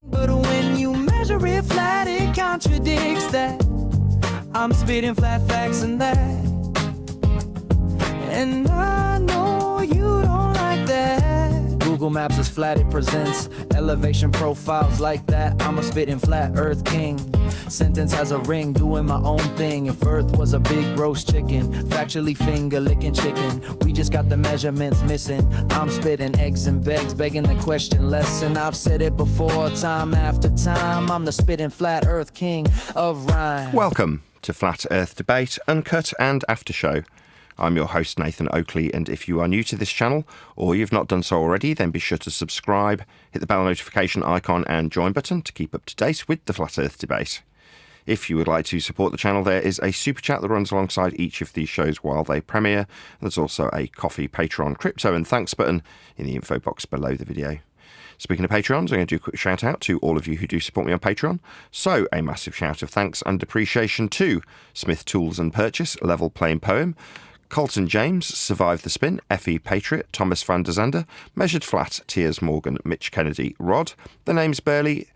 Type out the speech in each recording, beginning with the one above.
But when you measure it flat, it contradicts that. I'm spitting flat facts and that. And I know you don't like that. Google Maps is flat, it presents elevation profiles like that. I'm a spitting flat earth king. Sentence has a ring, doing my own thing. If earth was a big roast chicken, factually finger licking chicken. We just got the measurements missing. I'm spitting eggs and begs, begging the question lesson. I've said it before, time after time. I'm the spitting flat earth king of rhyme. Welcome to Flat Earth Debate, Uncut and After Show. I'm your host, Nathan Oakley, and if you are new to this channel, or you've not done so already, then be sure to subscribe, hit the bell notification icon and join button to keep up to date with the Flat Earth Debate. If you would like to support the channel, there is a super chat that runs alongside each of these shows while they premiere. There's also a Coffee, Patreon, crypto and thanks button in the info box below the video. Speaking of Patreons, I'm going to do a quick shout out to all of you who do support me on Patreon. So a massive shout of thanks and appreciation to Smith Tools and Purchase, Level Plain Poem, Colton James, Survive the Spin, F.E. Patriot, Thomas van der Zander, Measured Flat, Tiers Morgan, Mitch Kennedy, Rod, The Name's Burley,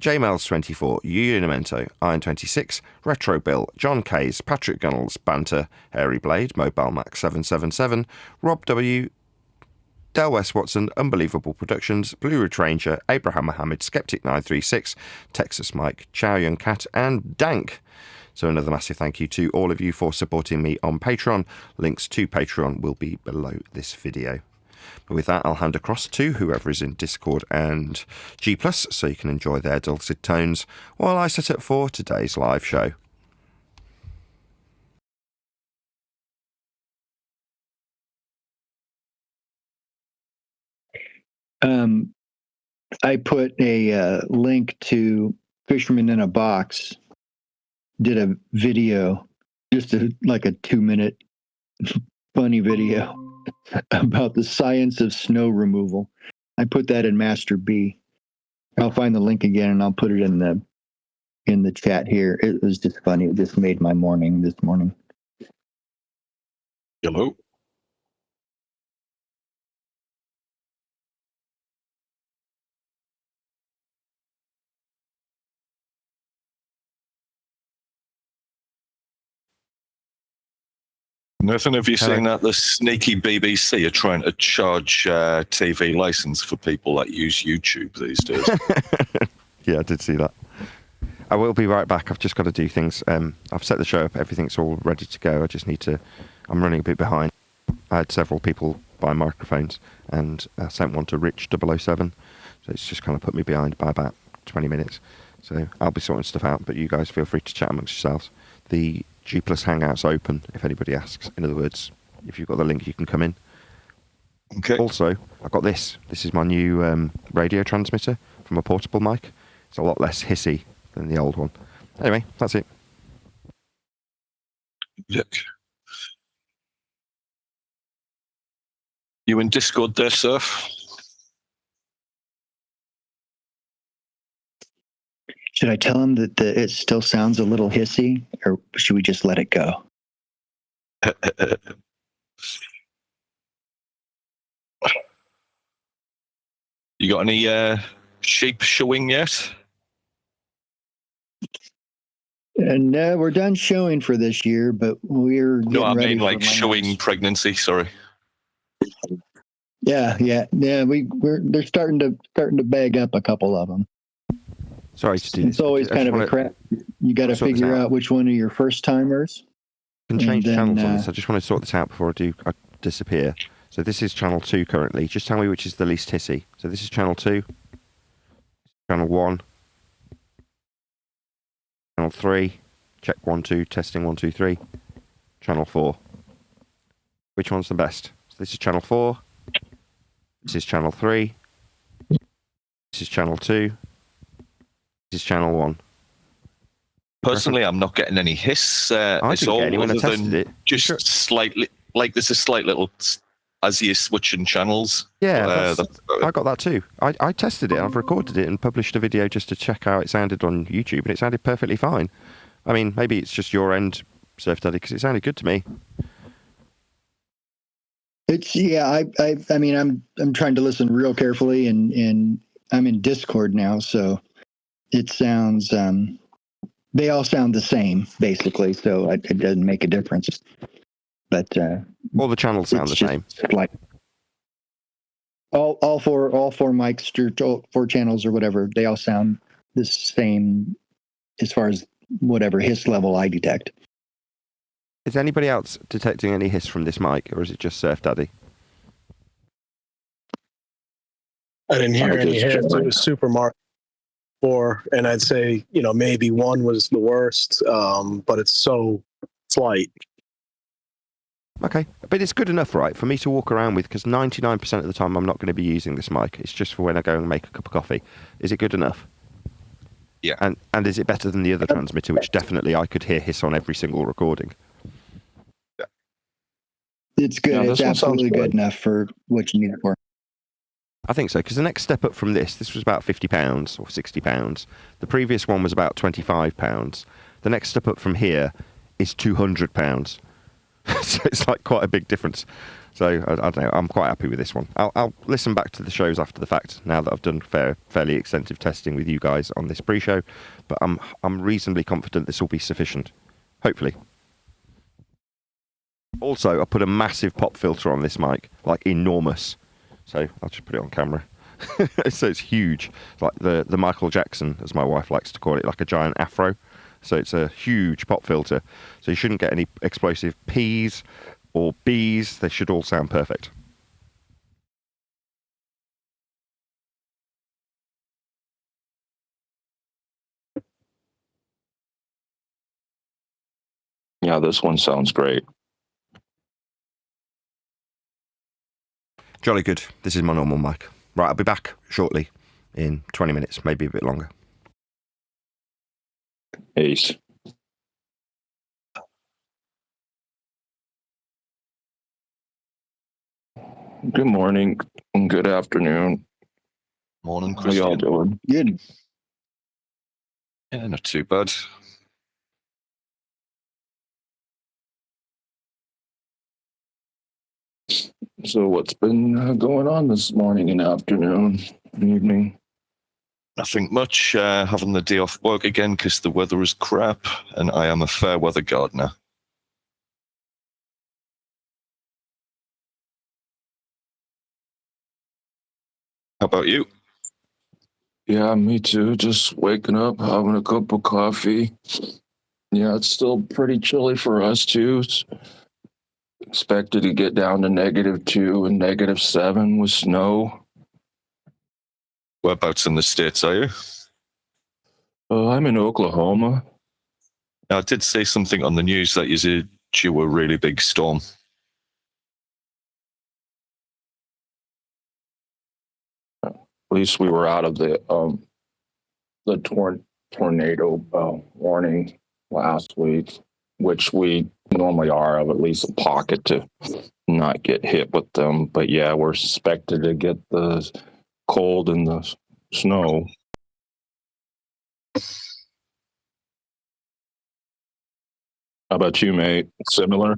JMels24, Unimento, Iron26, Retro Bill, John Kays, Patrick Gunnels, Banter, Hairy Blade, Mobile Max 777, Rob W., Del West Watson, Unbelievable Productions, Blue Ridge Ranger, Abraham Mohammed, Skeptic 936, Texas Mike, Chow Young Cat, and Dank. So another massive thank you to all of you for supporting me on Patreon. Links to Patreon will be below this video. But with that, I'll hand across to whoever is in Discord and G+, so you can enjoy their dulcet tones while I set up for today's live show. I put a link to Fisherman in a Box, did a video, just like a 2-minute funny video about the science of snow removal. I put that in Master B. I'll find the link again and I'll put it in the chat here. It was just funny. It just made my morning this morning. Hello. Nathan, have you seen that the sneaky BBC are trying to charge TV license for people that use YouTube these days? Yeah, I did see that. I will be right back. I've just got to do things. I've set the show up. Everything's all ready to go. I just need to... I'm running a bit behind. I had several people buy microphones and I sent one to Rich 007. So it's just kind of put me behind by about 20 minutes. So I'll be sorting stuff out, but you guys feel free to chat amongst yourselves. The G+ Hangout's open, if anybody asks. In other words, if you've got the link, you can come in. Okay. Also, I've got this. This is my new radio transmitter from a portable mic. It's a lot less hissy than the old one. Anyway, that's it. Look. You in Discord there, Surf? Should I tell him that it still sounds a little hissy, or should we just let it go? You got any sheep showing yet? And we're done showing for this year, but we're No, I ready mean like for showing pregnancy. Sorry. Yeah. They're starting to bag up a couple of them. Sorry to do this. It's always kind of a crap. You got to figure out which one are your first timers. I can change channels on this. I just want to sort this out before I disappear. So this is channel 2 currently. Just tell me which is the least hissy. So this is channel 2, channel 1, channel 3. Check 1, 2, testing 1, 2, 3. Channel 4. Which one's the best? So this is channel 4. This is channel 3. This is channel 2. This is channel 1. Personally, I'm not getting any hiss. I it's didn't all get any when I other tested than it. just Sure. slightly, like there's a slight little as you're switching channels. Yeah, that's about it. I got that too. I tested it. I've recorded it and published a video just to check how it sounded on YouTube, and it sounded perfectly fine. I mean, maybe it's just your end, Surf Daddy, because it sounded good to me. It's I mean I'm trying to listen real carefully, and I'm in Discord now, so it sounds. They all sound the same basically, so it doesn't make a difference. But All the channels sound the same. Like all four mics or 4 channels or whatever, they all sound the same as far as whatever hiss level I detect. Is anybody else detecting any hiss from this mic, or is it just Surf Daddy? I didn't hear any hiss. It was super marked 4, and I'd say maybe 1 was the worst, but it's so slight. Okay, but it's good enough, right, for me to walk around with, because 99% of the time I'm not going to be using this mic. It's just for when I go and make a cup of coffee. Is it good enough? Yeah. And is it better than the other transmitter, which definitely I could hear hiss on every single recording? Yeah. It's good. Yeah, it's absolutely good enough for what you need it for. I think so, because the next step up from this was about £50 or £60. The previous one was about £25. The next step up from here is £200. So it's like quite a big difference. So I don't know. I'm quite happy with this one. I'll listen back to the shows after the fact now that I've done fairly extensive testing with you guys on this pre-show. But I'm reasonably confident this will be sufficient. Hopefully. Also, I put a massive pop filter on this mic, like enormous. So I'll just put it on camera. So it's huge. It's like the Michael Jackson, as my wife likes to call it, like a giant afro. So it's a huge pop filter. So you shouldn't get any explosive P's or B's. They should all sound perfect. Yeah, this one sounds great. Jolly good. This is my normal mic. Right, I'll be back shortly in 20 minutes, maybe a bit longer. Ace. Good morning and good afternoon. Morning, How Christian. y'all doing? Good. Yeah, not too bad. So what's been going on this morning and afternoon and evening? Nothing much. Having the day off work again because the weather is crap, and I am a fair weather gardener. How about you? Yeah, me too. Just waking up, having a cup of coffee. Yeah, it's still pretty chilly for us too. It's expected to get down to -2 and -7 with snow. Whereabouts in the States are you? I'm in Oklahoma. Now, I did see something on the news that you due a really big storm. At least we were out of the tornado warning last week, which we normally are of at least a pocket to not get hit with them. But yeah, we're suspected to get the cold and the snow. How about you, mate? Similar?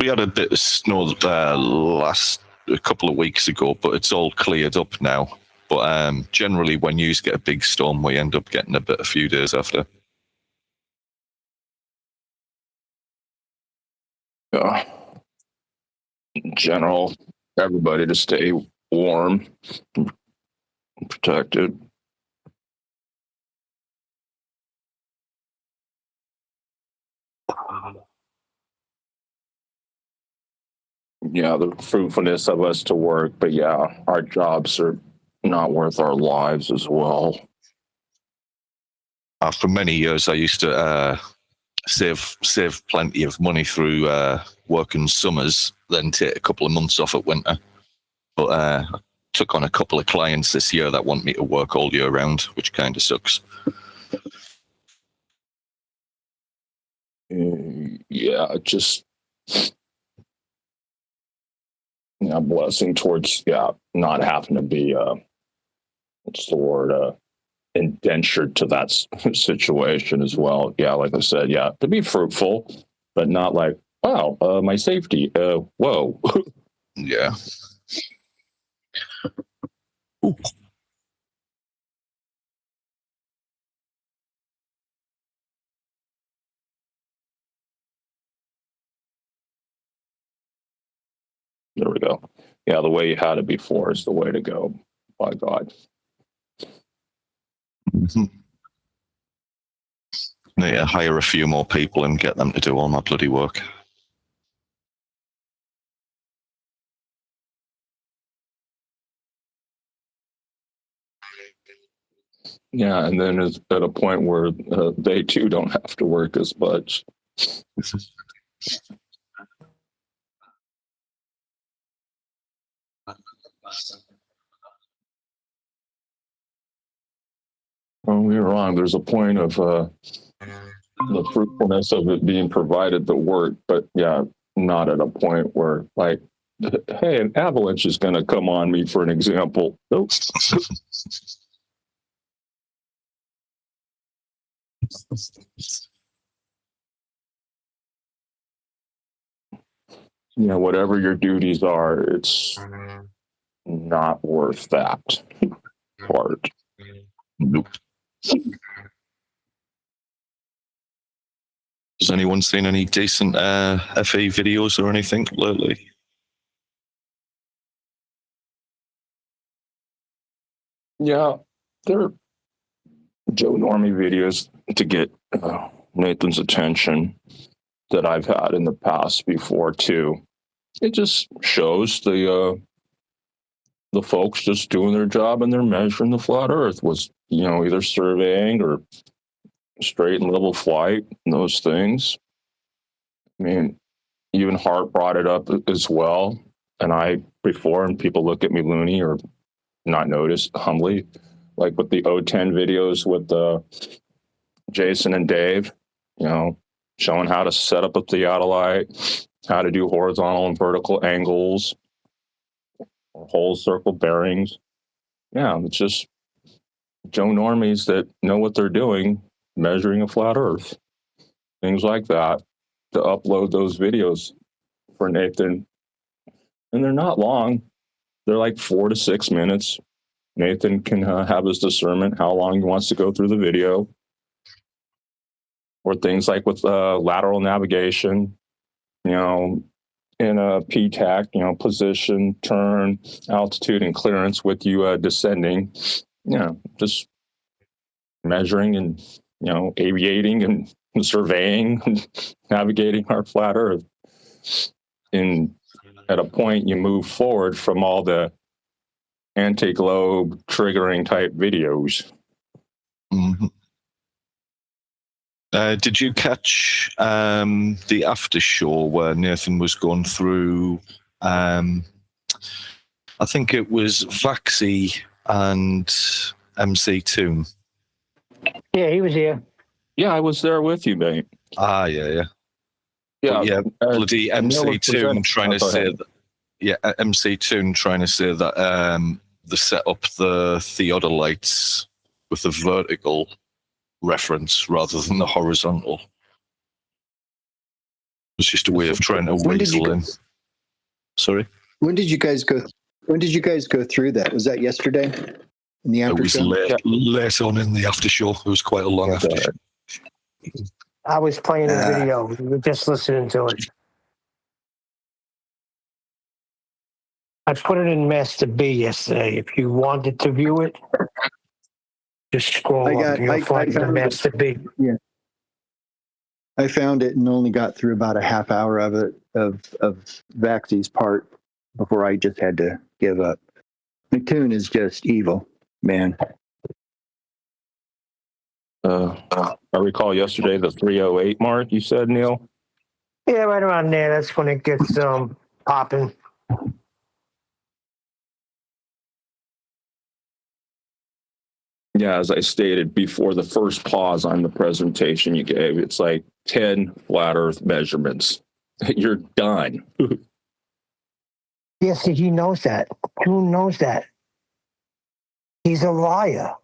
We had a bit of snow a couple of weeks ago, but it's all cleared up now. But generally, when you get a big storm, we end up getting a few days after. Yeah. In general, everybody to stay warm and protected. Yeah, the fruitfulness of us to work, but yeah, our jobs are not worth our lives as well. For many years, I used to save plenty of money through working summers, then take a couple of months off at winter. But I took on a couple of clients this year that want me to work all year round, which kind of sucks. Yeah, just blessing towards not having to be what's the word indentured to that situation as well. Yeah, like I said, yeah, to be fruitful, but not like wow, my safety. Whoa, Yeah. There we go. Yeah, the way you had it before is the way to go. By God. Need to hire a few more people and get them to do all my bloody work. Yeah, and then it's at a point where they too don't have to work as much. Don't get me wrong. There's a point of the fruitfulness of it being provided the work, but yeah, not at a point where like, hey, an avalanche is going to come on me, for an example. Nope. You know, whatever your duties are, it's not worth that part. Nope. Has anyone seen any decent FE videos or anything lately? Yeah, they're Joe Normie videos to get Nathan's attention that I've had in the past before too. It just shows the folks just doing their job and they're measuring the flat Earth was, you know, either surveying or straight and level flight and those things. I mean, even Hart brought it up as well, and I before, and people look at me loony or not notice humbly, like with the O10 videos with Jason and Dave, you know, showing how to set up a theodolite, how to do horizontal and vertical angles, or whole circle bearings. Yeah, it's just Joe Normies that know what they're doing, measuring a flat Earth, things like that, to upload those videos for Nathan. And they're not long. They're like 4 to 6 minutes. Nathan can have his discernment how long he wants to go through the video. Or things like with lateral navigation, you know, in a PTAC, you know, position, turn, altitude, and clearance with you descending. You know, just measuring and, you know, aviating and surveying and navigating our flat Earth. And at a point, you move forward from all the anti-globe triggering type videos. Mm-hmm. Did you catch the after show where Nathan was going through, I think it was Vaxi and MC Toon? Yeah, he was here. Yeah, I was there with you, mate. Ah, yeah. Yeah, But yeah, bloody MC Neil was Toon presenting. trying to Go say ahead. that. Yeah, MC Toon trying to say that they set up the theodolites with the vertical reference rather than the horizontal. It's just a way of trying to When did you weasel go- in. Sorry? When did you guys go through that? Was that yesterday in the It after was show? late on in the after show. It was quite a long after show. I was playing the video. We were just listening to it. I put it in Master B yesterday. If you wanted to view it, just scroll up. You'll find the Master B. I found it and only got through about a half hour of it, of Vaxi's part, before I just had to give up. McToon is just evil, man. I recall yesterday the 308 mark you said, Neil. Yeah, right around there. That's when it gets popping. Yeah, as I stated before, the first pause on the presentation you gave, it's like 10 flat Earth measurements. You're done. Yes, he knows that. Toon knows that. He's a liar.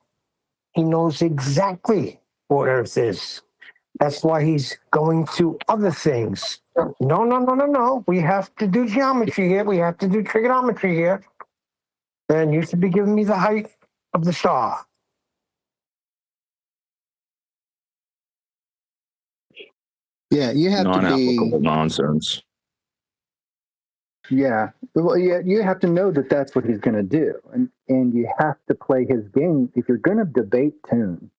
He knows exactly what Earth is. That's why he's going to other things No. We have to do geometry here. We have to do trigonometry here. And you should be giving me the height of the star. Yeah, you have to be. Non-applicable nonsense. Yeah, well, yeah, you have to know that that's what he's going to do, and you have to play his game if you're going to debate Toon.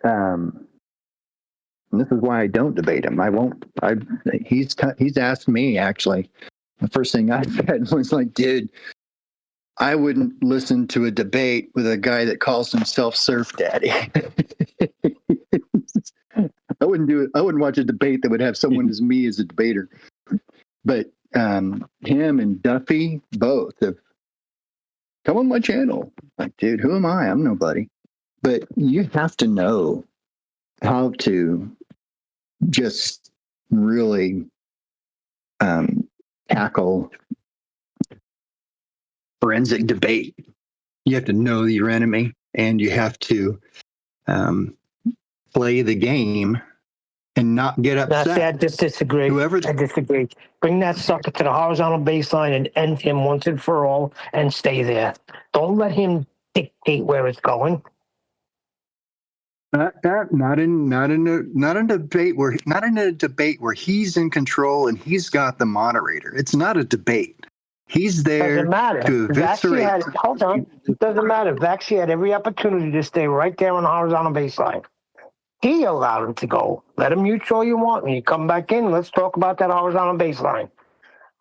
And this is why I don't debate him. I won't. He's asked me actually. The first thing I said was like, dude, I wouldn't listen to a debate with a guy that calls himself Surf Daddy. I wouldn't do it. I wouldn't watch a debate that would have someone as me as a debater. But him and Duffy both have come on my channel. Like, dude, who am I? I'm nobody. But you have to know how to just really tackle forensic debate. You have to know your enemy, and you have to play the game and not get upset. I just disagree. I disagree. Bring that sucker to the horizontal baseline and end him once and for all, and stay there. Don't let him dictate where it's going. Not in a debate where he's in control and he's got the moderator. It's not a debate. He's there Doesn't matter. to eviscerate. Hold on. It doesn't matter. Vaxi had every opportunity to stay right there on the horizontal baseline. He allowed him to go. Let him mute all you want. When you come back in, let's talk about that horizontal baseline.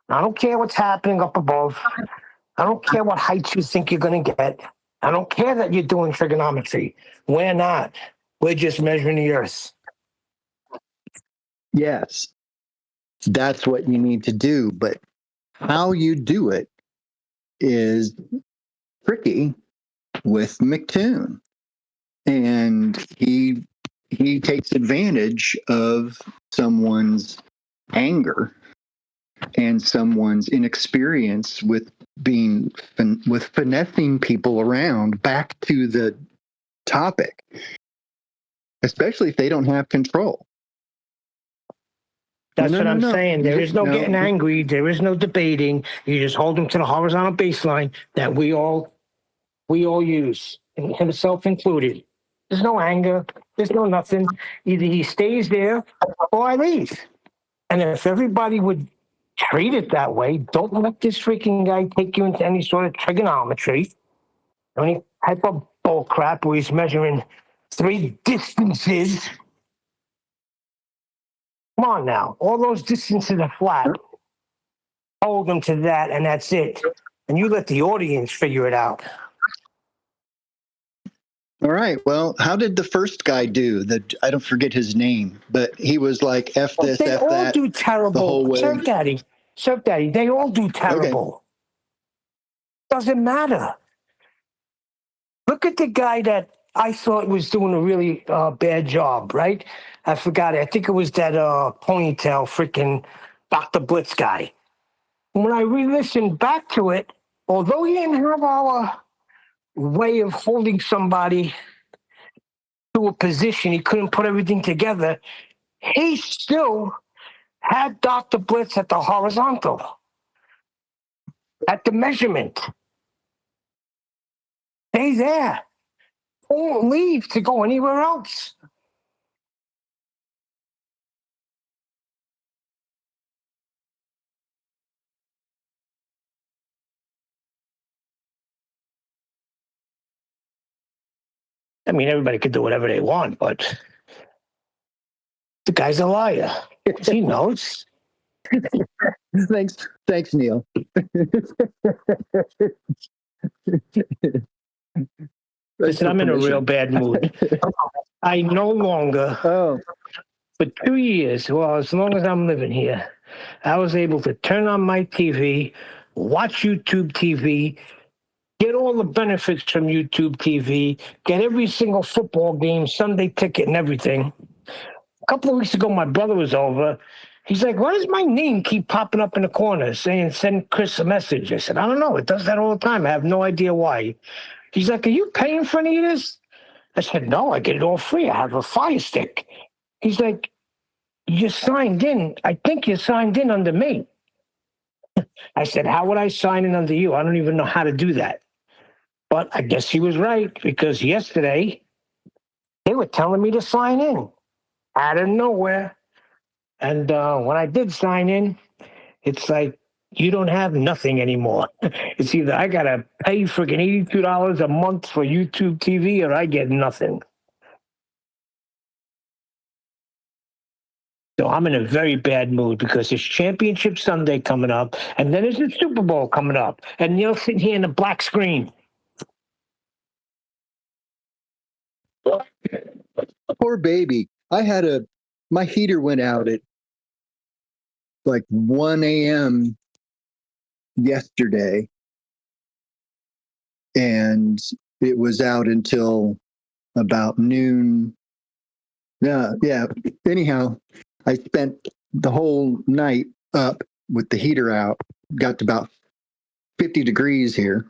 I don't care what's happening up above. I don't care what heights you think you're going to get. I don't care that you're doing trigonometry. We're not. We're just measuring the earth. Yes, that's what you need to do. But how you do it is tricky with McToon. And he takes advantage of someone's anger and someone's inexperience with finessing people around back to the topic, especially if they don't have control. That's what I'm saying. There is no getting angry. There is no debating. You just hold them to the horizontal baseline that we all use, and himself included. There's no anger. There's no nothing. Either he stays there or I leave. And if everybody would treat it that way, don't let this freaking guy take you into any sort of trigonometry, any type of bull crap where he's measuring 3 distances. Come on now. All those distances are flat. Hold them to that, and that's it. And you let the audience figure it out. All right. Well, how did the first guy do? I don't forget his name, but he was like, F this, they F all that. do terrible. The whole way. Surf Daddy, they all do terrible. Okay. Doesn't matter. Look at the guy that I thought was doing a really bad job, right? I forgot it. I think it was that ponytail freaking Dr. Blitz guy. When I re-listened back to it, although he didn't have our way of holding somebody to a position, he couldn't put everything together, he still had Dr. Blitz at the horizontal, at the measurement. Stay there. Don't leave to go anywhere else. I mean, everybody could do whatever they want, but the guy's a liar. He knows. Thanks, Neil. Listen, I'm in a real bad mood. I no longer, for 2 years, well, as long as I'm living here, I was able to turn on my TV, watch YouTube TV, get all the benefits from YouTube TV, get every single football game, Sunday ticket and everything. A couple of weeks ago, my brother was over. He's like, why does my name keep popping up in the corner saying, send Chris a message? I said, I don't know. It does that all the time. I have no idea why. He's like, are you paying for any of this? I said, no, I get it all free. I have a Fire Stick. He's like, you signed in. I think you signed in under me. I said, how would I sign in under you? I don't even know how to do that. But I guess he was right, because yesterday they were telling me to sign in out of nowhere. And when I did sign in, it's like, you don't have nothing anymore. It's either I got to pay freaking $82 a month for YouTube TV, or I get nothing. So I'm in a very bad mood, because it's Championship Sunday coming up, and then there's the Super Bowl coming up, and you're sitting here in a black screen. Poor baby. My heater went out at like 1 a.m. yesterday, and it was out until about noon. Yeah. Anyhow, I spent the whole night up with the heater out, got to about 50 degrees here,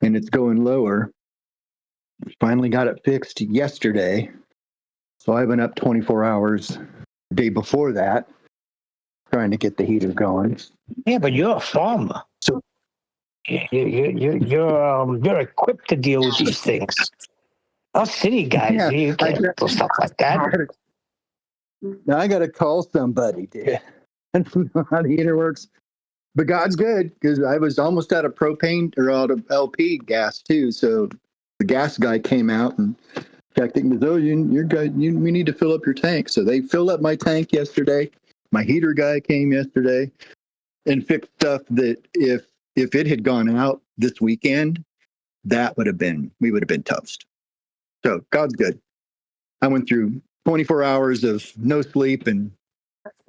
and it's going lower. Finally got it fixed yesterday. So I've been up 24 hours the day before that, trying to get the heater going. Yeah, but you're a farmer. So You're equipped to deal with these things. Us city guys, yeah, you can't do stuff like that. Now I got to call somebody, dude. I don't know how the heater works. But God's good, because I was almost out of propane or out of LP gas too. So the gas guy came out and checked it and goes, "Oh, you're good. We need to fill up your tank." So they filled up my tank yesterday. My heater guy came yesterday and fixed stuff that if it had gone out this weekend, we would have been toast. So God's good. I went through 24 hours of no sleep and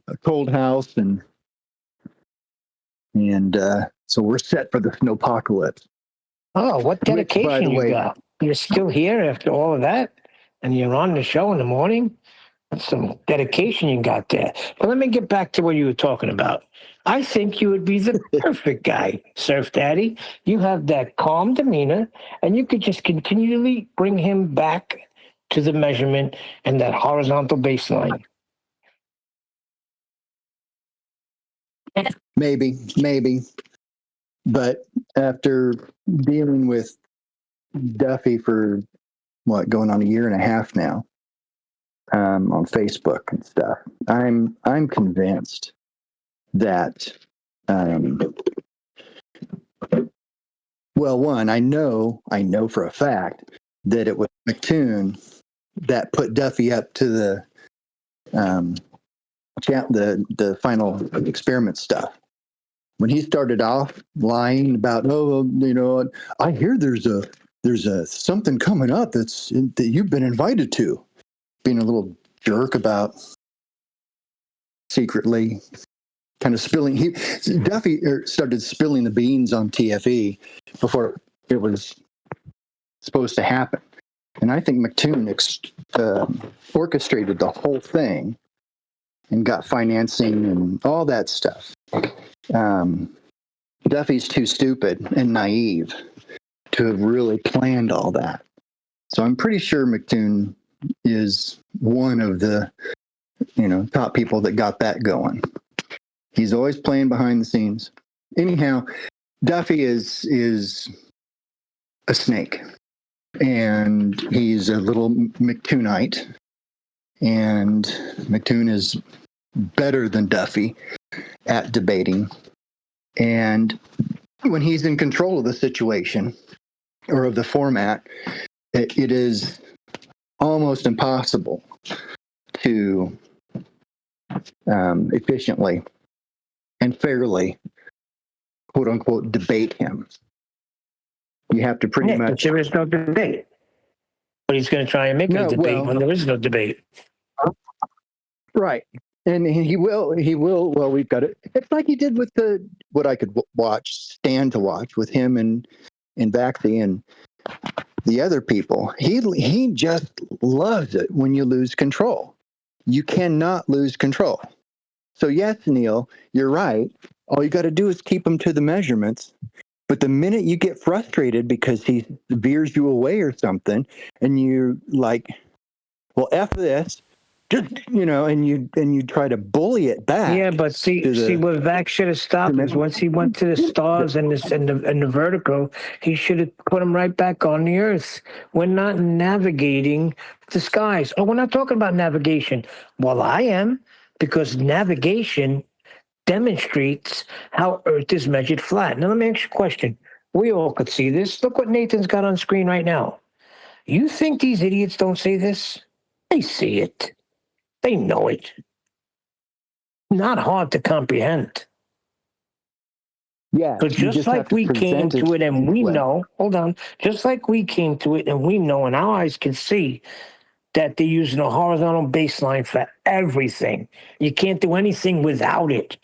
a cold house, and so we're set for the snowpocalypse. Oh, what Which, by dedication the you way, got. You're still here after all of that, and you're on the show in the morning. That's some dedication you got there. But let me get back to what you were talking about. I think you would be the perfect guy, Surf Daddy. You have that calm demeanor, and you could just continually bring him back to the measurement and that horizontal baseline. maybe. But after dealing with Duffy for going on a year and a half now, on Facebook and stuff, I'm convinced that, one, I know for a fact that it was McToon that put Duffy up to the final experiment stuff. When he started off lying about, I hear there's a something coming up that you've been invited to, being a little jerk about secretly kind of spilling. Duffy started spilling the beans on TFE before it was supposed to happen, and I think McToon orchestrated the whole thing and got financing and all that stuff. Duffy's too stupid and naive to have really planned all that. So I'm pretty sure McToon is one of the, top people that got that going. He's always playing behind the scenes. Anyhow, Duffy is a snake, and he's a little McToonite, and McToon is better than Duffy at debating. And when he's in control of the situation or of the format, it is almost impossible to efficiently and fairly, quote unquote, debate him. You have to pretty much. But there is no debate. But he's going to try and make it a debate when there is no debate. Right. And he will. Well, we've got it. It's like he did with what I could stand to watch with him and Baxi and the other people. He just loves it when you lose control. You cannot lose control. So yes, Neil, you're right. All you got to do is keep him to the measurements. But the minute you get frustrated because he veers you away or something, and you're like, well, F this, and you try to bully it back. Yeah, but see where Vax should have stopped is once he went to the stars and the vertical, he should have put him right back on the earth. We're not navigating the skies. Oh, we're not talking about navigation. Well, I am, because navigation demonstrates how Earth is measured flat. Now, let me ask you a question. We all could see this. Look what Nathan's got on screen right now. You think these idiots don't see this? They see it. They know it. Not hard to comprehend. Yeah. But just like we came to it and we know, hold on, just like we came to it and we know and our eyes can see that they're using a horizontal baseline for everything. You can't do anything without it.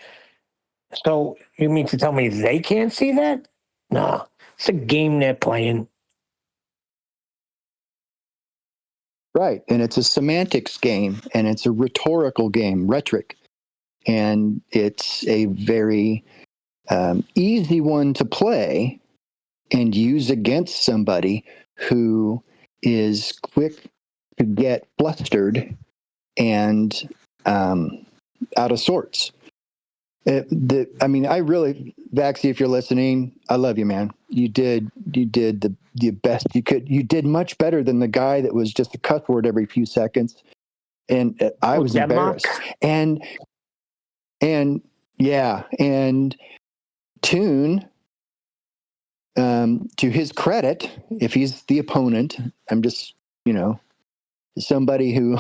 So you mean to tell me they can't see that? No, it's a game they're playing. Right. And it's a semantics game, and it's a rhetorical game, rhetoric. And it's a very easy one to play and use against somebody who is quick to get flustered and out of sorts. I really, Vaxie, if you're listening, I love you, man. You did the best you could. You did much better than the guy that was just a cuss word every few seconds. And I was embarrassed. And Toon, to his credit, if he's the opponent, I'm just, somebody who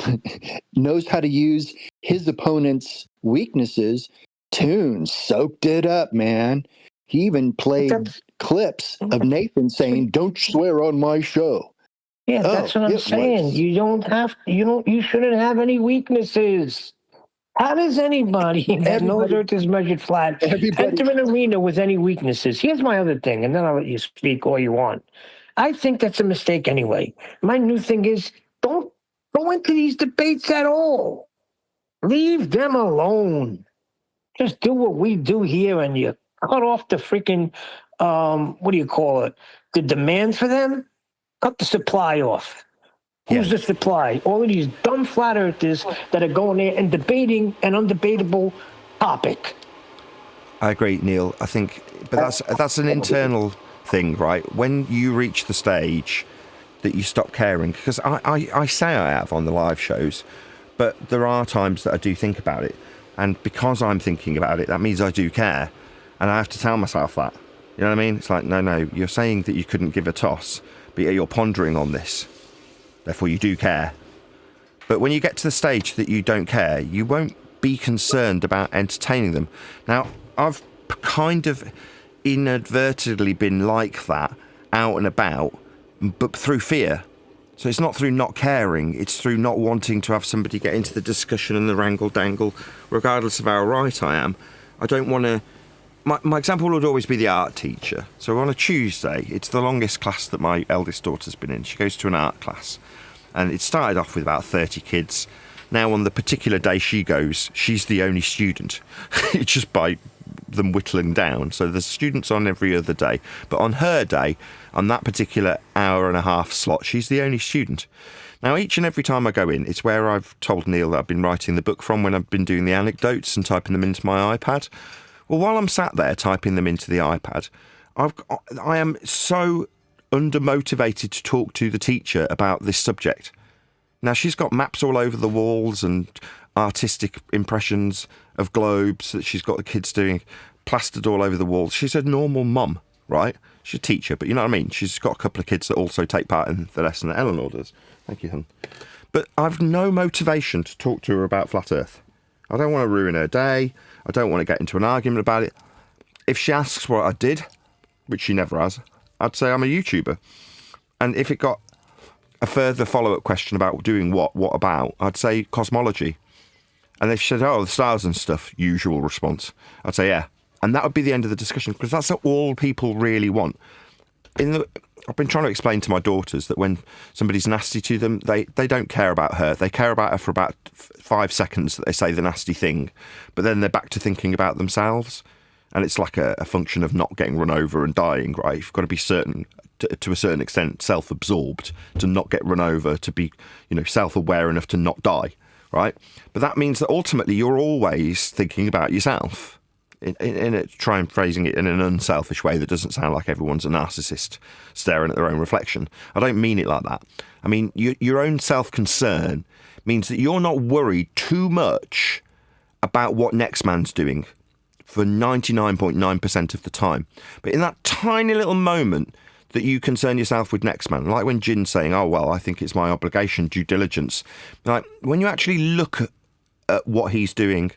knows how to use his opponent's weaknesses. Toon soaked it up, man. He even played clips of Nathan saying, "Don't swear on my show." Yeah, that's what I'm saying. You shouldn't have any weaknesses. How does anybody that knows Earth is measured flat enter an arena with any weaknesses? Here's my other thing, and then I'll let you speak all you want. I think that's a mistake anyway. My new thing is, don't go into these debates at all. Leave them alone. Just do what we do here, and you cut off the freaking, what do you call it? The demand for them? Cut the supply off. Who's the supply? All of these dumb flat earthers that are going there and debating an undebatable topic. I agree, Neil. I think, but that's an internal thing, right? When you reach the stage that you stop caring, because I say I have on the live shows, but there are times that I do think about it. And because I'm thinking about it, that means I do care. And I have to tell myself that. You know what I mean? It's like, no, you're saying that you couldn't give a toss, but you're pondering on this. Therefore, you do care. But when you get to the stage that you don't care, you won't be concerned about entertaining them. Now, I've kind of inadvertently been like that out and about, but through fear. So it's not through not caring, it's through not wanting to have somebody get into the discussion and the wrangle-dangle, regardless of how right I am. I don't want to... My example would always be the art teacher. So on a Tuesday, it's the longest class that my eldest daughter's been in. She goes to an art class. And it started off with about 30 kids. Now on the particular day she goes, she's the only student. It's just by them whittling down. So there's students on every other day. But on her day, on that particular hour and a half slot, she's the only student. Now, each and every time I go in, it's where I've told Neil that I've been writing the book from when I've been doing the anecdotes and typing them into my iPad. Well, while I'm sat there typing them into the iPad, I am so undermotivated to talk to the teacher about this subject. Now, she's got maps all over the walls and artistic impressions of globes that she's got the kids doing plastered all over the walls. She's a normal mum, right? She's a teacher, but you know what I mean? She's got a couple of kids that also take part in the lesson that Eleanor does. Thank you, hon. But I've no motivation to talk to her about flat Earth. I don't want to ruin her day. I don't want to get into an argument about it. If she asks what I did, which she never has, I'd say I'm a YouTuber. And if it got a further follow-up question about doing what about, I'd say cosmology. And if she said, the stars and stuff, usual response, I'd say, yeah. And that would be the end of the discussion, because that's all people really want. I've been trying to explain to my daughters that when somebody's nasty to them, they don't care about her. They care about her for about 5 seconds that they say the nasty thing. But then they're back to thinking about themselves. And it's like a function of not getting run over and dying, right? You've got to be certain, to a certain extent, self-absorbed to not get run over, to be, self-aware enough to not die. right? But that means that ultimately you're always thinking about yourself. Try and phrasing it in an unselfish way that doesn't sound like everyone's a narcissist staring at their own reflection. I don't mean it like that. I mean, your own self-concern means that you're not worried too much about what next man's doing for 99.9% of the time. But in that tiny little moment that you concern yourself with next man, like when Jin's saying, oh, well, I think it's my obligation, due diligence. Like when you actually look at what he's doing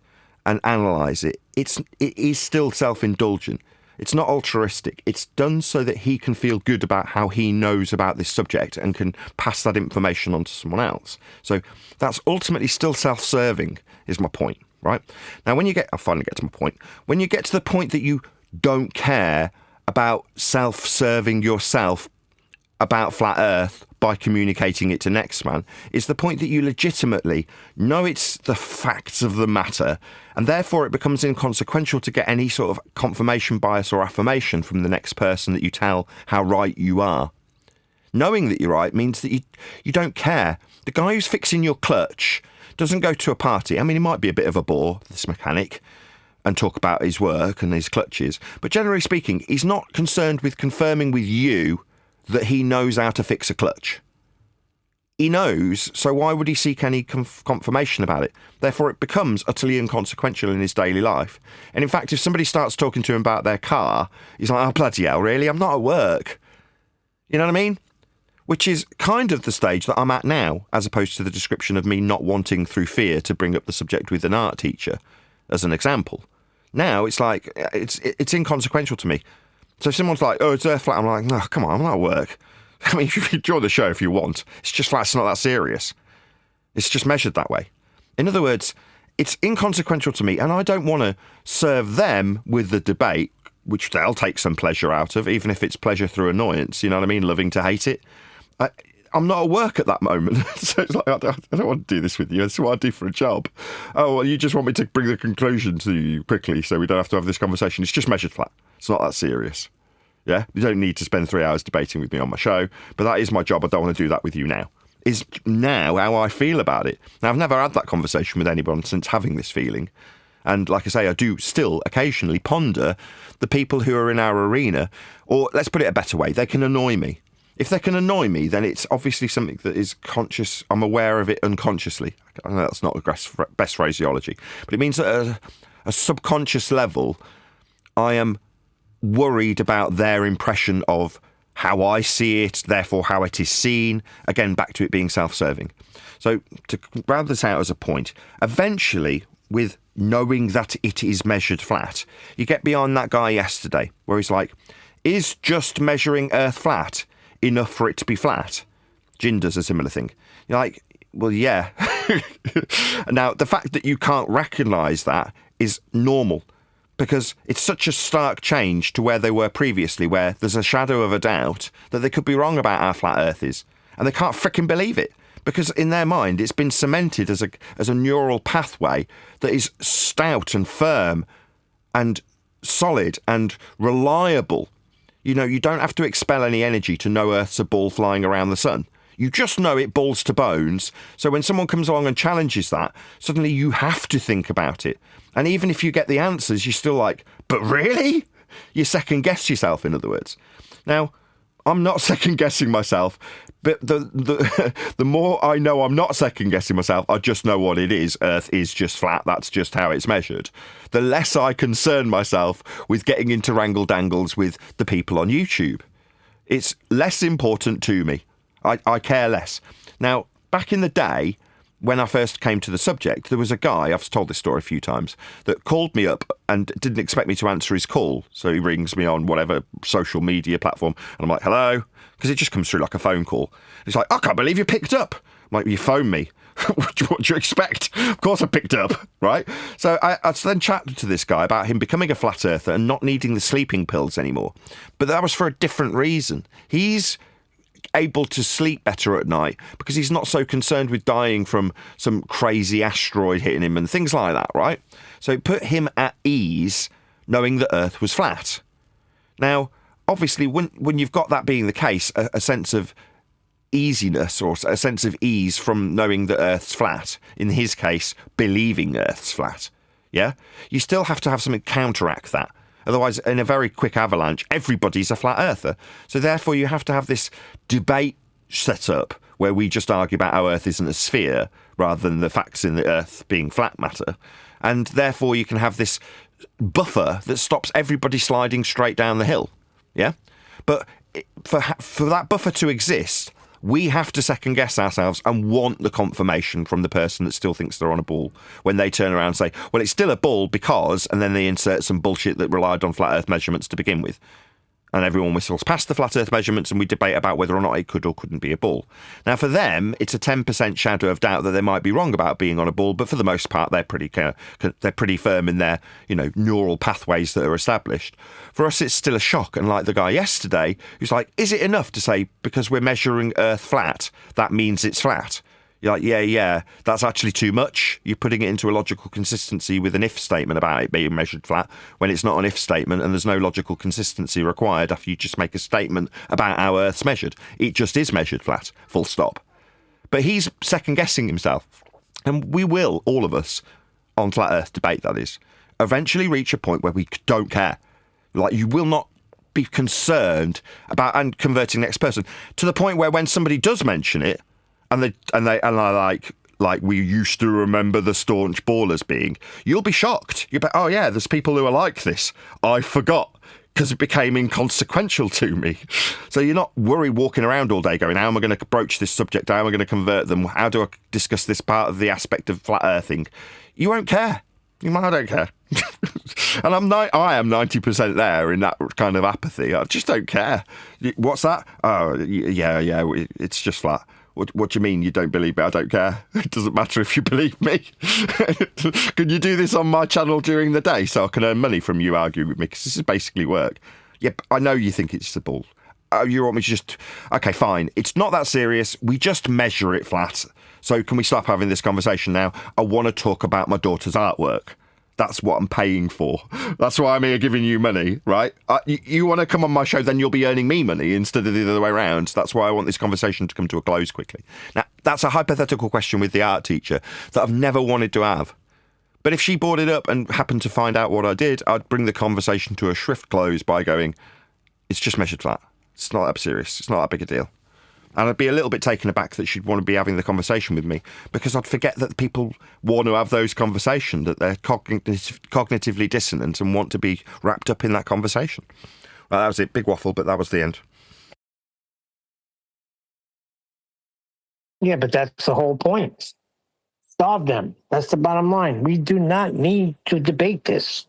and analyse it, it is still self-indulgent. It's not altruistic. It's done so that he can feel good about how he knows about this subject and can pass that information on to someone else. So that's ultimately still self-serving, is my point, right? Now, I'll finally get to my point. When you get to the point that you don't care about self-serving yourself about flat Earth by communicating it to next man, is the point that you legitimately know it's the facts of the matter, and therefore it becomes inconsequential to get any sort of confirmation bias or affirmation from the next person that you tell how right you are. Knowing that you're right means that you don't care. The guy who's fixing your clutch doesn't go to a party. I mean, he might be a bit of a bore, this mechanic, and talk about his work and his clutches, but generally speaking, he's not concerned with confirming with you that he knows how to fix a clutch. He knows, so why would he seek any confirmation about it? Therefore, it becomes utterly inconsequential in his daily life. And in fact, if somebody starts talking to him about their car, he's like, oh, bloody hell, really? I'm not at work. You know what I mean? Which is kind of the stage that I'm at now, as opposed to the description of me not wanting through fear to bring up the subject with an art teacher, as an example. Now, it's like, it's inconsequential to me. So if someone's like, oh, it's Earth flat, I'm like, no, come on, I'm not at work. I mean, you can join the show if you want. It's just flat, it's not that serious. It's just measured that way. In other words, it's inconsequential to me, and I don't want to serve them with the debate, which they'll take some pleasure out of, even if it's pleasure through annoyance, you know what I mean, loving to hate it. I'm not at work at that moment. So it's like, I don't want to do this with you. That's what I do for a job. Oh, well, you just want me to bring the conclusion to you quickly so we don't have to have this conversation. It's just measured flat. It's not that serious. Yeah? You don't need to spend 3 hours debating with me on my show, but that is my job. I don't want to do that with you now. Is now how I feel about it. Now, I've never had that conversation with anyone since having this feeling. And like I say, I do still occasionally ponder the people who are in our arena, or let's put it a better way, they can annoy me. If they can annoy me, then it's obviously something that is conscious. I'm aware of it unconsciously. I know that's not the best phraseology, but it means that at a subconscious level, I am worried about their impression of how I see it, therefore how it is seen. Again, back to it being self-serving. So to round this out as a point, eventually, with knowing that it is measured flat, you get beyond that guy yesterday, where he's like, is just measuring Earth flat enough for it to be flat? Jin does a similar thing. You're like, well, yeah. Now, the fact that you can't recognise that is normal, because it's such a stark change to where they were previously, where there's a shadow of a doubt that they could be wrong about how flat Earth is, and they can't fricking believe it, because in their mind it's been cemented as a neural pathway that is stout and firm and solid and reliable. You know, you don't have to expel any energy to know Earth's a ball flying around the sun. You just know it balls to bones. So when someone comes along and challenges that, suddenly you have to think about it. And even if you get the answers, you're still like, but really? You second guess yourself, in other words. Now, I'm not second guessing myself, but the more I know I'm not second guessing myself, I just know what it is. Earth is just flat. That's just how it's measured. The less I concern myself with getting into wrangle dangles with the people on YouTube. It's less important to me. I care less. Now, back in the day, when I first came to the subject, there was a guy, I've told this story a few times, that called me up and didn't expect me to answer his call. So he rings me on whatever social media platform, and I'm like, hello? Because it just comes through like a phone call. He's like, I can't believe you picked up. I'm like, you phoned me. What do you expect? Of course I picked up, right? So I then chatted to this guy about him becoming a flat earther and not needing the sleeping pills anymore. But that was for a different reason. He's able to sleep better at night because he's not so concerned with dying from some crazy asteroid hitting him and things like that, right? So it put him at ease knowing that Earth was flat. Now, obviously, when you've got that being the case, a sense of easiness or a sense of ease from knowing that Earth's flat. In his case, believing Earth's flat. Yeah? You still have to have something counteract that. Otherwise, in a very quick avalanche, everybody's a flat earther. So therefore, you have to have this debate set up where we just argue about how Earth isn't a sphere rather than the facts in the Earth being flat matter. And therefore, you can have this buffer that stops everybody sliding straight down the hill. Yeah? But for that buffer to exist, we have to second guess ourselves and want the confirmation from the person that still thinks they're on a ball when they turn around and say, well, it's still a ball because, and then they insert some bullshit that relied on flat Earth measurements to begin with. And everyone whistles past the flat Earth measurements and we debate about whether or not it could or couldn't be a ball. Now, for them, it's a 10% shadow of doubt that they might be wrong about being on a ball, but for the most part, they're pretty firm in their, neural pathways that are established. For us, it's still a shock. And like the guy yesterday, who's like, is it enough to say, because we're measuring Earth flat, that means it's flat? You're like, yeah, that's actually too much. You're putting it into a logical consistency with an if statement about it being measured flat when it's not an if statement and there's no logical consistency required after you just make a statement about how Earth's measured. It just is measured flat, full stop. But he's second-guessing himself. And we will, all of us, on Flat Earth debate, that is, eventually reach a point where we don't care. Like, you will not be concerned about and converting the next person to the point where when somebody does mention it, and I like we used to remember the staunch ballers being, you'll be shocked. You'll be, oh yeah, there's people who are like this. I forgot because it became inconsequential to me. So you're not worried walking around all day going, how am I going to broach this subject? How am I going to convert them? How do I discuss this part of the aspect of flat earthing? You won't care. I don't care. And I am 90% there in that kind of apathy. I just don't care. What's that? Oh, yeah, it's just flat. What do you mean you don't believe me? I don't care. It doesn't matter if you believe me. Can you do this on my channel during the day so I can earn money from you arguing with me? Because this is basically work. Yep, I know you think it's a ball. You want me to just... Okay, fine. It's not that serious. We just measure it flat. So can we stop having this conversation now? I want to talk about my daughter's artwork. That's what I'm paying for. That's why I'm here giving you money, right? You want to come on my show, then you'll be earning me money instead of the other way around. That's why I want this conversation to come to a close quickly. Now, that's a hypothetical question with the art teacher that I've never wanted to have. But if she brought it up and happened to find out what I did, I'd bring the conversation to a swift close by going, it's just measured flat. It's not that serious. It's not that big a deal. And I'd be a little bit taken aback that she'd want to be having the conversation with me because I'd forget that people want to have those conversations, that they're cognitively dissonant and want to be wrapped up in that conversation. Well, that was it. Big waffle, but that was the end. Yeah, but that's the whole point. Starve them. That's the bottom line. We do not need to debate this.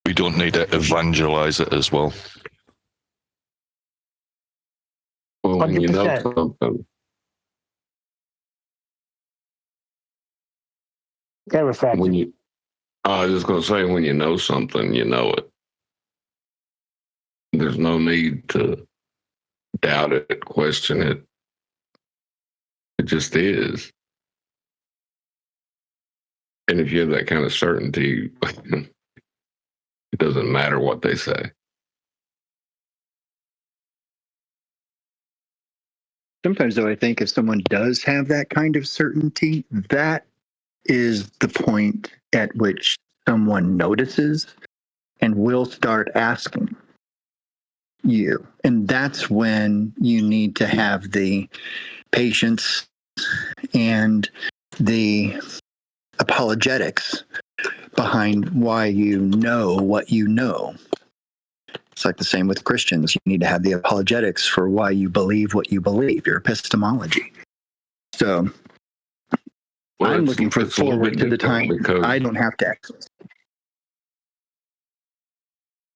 We don't need to evangelize it as well. Well, when you know 100%. something, Very effective. I was just going to say, when you know something, you know it. There's no need to doubt it, question it. It just is. And if you have that kind of certainty, it doesn't matter what they say. Sometimes, though, I think if someone does have that kind of certainty, that is the point at which someone notices and will start asking you. And that's when you need to have the patience and the apologetics behind why you know what you know. It's like the same with Christians. You need to have the apologetics for why you believe what you believe, your epistemology. So I'm looking forward to the time I don't have to access.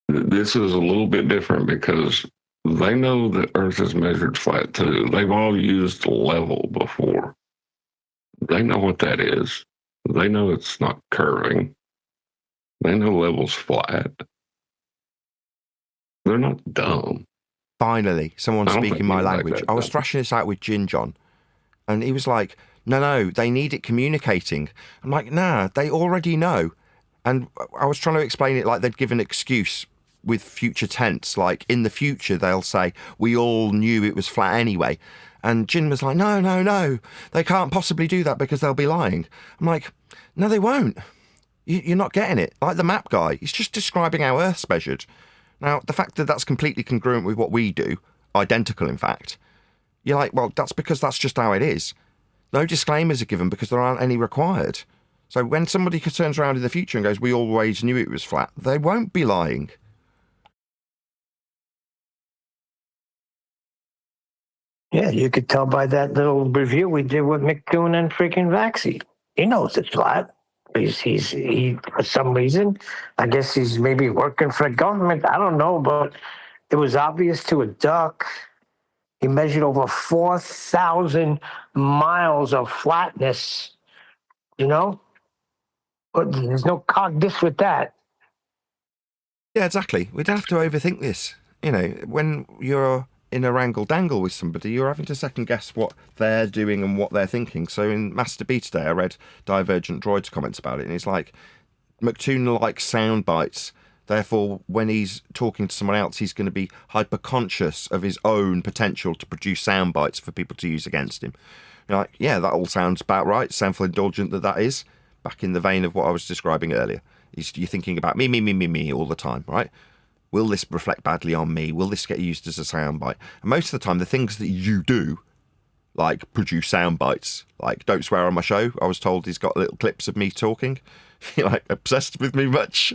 This is a little bit different because they know that Earth is measured flat too. They've all used level before. They know what that is. They know it's not curving. They know level's flat. They're not dumb. Finally, someone speaking my language. I was dumb. thrashing this out with Jin John, and he was like, no, they need it communicating. I'm like, nah, they already know. And I was trying to explain it like they'd give an excuse with future tense. Like, in the future, they'll say, we all knew it was flat anyway. And Jin was like, no, they can't possibly do that because they'll be lying. I'm like, no, they won't. You're not getting it. Like the map guy, he's just describing how Earth's measured. Now, the fact that that's completely congruent with what we do, identical in fact, you're like, well, that's because that's just how it is. No disclaimers are given because there aren't any required. So when somebody turns around in the future and goes, we always knew it was flat, they won't be lying. Yeah, you could tell by that little review we did with McDoon and freaking Vaxie. He knows it's flat. He for some reason, I guess he's maybe working for the government. I don't know, but it was obvious to a duck. He measured over 4,000 miles of flatness, you know? But there's no cognition with that. Yeah, exactly. We don't have to overthink this. You know, when you're in a wrangle-dangle with somebody, you're having to second-guess what they're doing and what they're thinking. So in Master B today, I read Divergent Droid's comments about it, and it's like, McToon likes sound bites. Therefore, when he's talking to someone else, he's going to be hyper-conscious of his own potential to produce sound bites for people to use against him. You're like, yeah, that all sounds about right. Soundful indulgent that is. Back in the vein of what I was describing earlier. You're thinking about me all the time, right? Will this reflect badly on me? Will this get used as a soundbite? And most of the time, the things that you do, like produce sound bites, like don't swear on my show. I was told he's got little clips of me talking. You're like, obsessed with me much?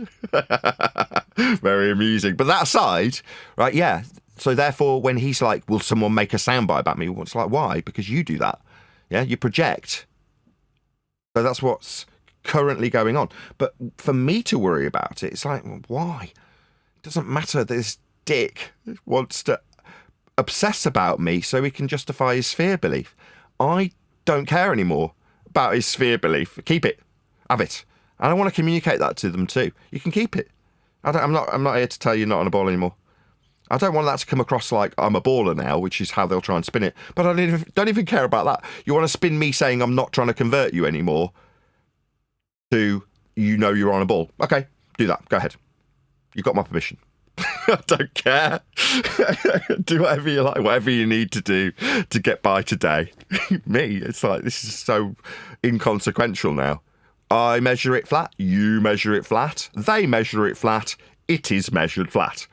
Very amusing. But that aside, right, yeah. So therefore, when he's like, will someone make a soundbite about me? Well, it's like, why? Because you do that. Yeah, you project. So that's what's currently going on. But for me to worry about it, it's like, well, why? It doesn't matter. This dick wants to obsess about me so he can justify his sphere belief. I don't care anymore about his sphere belief. Keep it. Have it. And I want to communicate that to them too. You can keep it. I'm not here to tell you not on a ball anymore. I don't want that to come across like I'm a baller now, which is how they'll try and spin it. But I don't even care about that. You want to spin me saying I'm not trying to convert you anymore to, you know, you're on a ball. Okay, do that. Go ahead. You've got my permission. I don't care. Do whatever you like, whatever you need to do to get by today. Me, it's like, this is so inconsequential now. I measure it flat. You measure it flat. They measure it flat. It is measured flat.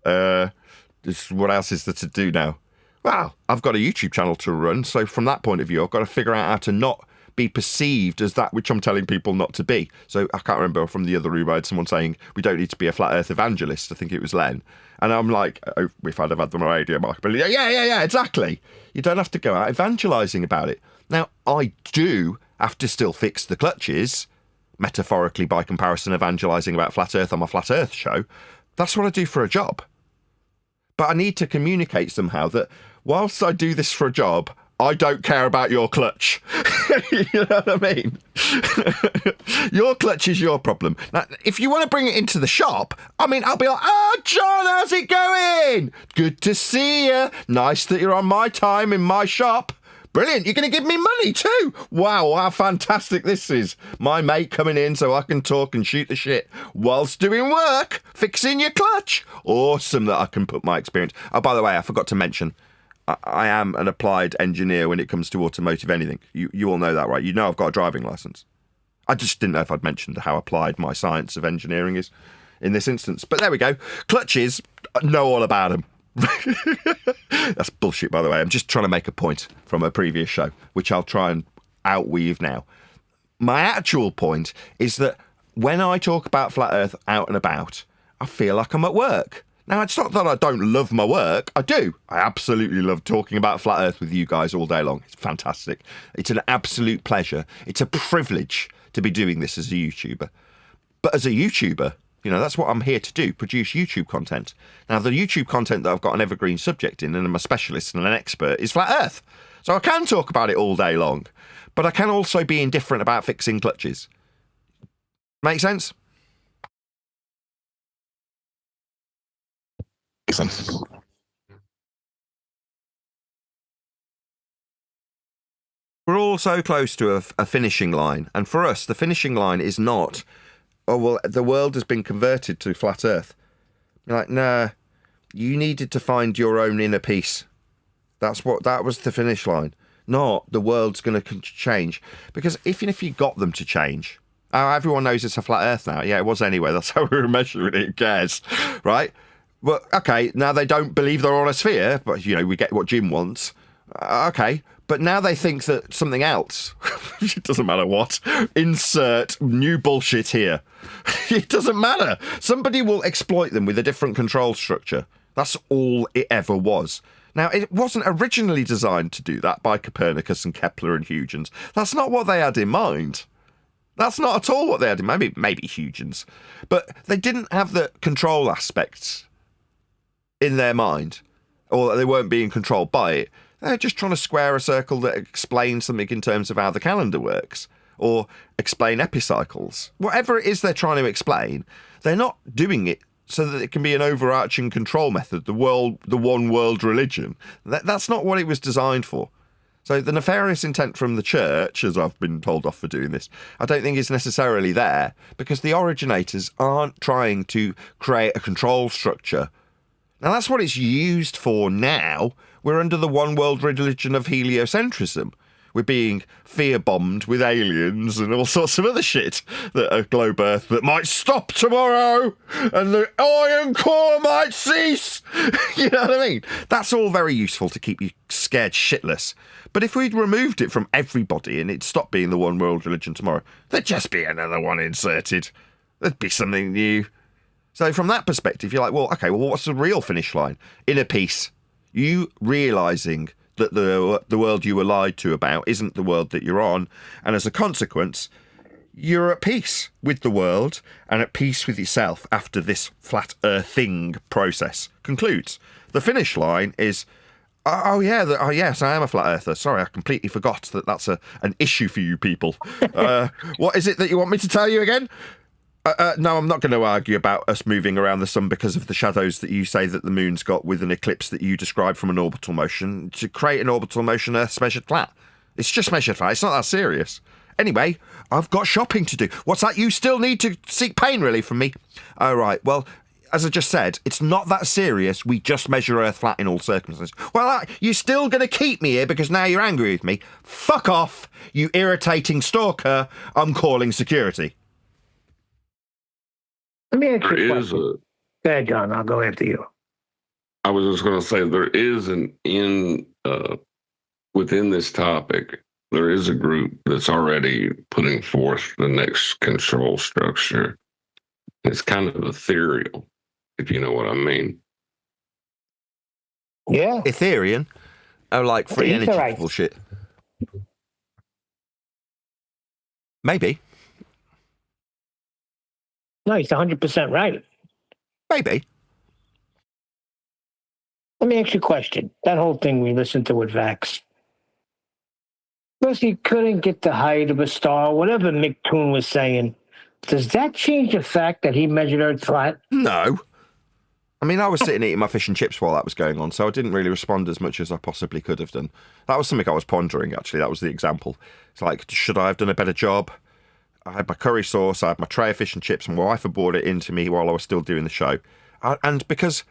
What else is there to do now? Well, I've got a YouTube channel to run, so from that point of view, I've got to figure out how to not be perceived as that which I'm telling people not to be. So I can't remember, from the other room I had someone saying, we don't need to be a flat earth evangelist. I think it was Len. And I'm like, oh, if I'd have had them on radio, Mark, but yeah, exactly. You don't have to go out evangelizing about it. Now, I do have to still fix the clutches, metaphorically by comparison, evangelizing about flat earth on my flat earth show. That's what I do for a job. But I need to communicate somehow that whilst I do this for a job, I don't care about your clutch. You know what I mean? Your clutch is your problem. Now, if you want to bring it into the shop, I mean, I'll be like, oh, John, how's it going? Good to see you. Nice that you're on my time in my shop. Brilliant. You're going to give me money too. Wow, how fantastic this is. My mate coming in so I can talk and shoot the shit whilst doing work, fixing your clutch. Awesome that I can put my experience. Oh, by the way, I forgot to mention, I am an applied engineer when it comes to automotive anything. You all know that, right? You know I've got a driving license. I just didn't know if I'd mentioned how applied my science of engineering is in this instance. But there we go. Clutches, know all about them. That's bullshit, by the way. I'm just trying to make a point from a previous show, which I'll try and outweave now. My actual point is that when I talk about flat earth out and about, I feel like I'm at work. Now, it's not that I don't love my work. I do. I absolutely love talking about flat earth with you guys all day long. It's fantastic. It's an absolute pleasure. It's a privilege to be doing this as a YouTuber. But as a YouTuber, you know, that's what I'm here to do, produce YouTube content. Now, the YouTube content that I've got an evergreen subject in, and I'm a specialist and an expert, is flat earth. So I can talk about it all day long, but I can also be indifferent about fixing clutches. Make sense? We're all so close to a finishing line, and for us, the finishing line is not, oh, well, the world has been converted to flat earth. You're like, nah, you needed to find your own inner peace. That was the finish line. Not the world's going to change. Because even if you got them to change, everyone knows it's a flat earth now. Yeah, it was anyway. That's how we were measuring it. Who cares? Right? But, okay, now they don't believe they're on a sphere, but, we get what Jim wants. Okay, but now they think that something else, it doesn't matter what, insert new bullshit here. It doesn't matter. Somebody will exploit them with a different control structure. That's all it ever was. Now, it wasn't originally designed to do that by Copernicus and Kepler and Huygens. That's not what they had in mind. That's not at all what they had in mind. Maybe Huygens. But they didn't have the control aspects in their mind, or that they weren't being controlled by it. They're just trying to square a circle that explains something in terms of how the calendar works, or explain epicycles. Whatever it is they're trying to explain, they're not doing it so that it can be an overarching control method, the one world religion. That's not what it was designed for. So the nefarious intent from the church, as I've been told off for doing this, I don't think is necessarily there, because the originators aren't trying to create a control structure. Now, that's what it's used for now. We're under the one world religion of heliocentrism. We're being fear-bombed with aliens and all sorts of other shit that are globe Earth that might stop tomorrow and the iron core might cease. You know what I mean? That's all very useful to keep you scared shitless. But if we'd removed it from everybody and it stopped being the one world religion tomorrow, there'd just be another one inserted. There'd be something new. So from that perspective, you're like, well, okay, well, what's the real finish line? Inner peace. You realising that the world you were lied to about isn't the world that you're on, and as a consequence, you're at peace with the world and at peace with yourself after this flat earthing process concludes. The finish line is, yes, I am a flat earther. Sorry, I completely forgot that that's an issue for you people. What is it that you want me to tell you again? No, I'm not going to argue about us moving around the sun because of the shadows that you say that the moon's got with an eclipse that you describe from an orbital motion. To create an orbital motion, Earth's measured flat. It's just measured flat. It's not that serious. Anyway, I've got shopping to do. What's that? You still need to seek pain relief from me? Oh, right. Well, as I just said, it's not that serious. We just measure Earth flat in all circumstances. Well, you're still going to keep me here because now you're angry with me. Fuck off, you irritating stalker. I'm calling security. Let me ask you a There is question. Go ahead, John. I'll go after you. I was just going to say, there is within this topic, there is a group that's already putting forth the next control structure. It's kind of ethereal, if you know what I mean. Yeah. Ethereum? Oh, like free energy Etherite. bullshit. Maybe. No, he's 100% right. Maybe. Let me ask you a question. That whole thing we listened to with Vax. Because he couldn't get the height of a star, whatever Mick Toon was saying, does that change the fact that he measured Earth flat? No. I mean, I was sitting eating my fish and chips while that was going on, so I didn't really respond as much as I possibly could have done. That was something I was pondering, actually. That was the example. It's like, should I have done a better job? I had my curry sauce, I had my tray of fish and chips, and my wife had brought it into me while I was still doing the show. And because,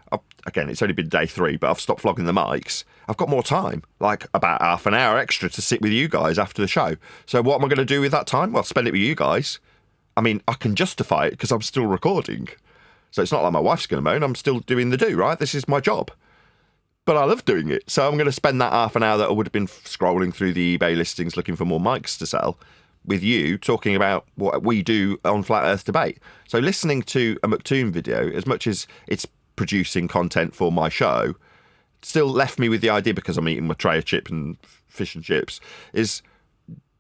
again, it's only been day 3, but I've stopped flogging the mics, I've got more time, like about half an hour extra to sit with you guys after the show. So what am I going to do with that time? Well, spend it with you guys. I mean, I can justify it because I'm still recording. So it's not like my wife's going to moan, I'm still doing the do, right? This is my job. But I love doing it. So I'm going to spend that half an hour that I would have been scrolling through the eBay listings looking for more mics to sell with you, talking about what we do on Flat Earth Debate. So listening to a McToon video, as much as it's producing content for my show, still left me with the idea, because I'm eating my tray of chips and fish and chips, is,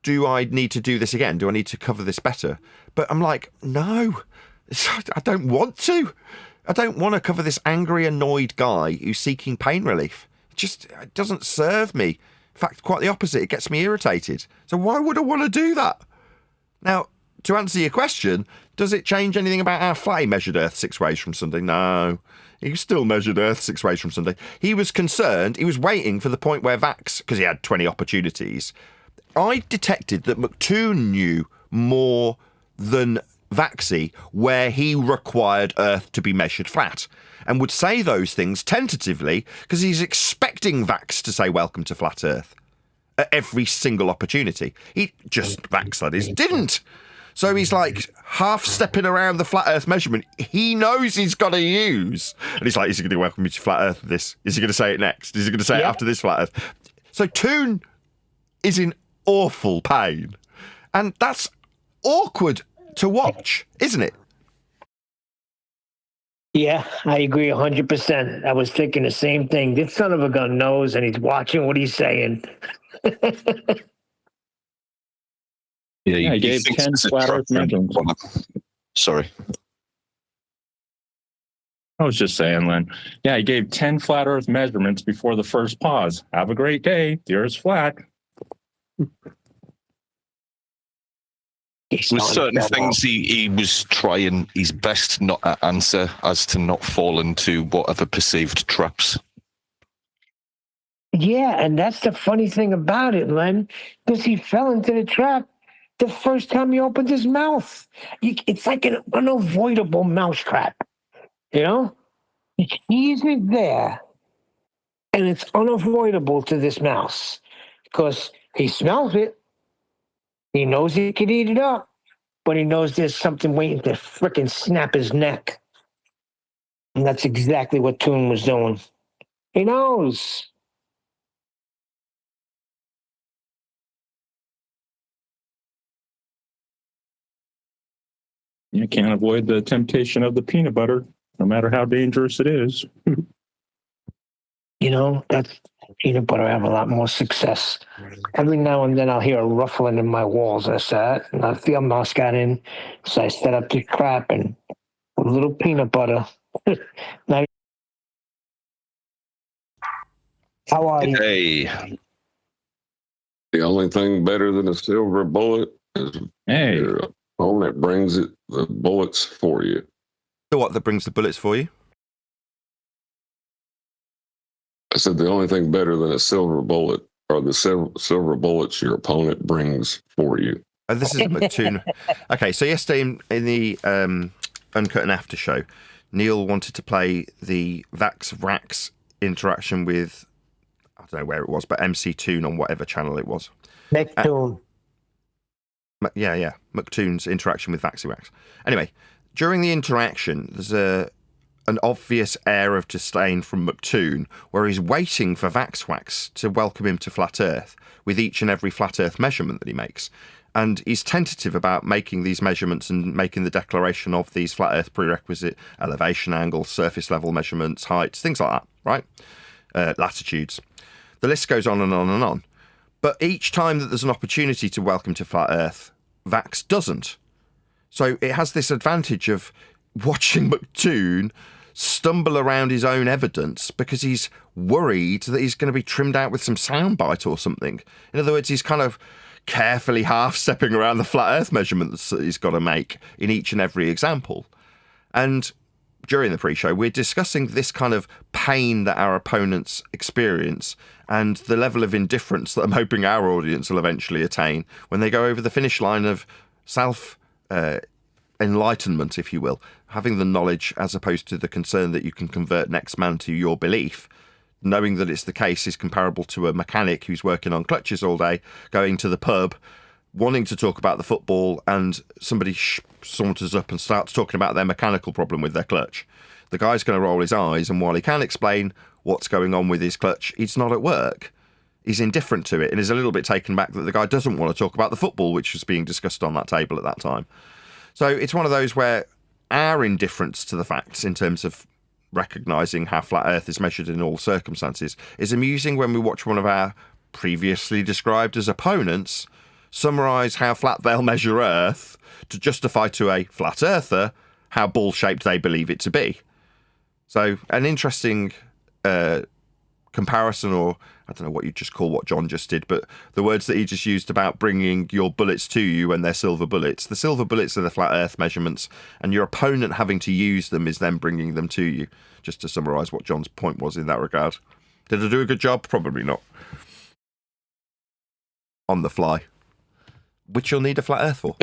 do I need to do this again? Do I need to cover this better? But I'm like, no, I don't want to. I don't want to cover this angry, annoyed guy who's seeking pain relief. It doesn't serve me. In fact, quite the opposite. It gets me irritated. So why would I want to do that? Now, to answer your question, does it change anything about how flat he measured Earth 6 ways from Sunday? No. He still measured Earth 6 ways from Sunday. He was concerned. He was waiting for the point where Vax, because he had 20 opportunities, I detected that McToon knew more than Vaxi where he required Earth to be measured flat, and would say those things tentatively because he's expecting Vax to say welcome to flat Earth at every single opportunity. He just, Vax that is, didn't. So he's like half stepping around the flat Earth measurement he knows he's got to use. And he's like, is he going to welcome me to flat Earth this? Is he going to say it next? Is he going to say it after this flat Earth? So Toon is in awful pain. And that's awkward to watch, isn't it? Yeah, I agree 100%. I was thinking the same thing. This son of a gun knows, and he's watching what he's saying. Yeah, he gave 10 flat Earth measurements. Sorry. I was just saying, Len. Yeah, he gave 10 flat Earth measurements before the first pause. Have a great day. The Earth's flat. With certain things, he was trying his best not to answer, as to not fall into whatever perceived traps. Yeah, and that's the funny thing about it, Len, because he fell into the trap the first time he opened his mouth. It's like an unavoidable mousetrap, you know? He's there, and it's unavoidable to this mouse because he smells it. He knows he can eat it up, but he knows there's something waiting to frickin' snap his neck. And that's exactly what Toon was doing. He knows. You can't avoid the temptation of the peanut butter, no matter how dangerous it is. You know, that's peanut butter. I have a lot more success. Every now and then I'll hear a ruffling in my walls. I said, and I feel mouse got in. So I set up the trap and a little peanut butter. Now, how are you? Hey, The only thing better than a silver bullet is your opponent brings the bullets for you. The what that brings the bullets for you? I said the only thing better than a silver bullet are the silver bullets your opponent brings for you. This is a McToon. Okay, so yesterday in the Uncut and After show, Neil wanted to play the Vax interaction with, I don't know where it was, but MC Toon on whatever channel it was. McToon. Yeah, McToon's interaction with Vaxiwax. Anyway, during the interaction, there's an obvious air of disdain from McToon, where he's waiting for Vaxwax to welcome him to Flat Earth with each and every Flat Earth measurement that he makes. And he's tentative about making these measurements and making the declaration of these Flat Earth prerequisite elevation angles, surface level measurements, heights, things like that, right? Latitudes. The list goes on and on and on. But each time that there's an opportunity to welcome to Flat Earth, Vax doesn't. So it has this advantage of watching McToon stumble around his own evidence because he's worried that he's going to be trimmed out with some soundbite or something. In other words, he's kind of carefully half-stepping around the flat Earth measurements that he's got to make in each and every example. And during the pre-show, we're discussing this kind of pain that our opponents experience and the level of indifference that I'm hoping our audience will eventually attain when they go over the finish line of enlightenment, if you will, having the knowledge as opposed to the concern that you can convert next man to your belief. Knowing that it's the case is comparable to a mechanic who's working on clutches all day, going to the pub, wanting to talk about the football, and somebody saunters up and starts talking about their mechanical problem with their clutch. The guy's going to roll his eyes, and while he can explain what's going on with his clutch, he's not at work. He's indifferent to it and is a little bit taken back that the guy doesn't want to talk about the football, which was being discussed on that table at that time. So it's one of those where our indifference to the facts in terms of recognising how flat Earth is measured in all circumstances is amusing when we watch one of our previously described as opponents summarise how flat they'll measure Earth to justify to a flat earther how ball-shaped they believe it to be. So an interesting comparison, or I don't know what you just call what John just did, but the words that he just used about bringing your bullets to you when they're silver bullets. The silver bullets are the flat Earth measurements, and your opponent having to use them is then bringing them to you, just to summarise what John's point was in that regard. Did I do a good job? Probably not. On the fly. Which you'll need a flat Earth for.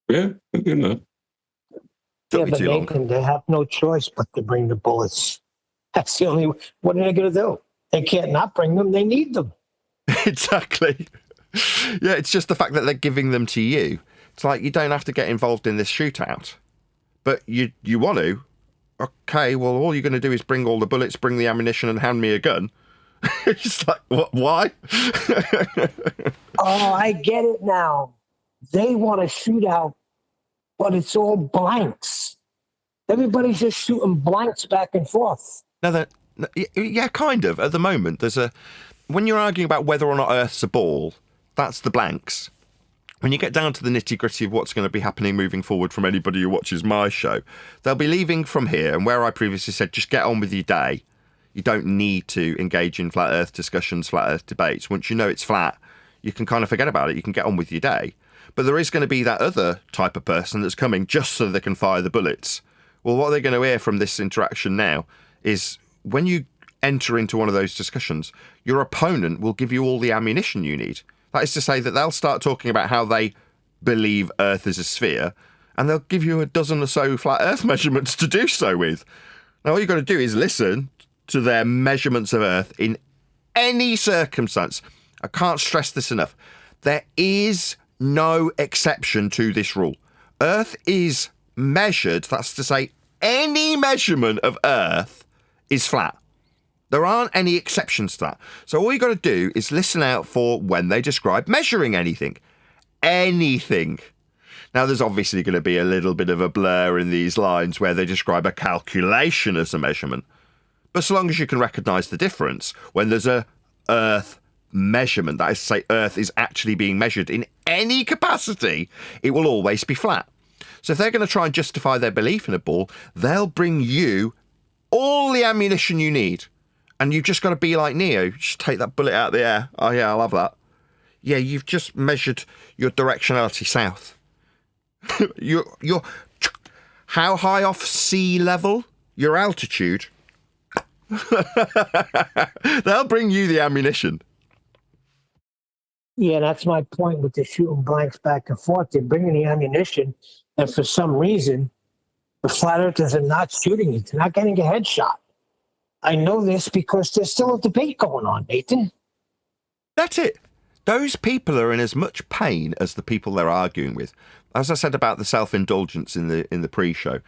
Yeah, good enough. Took Yeah, me but too long. Nathan, they have no choice but to bring the bullets. That's the only. What are they going to do? They can't not bring them. They need them. Exactly. Yeah, it's just the fact that they're giving them to you. It's like you don't have to get involved in this shootout, but you want to. Okay, well, all you're going to do is bring all the bullets, bring the ammunition, and hand me a gun. It's like, what? Why? Oh, I get it now. They want a shootout, but it's all blanks. Everybody's just shooting blanks back and forth. No, yeah, kind of. At the moment, when you're arguing about whether or not Earth's a ball, that's the blanks. When you get down to the nitty-gritty of what's going to be happening moving forward from anybody who watches my show, they'll be leaving from here, and where I previously said, just get on with your day. You don't need to engage in flat Earth discussions, flat Earth debates. Once you know it's flat, you can kind of forget about it. You can get on with your day. But there is going to be that other type of person that's coming just so they can fire the bullets. Well, what they're going to hear from this interaction now is when you enter into one of those discussions, your opponent will give you all the ammunition you need. That is to say that they'll start talking about how they believe Earth is a sphere, and they'll give you a dozen or so flat Earth measurements to do so with. Now, all you've got to do is listen to their measurements of Earth in any circumstance. I can't stress this enough. There is no exception to this rule. Earth is measured, that's to say, any measurement of Earth is flat. There aren't any exceptions to that. So all you got to do is listen out for when they describe measuring anything. Anything. Now, there's obviously going to be a little bit of a blur in these lines where they describe a calculation as a measurement. But so long as you can recognise the difference, when there's a Earth measurement, that is to say Earth is actually being measured in any capacity, it will always be flat. So if they're going to try and justify their belief in a ball, they'll bring you all the ammunition you need. And you've just got to be like Neo. Just take that bullet out of the air. Oh, yeah, I'll have that. Yeah, you've just measured your directionality south. You're how high off sea level? Your altitude. They'll bring you the ammunition. Yeah, that's my point with the shooting blanks back and forth. They're bringing the ammunition, and for some reason, the flat earthers are not shooting it. They're not getting a headshot. I know this because there's still a debate going on, Nathan. That's it. Those people are in as much pain as the people they're arguing with. As I said about the self-indulgence in the pre-show,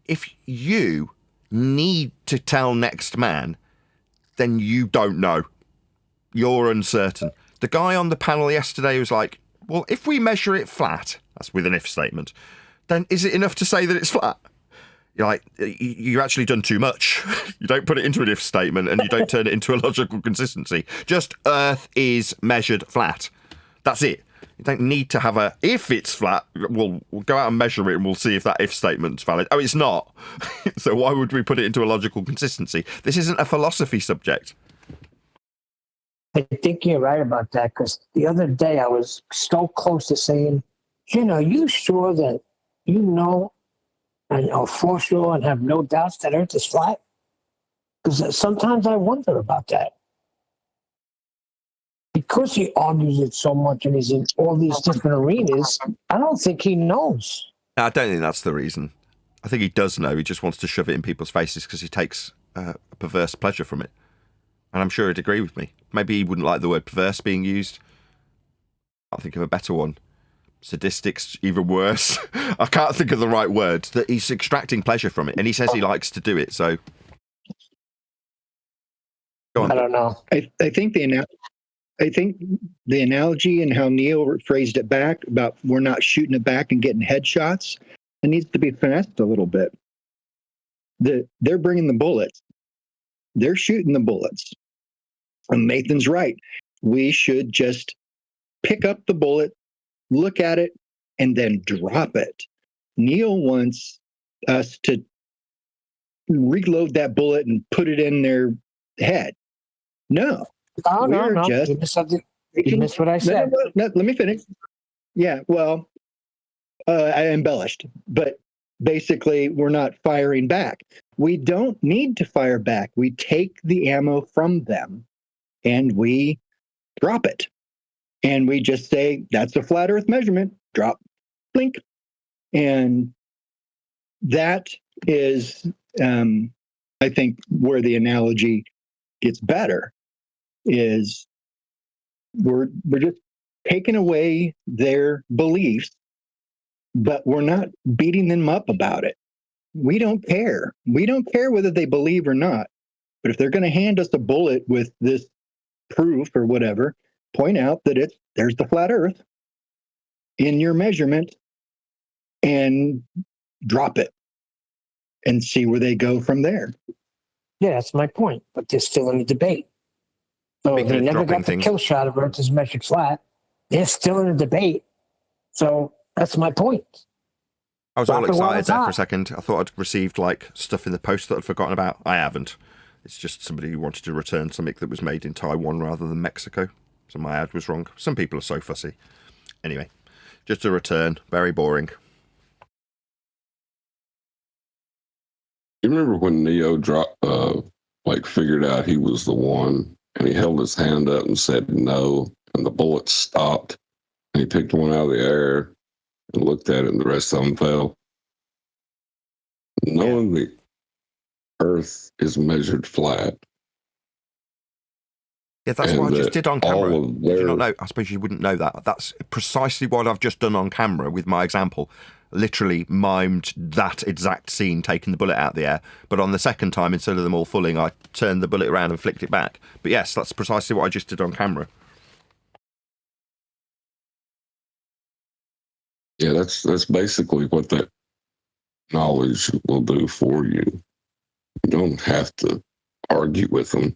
if you need to tell next man, then you don't know. You're uncertain. The guy on the panel yesterday was like, well, if we measure it flat, that's with an if statement, then is it enough to say that it's flat? You're like, you've actually done too much. You don't put it into an if statement and you don't turn it into a logical consistency. Just Earth is measured flat. That's it. You don't need to have a, if it's flat, we'll go out and measure it and we'll see if that if statement's valid. Oh, it's not. So why would we put it into a logical consistency? This isn't a philosophy subject. I think you're right about that, because the other day I was so close to saying, you sure that you know and are for sure and have no doubts that Earth is flat? Because sometimes I wonder about that. Because he argues it so much and he's in all these different arenas, I don't think he knows. I don't think that's the reason. I think he does know. He just wants to shove it in people's faces because he takes a perverse pleasure from it. And I'm sure he'd agree with me. Maybe he wouldn't like the word perverse being used. I'll think of a better one. Sadistic's even worse. I can't think of the right words. That he's extracting pleasure from it, and he says he likes to do it. So, go on. I don't know. I think the analogy and how Neil phrased it back about we're not shooting it back and getting headshots, it needs to be finessed a little bit. They're bringing the bullets. They're shooting the bullets. And Nathan's right. We should just pick up the bullet, look at it, and then drop it. Neil wants us to reload that bullet and put it in their head. No. No. Just, you missed what I said. No, let me finish. Yeah, well, I embellished, but basically we're not firing back. We don't need to fire back. We take the ammo from them and we drop it. And we just say, that's a flat Earth measurement. Drop, blink. And that is, I think, where the analogy gets better is we're just taking away their beliefs, but we're not beating them up about it. We don't care. We don't care whether they believe or not. But if they're going to hand us a bullet with this proof or whatever, point out that there's the flat earth in your measurement and drop it and see where they go from there. Yeah, that's my point. But they're still in the debate. So Speaking they of never dropping got the things. kill shot of Earth is measured flat. They're still in the debate. So that's my point. I was all Drop it while excited it's there for a hot. second. I thought I'd received like stuff in the post that I'd forgotten about. I haven't. It's just somebody who wanted to return something that was made in Taiwan rather than Mexico. So my ad was wrong. Some people are so fussy. Anyway, just a return. Very boring. You remember when Neo figured out he was the one, and he held his hand up and said no, and the bullets stopped, and he picked one out of the air and looked at it, and the rest of them fell. Knowing the Earth is measured flat. Yeah, that's And what I just did on camera. all of Did you not their- know? I suppose you wouldn't know that. That's precisely what I've just done on camera with my example. Literally mimed that exact scene, taking the bullet out of the air. But on the second time, instead of them all falling, I turned the bullet around and flicked it back. But yes, that's precisely what I just did on camera. Yeah, that's basically what that knowledge will do for you. You don't have to argue with them,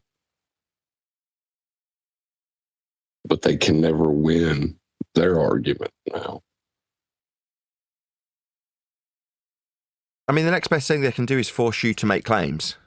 but they can never win their argument now. I mean, the next best thing they can do is force you to make claims,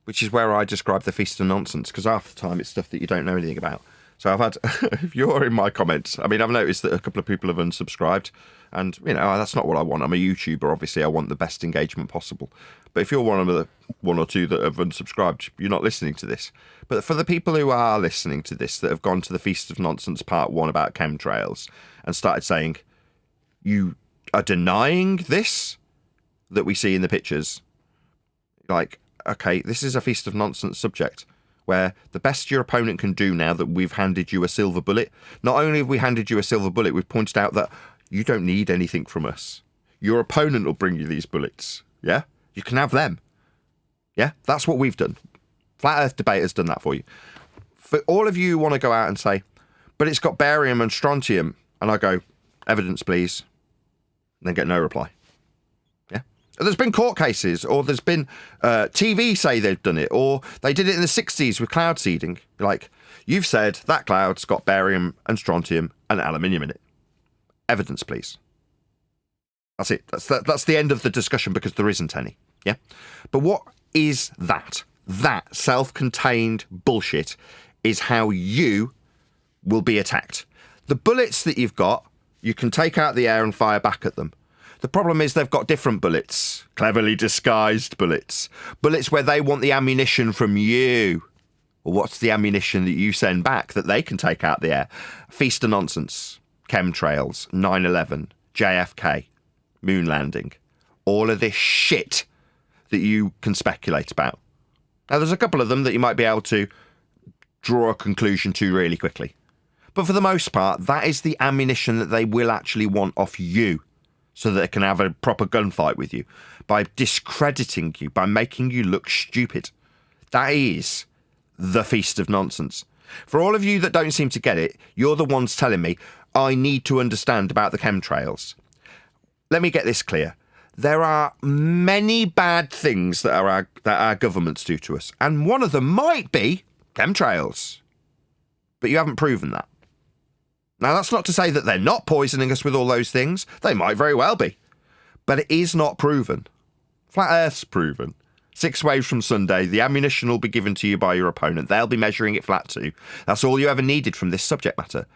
which is where I describe the feast of nonsense, because half the time it's stuff that you don't know anything about. So I've had, if you're in my comments, I mean, I've noticed that a couple of people have unsubscribed, and, you know, that's not what I want. I'm a YouTuber, obviously. I want the best engagement possible. But if you're one of the one or two that have unsubscribed, you're not listening to this. But for the people who are listening to this, that have gone to the Feast of Nonsense Part 1 about chemtrails and started saying, you are denying this that we see in the pictures, like, okay, this is a Feast of Nonsense subject where the best your opponent can do now that we've handed you a silver bullet, not only have we handed you a silver bullet, we've pointed out that you don't need anything from us. Your opponent will bring you these bullets. Yeah? You can have them. Yeah? That's what we've done. Flat Earth Debate has done that for you. For all of you who want to go out and say, but it's got barium and strontium, and I go, evidence please, and then get no reply. Yeah? There's been court cases, or there's been TV say they've done it, or they did it in the 60s with cloud seeding. Like, you've said that cloud's got barium and strontium and aluminium in it. Evidence, please. That's it. That's the end of the discussion, because there isn't any. Yeah? But what is that? That self-contained bullshit is how you will be attacked. The bullets that you've got, you can take out the air and fire back at them. The problem is they've got different bullets, cleverly disguised bullets. Bullets where they want the ammunition from you. Well, what's the ammunition that you send back that they can take out the air? Feast of nonsense. Chemtrails, 9/11, JFK, moon landing, all of this shit that you can speculate about. Now, there's a couple of them that you might be able to draw a conclusion to really quickly. But for the most part, that is the ammunition that they will actually want off you so that they can have a proper gunfight with you by discrediting you, by making you look stupid. That is the Feast of Nonsense. For all of you that don't seem to get it, you're the ones telling me, I need to understand about the chemtrails. Let me get this clear. There are many bad things that our governments do to us, and one of them might be chemtrails. But you haven't proven that. Now, that's not to say that they're not poisoning us with all those things. They might very well be. But it is not proven. Flat Earth's proven. 6 waves from Sunday, the ammunition will be given to you by your opponent. They'll be measuring it flat too. That's all you ever needed from this subject matter.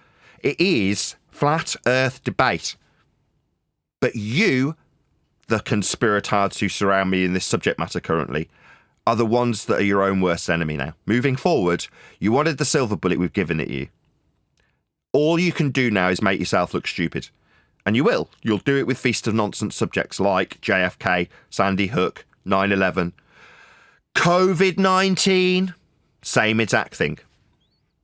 It is Flat Earth Debate. But you, the conspiratards who surround me in this subject matter currently, are the ones that are your own worst enemy now. Moving forward, you wanted the silver bullet, we've given it you. All you can do now is make yourself look stupid. And you will. You'll do it with Feast of Nonsense subjects like JFK, Sandy Hook, 9/11, COVID-19, same exact thing.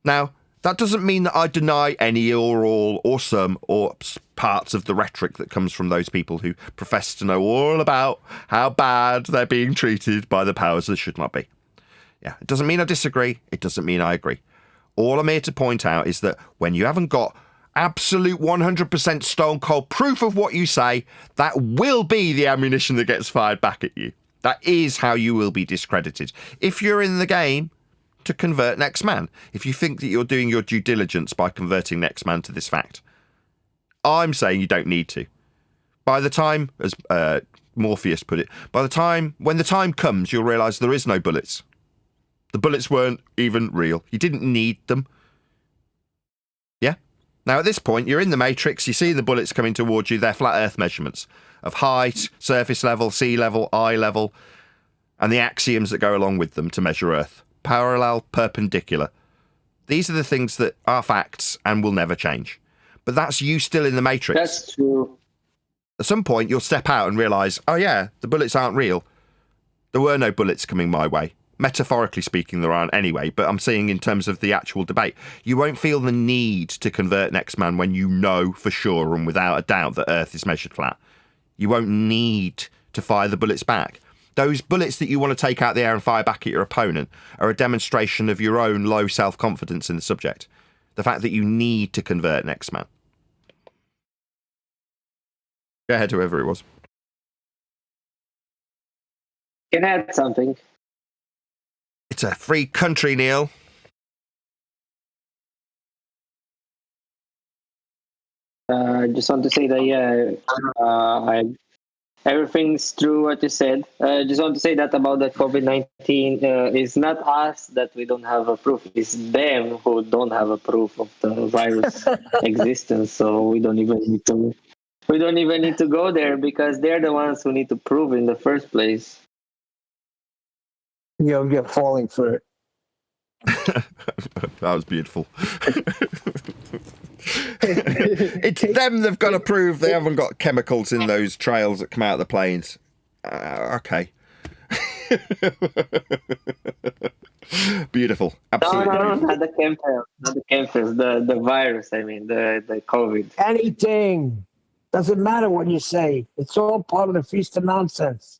Now, that doesn't mean that I deny any or all or some or parts of the rhetoric that comes from those people who profess to know all about how bad they're being treated by the powers that should not be. Yeah, it doesn't mean I disagree. It doesn't mean I agree. All I'm here to point out is that when you haven't got absolute 100% stone cold proof of what you say, that will be the ammunition that gets fired back at you. That is how you will be discredited. If you're in the game to convert next man, if you think that you're doing your due diligence by converting next man to this fact, I'm saying you don't need to. By the time, as Morpheus put it, when the time comes, you'll realise there is no bullets. The bullets weren't even real. You didn't need them. Yeah? Now, at this point, you're in the Matrix. You see the bullets coming towards you. They're flat Earth measurements of height, surface level, sea level, eye level, and the axioms that go along with them to measure Earth. Parallel, perpendicular. These are the things that are facts and will never change. But that's you still in the Matrix. That's true. At some point, you'll step out and realise, oh yeah, the bullets aren't real. There were no bullets coming my way. Metaphorically speaking, there aren't anyway, but I'm saying in terms of the actual debate, you won't feel the need to convert next man when you know for sure and without a doubt that Earth is measured flat. You won't need to fire the bullets back. Those bullets that you want to take out the air and fire back at your opponent are a demonstration of your own low self-confidence in the subject. The fact that you need to convert next man. Go ahead, whoever it was. Can I add something? It's a free country, Neil. I just want to say that, everything's true what you said. I just want to say that about the COVID-19, it's not us that we don't have a proof. It's them who don't have a proof of the virus existence. So we don't even need to go there because they're the ones who need to prove it in the first place. You'll get falling for it. That was beautiful. It's them they've got to prove they haven't got chemicals in those trails that come out of the planes. Okay. Beautiful. Absolutely. No, not the chemtrails, the virus, I mean, the COVID. Anything. Doesn't matter what you say. It's all part of the Feast of Nonsense.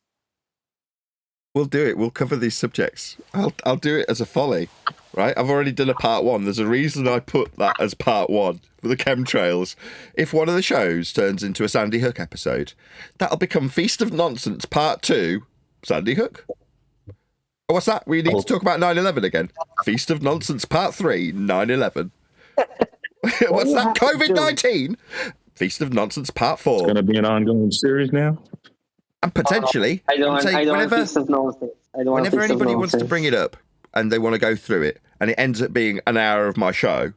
We'll do it. We'll cover these subjects. I'll do it as a folly, right? I've already done a part one. There's a reason I put that as part one for the chemtrails. If one of the shows turns into a Sandy Hook episode, that'll become Feast of Nonsense part 2, Sandy Hook. What's that? We need to talk about 9/11 again. Feast of Nonsense part 3, 9/11. What's that? COVID-19? Feast of Nonsense part 4. It's going to be an ongoing series now. And potentially, I don't want Feast of Nonsense. Whenever anybody wants to bring it up and they want to go through it, and it ends up being an hour of my show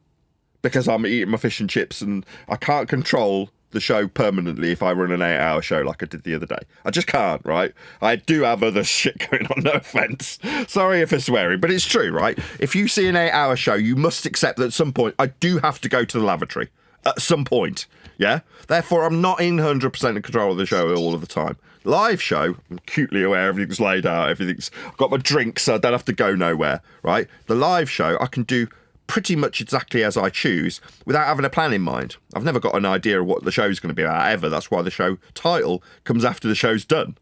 because I'm eating my fish and chips and I can't control the show permanently if I run an 8-hour show like I did the other day. I just can't, right? I do have other shit going on, no offence. Sorry if I'm swearing, but it's true, right? If you see an 8-hour show, you must accept that at some point I do have to go to the lavatory. At some point, yeah? Therefore, I'm not in 100% in control of the show all of the time. Live show, I'm acutely aware everything's laid out, I've got my drinks, so I don't have to go nowhere, right? The live show, I can do pretty much exactly as I choose without having a plan in mind. I've never got an idea of what the show's going to be about ever. That's why the show title comes after the show's done.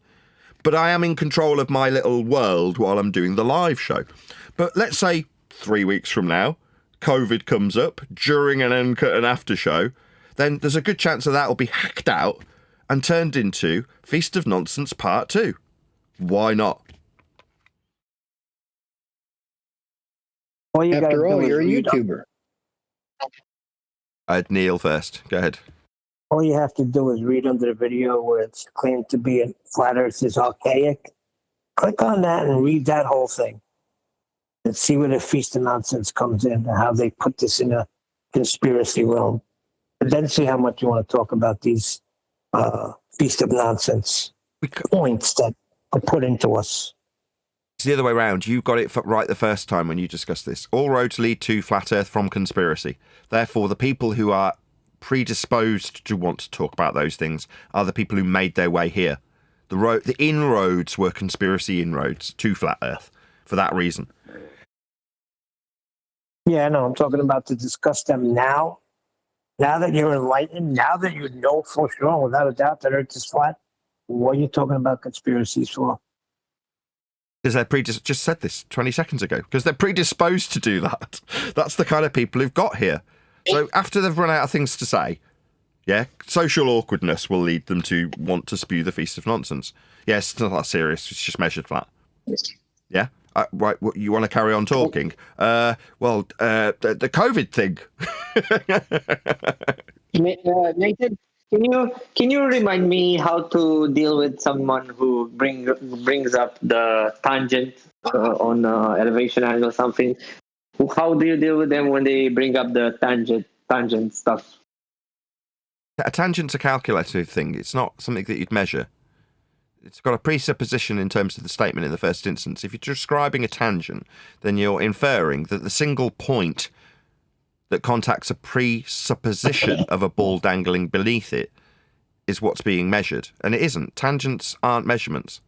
But I am in control of my little world while I'm doing the live show. But let's say 3 weeks from now, COVID comes up during an Uncut and after show, then there's a good chance that will be hacked out and turned into Feast of Nonsense Part 2. Why not? After all, you're a YouTuber. I had Neil first. Go ahead. All you have to do is read under the video where it's claimed to be a flat Earth is archaic. Click on that and read that whole thing. And see where the Feast of Nonsense comes in and how they put this in a conspiracy realm. And then see how much you want to talk about these Feast of Nonsense points that are put into us. It's the other way around. You got it right the first time when you discussed this. All roads lead to flat Earth from conspiracy. Therefore, the people who are predisposed to want to talk about those things are the people who made their way here. The inroads were conspiracy inroads to Flat Earth for that reason. Yeah, no, I'm talking about to discuss them now. Now that you're enlightened, now that you know for sure, without a doubt, that Earth is flat, what are you talking about conspiracies for? Because they're just said this 20 seconds ago. Because they're predisposed to do that. That's the kind of people who've got here. So after they've run out of things to say, yeah, social awkwardness will lead them to want to spew the feast of nonsense. Yes, it's not that serious. It's just measured flat. Yeah. Right. You want to carry on talking? The COVID thing. Nathan, can you remind me how to deal with someone who brings up the tangent on elevation angle or something? How do you deal with them when they bring up the tangent stuff? A tangent's a calculative thing. It's not something that you'd measure. It's got a presupposition in terms of the statement in the first instance. If you're describing a tangent, then you're inferring that the single point that contacts a presupposition of a ball dangling beneath it is what's being measured. And it isn't. Tangents aren't measurements.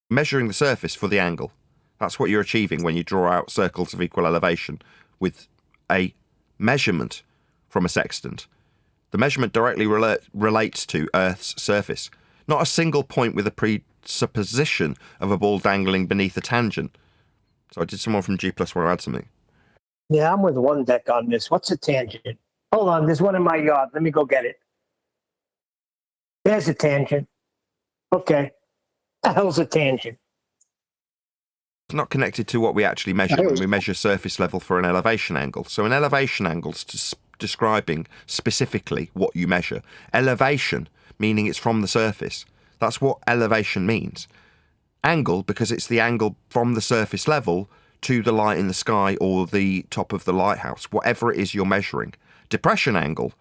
Measuring the surface for the angle. That's what you're achieving when you draw out circles of equal elevation with a measurement from a sextant. The measurement directly relates to Earth's surface, not a single point with a presupposition of a ball dangling beneath a tangent. So did someone from G Plus want to add something? Yeah, I'm with one deck on this. What's a tangent? Hold on, there's one in my yard. Let me go get it. There's a tangent. Okay. The hell's a tangent? It's not connected to what we actually measure when we measure surface level for an elevation angle. So an elevation angle's describing specifically what you measure. Elevation, meaning it's from the surface. That's what elevation means. Angle, because it's the angle from the surface level to the light in the sky or the top of the lighthouse, whatever it is you're measuring. Depression angle's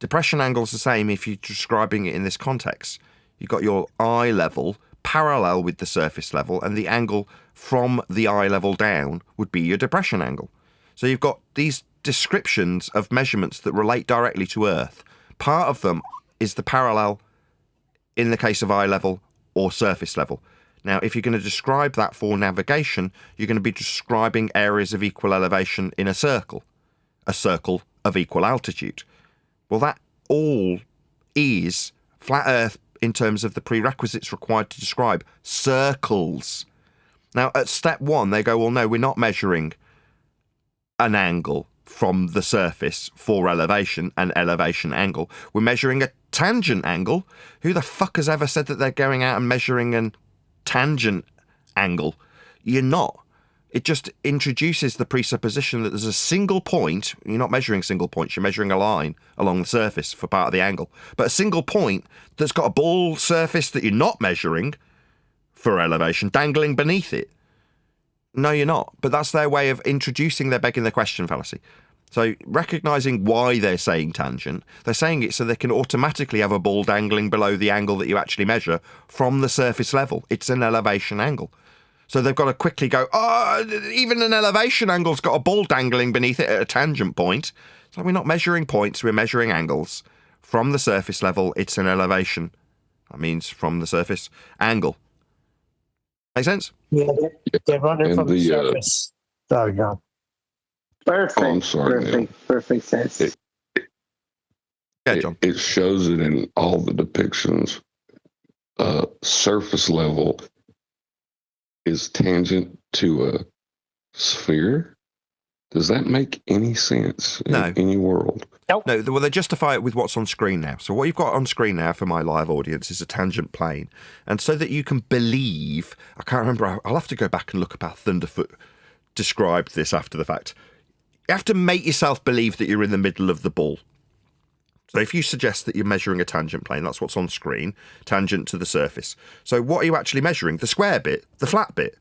the same if you're describing it in this context. You've got your eye level parallel with the surface level, and the angle from the eye level down would be your depression angle. So you've got these descriptions of measurements that relate directly to Earth. Part of them is the parallel in the case of eye level or surface level. Now, if you're going to describe that for navigation, you're going to be describing areas of equal elevation in a circle of equal altitude. Well, that all is flat Earth in terms of the prerequisites required to describe circles. Now, at step one, they go, well, no, we're not measuring an angle from the surface for elevation, an elevation angle. We're measuring a tangent angle. Who the fuck has ever said that they're going out and measuring a tangent angle? You're not. It just introduces the presupposition that there's a single point. You're not measuring single points, you're measuring a line along the surface for part of the angle. But a single point that's got a ball surface that you're not measuring for elevation dangling beneath it. No, you're not. But that's their way of introducing their begging the question fallacy. So recognising why they're saying tangent, they're saying it so they can automatically have a ball dangling below the angle that you actually measure from the surface level. It's an elevation angle. So they've got to quickly go, even an elevation angle's got a ball dangling beneath it at a tangent point. So we're not measuring points, we're measuring angles. From the surface level, it's an elevation. That means from the surface angle. Make sense? Yeah, they're running from the surface. Sorry, John. Perfect. Oh, I'm sorry, perfect sense. John. It shows it in all the depictions. Surface level is tangent to a sphere. Does that make any sense in any world? Nope. No, well, they justify it with what's on screen now. So what you've got on screen now for my live audience is a tangent plane. And so that you can believe, I can't remember, I'll have to go back and look up how Thunderfoot described this after the fact. You have to make yourself believe that you're in the middle of the ball. So if you suggest that you're measuring a tangent plane, that's what's on screen, tangent to the surface. So what are you actually measuring? The square bit, the flat bit.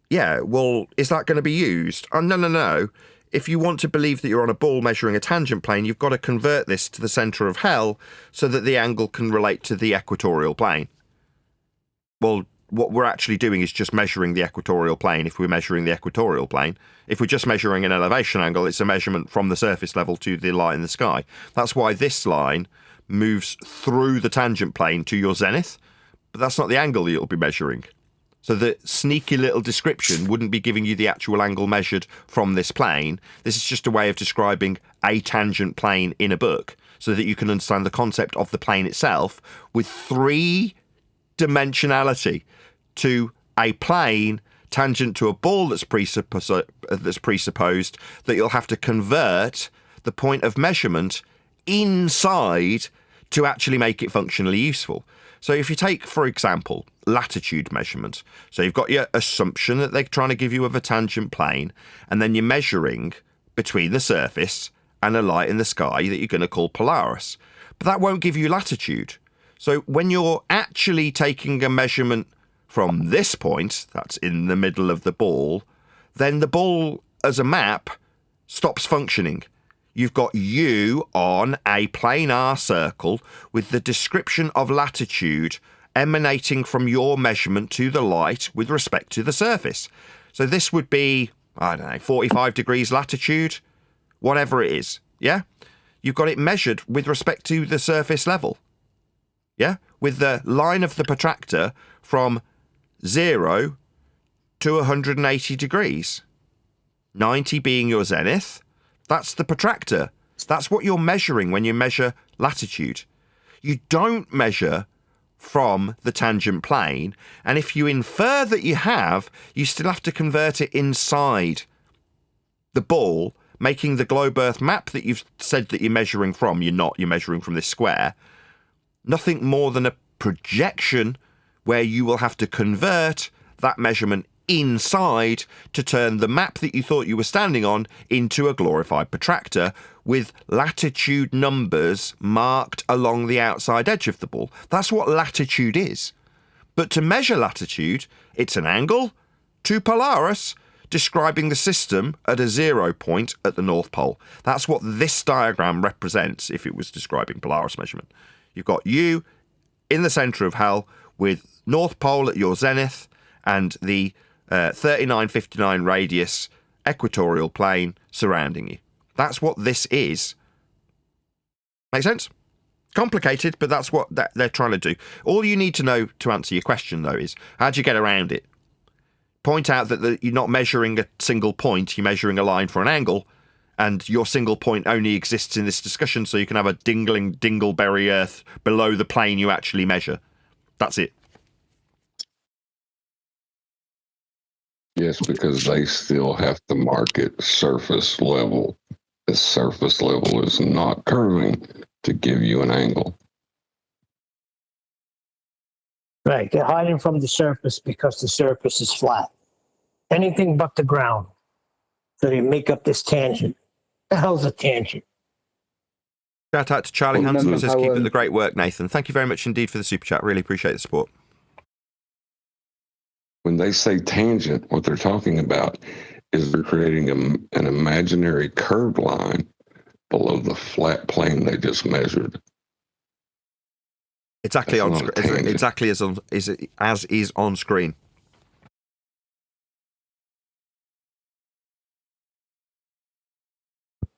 Yeah, well, is that going to be used? Oh, no. If you want to believe that you're on a ball measuring a tangent plane, you've got to convert this to the centre of hell so that the angle can relate to the equatorial plane. Well, what we're actually doing is just measuring the equatorial plane. If we're measuring the equatorial plane, if we're just measuring an elevation angle, it's a measurement from the surface level to the light in the sky. That's why this line moves through the tangent plane to your zenith, but that's not the angle you'll be measuring. So the sneaky little description wouldn't be giving you the actual angle measured from this plane. This is just a way of describing a tangent plane in a book so that you can understand the concept of the plane itself with three-dimensionality to a plane tangent to a ball that's presupposed that you'll have to convert the point of measurement inside to actually make it functionally useful. So if you take, for example, latitude measurement, so you've got your assumption that they're trying to give you of a tangent plane, and then you're measuring between the surface and a light in the sky that you're going to call Polaris. But that won't give you latitude. So when you're actually taking a measurement from this point, that's in the middle of the ball, then the ball as a map stops functioning. You've got you on a planar circle with the description of latitude emanating from your measurement to the light with respect to the surface. So this would be, I don't know, 45 degrees latitude, whatever it is, yeah? You've got it measured with respect to the surface level, yeah? With the line of the protractor from 0 to 180 degrees. 90 being your zenith. That's the protractor. That's what you're measuring when you measure latitude. You don't measure from the tangent plane, and if you infer that you have, you still have to convert it inside the ball, making the globe Earth map that you've said that you're measuring from, you're measuring from this square, nothing more than a projection where you will have to convert that measurement inside to turn the map that you thought you were standing on into a glorified protractor with latitude numbers marked along the outside edge of the ball. That's what latitude is. But to measure latitude, it's an angle to Polaris describing the system at a 0 point at the North Pole. That's what this diagram represents if it was describing Polaris measurement. You've got you in the centre of hell with North Pole at your zenith and the 3959 radius equatorial plane surrounding you. That's what this is. Make sense? Complicated, but that's what they're trying to do. All you need to know to answer your question, though, is how do you get around it? Point out that you're not measuring a single point, you're measuring a line for an angle, and your single point only exists in this discussion, so you can have a dingleberry Earth below the plane you actually measure. That's it. Yes, because they still have to market surface level. The surface level is not curving to give you an angle. Right. They're hiding from the surface because the surface is flat. Anything but the ground. So they make up this tangent. The hell's a tangent? Shout out to Charlie Well, Hansen, who remember says, how, keep up the great work, Nathan. Thank you very much indeed for the super chat. Really appreciate the support. When they say tangent, what they're talking about is they're creating an imaginary curved line below the flat plane they just measured. Exactly That's on not a screen. tangent. Exactly as is on screen.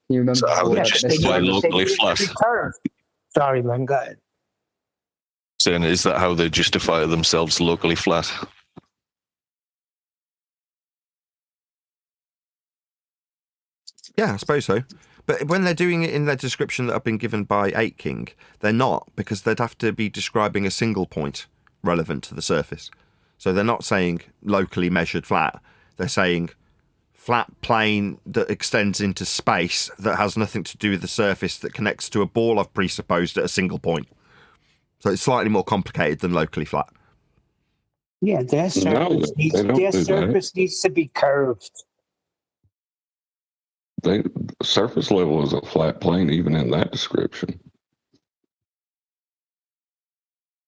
you remember So how how, they Yes, they justify need locally to flat? be curved. Sorry, man. Go ahead. Saying, is that how they justify themselves locally flat? Yeah, I suppose so. But when they're doing it in their description that have been given by 8 King, they're not, because they'd have to be describing a single point relevant to the surface. So they're not saying locally measured flat. They're saying flat plane that extends into space that has nothing to do with the surface that connects to a ball I've presupposed at a single point. So it's slightly more complicated than locally flat. Yeah, their surface, they don't do that. needs to be curved. Surface level is a flat plane, even in that description.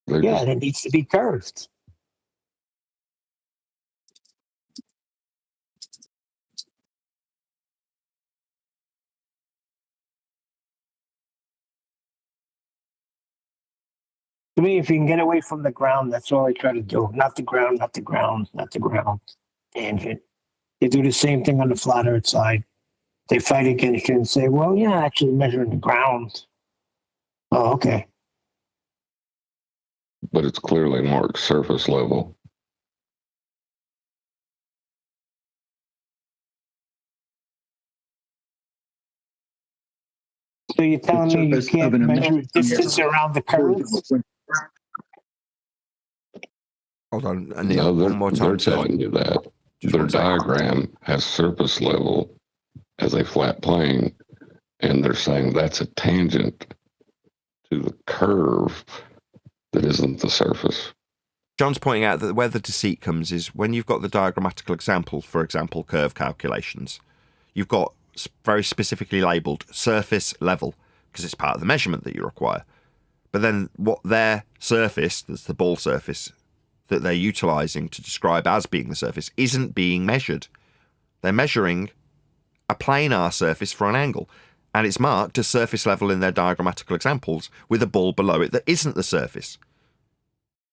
They're Yeah, just- and it needs to be curved. To me, if you can get away from the ground, that's all I try to do. Not the ground, not the ground, not the ground. Tangent. They do the same thing on the flat earth side. They fight against you and say, well, yeah, actually measuring the ground. Oh, okay. But it's clearly marked surface level. So you're telling me you can't measure distance around the currents? Hold on, No, Neil, they're, one more time. they're telling you that. Their diagram has surface level as a flat plane, and they're saying that's a tangent to the curve that isn't the surface. John's pointing out that where the deceit comes is when you've got the diagrammatical example, for example, curve calculations, you've got very specifically labelled surface level because it's part of the measurement that you require. But then what their surface, that's the ball surface, that they're utilising to describe as being the surface, isn't being measured. They're measuring a planar surface for an angle, and it's marked as surface level in their diagrammatical examples with a ball below it that isn't the surface.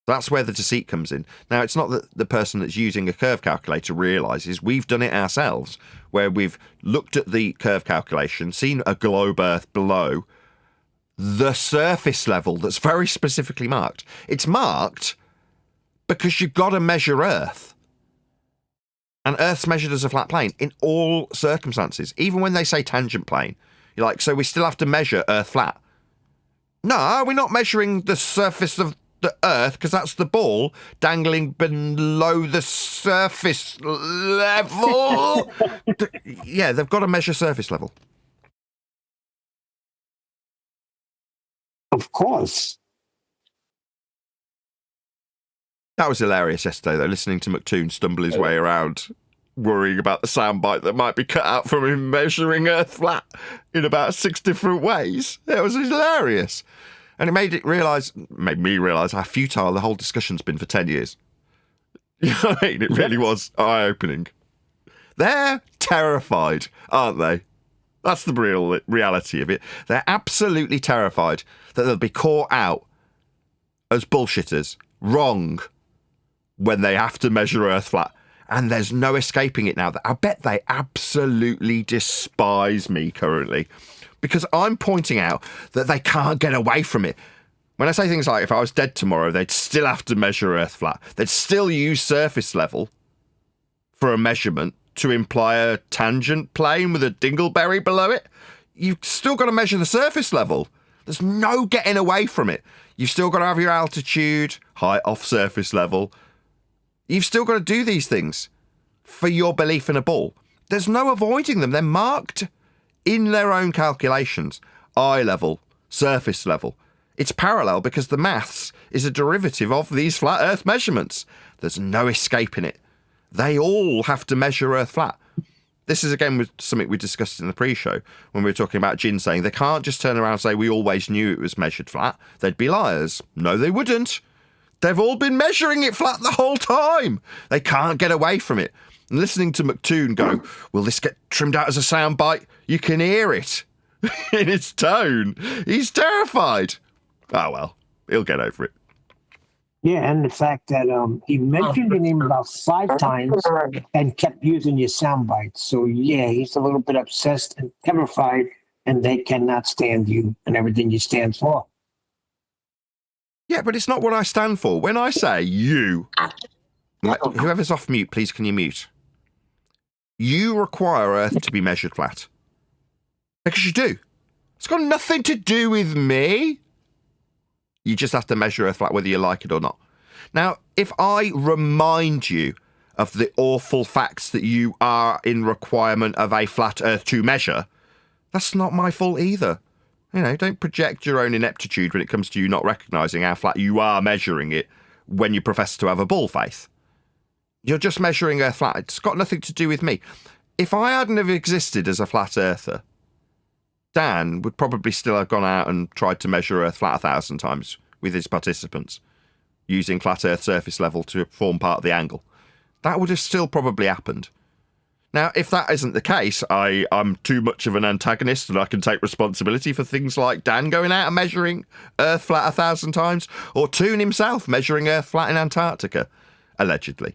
That's where the deceit comes in. Now, it's not that the person that's using a curve calculator realises we've done it ourselves, where we've looked at the curve calculation, seen a globe Earth below the surface level that's very specifically marked. It's marked because you've got to measure Earth. And Earth's measured as a flat plane in all circumstances. Even when they say tangent plane, you're like, so we still have to measure Earth flat. No, we're not measuring the surface of the Earth because that's the ball dangling below the surface level. Yeah, they've got to measure surface level. Of course. That was hilarious yesterday, though, listening to McToon stumble his way around, worrying about the soundbite that might be cut out from him measuring Earth flat in about 6 different ways. It was hilarious. And it made me realise how futile the whole discussion's been for 10 years. You know what I mean? It really was eye-opening. They're terrified, aren't they? That's the real reality of it. They're absolutely terrified that they'll be caught out as bullshitters, wrong, when they have to measure Earth flat. And there's no escaping it now. I bet they absolutely despise me currently because I'm pointing out that they can't get away from it. When I say things like, if I was dead tomorrow, they'd still have to measure Earth flat. They'd still use surface level for a measurement to imply a tangent plane with a dingleberry below it. You've still got to measure the surface level. There's no getting away from it. You've still got to have your altitude, height off surface level. You've still got to do these things for your belief in a ball. There's no avoiding them. They're marked in their own calculations. Eye level, surface level. It's parallel because the maths is a derivative of these flat Earth measurements. There's no escaping it. They all have to measure Earth flat. This is, again, with something we discussed in the pre-show when we were talking about Jin saying they can't just turn around and say we always knew it was measured flat. They'd be liars. No, they wouldn't. They've all been measuring it flat the whole time. They can't get away from it. And listening to McToon go, will this get trimmed out as a soundbite? You can hear it in his tone. He's terrified. Oh, well, he'll get over it. Yeah, and the fact that he mentioned your name about 5 times and kept using your sound bites. So, yeah, he's a little bit obsessed and terrified, and they cannot stand you and everything you stand for. Yeah, but it's not what I stand for. When I say you, like, whoever's off mute, please can you mute? You require Earth to be measured flat. Because you do. It's got nothing to do with me. You just have to measure Earth flat whether you like it or not. Now, if I remind you of the awful facts that you are in requirement of a flat Earth to measure, that's not my fault either. You know, don't project your own ineptitude when it comes to you not recognising how flat you are measuring it when you profess to have a ball face. You're just measuring Earth flat. It's got nothing to do with me. If I hadn't have existed as a flat earther, Dan would probably still have gone out and tried to measure Earth flat 1,000 times with his participants, using flat Earth surface level to form part of the angle. That would have still probably happened. Now, if that isn't the case, I'm too much of an antagonist and I can take responsibility for things like Dan going out and measuring Earth flat 1,000 times, or Toon himself measuring Earth flat in Antarctica, allegedly.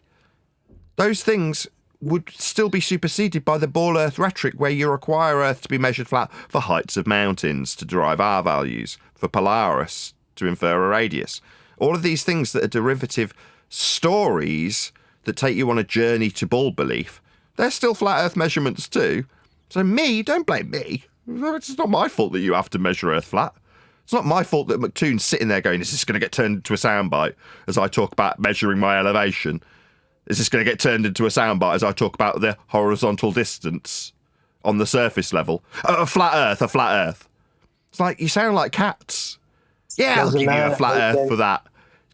Those things would still be superseded by the ball Earth rhetoric where you require Earth to be measured flat for heights of mountains to derive R values, for Polaris to infer a radius. All of these things that are derivative stories that take you on a journey to ball belief, they're still flat Earth measurements too. So don't blame me. It's not my fault that you have to measure Earth flat. It's not my fault that McToon's sitting there going, is this going to get turned into a soundbite as I talk about measuring my elevation? Is this going to get turned into a soundbite as I talk about the horizontal distance on the surface level? A flat Earth. It's like, you sound like cats. Yeah, I'll give you a flat Earth for that.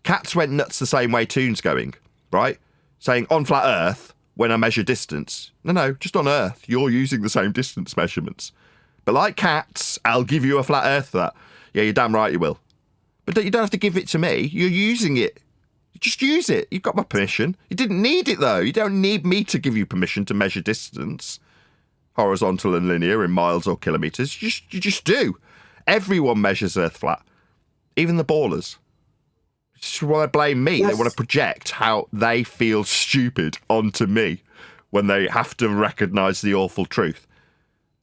Cats went nuts the same way Toon's going, right? Saying on flat Earth, when I measure distance. No, just on Earth. You're using the same distance measurements. But like cats, I'll give you a flat Earth for that. Yeah, you're damn right you will. But you don't have to give it to me. You're using it. Just use it. You've got my permission. You didn't need it, though. You don't need me to give you permission to measure distance, horizontal and linear in miles or kilometres. You just do. Everyone measures Earth flat, even the ballers. Just want to blame me. Yes. They want to project how they feel stupid onto me when they have to recognise the awful truth.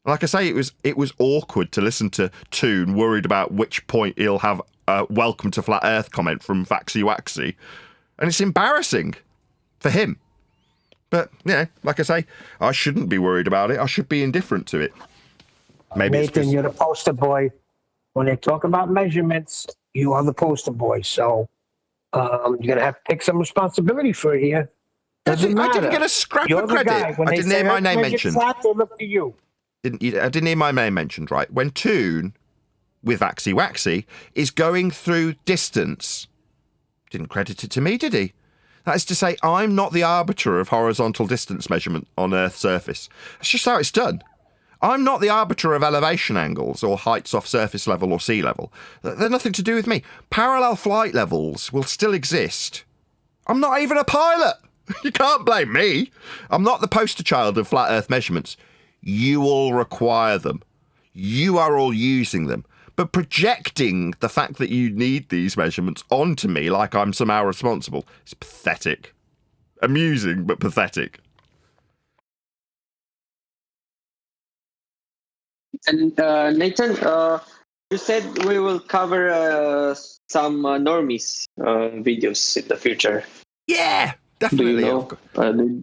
Like I say, it was awkward to listen to Toon worried about which point he'll have a welcome to flat Earth comment from Vaxy Waxy. And it's embarrassing for him. But, like I say, I shouldn't be worried about it. I should be indifferent to it. Maybe Nathan, you're the poster boy. When they talk about measurements, you are the poster boy. So you're going to have to take some responsibility for it here. I didn't get a scrap of credit. I didn't hear my name mentioned. Flat, they look to you. I didn't hear my name mentioned, right? When Toon, with Vaxy Waxy, is going through distance, didn't credit it to me, did he? That is to say, I'm not the arbiter of horizontal distance measurement on Earth's surface. That's just how it's done. I'm not the arbiter of elevation angles or heights off surface level or sea level. They're nothing to do with me. Parallel flight levels will still exist. I'm not even a pilot. You can't blame me. I'm not the poster child of flat Earth measurements. You all require them. You are all using them. But projecting the fact that you need these measurements onto me like I'm somehow responsible is pathetic. Amusing, but pathetic. And Nathan, you said we will cover some normies videos in the future. Yeah, definitely. Do you know,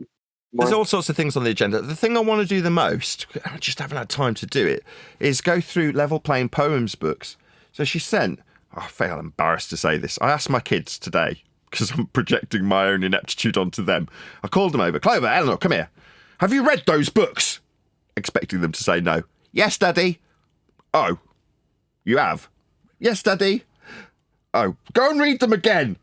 there's all sorts of things on the agenda. The thing I want to do the most, I just haven't had time to do it, is go through Level Playing Poems books. So she sent, I feel embarrassed to say this, I asked my kids today, because I'm projecting my own ineptitude onto them. I called them over. Clover, Eleanor, come here. Have you read those books? Expecting them to say no. Yes, Daddy. Oh, you have? Yes, Daddy. Oh, go and read them again.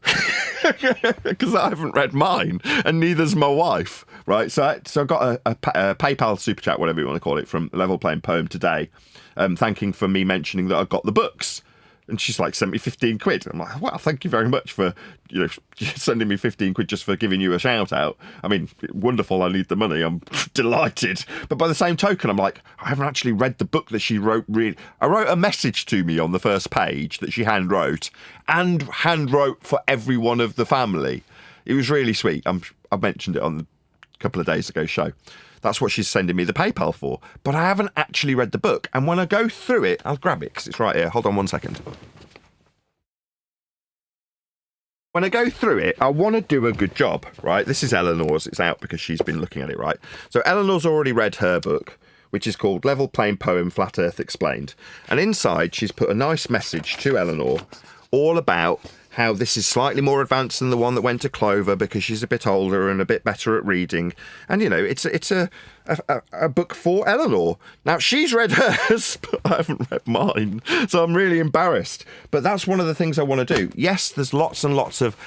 Because I haven't read mine, and neither's my wife, right? So I got a PayPal super chat, whatever you want to call it, from Level Playing Poem today, thanking for me mentioning that I got the books. And she's like, sent me 15 quid. I'm like, well, thank you very much for, sending me 15 quid just for giving you a shout out. I mean, wonderful. I need the money. I'm delighted. But by the same token, I'm like, I haven't actually read the book that she wrote. I wrote a message to me on the first page that she hand wrote for everyone of the family. It was really sweet. I mentioned it on a couple of days ago show. That's what she's sending me the PayPal for. But I haven't actually read the book. And when I go through it, I'll grab it because it's right here. Hold on 1 second. When I go through it, I want to do a good job, right? This is Eleanor's. It's out because she's been looking at it, right? So Eleanor's already read her book, which is called Level Playing Poem Flat Earth Explained. And inside, she's put a nice message to Eleanor all about how this is slightly more advanced than the one that went to Clover because she's a bit older and a bit better at reading. And, it's a book for Eleanor. Now, she's read hers, but I haven't read mine. So I'm really embarrassed. But that's one of the things I want to do. Yes, there's lots and lots of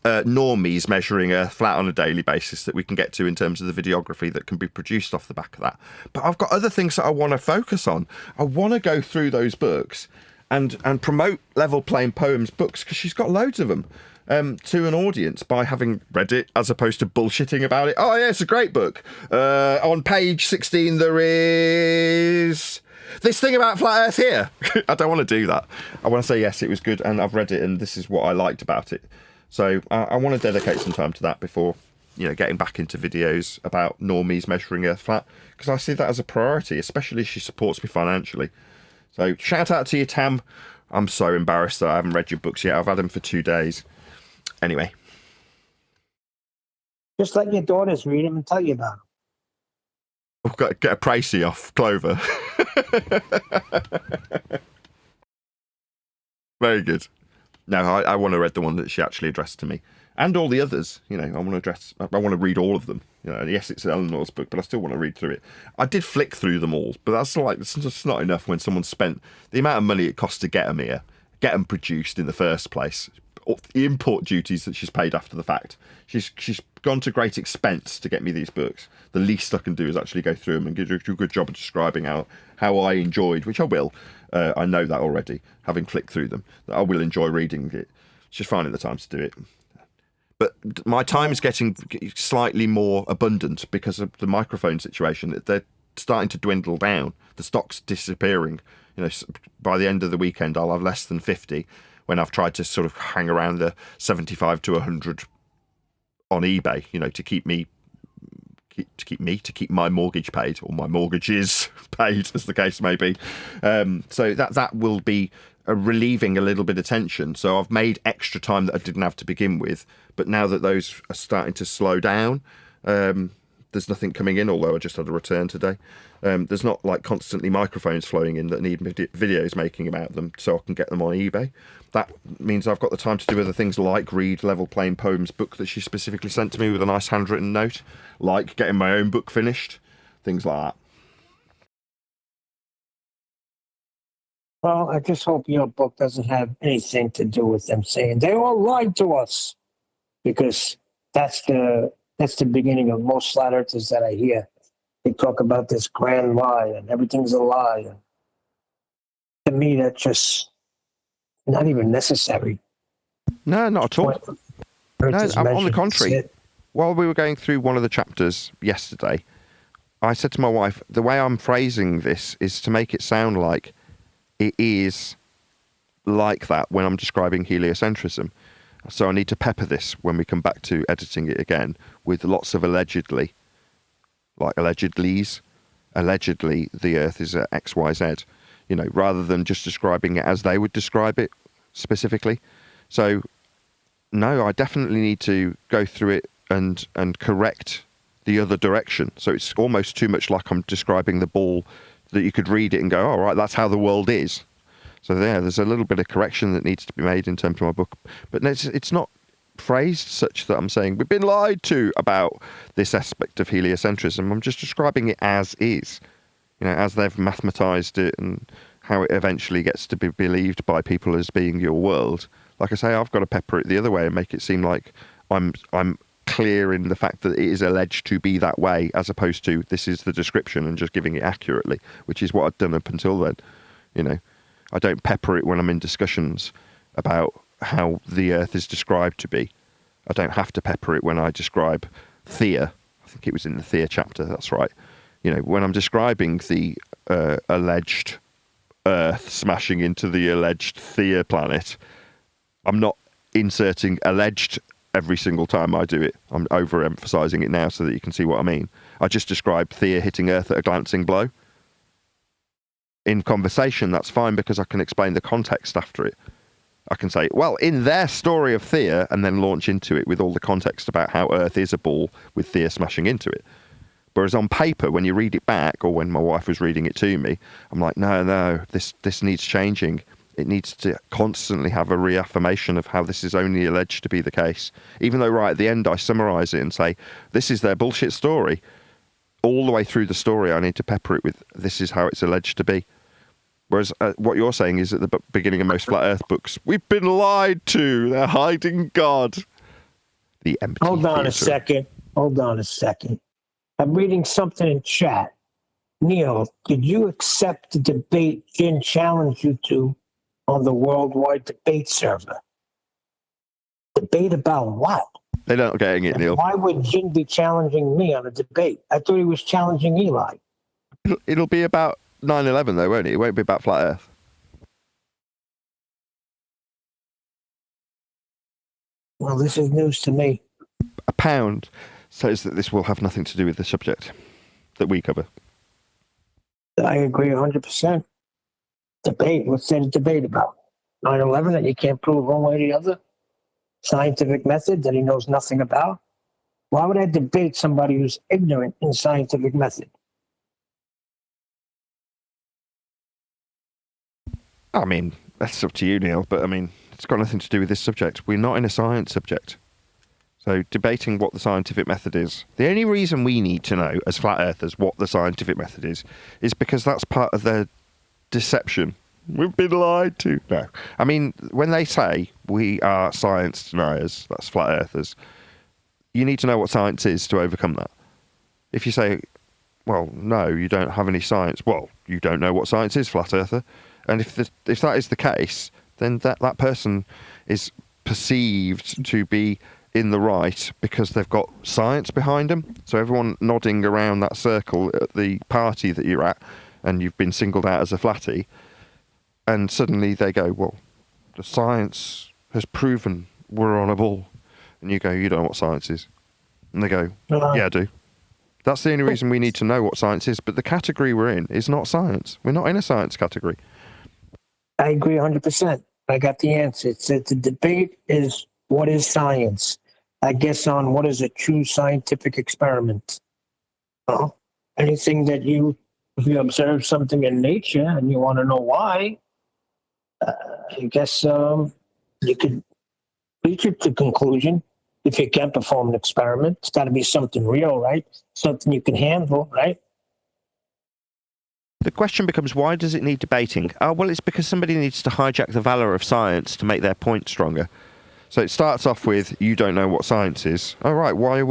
normies measuring Earth flat on a daily basis that we can get to in terms of the videography that can be produced off the back of that. But I've got other things that I want to focus on. I want to go through those books and promote Level Playing Poems books because she's got loads of them. to an audience by having read it as opposed to bullshitting about it. Oh, yeah, it's a great book. On page 16, there is this thing about flat Earth here. I don't want to do that. I want to say, yes, it was good, and I've read it, and this is what I liked about it. So I want to dedicate some time to that before, getting back into videos about normies measuring Earth flat, because I see that as a priority, especially if she supports me financially. So shout out to you, Tam. I'm so embarrassed that I haven't read your books yet. I've had them for 2 days. Anyway. Just let your daughters read them and tell you about them. I've got to get a pricey off Clover. Very good. No, I want to read the one that she actually addressed to me. And all the others. I want to read all of them. Yes, it's Eleanor's book, but I still want to read through it. I did flick through them all, but it's just not enough when someone spent the amount of money it costs to get them here, get them produced in the first place, the import duties that she's paid after the fact. She's gone to great expense to get me these books. The least I can do is actually go through them and do a good job of describing how I enjoyed, which I will. I know that already, having flicked through them, that I will enjoy reading it. It's just finding the time to do it. But my time is getting slightly more abundant because of the microphone situation. They're starting to dwindle down. The stock's disappearing. By the end of the weekend, I'll have less than 50 when I've tried to sort of hang around the 75 to 100 on eBay, to keep my mortgage paid, or my mortgages paid, as the case may be. So that will be relieving a little bit of tension. So I've made extra time that I didn't have to begin with, but now that those are starting to slow down, there's nothing coming in, although I just had a return today. There's not like constantly microphones flowing in that need videos making about them, so I can get them on eBay. That means I've got the time to do other things, like read Level Plain Poems book that she specifically sent to me with a nice handwritten note, like getting my own book finished, things like that. Well, I just hope your book doesn't have anything to do with them saying they all lied to us, because that's the beginning of most flat earthers that I hear. They talk about this grand lie and everything's a lie. And to me, that's just not even necessary. No, not at all. No, on the contrary. While we were going through one of the chapters yesterday, I said to my wife, the way I'm phrasing this is to make it sound like it is like that when I'm describing heliocentrism. So I need to pepper this when we come back to editing it again with lots of allegedly, like allegedlys. Allegedly, the Earth is at XYZ, rather than just describing it as they would describe it specifically. So, no, I definitely need to go through it and correct the other direction. So it's almost too much like I'm describing the ball, that you could read it and go, oh, right, that's how the world is. So there's a little bit of correction that needs to be made in terms of my book. But it's not phrased such that I'm saying we've been lied to about this aspect of heliocentrism. I'm just describing it as is, as they've mathematized it and how it eventually gets to be believed by people as being your world. Like I say, I've got to pepper it the other way and make it seem like I'm clear in the fact that it is alleged to be that way, as opposed to this is the description and just giving it accurately, which is what I've done up until then. I don't pepper it when I'm in discussions about how the Earth is described to be. I don't have to pepper it when I describe Thea. I think it was in the Thea chapter, that's right. When I'm describing the alleged Earth smashing into the alleged Thea planet, I'm not inserting alleged every single time I do it. I'm overemphasizing it now so that you can see what I mean. I just describe Thea hitting Earth at a glancing blow. In conversation, that's fine, because I can explain the context after it. I can say, well, in their story of Thea, and then launch into it with all the context about how Earth is a ball with Thea smashing into it. Whereas on paper, when you read it back, or when my wife was reading it to me, I'm like, no, this needs changing. It needs to constantly have a reaffirmation of how this is only alleged to be the case. Even though right at the end I summarize it and say, this is their bullshit story. All the way through the story, I need to pepper it with, this is how it's alleged to be. Whereas what you're saying is at the beginning of most Flat Earth books, we've been lied to. They're hiding God. The empty Hold on theater. a second. I'm reading something in chat. Neil, did you accept the debate Jin challenged you to on the worldwide debate server? Debate about what? They're not getting it, Neil. Why would Jin be challenging me on a debate? I thought he was challenging Eli. It'll be about 9/11 though, won't it? It won't be about flat Earth. Well, this is news to me. A pound says that this will have nothing to do with the subject that we cover. I agree 100%. Debate. What's there to debate about? 9/11 that you can't prove one way or the other? Scientific method that he knows nothing about? Why would I debate somebody who's ignorant in scientific method? I mean, that's up to you, Neil, but I mean, it's got nothing to do with this subject. We're not in a science subject. So debating what the scientific method is. The only reason we need to know, as flat earthers, what the scientific method is because that's part of their deception. We've been lied to. No. I mean, when they say we are science deniers, that's flat earthers, you need to know what science is to overcome that. If you say, well, no, you don't have any science, well, you don't know what science is, flat earther. And if that is the case, then that person is perceived to be in the right because they've got science behind them. So everyone nodding around that circle at the party that you're at and you've been singled out as a flatty, and suddenly they go, well, the science has proven we're on a ball. And you go, you don't know what science is. And they go, yeah, I do. That's the only reason we need to know what science is. But the category we're in is not science. We're not in a science category. I agree 100%. I got the answer. It said the debate is what is science? I guess on what is a true scientific experiment. Anything that if you observe something in nature and you want to know why, I guess you could reach it to conclusion. If you can't perform an experiment, it's got to be something real, right? Something you can handle, right? The question becomes, why does it need debating? Oh, well, it's because somebody needs to hijack the valor of science to make their point stronger. So it starts off with, you don't know what science is. Oh, right, why are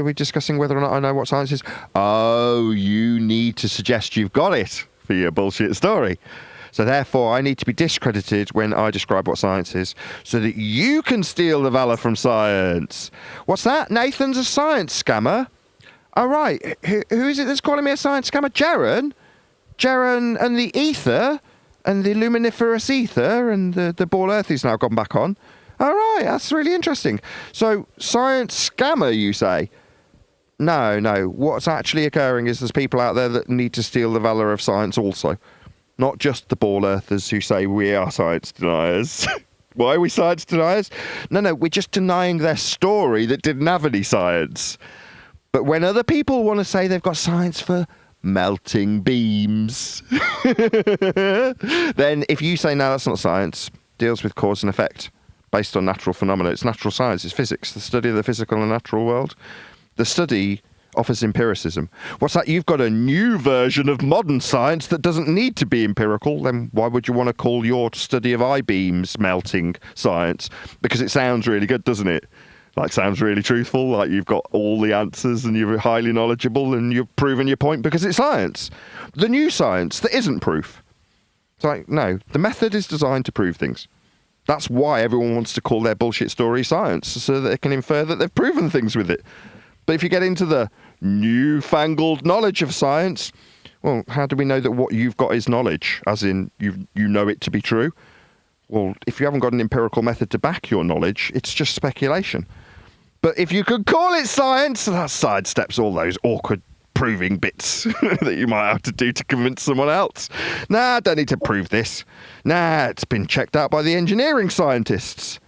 we discussing whether or not I know what science is? Oh, you need to suggest you've got it for your bullshit story. So therefore, I need to be discredited when I describe what science is so that you can steal the valor from science. What's that? Nathan's a science scammer? Oh, right. Who is it that's calling me a science scammer? Jaren and the ether and the luminiferous ether and the ball earth is now gone back on. All right, that's really interesting. So, science scammer, you say? No. What's actually occurring is there's people out there that need to steal the valor of science also. Not just the ball earthers who say we are science deniers. Why are we science deniers? No, we're just denying their story that didn't have any science. But when other people want to say they've got science for melting beams, then if you say, no, that's not science, deals with cause and effect based on natural phenomena. It's natural science, it's physics, the study of the physical and natural world. The study offers empiricism. What's that? You've got a new version of modern science that doesn't need to be empirical. Then why would you want to call your study of I-beams melting science? Because it sounds really good, doesn't it? Like, sounds really truthful, like you've got all the answers and you're highly knowledgeable and you've proven your point because it's science. The new science that isn't proof. It's like, no, the method is designed to prove things. That's why everyone wants to call their bullshit story science, so that they can infer that they've proven things with it. But if you get into the newfangled knowledge of science, well, how do we know that what you've got is knowledge, as in you know it to be true? Well, if you haven't got an empirical method to back your knowledge, it's just speculation. But if you could call it science, that sidesteps all those awkward proving bits that you might have to do to convince someone else. Nah, I don't need to prove this. Nah, it's been checked out by the engineering scientists.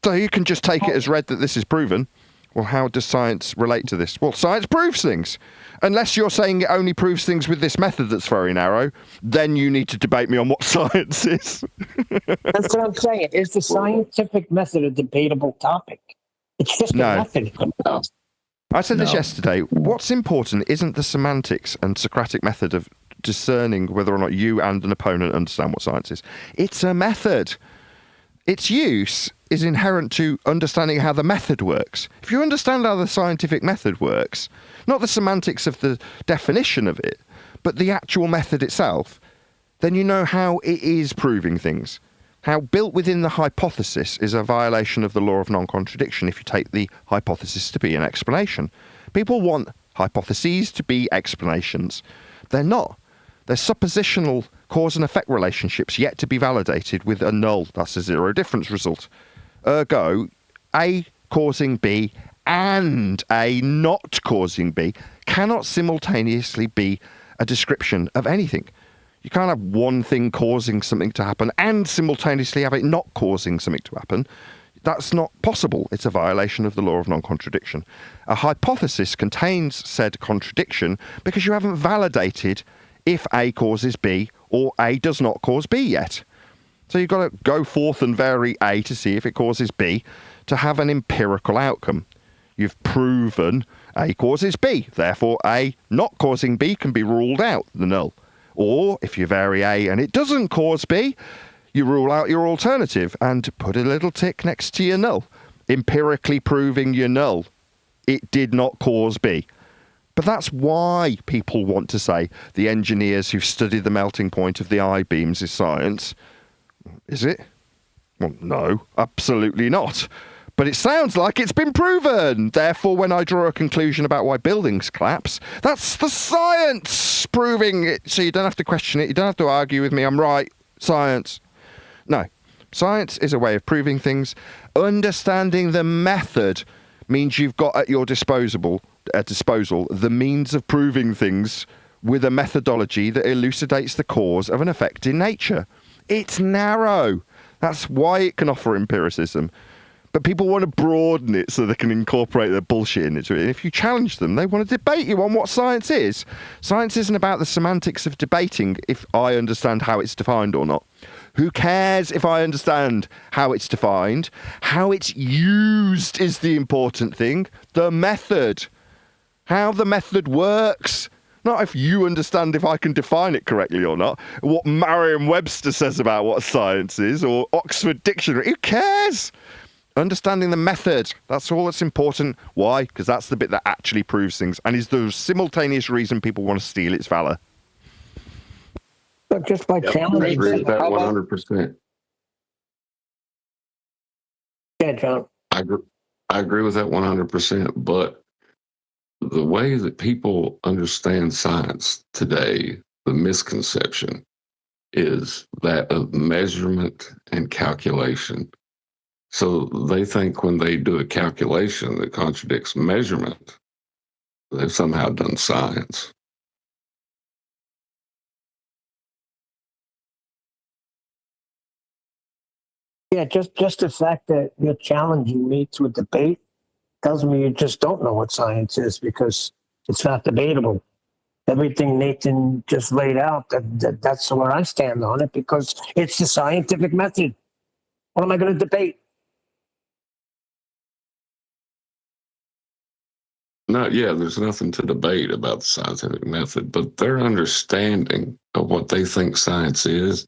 So you can just take it as read that this is proven. Well, how does science relate to this? Well, science proves things. Unless you're saying it only proves things with this method that's very narrow, then you need to debate me on what science is. That's what I'm saying. Is the scientific method a debatable topic? It's just a method. I said this yesterday. What's important isn't the semantics and Socratic method of discerning whether or not you and an opponent understand what science is. It's a method. Its use is inherent to understanding how the method works. If you understand how the scientific method works, not the semantics of the definition of it, but the actual method itself, then you know how it is proving things. How built within the hypothesis is a violation of the law of non-contradiction if you take the hypothesis to be an explanation. People want hypotheses to be explanations. They're not. They're suppositional cause and effect relationships yet to be validated with a null. That's a zero difference result. Ergo, A causing B and A not causing B cannot simultaneously be a description of anything. You can't have one thing causing something to happen and simultaneously have it not causing something to happen. That's not possible. It's a violation of the law of non-contradiction. A hypothesis contains said contradiction because you haven't validated if A causes B or A does not cause B yet. So you've got to go forth and vary A to see if it causes B to have an empirical outcome. You've proven A causes B, therefore A not causing B can be ruled out, the null. Or if you vary A and it doesn't cause B, you rule out your alternative and put a little tick next to your null, empirically proving your null. It did not cause B. But that's why people want to say the engineers who've studied the melting point of the I-beams is science. Is it? Well, no, absolutely not. But it sounds like it's been proven. Therefore, when I draw a conclusion about why buildings collapse, that's the science proving it. So you don't have to question it. You don't have to argue with me. I'm right. Science. No. Science is a way of proving things. Understanding the method means you've got at your disposal the means of proving things with a methodology that elucidates the cause of an effect in nature. It's narrow. That's why it can offer empiricism. But people want to broaden it so they can incorporate their bullshit into it. And if you challenge them, they want to debate you on what science is. Science isn't about the semantics of debating if I understand how it's defined or not. Who cares if I understand how it's defined? How it's used is the important thing. The method. How the method works. Not if you understand if I can define it correctly or not. What Merriam-Webster says about what science is, or Oxford Dictionary. Who cares? Understanding the method. That's all that's important. Why? Because that's the bit that actually proves things and is the simultaneous reason people want to steal its valor. But just by I challenging agree with that How about- 100%. Yeah, John. I agree with that 100%. But the way that people understand science today, the misconception is that of measurement and calculation. So they think when they do a calculation that contradicts measurement, they've somehow done science. Yeah, just the fact that you're challenging me to a debate tells me you just don't know what science is because it's not debatable. Everything Nathan just laid out, that's where I stand on it because it's the scientific method. What am I going to debate? There's nothing to debate about the scientific method, but their understanding of what they think science is,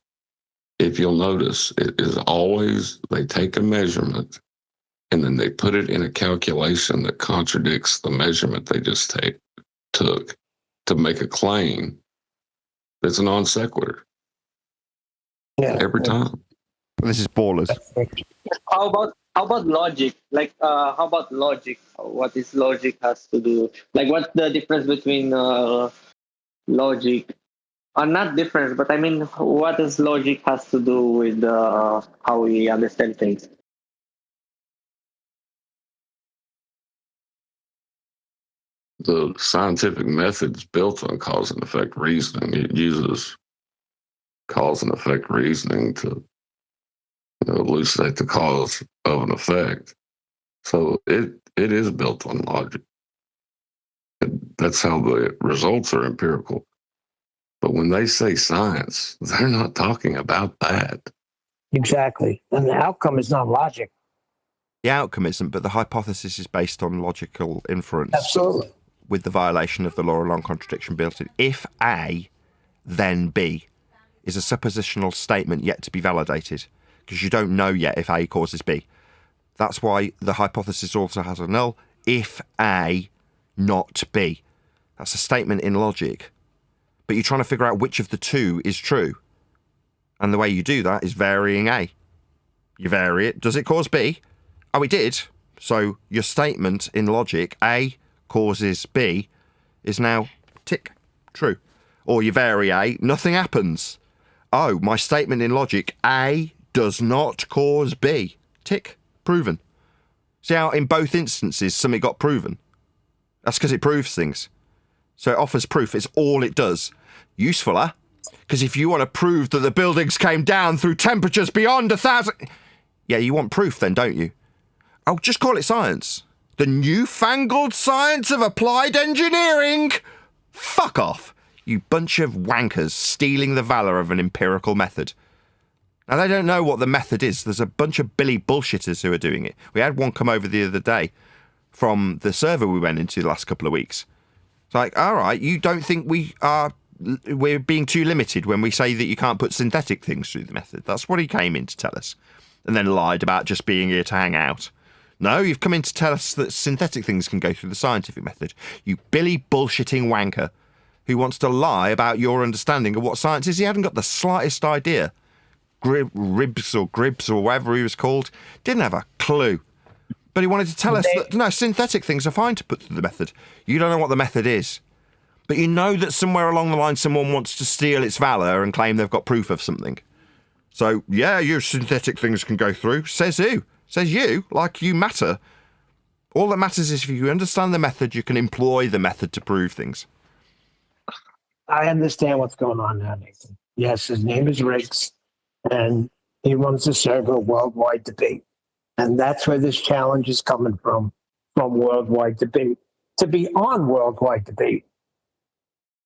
if you'll notice, it is always they take a measurement and then they put it in a calculation that contradicts the measurement they just took to make a claim that's a non sequitur. Yeah, Every time. This is ballers. How about logic? Like, how about logic? What is logic has to do? Like, what's the difference between logic? Not difference, but I mean, what does logic has to do with how we understand things? The scientific method is built on cause and effect reasoning. It uses cause and effect reasoning to elucidate the cause of an effect. So it is built on logic. That's how the results are empirical. But when they say science, they're not talking about that. exactly. And the outcome is not logic. The outcome isn't, but the hypothesis is based on logical inference. Absolutely. With the violation of the law of non-contradiction built in. If A, then B is a suppositional statement yet to be validated, because you don't know yet if A causes B. That's why the hypothesis also has a null. If A, not B. That's a statement in logic. But you're trying to figure out which of the two is true. And the way you do that is varying A. You vary it. Does it cause B? Oh, it did. So your statement in logic, A causes B, is now tick, true. Or you vary A, nothing happens. Oh, my statement in logic, A does not cause B. Tick, proven. See how in both instances something got proven? That's because it proves things. So it offers proof. It's all it does. Useful, huh? Because if you want to prove that the buildings came down through temperatures beyond 1,000... Yeah, you want proof then, don't you? Oh, just call it science. The newfangled science of applied engineering. Fuck off, you bunch of wankers stealing the valour of an empirical method. Now, they don't know what the method is. There's a bunch of Billy bullshitters who are doing it. We had one come over the other day from the server we went into the last couple of weeks. It's like, all right, you don't think we're being too limited when we say that you can't put synthetic things through the method? That's what he came in to tell us. And then lied about just being here to hang out. No, you've come in to tell us that synthetic things can go through the scientific method. You Billy bullshitting wanker who wants to lie about your understanding of what science is. He hadn't got the slightest idea. Ribs or Gribbs or whatever he was called. Didn't have a clue. But he wanted to tell us that, no, synthetic things are fine to put through the method. You don't know what the method is. But you know that somewhere along the line someone wants to steal its valour and claim they've got proof of something. So, yeah, your synthetic things can go through. Says who? Says you, like you matter. All that matters is if you understand the method, you can employ the method to prove things. I understand what's going on now, Nathan. Yes, his name is Riggs, and he runs the server Worldwide Debate. And that's where this challenge is coming from Worldwide Debate, to be on Worldwide Debate.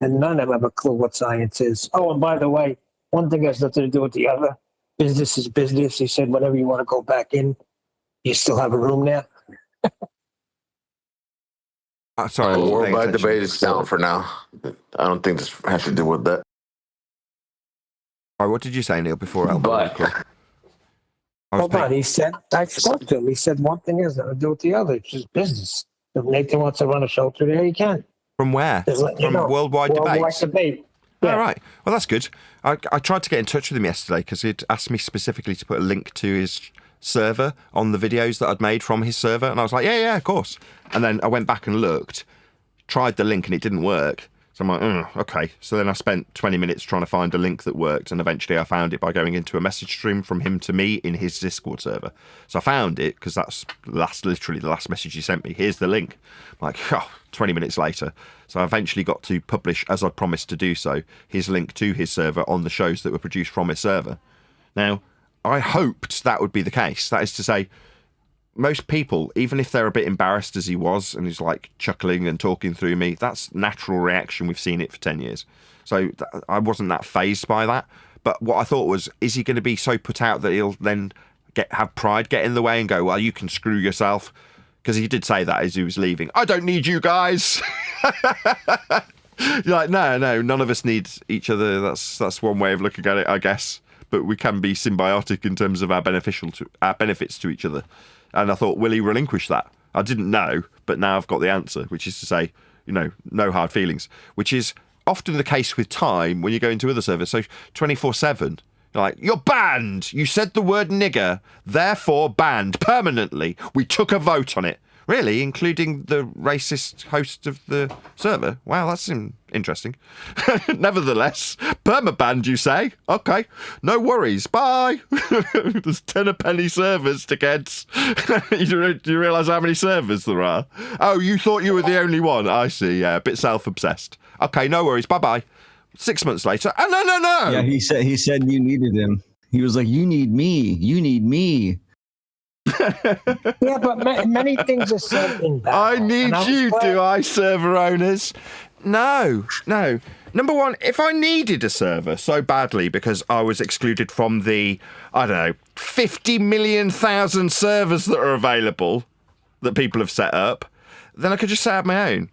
And none of them have a clue what science is. Oh, and by the way, one thing has nothing to do with the other. Business is business. He said, whenever you want to go back in, you still have a room there. Sorry, Worldwide Debate is down for now. I don't think this has to do with that. Oh, what did you say, Neil, before But Hold on, he said, I spoke to him. He said one thing has nothing to do with the other. It's just business. If Nathan wants to run a shelter there, he can. From where? From Worldwide Debate. Yeah. All right. Well, that's good. I tried to get in touch with him yesterday because he'd asked me specifically to put a link to his server on the videos that I'd made from his server. And I was like, yeah, of course. And then I went back and looked, tried the link and it didn't work. So I'm like, okay. So then I spent 20 minutes trying to find a link that worked. And eventually I found it by going into a message stream from him to me in his Discord server. So I found it because that's literally the last message he sent me. Here's the link. I'm like, 20 minutes later. So I eventually got to publish, as I'd promised to do so, his link to his server on the shows that were produced from his server. Now, I hoped that would be the case. That is to say, most people, even if they're a bit embarrassed as he was, and he's like chuckling and talking through me, that's natural reaction. We've seen it for 10 years. So I wasn't that fazed by that. But what I thought was, is he going to be so put out that he'll then have pride get in the way and go, well, you can screw yourself? Because he did say that as he was leaving. I don't need you guys. You're like, no, none of us need each other. That's one way of looking at it, I guess. But we can be symbiotic in terms of our benefits to each other. And I thought, will he relinquish that? I didn't know, but now I've got the answer, which is to say, no hard feelings, which is often the case with time when you go into other servers. So 24/7, you're like, you're banned. You said the word nigger, therefore banned permanently. We took a vote on it. Really? Including the racist host of the server? Wow, that's interesting. Nevertheless, perma-banned, you say? Okay, no worries. Bye. There's 10 a penny servers, dickheads. Do you realise how many servers there are? Oh, you thought you were the only one? I see, yeah, a bit self-obsessed. Okay, no worries. Bye-bye. 6 months later. Oh, no. Yeah, he said you needed him. He was like, you need me. Yeah, but many things are said in battle. I need you, do I, server owners? No. Number one, if I needed a server so badly because I was excluded from the, 50 million thousand servers that are available that people have set up, then I could just set up my own.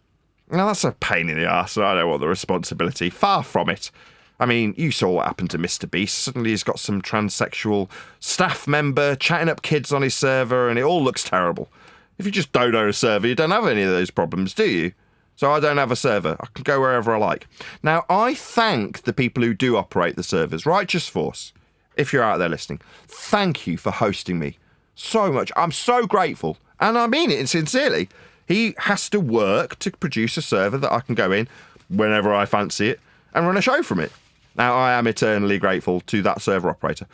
Now, that's a pain in the arse, and I don't want the responsibility. Far from it. I mean, you saw what happened to Mr. Beast. Suddenly he's got some transsexual staff member chatting up kids on his server, and it all looks terrible. If you just don't own a server, you don't have any of those problems, do you? So I don't have a server. I can go wherever I like. Now, I thank the people who do operate the servers. Righteous Force. if you're out there listening, thank you for hosting me so much. I'm so grateful, and I mean it sincerely. He has to work to produce a server that I can go in whenever I fancy it and run a show from it. Now, I am eternally grateful to that server operator.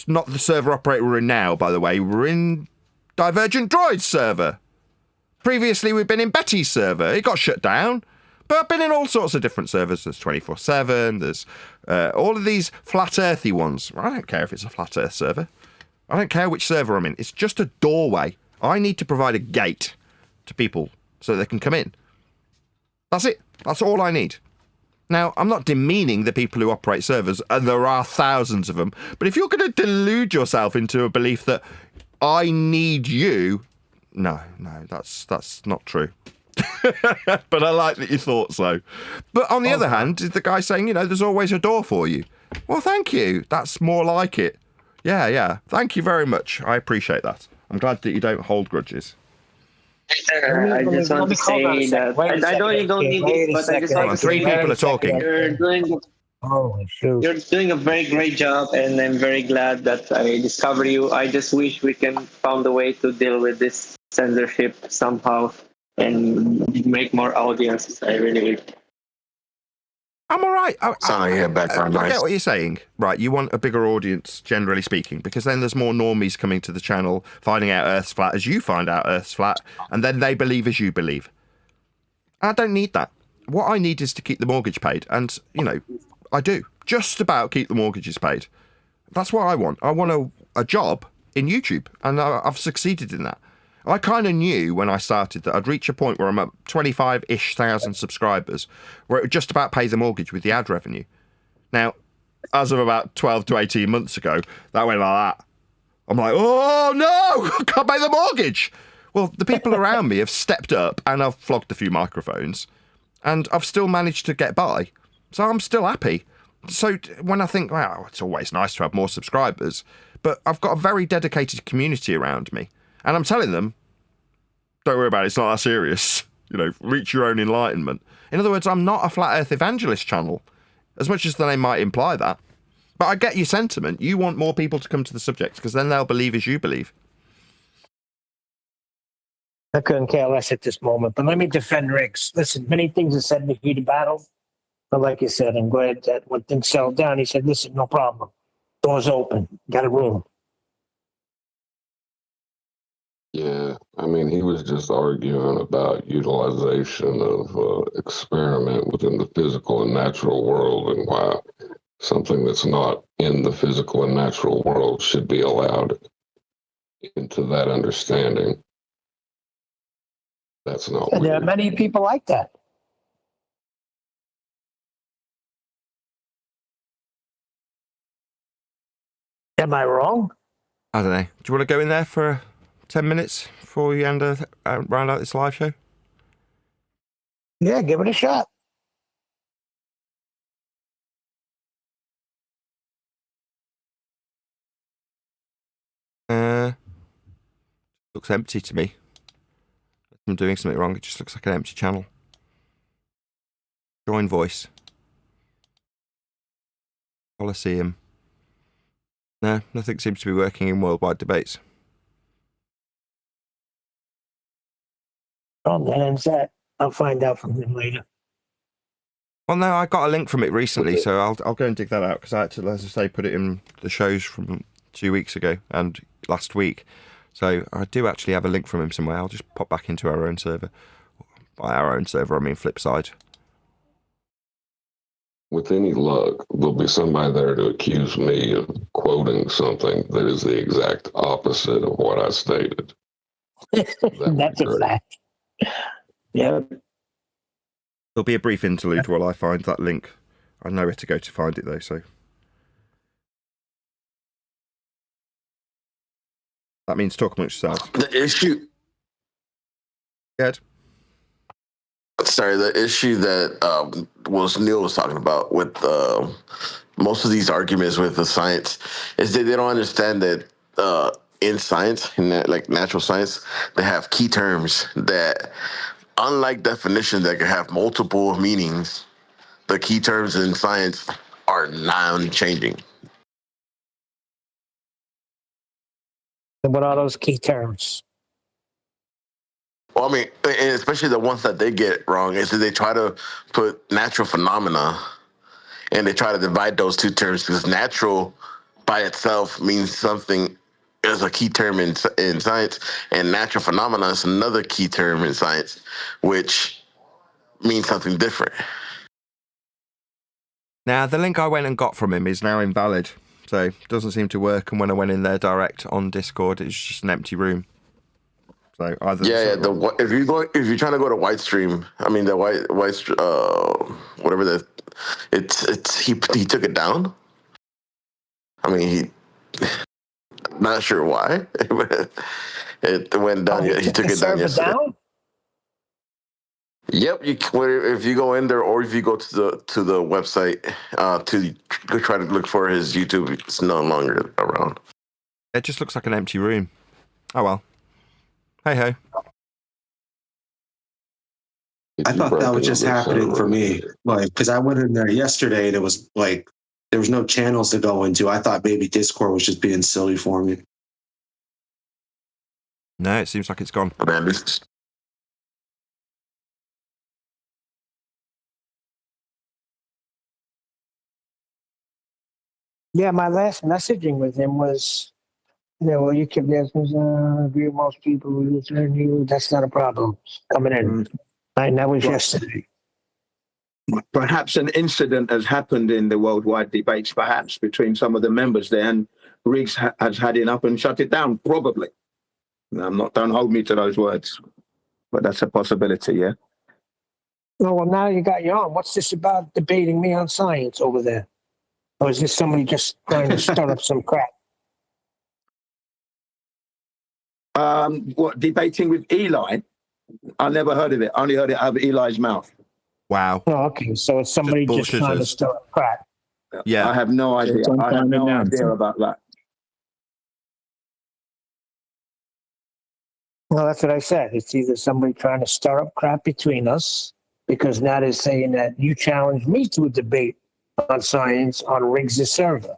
Not the server operator we're in now, by the way. We're in Divergent Droid's server. Previously, we've been in Betty's server. It got shut down. But I've been in all sorts of different servers. There's 24/7. There's all of these flat earthy ones. I don't care if it's a flat earth server. I don't care which server I'm in. It's just a doorway. I need to provide a gate to people so they can come in. That's it. That's all I need. Now, I'm not demeaning the people who operate servers, and there are thousands of them, but if you're going to delude yourself into a belief that I need you, no, that's not true. But I like that you thought so. But on the other hand, is the guy saying, there's always a door for you. Well, thank you. That's more like it. Yeah. Thank you very much. I appreciate that. I'm glad that you don't hold grudges. I just want to say that I know you don't need it, but I just want to say three people are talking. You're doing a very great job, and I'm very glad that I discovered you. I just wish we can find a way to deal with this censorship somehow and make more audiences. I really wish. I'm all right. I I get what you're saying. Right, you want a bigger audience, generally speaking, because then there's more normies coming to the channel, finding out Earth's flat as you find out Earth's flat, and then they believe as you believe. I don't need that. What I need is to keep the mortgage paid, and, I do. Just about keep the mortgages paid. That's what I want. I want a job in YouTube, and I've succeeded in that. I kind of knew when I started that I'd reach a point where I'm at 25-ish thousand subscribers, where it would just about pay the mortgage with the ad revenue. Now, as of about 12 to 18 months ago, that went like that. I'm like, oh no, I can't pay the mortgage. Well, the people around me have stepped up, and I've flogged a few microphones, and I've still managed to get by. So I'm still happy. So when I think, wow, it's always nice to have more subscribers, but I've got a very dedicated community around me. And I'm telling them, don't worry about it, it's not that serious. Reach your own enlightenment. In other words, I'm not a flat earth evangelist channel, as much as the name might imply that. But I get your sentiment. You want more people to come to the subject, because then they'll believe as you believe. I couldn't care less at this moment, but let me defend Riggs. Listen, many things are said in the heat of battle, but like you said, I'm glad that when things settled down, he said, listen, no problem. Door's open. Got a room. Yeah, he was just arguing about utilization of experiment within the physical and natural world, and why something that's not in the physical and natural world should be allowed into that understanding. That's not And there are weird. many people like that. Am I wrong? I don't know. Do you want to go in there for 10 minutes before we round out this live show? Yeah, give it a shot. Looks empty to me. If I'm doing something wrong, it just looks like an empty channel. Join voice. Coliseum. No, nothing seems to be working in worldwide debates. Oh, that ends that. I'll find out from him later. Well, no, I got a link from it recently, so I'll go and dig that out, because I had to, as I say, put it in the shows from 2 weeks ago and last week. So I do actually have a link from him somewhere. I'll just pop back into our own server. By our own server, I mean Flipside. With any luck, there'll be somebody there to accuse me of quoting something that is the exact opposite of what I stated. That's a fact. Yeah. There'll be a brief interlude while I find that link. I know where to go to find it, though, so... That means talk amongst yourselves. The issue... Good. Sorry, the issue that Neil was talking about with most of these arguments with the science is that they don't understand that in science, in that, like natural science, they have key terms that, unlike definitions that can have multiple meanings, the key terms in science are non-changing. And what are those key terms? Well, I mean, and especially the ones that they get wrong is that they try to put natural phenomena and they try to divide those two terms because natural by itself means something is a key term in science, and natural phenomena is another key term in science, which means something different. Now, the link I went and got from him is now invalid, so it doesn't seem to work. And when I went in there direct on Discord, it's just an empty room. So either if you're trying to go to White Stream, I mean the white whatever he took it down. I mean he not sure why. It went down. He took it down yesterday. Yep, if you go in there or if you go to the website to try to look for his YouTube, it's no longer around. It just looks like an empty room. Oh well. Hey ho. I thought that was just happening for me, like because I went in there yesterday and it was like there was no channels to go into. I thought maybe Discord was just being silly for me. No, it seems like it's gone. Man, Yeah, my last messaging with him was, well, you can agree with most people who return you. That's not a problem coming in. And that was yesterday. Perhaps an incident has happened in the worldwide debates, perhaps between some of the members there, and Riggs has had enough and shut it down, probably. Don't hold me to those words, but that's a possibility, yeah. Well, now you got your own. What's this about debating me on science over there? Or is this somebody just trying to stir up some crap? What, debating with Eli? I never heard of it. I only heard it out of Eli's mouth. Wow. Oh, okay. So it's somebody just trying to stir up crap. Yeah. I have no idea. I have no idea about that. Well, that's what I said. It's either somebody trying to stir up crap between us, because now they're saying that you challenged me to a debate on science on Riggs' server.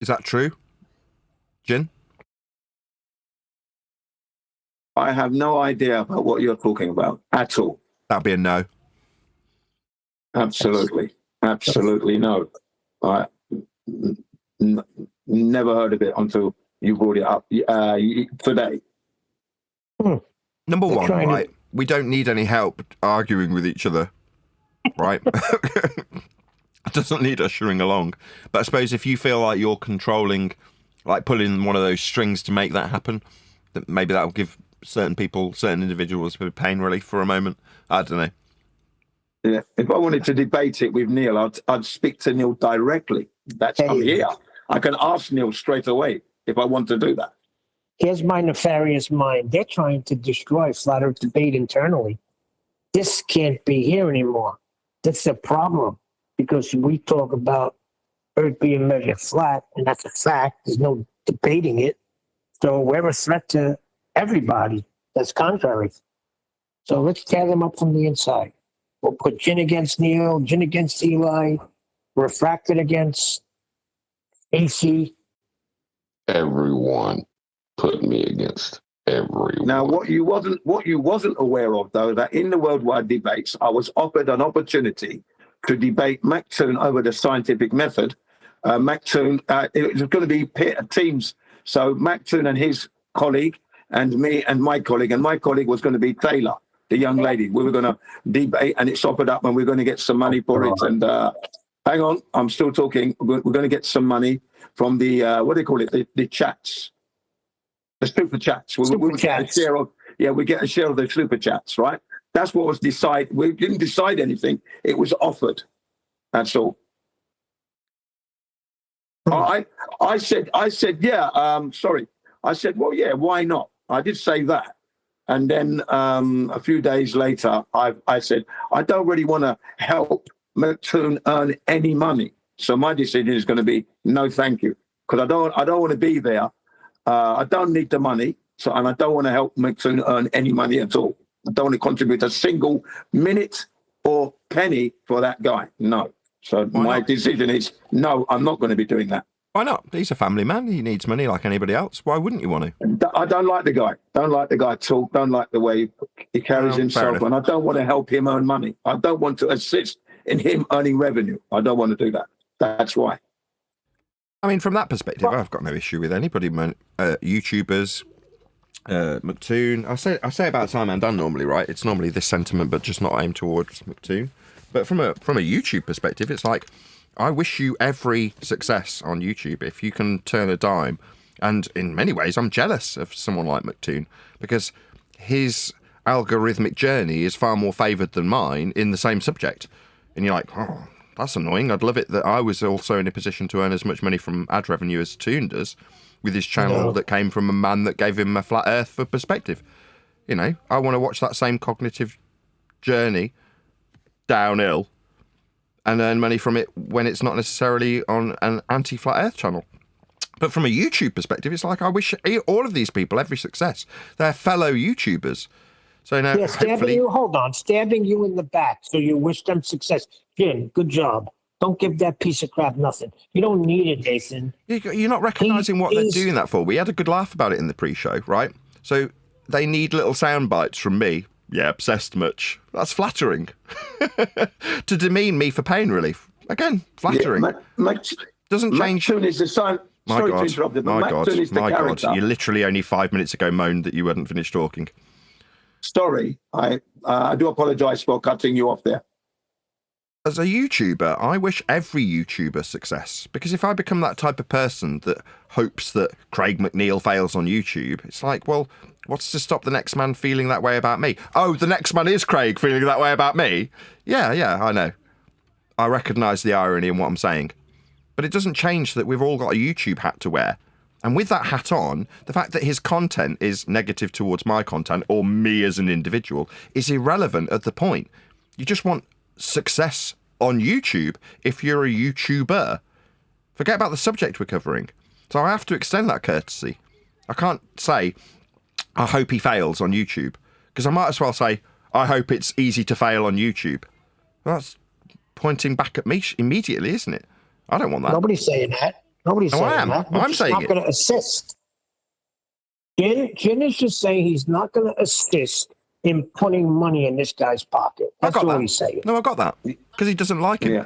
Is that true, Jin? I have no idea about what you're talking about at all. That'd be a no. Absolutely. Absolutely no. I never heard of it until you brought it up today. Number one, right? We don't need any help arguing with each other, right? It doesn't need ushering along. But I suppose if you feel like you're controlling, like pulling one of those strings to make that happen, that maybe that will give certain people, certain individuals a bit of pain relief for a moment. I don't know. Yeah, if I wanted to debate it with Neil, I'd speak to Neil directly. I'm here. I can ask Neil straight away if I want to do that. Here's my nefarious mind. They're trying to destroy flat earth debate internally. This can't be here anymore. That's a problem, because we talk about earth being measured flat, and that's a fact. There's no debating it. So we're a threat to everybody that's contrary. So let's tear them up from the inside. We'll put Jin against Neil, Jin against Eli, Refracted against AC. Everyone put me against everyone. Now, what you wasn't aware of, though, that in the worldwide debates, I was offered an opportunity to debate Mactoon over the scientific method. Mactoon, it was going to be teams. So Mactoon and his colleague, and me and my colleague was going to be Taylor, the young lady. We were going to debate, and it's offered up, and we're going to get some money for it. And hang on, I'm still talking. We're going to get some money from the what do they call it? The chats, the super chats. We get a share of. Yeah, we get a share of the super chats, right? That's what was decided. We didn't decide anything. It was offered. That's all. I said, yeah. Sorry. I said, well, yeah. Why not? I did say that. And then a few days later, I said, I don't really want to help Mactoon earn any money. So my decision is going to be no, thank you, because I don't want to be there. I don't need the money, and I don't want to help Mactoon earn any money at all. I don't want to contribute a single minute or penny for that guy. No. So my decision is no, I'm not going to be doing that. Why not? He's a family man. He needs money like anybody else. Why wouldn't you want to? I don't like the guy. Don't like the guy talk. Don't like the way he carries himself. And I don't want to help him earn money. I don't want to assist in him earning revenue. I don't want to do that. That's why. I mean, from that perspective, I've got no issue with anybody. YouTubers, McToon. I say about time and done normally, right? It's normally this sentiment, but just not aimed towards McToon. But from a YouTube perspective, it's like, I wish you every success on YouTube if you can turn a dime. And in many ways, I'm jealous of someone like McToon because his algorithmic journey is far more favoured than mine in the same subject. And you're like, oh, that's annoying. I'd love it that I was also in a position to earn as much money from ad revenue as Toon does with his channel that came from a man that gave him a flat earth for perspective. You know, I want to watch that same cognitive journey downhill and earn money from it when it's not necessarily on an anti-flat earth channel. But from a YouTube perspective, it's like I wish all of these people every success. They're fellow YouTubers. So now, stabbing you in the back. So you wish them success. Jim, good job. Don't give that piece of crap nothing. You don't need it, Nathan. You're not recognising what they're doing that for. We had a good laugh about it in the pre-show, right? So they need little sound bites from me. Yeah, obsessed much. That's flattering. To demean me for pain relief. Again, flattering. Doesn't change. McToon is the sign. Sorry to interrupt you, but McToon is the character. You literally only 5 minutes ago moaned that you hadn't finished talking. Sorry, I do apologise for cutting you off there. As a YouTuber, I wish every YouTuber success, because if I become that type of person that hopes that Craig McNeil fails on YouTube, it's like, well, what's to stop the next man feeling that way about me? Oh, the next man is Craig feeling that way about me? Yeah, I know. I recognise the irony in what I'm saying. But it doesn't change that we've all got a YouTube hat to wear. And with that hat on, the fact that his content is negative towards my content or me as an individual is irrelevant at the point. You just want success on YouTube if you're a YouTuber. Forget about the subject we're covering. So I have to extend that courtesy. I can't say, I hope he fails on YouTube, because I might as well say, I hope it's easy to fail on YouTube. Well, that's pointing back at me immediately, isn't it? I don't want that. Nobody's saying that. Nobody's saying that. I'm saying not going to assist. Jin is just saying he's not going to assist in putting money in this guy's pocket. That's all he's saying. No, I got that. Because he doesn't like him. Yeah.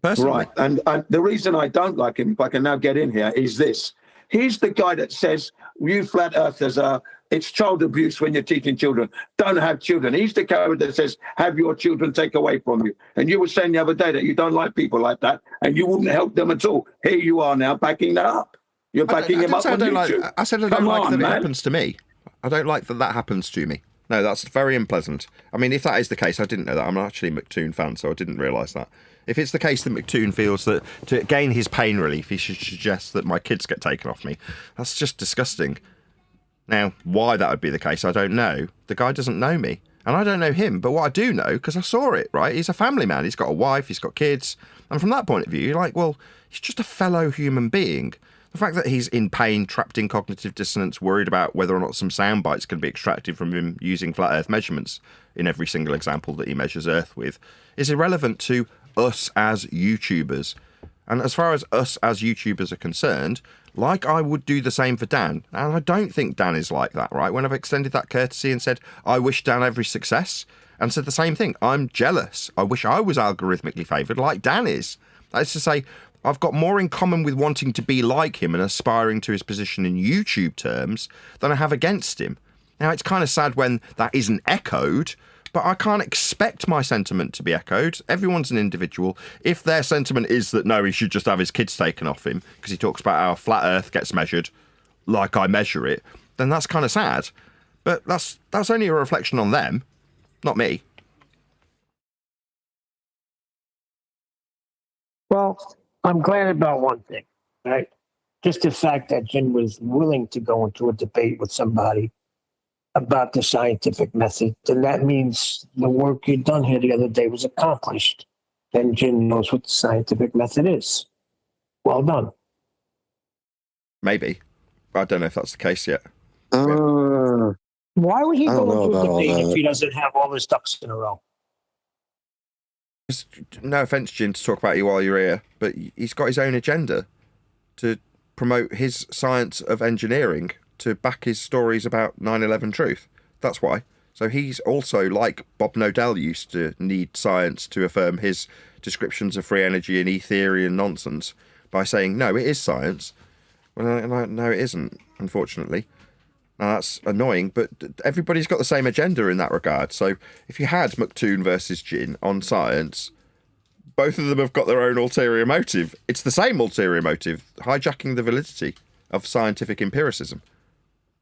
Personally. Right. And the reason I don't like him, if I can now get in here, is this. He's the guy that says, you flat earthers it's child abuse when you're teaching children. Don't have children. He's the character that says, have your children take away from you. And you were saying the other day that you don't like people like that and you wouldn't help them at all. Here you are now backing that up. You're backing him up on YouTube. I said I don't like that it happens to me. I don't like that happens to me. No, that's very unpleasant. I mean, if that is the case, I didn't know that. I'm actually a McToon fan, so I didn't realise that. If it's the case that McToon feels that to gain his pain relief, he should suggest that my kids get taken off me, that's just disgusting. Now, why that would be the case, I don't know. The guy doesn't know me, and I don't know him. But what I do know, because I saw it, right? He's a family man. He's got a wife. He's got kids. And from that point of view, you're like, well, he's just a fellow human being. The fact that he's in pain, trapped in cognitive dissonance, worried about whether or not some sound bites can be extracted from him using flat Earth measurements in every single example that he measures Earth with, is irrelevant to us as YouTubers. And as far as us as YouTubers are concerned, like I would do the same for Dan, and I don't think Dan is like that, right? When I've extended that courtesy and said, I wish Dan every success, and said the same thing, I'm jealous. I wish I was algorithmically favoured like Dan is. That is to say, I've got more in common with wanting to be like him and aspiring to his position in YouTube terms than I have against him. Now, it's kind of sad when that isn't echoed, but I can't expect my sentiment to be echoed. Everyone's an individual. If their sentiment is that, no, he should just have his kids taken off him because he talks about how flat Earth gets measured like I measure it, then that's kind of sad. But that's only a reflection on them, not me. Well, I'm glad about one thing, right? Just the fact that Jin was willing to go into a debate with somebody about the scientific method, then that means the work you'd done here the other day was accomplished. And Jin knows what the scientific method is. Well done. Maybe. I don't know if that's the case yet. Why would he go into a debate if he doesn't have all his ducks in a row? No offence, Jim, to talk about you while you're here, but he's got his own agenda to promote his science of engineering to back his stories about 9/11 truth. That's why. So he's also, like Bob Nodell used to need science to affirm his descriptions of free energy and Ethereum nonsense by saying, no, it is science. Well, no, it isn't, unfortunately. Now, that's annoying, but everybody's got the same agenda in that regard. So if you had McToon versus Jin on science, both of them have got their own ulterior motive. It's the same ulterior motive, hijacking the validity of scientific empiricism.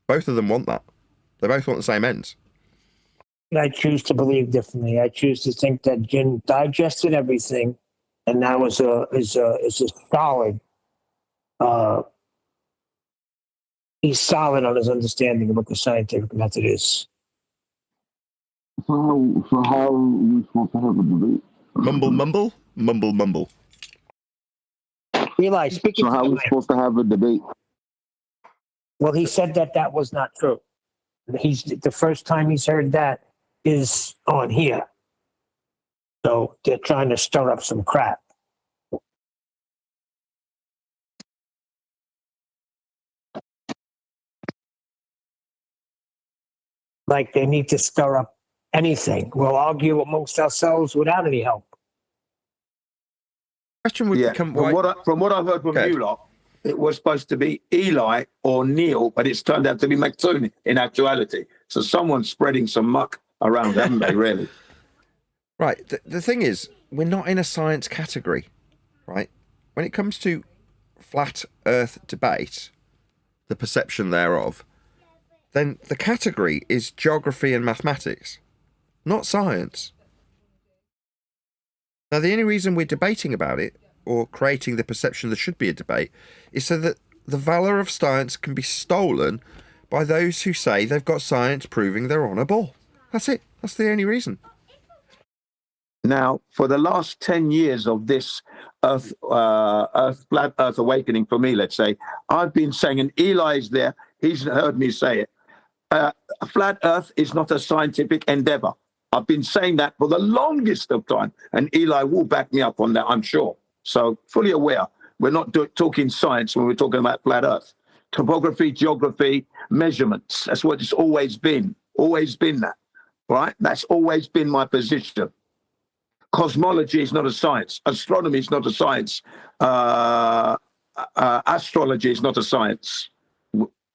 Both of them want that. They both want the same ends. I choose to believe differently. I choose to think that Jin digested everything, and now is a solid. He's solid on his understanding of what the scientific method is. So how are we supposed to have a debate? Mumble. Eli, speaking So how are we supposed to have a debate? Well, he said that was not true. He's the first time he's heard that is on here. So they're trying to stir up some crap. Like they need to stir up anything. We'll argue amongst ourselves without any help. Question would become from what I've heard from you lot, it was supposed to be Eli or Neil, but it's turned out to be McToon in actuality. So someone's spreading some muck around, haven't they, really? Right. The thing is, we're not in a science category, right? When it comes to flat Earth debate, the perception thereof, then the category is geography and mathematics, not science. Now, the only reason we're debating about it, or creating the perception there should be a debate, is so that the valour of science can be stolen by those who say they've got science proving they're on a ball. That's it. That's the only reason. Now, for the last 10 years of this flat Earth awakening for me, let's say, I've been saying, and Eli's there, he's heard me say it, flat Earth is not a scientific endeavor. I've been saying that for the longest of time, and Eli will back me up on that, I'm sure. So fully aware, we're not talking science when we're talking about flat Earth. Topography, geography, measurements, that's what it's always been that, right? That's always been my position. Cosmology is not a science. Astronomy is not a science. Astrology is not a science.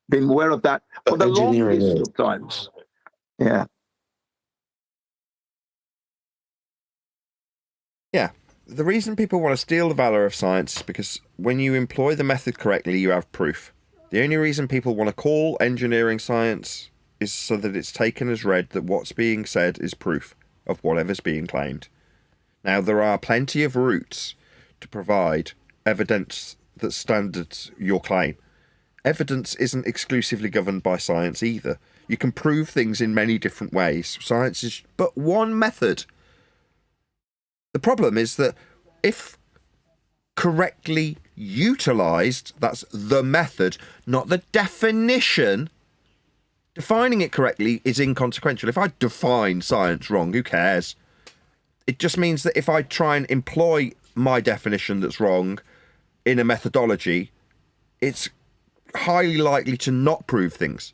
Been aware of that for the longest of times. Yeah. Yeah. The reason people want to steal the valour of science is because when you employ the method correctly, you have proof. The only reason people want to call engineering science is so that it's taken as read that what's being said is proof of whatever's being claimed. Now, there are plenty of routes to provide evidence that standards your claim. Evidence isn't exclusively governed by science either. You can prove things in many different ways. Science is but one method. The problem is that if correctly utilised, that's the method, not the definition. Defining it correctly is inconsequential. If I define science wrong, who cares? It just means that if I try and employ my definition that's wrong in a methodology, it's highly likely to not prove things.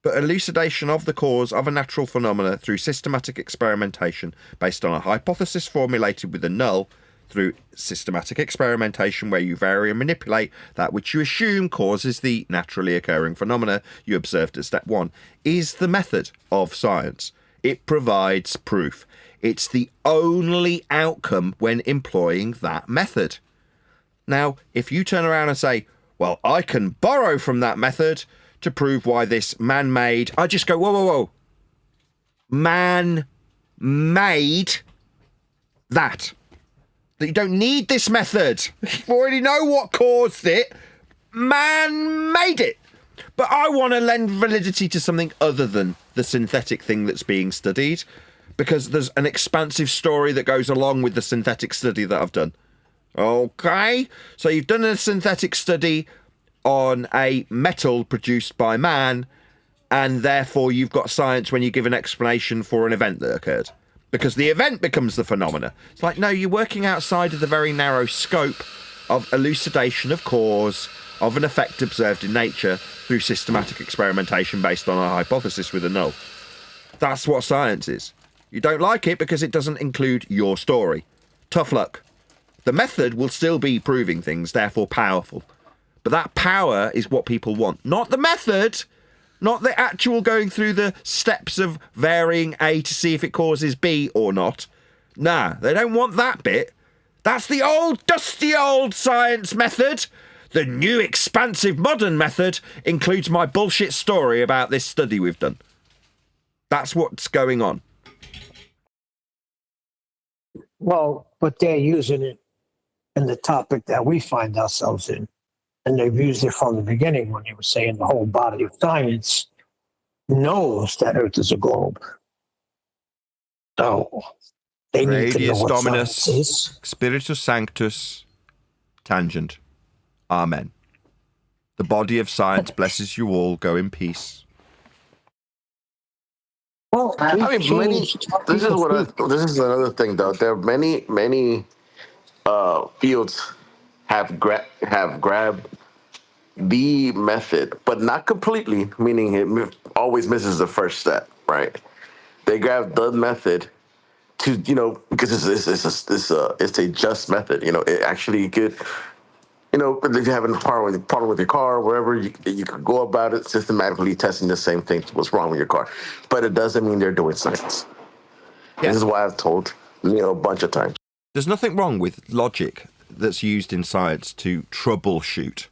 But elucidation of the cause of a natural phenomena through systematic experimentation based on a hypothesis formulated with a null through systematic experimentation where you vary and manipulate that which you assume causes the naturally occurring phenomena you observed at step one is the method of science. It provides proof. It's the only outcome when employing that method. Now, if you turn around and say, well, I can borrow from that method to prove why this man-made... I just go, whoa. Man-made that. That you don't need this method. You already know what caused it. Man made it. But I want to lend validity to something other than the synthetic thing that's being studied, because there's an expansive story that goes along with the synthetic study that I've done. Okay, so you've done a synthetic study on a metal produced by man, and therefore you've got science when you give an explanation for an event that occurred. because the event becomes the phenomena. It's like, no, you're working outside of the very narrow scope of elucidation of cause of an effect observed in nature through systematic experimentation based on a hypothesis with a null. That's what science is. You don't like it because it doesn't include your story. Tough luck. The method will still be proving things, therefore powerful. But that power is what people want. Not the method, not the actual going through the steps of varying A to see if it causes B or not. Nah, they don't want that bit. That's the old, dusty old science method. The new, expansive, modern method includes my bullshit story about this study we've done. That's what's going on. Well, but they're using it in the topic that we find ourselves in. And they've used it from the beginning when you were saying the whole body of science knows that Earth is a globe. So they need to know Radius what Dominus, science is. Spiritus Sanctus, Tangent. Amen. The body of science blesses you all. Go in peace. Well, I mean, this is another thing, though. There are many fields have grabbed the method, but not completely, meaning it always misses the first step, right? They grab the method to, because it's a just method. It actually could, if you're having a problem with your car, wherever, you could go about it systematically testing the same thing, what's wrong with your car. But it doesn't mean they're doing science. Yeah. This is why I've told Neil a bunch of times. There's nothing wrong with logic that's used in science to troubleshoot.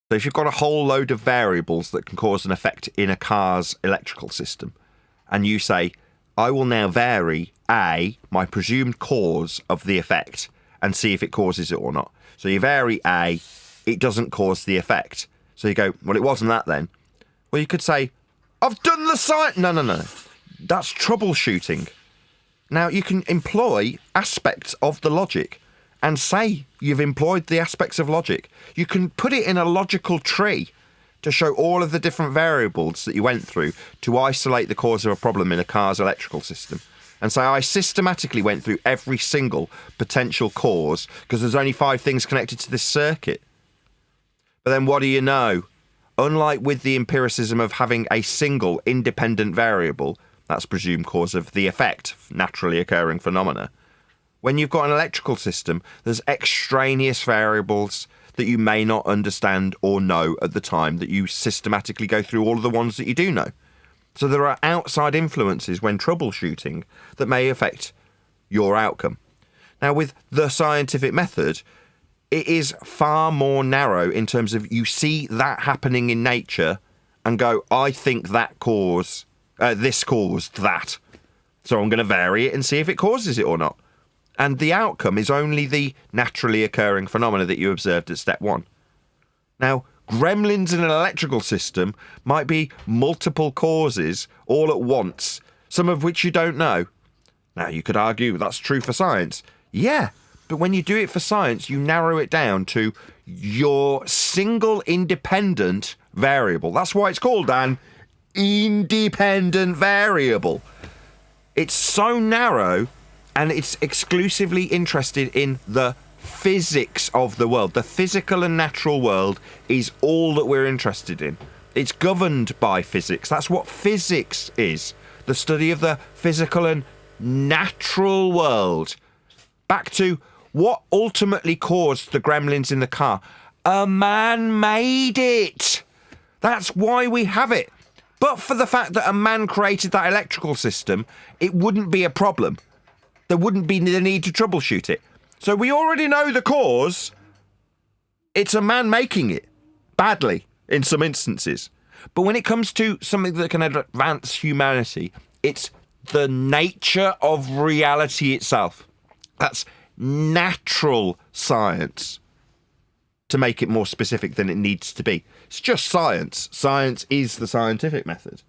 So if you've got a whole load of variables that can cause an effect in a car's electrical system, and you say, I will now vary A, my presumed cause of the effect, and see if it causes it or not. So you vary A, it doesn't cause the effect. So you go, well, it wasn't that then. Well, you could say, I've done the science. No. That's troubleshooting. Now, you can employ aspects of the logic and say you've employed the aspects of logic. You can put it in a logical tree to show all of the different variables that you went through to isolate the cause of a problem in a car's electrical system. And say, I systematically went through every single potential cause because there's only 5 things connected to this circuit. But then what do you know? Unlike with the empiricism of having a single independent variable, that's presumed cause of the effect, naturally occurring phenomena. When you've got an electrical system, there's extraneous variables that you may not understand or know at the time that you systematically go through all of the ones that you do know. So there are outside influences when troubleshooting that may affect your outcome. Now, with the scientific method, it is far more narrow in terms of you see that happening in nature and go, I think that this caused that. So I'm going to vary it and see if it causes it or not. And the outcome is only the naturally occurring phenomena that you observed at step 1. Now, gremlins in an electrical system might be multiple causes all at once, some of which you don't know. Now, you could argue that's true for science. Yeah, but when you do it for science, you narrow it down to your single independent variable. That's why it's called an independent variable. It's so narrow, and it's exclusively interested in the physics of the world. The physical and natural world is all that we're interested in. It's governed by physics. That's what physics is. The study of the physical and natural world. Back to what ultimately caused the gremlins in the car. A man made it. That's why we have it. But for the fact that a man created that electrical system, it wouldn't be a problem. There wouldn't be the need to troubleshoot it. So we already know the cause. It's a man making it. Badly, in some instances. But when it comes to something that can advance humanity, it's the nature of reality itself. That's natural science. To make it more specific than it needs to be. It's just science. Science is the scientific method.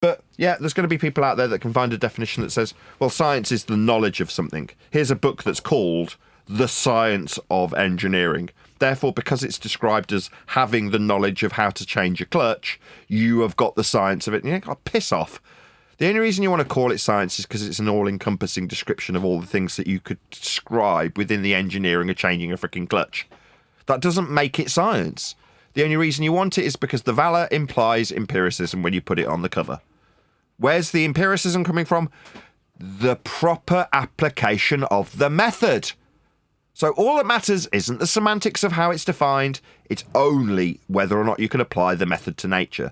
But yeah, there's going to be people out there that can find a definition that says, well, science is the knowledge of something. Here's a book that's called The Science of Engineering. Therefore, because it's described as having the knowledge of how to change a clutch, you have got the science of it. And you go, piss off. The only reason you want to call it science is because it's an all-encompassing description of all the things that you could describe within the engineering of changing a freaking clutch. That doesn't make it science. The only reason you want it is because the valor implies empiricism when you put it on the cover. Where's the empiricism coming from? The proper application of the method. So all that matters isn't the semantics of how it's defined, it's only whether or not you can apply the method to nature.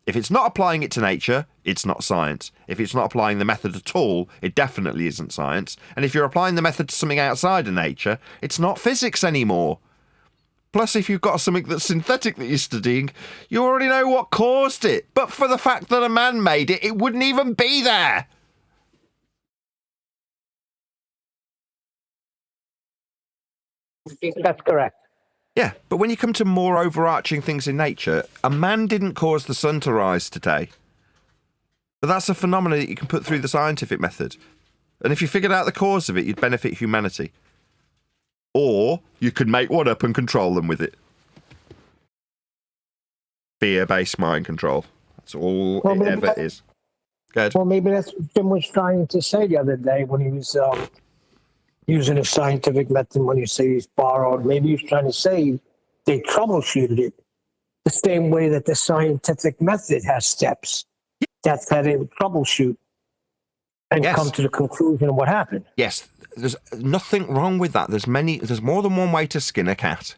If it's not applying it to nature, it's not science. If it's not applying the method at all, it definitely isn't science. And if you're applying the method to something outside of nature, it's not physics anymore. Plus, if you've got something that's synthetic that you're studying, you already know what caused it. But for the fact that a man made it, it wouldn't even be there. That's correct. Yeah, but when you come to more overarching things in nature, a man didn't cause the sun to rise today. But that's a phenomenon that you can put through the scientific method. And if you figured out the cause of it, you'd benefit humanity. Or you could make one up and control them with it. Fear-based mind control. That's all it ever is. Good. Well, maybe that's what Jim was trying to say the other day when he was using a scientific method. When you say he's borrowed, maybe he's trying to say they troubleshooted it the same way that the scientific method has steps. That's how they would troubleshoot and come to the conclusion of what happened. Yes, there's nothing wrong with that. There's more than one way to skin a cat.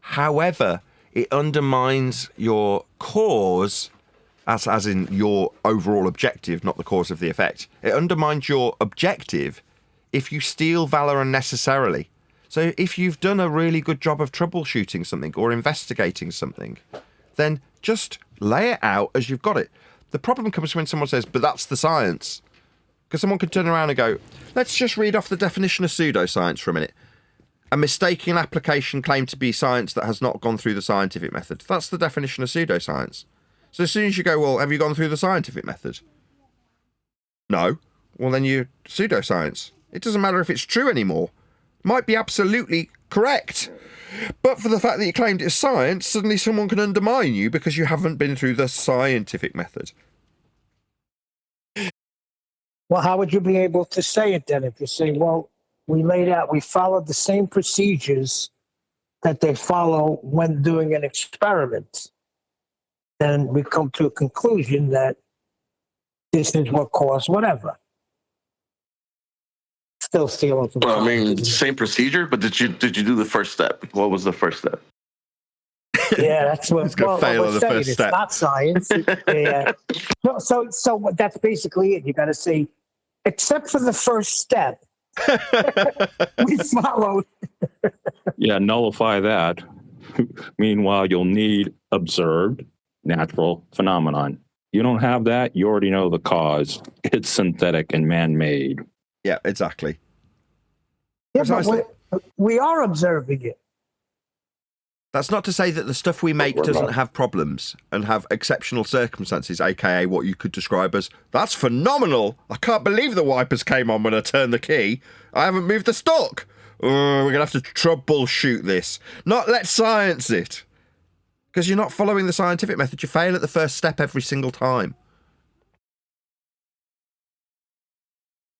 However, it undermines your cause, as in your overall objective, not the cause of the effect. It undermines your objective if you steal valor unnecessarily. So if you've done a really good job of troubleshooting something or investigating something, then just lay it out as you've got it. The problem comes when someone says, but that's the science. Because someone could turn around and go, let's just read off the definition of pseudoscience for a minute. A mistaken application claimed to be science that has not gone through the scientific method. That's the definition of pseudoscience. So as soon as you go, well, have you gone through the scientific method? No. Well, then you're pseudoscience. It doesn't matter if it's true anymore. Might be absolutely correct. But for the fact that you claimed it's science, suddenly someone can undermine you because you haven't been through the scientific method. Well, how would you be able to say it then if you say, well, we followed the same procedures that they follow when doing an experiment? Then we come to a conclusion that this is what caused whatever. Still stealing from Well, I mean, same procedure, but did you do the first step? What was the first step? Yeah, that's what. It's gonna fail on the first step. It's not science. Yeah. So that's basically it. You got to say, except for the first step, we followed. Yeah, nullify that. Meanwhile, you'll need observed natural phenomenon. You don't have that, you already know the cause. It's synthetic and man-made. Yeah, exactly. Yeah, but we are observing it. That's not to say that the stuff we make doesn't have problems and have exceptional circumstances, aka what you could describe as, that's phenomenal. I can't believe the wipers came on when I turned the key. I haven't moved the stock. We're going to have to troubleshoot this. Not let's science it. Because you're not following the scientific method. You fail at the first step every single time.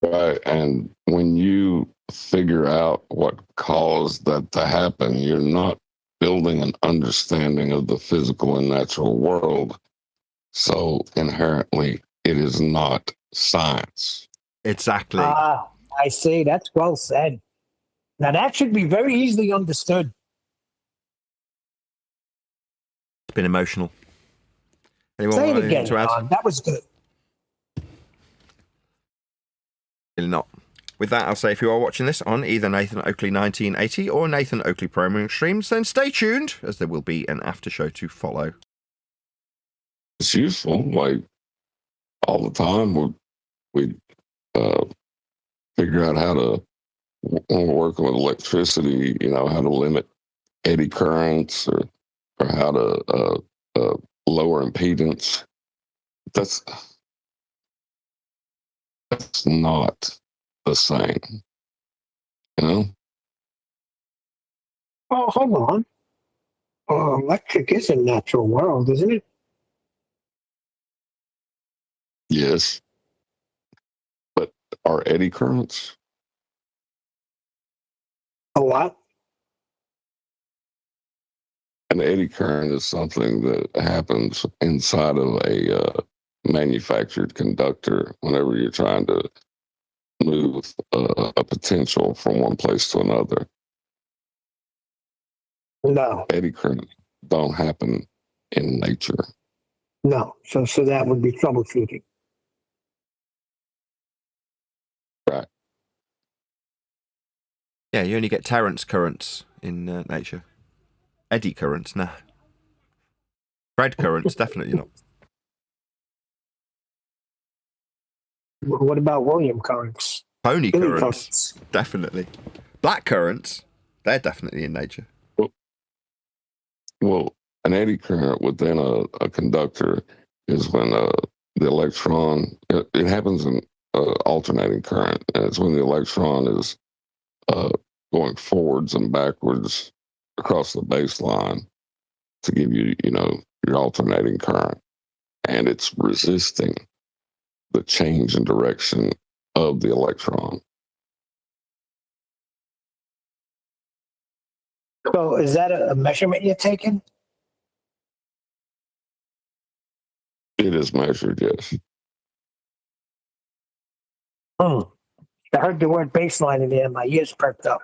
Right. And when you figure out what caused that to happen, you're not building an understanding of the physical and natural world. So inherently, it is not science. Exactly. I see. That's well said. Now, that should be very easily understood. It's been emotional. Anyone Say want it again, anything to add? John. That was good. Really not. With that, I'll say if you are watching this on either Nathan Oakley 1980 or Nathan Oakley Programming Streams, then stay tuned, as there will be an after show to follow. It's useful. Like, all the time, we figure out how to work with electricity, how to limit eddy currents or how to lower impedance. That's not the same, Oh, hold on. Electric is a natural world, isn't it? Yes. are eddy currents. A what? An eddy current is something that happens inside of a manufactured conductor whenever you're trying to move a potential from one place to another. No. Eddy currents don't happen in nature. No. So that would be troubleshooting. Right. Yeah, you only get Terence currents in nature. Eddy currents, nah. Fred currents, definitely not. What about William currents? Pony Billy currents, definitely. Black currents, they're definitely in nature. Well, an eddy current within a conductor is when the electron, it happens in alternating current, and it's when the electron is going forwards and backwards across the baseline to give you, your alternating current. And it's resisting the change in direction of the electron. So is that a measurement you're taking? It is measured, yes. I heard the word baseline in there, my ears perked up.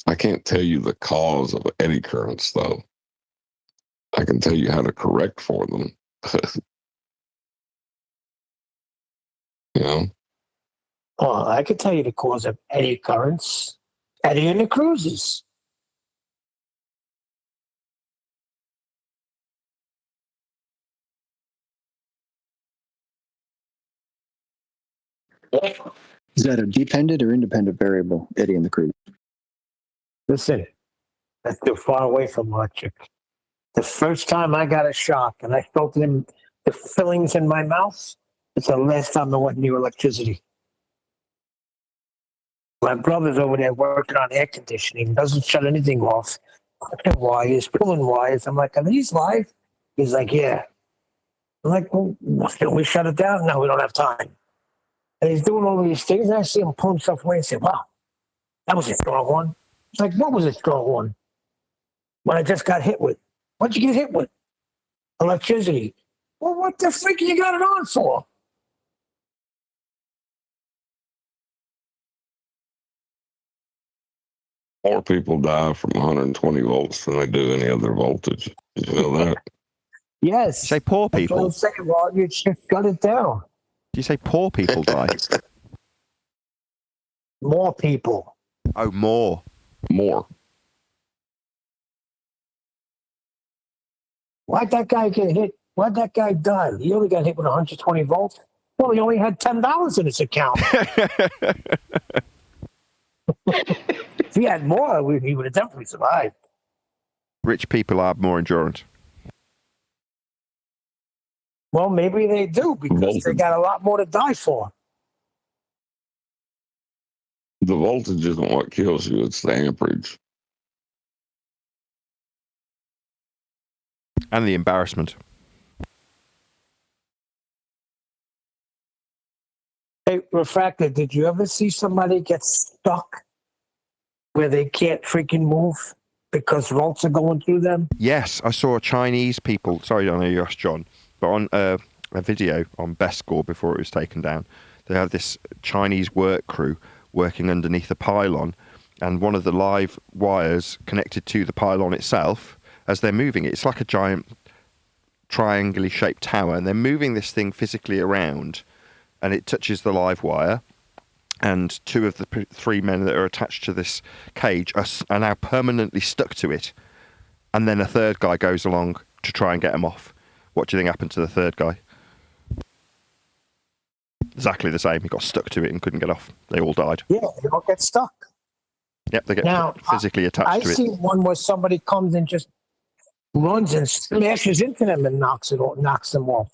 I can't tell you the cause of eddy currents, though. I can tell you how to correct for them. Oh, I could tell you the cause of eddy currents. Eddy in the cruises. Is that a dependent or independent variable, eddy in the cruise? Listen, that's too far away from electric. The first time I got a shock and I felt the fillings in my mouth, it's the last time I went near electricity. My brother's over there working on air conditioning, doesn't shut anything off. Cutting wires, pulling wires. I'm like, are these live? He's like, yeah. I'm like, well, can we shut it down? No, we don't have time. And he's doing all these things, and I see him pulling stuff away and say, wow, that was a strong one. It's like, what was a strong one? What I just got hit with. What'd you get hit with? Electricity. Well, what the freak you got it on for? More people die from 120 volts than they do any other voltage. Did you know that? Yes. You say poor That's what people? I'm saying. Well, you just got it down. Do you say poor people die? More people. Oh, more. More. Why'd that guy get hit? Why'd that guy die? He only got hit with 120 volts. Well, he only had $10 in his account. If he had more, he would have definitely survived. Rich people are more endurant. Well, maybe they do because they got a lot more to die for. The voltage isn't what kills you, it's the amperage. And the embarrassment. Hey, Refractor, did you ever see somebody get stuck where they can't freaking move because volts are going through them? Yes, I saw Chinese people. Sorry, I know you asked John, but on a video on Best Score before it was taken down, they had this Chinese work crew working underneath a pylon, and one of the live wires connected to the pylon itself as they're moving it. It's like a giant triangularly shaped tower, and they're moving this thing physically around, and it touches the live wire, and two of the three men that are attached to this cage are now permanently stuck to it, and then a third guy goes along to try and get them off. What do you think happened to the third guy? Exactly the same. He got stuck to it and couldn't get off. They all died. Yeah, they don't get stuck. Yep, they get physically attached to it. I seen one where somebody comes and just runs and smashes into them and knocks them off.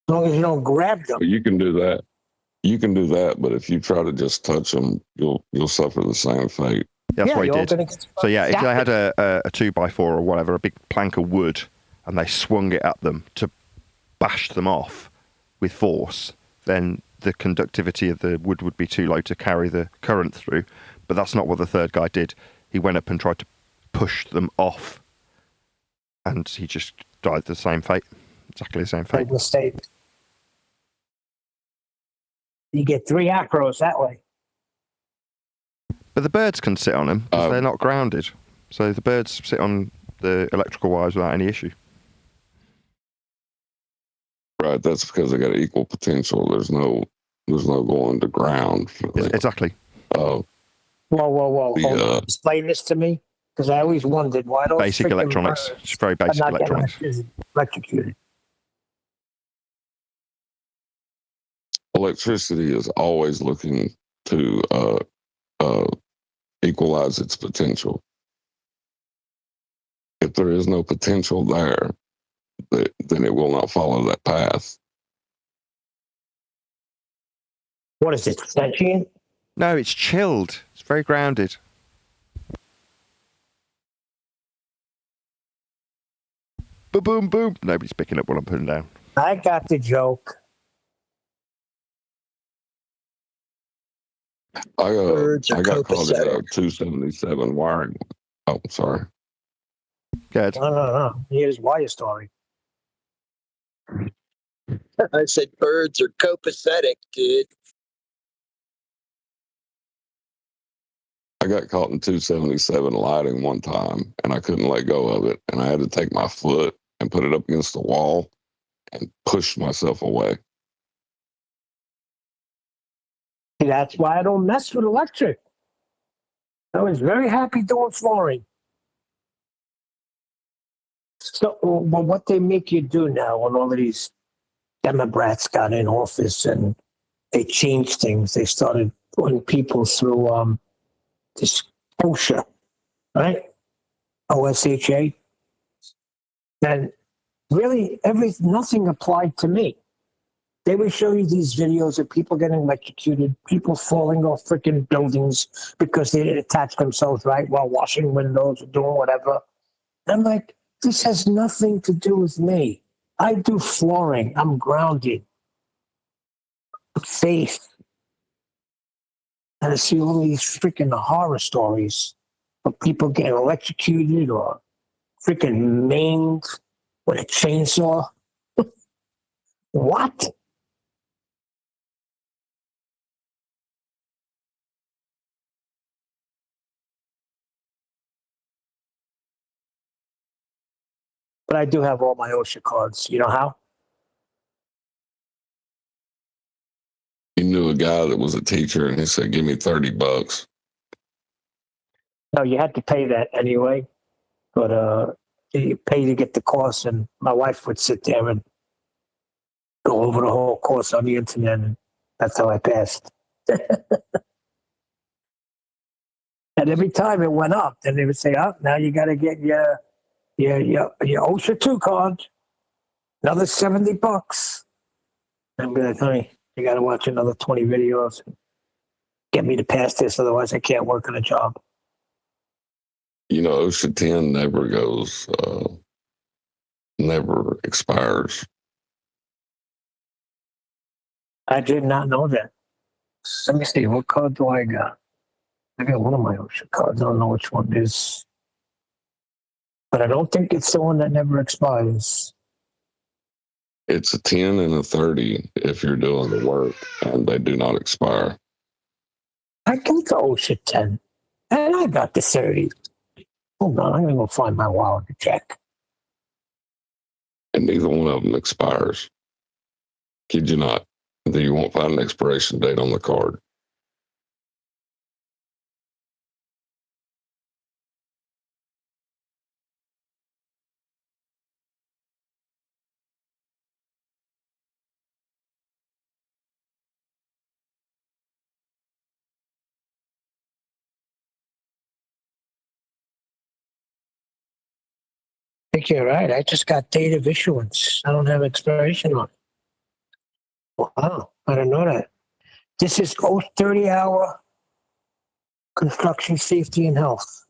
As long as you don't grab them. You can do that. You can do that, but if you try to just touch them, you'll suffer the same fate. That's what he did. So yeah, if I had a 2x4 or whatever, a big plank of wood, and they swung it at them to bash them off with force, then the conductivity of the wood would be too low to carry the current through. But that's not what the third guy did. He went up and tried to push them off, and he just died the same fate. Exactly the same fate. Big mistake. You get 3 acros that way. But the birds can sit on them because they're not grounded. So the birds sit on the electrical wires without any issue. Right, that's because they got equal potential. There's no going to ground. Exactly. Whoa. Hold on. Explain this to me, because I always wondered why those basic electronics. It's very basic electronics. Electrocuted. Electricity is always looking to equalize its potential. If there is no potential there, then it will not follow that path. What is it, sentient? No, it's chilled. It's very grounded. Boom, boom, boom. Nobody's picking up what I'm putting down. I got the joke. I got caught at a 277 wiring. Oh, sorry. Good. No. Here's wire story. I said birds are copacetic, dude. I got caught in 277 lighting one time, and I couldn't let go of it, and I had to take my foot and put it up against the wall and push myself away. That's why I don't mess with electric. I was very happy doing flooring. So, well, what they make you do now, when all of these Democrats got in office and they changed things, they started putting people through this OSHA, right? OSHA. And really, nothing applied to me. They would show you these videos of people getting electrocuted, people falling off freaking buildings because they didn't attach themselves right while washing windows or doing whatever. I'm like, this has nothing to do with me. I do flooring. I'm grounded. I'm safe. And I see all these freaking horror stories of people getting electrocuted or freaking maimed with a chainsaw. What? But I do have all my OSHA cards. You know how? You knew a guy that was a teacher, and he said, "Give me $30." No, you had to pay that anyway. But you pay to get the course, and my wife would sit there and go over the whole course on the internet, and that's how I passed. And every time it went up, then they would say, "Oh, now you got to get your OSHA 2 card, another $70." I'd be like, "Honey, you got to watch another 20 videos and get me to pass this, otherwise I can't work on a job." You know, OSHA 10 never goes, never expires. I did not know that. Let me see, what card do I got? I got one of my OSHA cards. I don't know which one it is. But I don't think it's the one that never expires. It's a 10 and a 30 if you're doing the work, and they do not expire. I got the OSHA 10, and I got the 30. Hold on, I'm going to go find my wallet to check. And neither one of them expires. Kid you not. Then you won't find an expiration date on the card. I think you're right. I just got date of issuance. I don't have expiration on it. Wow, I didn't know that. This is 30-hour construction safety and health.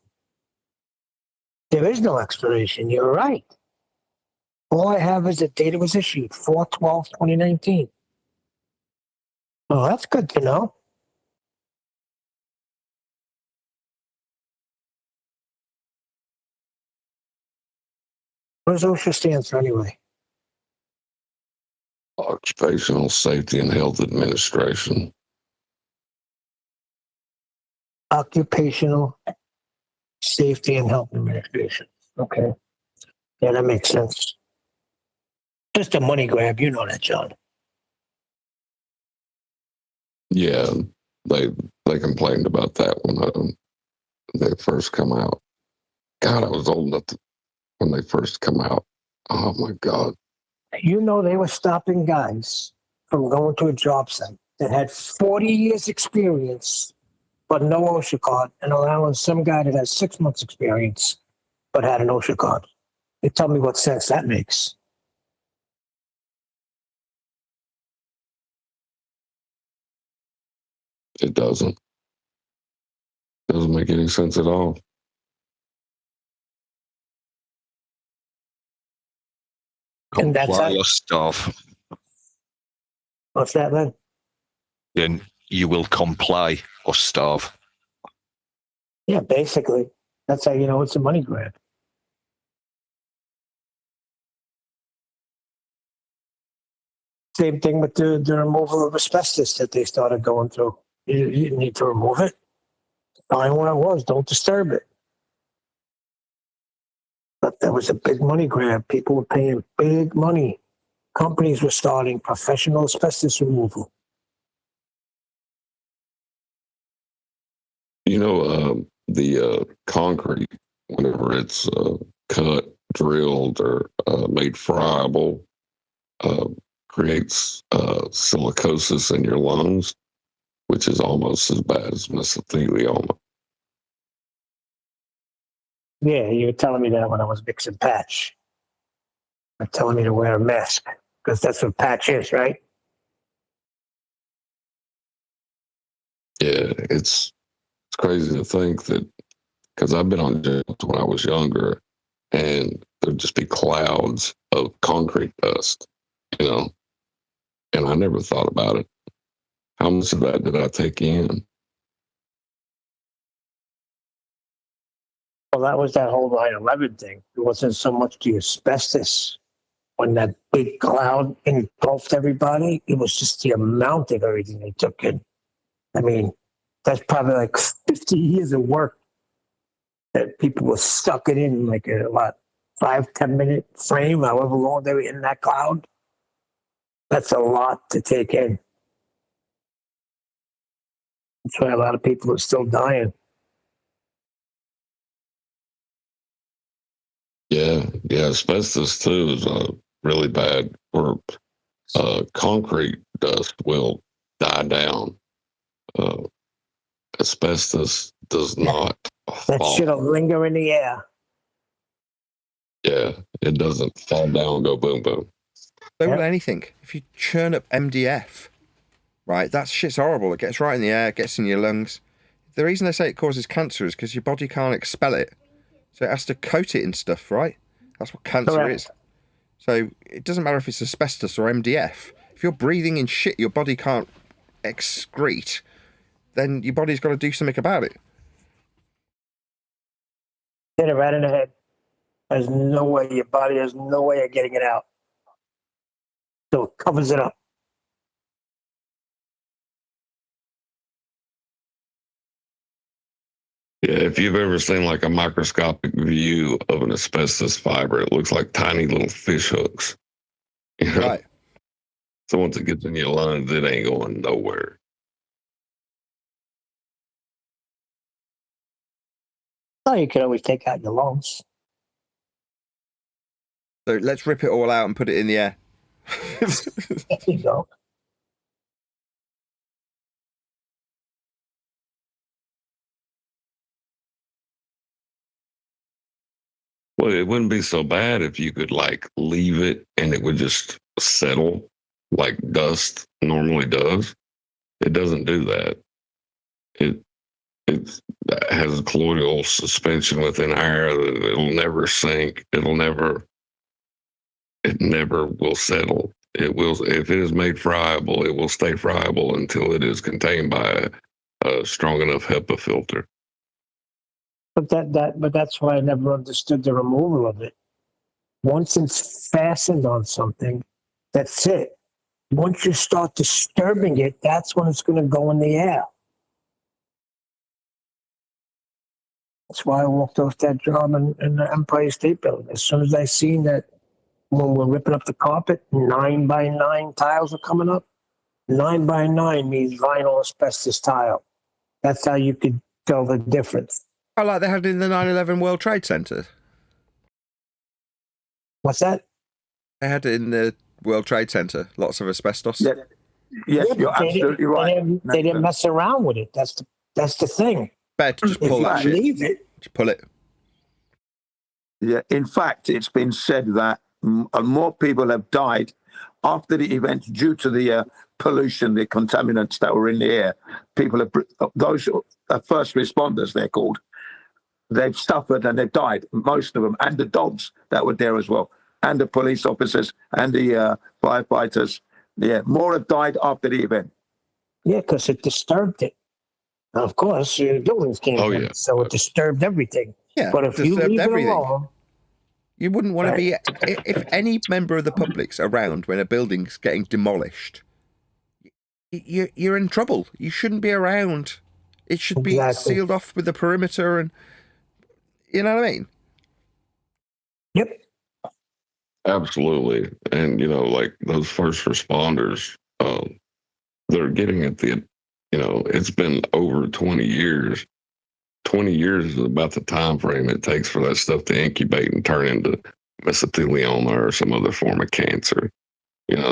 There is no expiration. You're right. All I have is the date it was issued, 4/12/2019. Oh, that's good to know. What does OSHA stand for anyway? Occupational Safety and Health Administration. Occupational Safety and Health Administration. Okay. Yeah, that makes sense. Just a money grab, you know that, John. Yeah, they complained about that when they first come out. God, I was old enough when they first come out. Oh my God. You know they were stopping guys from going to a job site that had 40 years experience but no OSHA card, and allowing some guy that has 6 months experience but had an OSHA card. You tell me what sense that makes. It doesn't. Doesn't make any sense at all. And that's Comply how, or starve. what's that, man? Then you will comply or starve. Yeah, basically. That's how you know it's a money grab. Same thing with the removal of asbestos that they started going through. You need to remove it. Find where it was. Don't disturb it. But that was a big money grab. People were paying big money. Companies were starting professional asbestos removal. You know, the concrete, whenever it's cut, drilled, or made friable, creates silicosis in your lungs, which is almost as bad as mesothelioma. Yeah, you were telling me that when I was mixing patch. You're telling me to wear a mask because that's what patch is, right? Yeah, it's crazy to think that, because I've been on jobs when I was younger, and there'd just be clouds of concrete dust, you know, and I never thought about it. How much of that did I take in? Well, that was that whole 9/11 thing. It wasn't so much the asbestos when that big cloud engulfed everybody. It was just the amount of everything they took in. I mean, that's probably like 50 years of work that people were stuck it in like a 5-10 minute frame, however long they were in that cloud. That's a lot to take in. That's why a lot of people are still dying. Yeah, asbestos too is really bad. Where concrete dust will die down. Asbestos does not That fall. shit'll linger in the air. Yeah, it doesn't fall down and go boom, boom. So will anything. If you churn up MDF, right, that shit's horrible. It gets right in the air, gets in your lungs. The reason they say it causes cancer is because your body can't expel it. So it has to coat it in stuff, right? That's what cancer is. So it doesn't matter if it's asbestos or MDF. If you're breathing in shit your body can't excrete, then your body's got to do something about it. Hit it right in the head. There's no way, your body has no way of getting it out. So it covers it up. Yeah, if you've ever seen like a microscopic view of an asbestos fiber, it looks like tiny little fish hooks. You know? Right. So once it gets in your lungs, it ain't going nowhere. Oh, you could always take out your lungs. So let's rip it all out and put it in the air. There you go. Well, it wouldn't be so bad if you could like leave it and it would just settle like dust normally does. It doesn't do that. It has a colloidal suspension within air that it'll never sink. It'll never it never will settle. It will, if it is made friable, it will stay friable until it is contained by a strong enough HEPA filter. But that's why I never understood the removal of it. Once it's fastened on something, that's it. Once you start disturbing it, that's when it's going to go in the air. That's why I walked off that job in the Empire State Building. As soon as I seen that when we're ripping up the carpet, 9x9 tiles are coming up. 9x9 means vinyl asbestos tile. That's how you could tell the difference. I like they had it in the 9/11 World Trade Center. What's that? They had it in the World Trade Center. Lots of asbestos. Yeah. Yes, you're absolutely right. They didn't mess around with it. That's the thing. Better just pull that shit. Leave it. Just pull it. Yeah. In fact, it's been said that more people have died after the event due to the pollution, the contaminants that were in the air. People have, those first responders, they're called, they've suffered and they've died, most of them, and the dogs that were there as well, and the police officers and the firefighters. Yeah, more have died after the event. Yeah, because it disturbed it. And of course, the buildings came in, so it disturbed everything. Yeah, but if you leave everything. It alone, you wouldn't want to be. If any member of the public's around when a building's getting demolished, you're in trouble. You shouldn't be around. It should be sealed off with the perimeter, and you know what I mean. Yep. Absolutely. And, like those first responders, they're getting at the, it's been over 20 years. 20 years is about the time frame it takes for that stuff to incubate and turn into mesothelioma or some other form of cancer.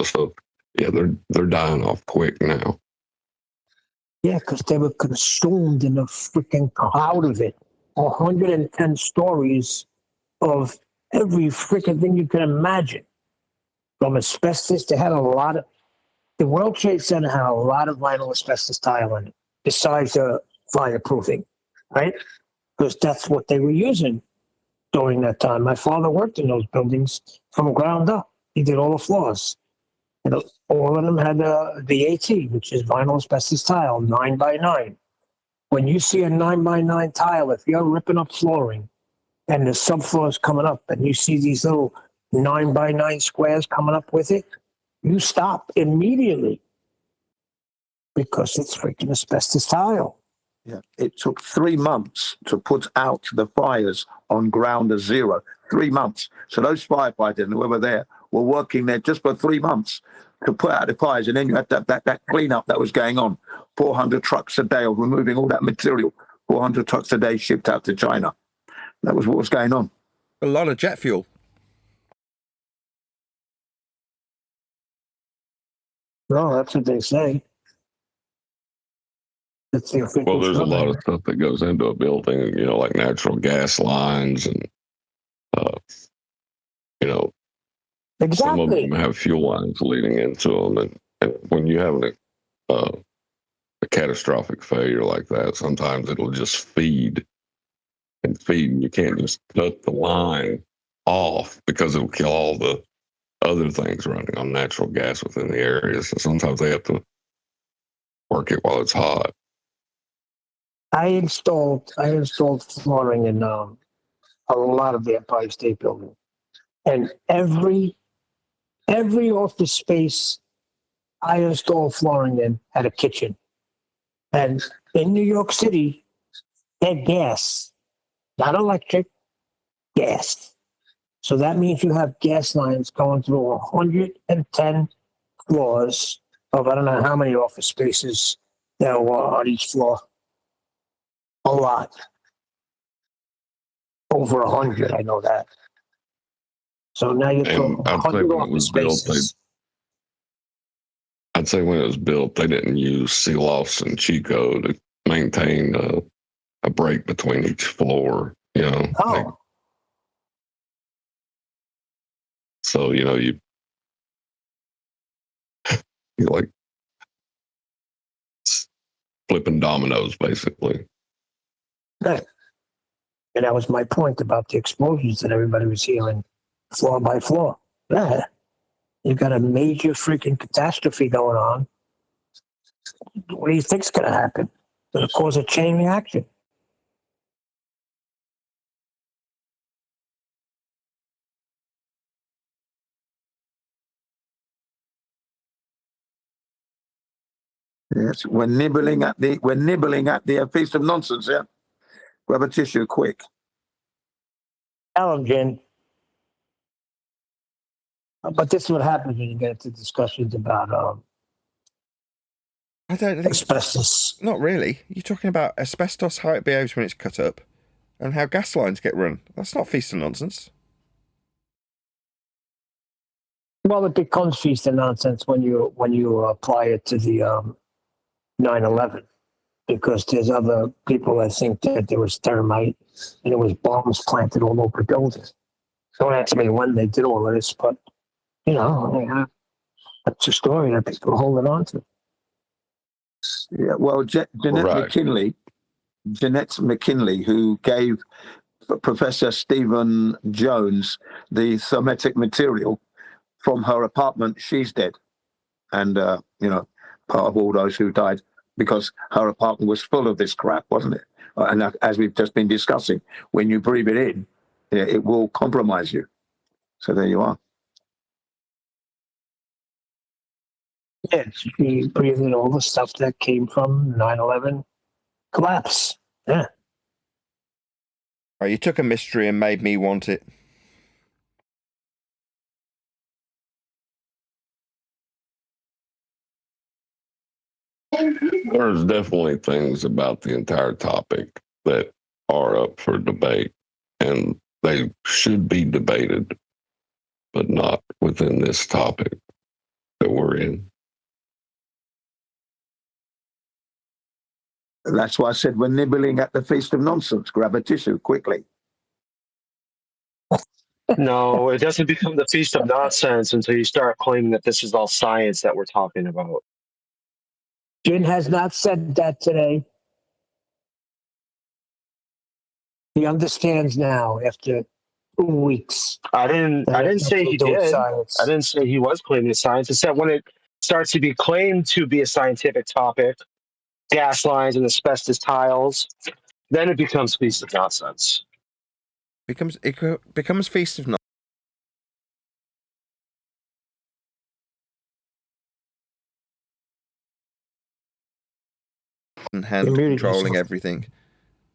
So, yeah, they're dying off quick now. Yeah, because they were consumed in a freaking cloud of it. 110 stories of every freaking thing you can imagine. From asbestos, they had a lot of, the World Trade Center had a lot of vinyl asbestos tile in it, besides the fireproofing, right? Because that's what they were using during that time. My father worked in those buildings from ground up. He did all the floors. And all of them had VAT, which is vinyl asbestos tile, 9x9. When you see a 9x9 tile, if you're ripping up flooring, and the subfloor is coming up, and you see these little 9x9 squares coming up with it, you stop immediately because it's freaking asbestos tile. Yeah, it took 3 months to put out the fires on ground zero. 3 months. So those firefighters and whoever there were working there just for 3 months to put out the fires, and then you had that cleanup that was going on. 400 trucks a day of removing all that material. 400 trucks a day shipped out to China. That was what was going on. A lot of jet fuel. No, that's what they say. That's the official Well, there's story. a lot of stuff that goes into a building, like natural gas lines and, exactly. Some of them have fuel lines leading into them. And when you have a catastrophic failure like that, sometimes it'll just feed. And you can't just cut the line off because it'll kill all the other things running on natural gas within the area. So sometimes they have to work it while it's hot. I installed flooring in a lot of the Empire State Building, and every office space I installed flooring in had a kitchen. And in New York City, they had gas, not electric, gas. So that means you have gas lines going through 110 floors of I don't know how many office spaces there were on each floor. A lot. Over 100, I know that. So now you're talking 100 office spaces. I'd say when it was built, they didn't use seal-offs and Chico to maintain a break between each floor, Oh. So, you like flipping dominoes, basically. Right. And that was my point about the explosions that everybody was hearing floor by floor. Yeah. You've got a major freaking catastrophe going on. What do you think's going to happen? It's going to cause a chain reaction. Yes, we're nibbling at the piece of nonsense. Yeah, grab a tissue, quick. Tell them, Jen. But this is what happens when you get into discussions about I don't think asbestos. Not really. You're talking about asbestos, how it behaves when it's cut up, and how gas lines get run. That's not feast and nonsense. Well, it becomes feast and nonsense when you apply it to the 9/11, because there's other people that think that there was thermite and there was bombs planted all over buildings. Don't ask me when they did all of this, but that's a story that people are holding on to. Yeah, well, Jeanette McKinley, who gave Professor Stephen Jones the thermetic material from her apartment, she's dead. And, part of all those who died because her apartment was full of this crap, wasn't it? And as we've just been discussing, when you breathe it in, it will compromise you. So there you are. Yeah, she breathed in all the stuff that came from 9/11 collapse. Yeah. Oh, you took a mystery and made me want it. There's definitely things about the entire topic that are up for debate, and they should be debated, but not within this topic that we're in. That's why I said we're nibbling at the feast of nonsense. Grab a tissue quickly. No, it doesn't become the feast of nonsense until you start claiming that this is all science that we're talking about. Jin has not said that today. He understands now after 2 weeks. I didn't say he did. Science. I didn't say he was claiming science. It's that when it starts to be claimed to be a scientific topic, gas lines and asbestos tiles, then it becomes feast of nonsense. It becomes feast of nonsense. Hand controlling everything.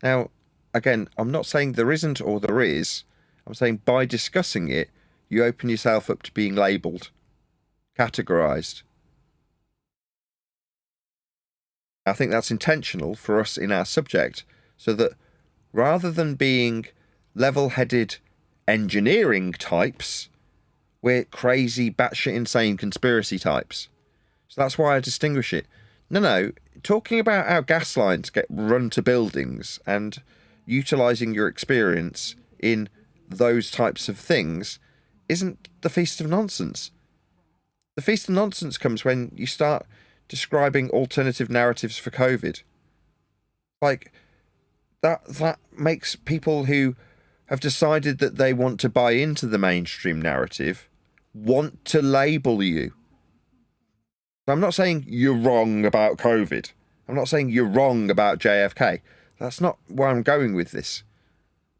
Now, again, I'm not saying there isn't or there is. I'm saying by discussing it, you open yourself up to being labelled, categorised. I think that's intentional for us in our subject, so that rather than being level-headed engineering types, we're crazy, batshit insane conspiracy types. So that's why I distinguish it. No, talking about how gas lines get run to buildings and utilising your experience in those types of things isn't the feast of nonsense. The feast of nonsense comes when you start describing alternative narratives for COVID. Like, that makes people who have decided that they want to buy into the mainstream narrative want to label you. I'm not saying you're wrong about COVID. I'm not saying you're wrong about JFK. That's not where I'm going with this.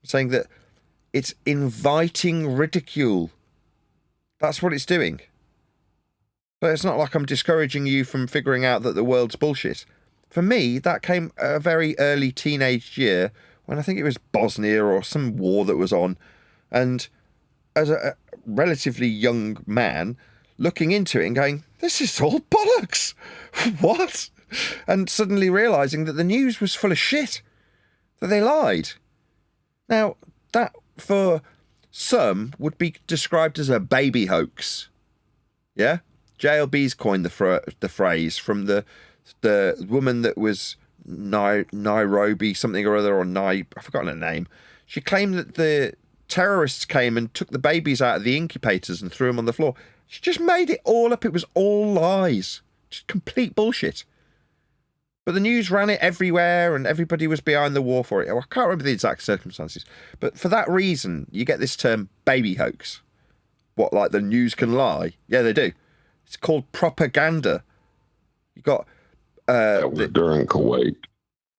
I'm saying that it's inviting ridicule. That's what it's doing. But it's not like I'm discouraging you from figuring out that the world's bullshit. For me, that came at a very early teenage year when I think it was Bosnia or some war that was on. And as a relatively young man, looking into it and going, this is all bollocks. What? And suddenly realising that the news was full of shit. That they lied. Now, that for some would be described as a baby hoax. Yeah? JLB's coined the phrase from the woman that was Nairobi something or other, or I've forgotten her name. She claimed that the terrorists came and took the babies out of the incubators and threw them on the floor. She just made it all up. It was all lies. Just complete bullshit. But the news ran it everywhere and everybody was behind the war for it. I can't remember the exact circumstances. But for that reason, you get this term baby hoax. What, like the news can lie? Yeah, they do. It's called propaganda. You got that was during Kuwait.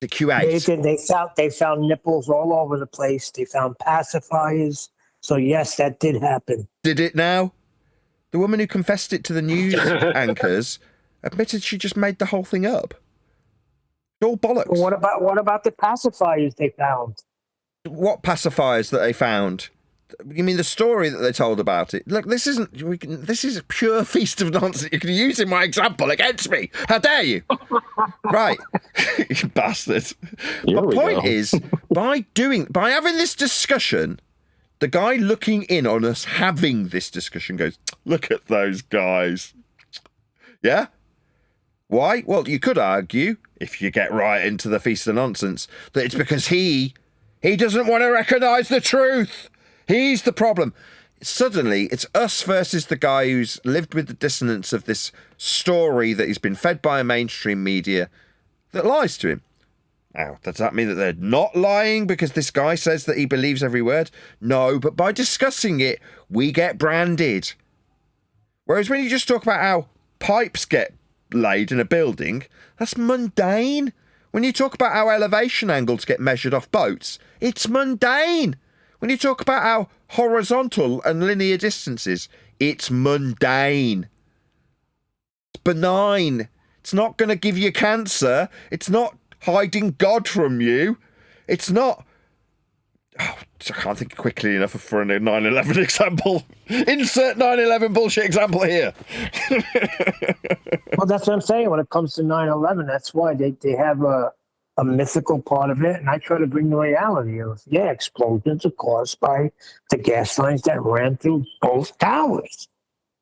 The Kuwait. They found nipples all over the place. They found pacifiers. So yes, that did happen. Did it now? The woman who confessed it to the news anchors admitted she just made the whole thing up. It's all bollocks. Well, what about the pacifiers they found? What pacifiers that they found? You mean the story that they told about it? Look, this is a pure feast of nonsense. You can use in my example against me. How dare you? Right. You bastard. The point is, by having this discussion, the guy looking in on us having this discussion goes, look at those guys. Yeah? Why? Well, you could argue, if you get right into the feast of nonsense, that it's because he doesn't want to recognise the truth. He's the problem. Suddenly, it's us versus the guy who's lived with the dissonance of this story that he's been fed by a mainstream media that lies to him. Now, does that mean that they're not lying because this guy says that he believes every word? No, but by discussing it, we get branded. Whereas when you just talk about how pipes get laid in a building, that's mundane. When you talk about how elevation angles get measured off boats, it's mundane. When you talk about how horizontal and linear distances, it's mundane. It's benign. It's not going to give you cancer. It's not hiding God from you. It's not... Oh, I can't think quickly enough for a 9/11 example. Insert 9/11 bullshit example here. Well, that's what I'm saying. When it comes to 9/11, that's why they have a mythical part of it, and I try to bring the reality of, explosions are caused by the gas lines that ran through both towers.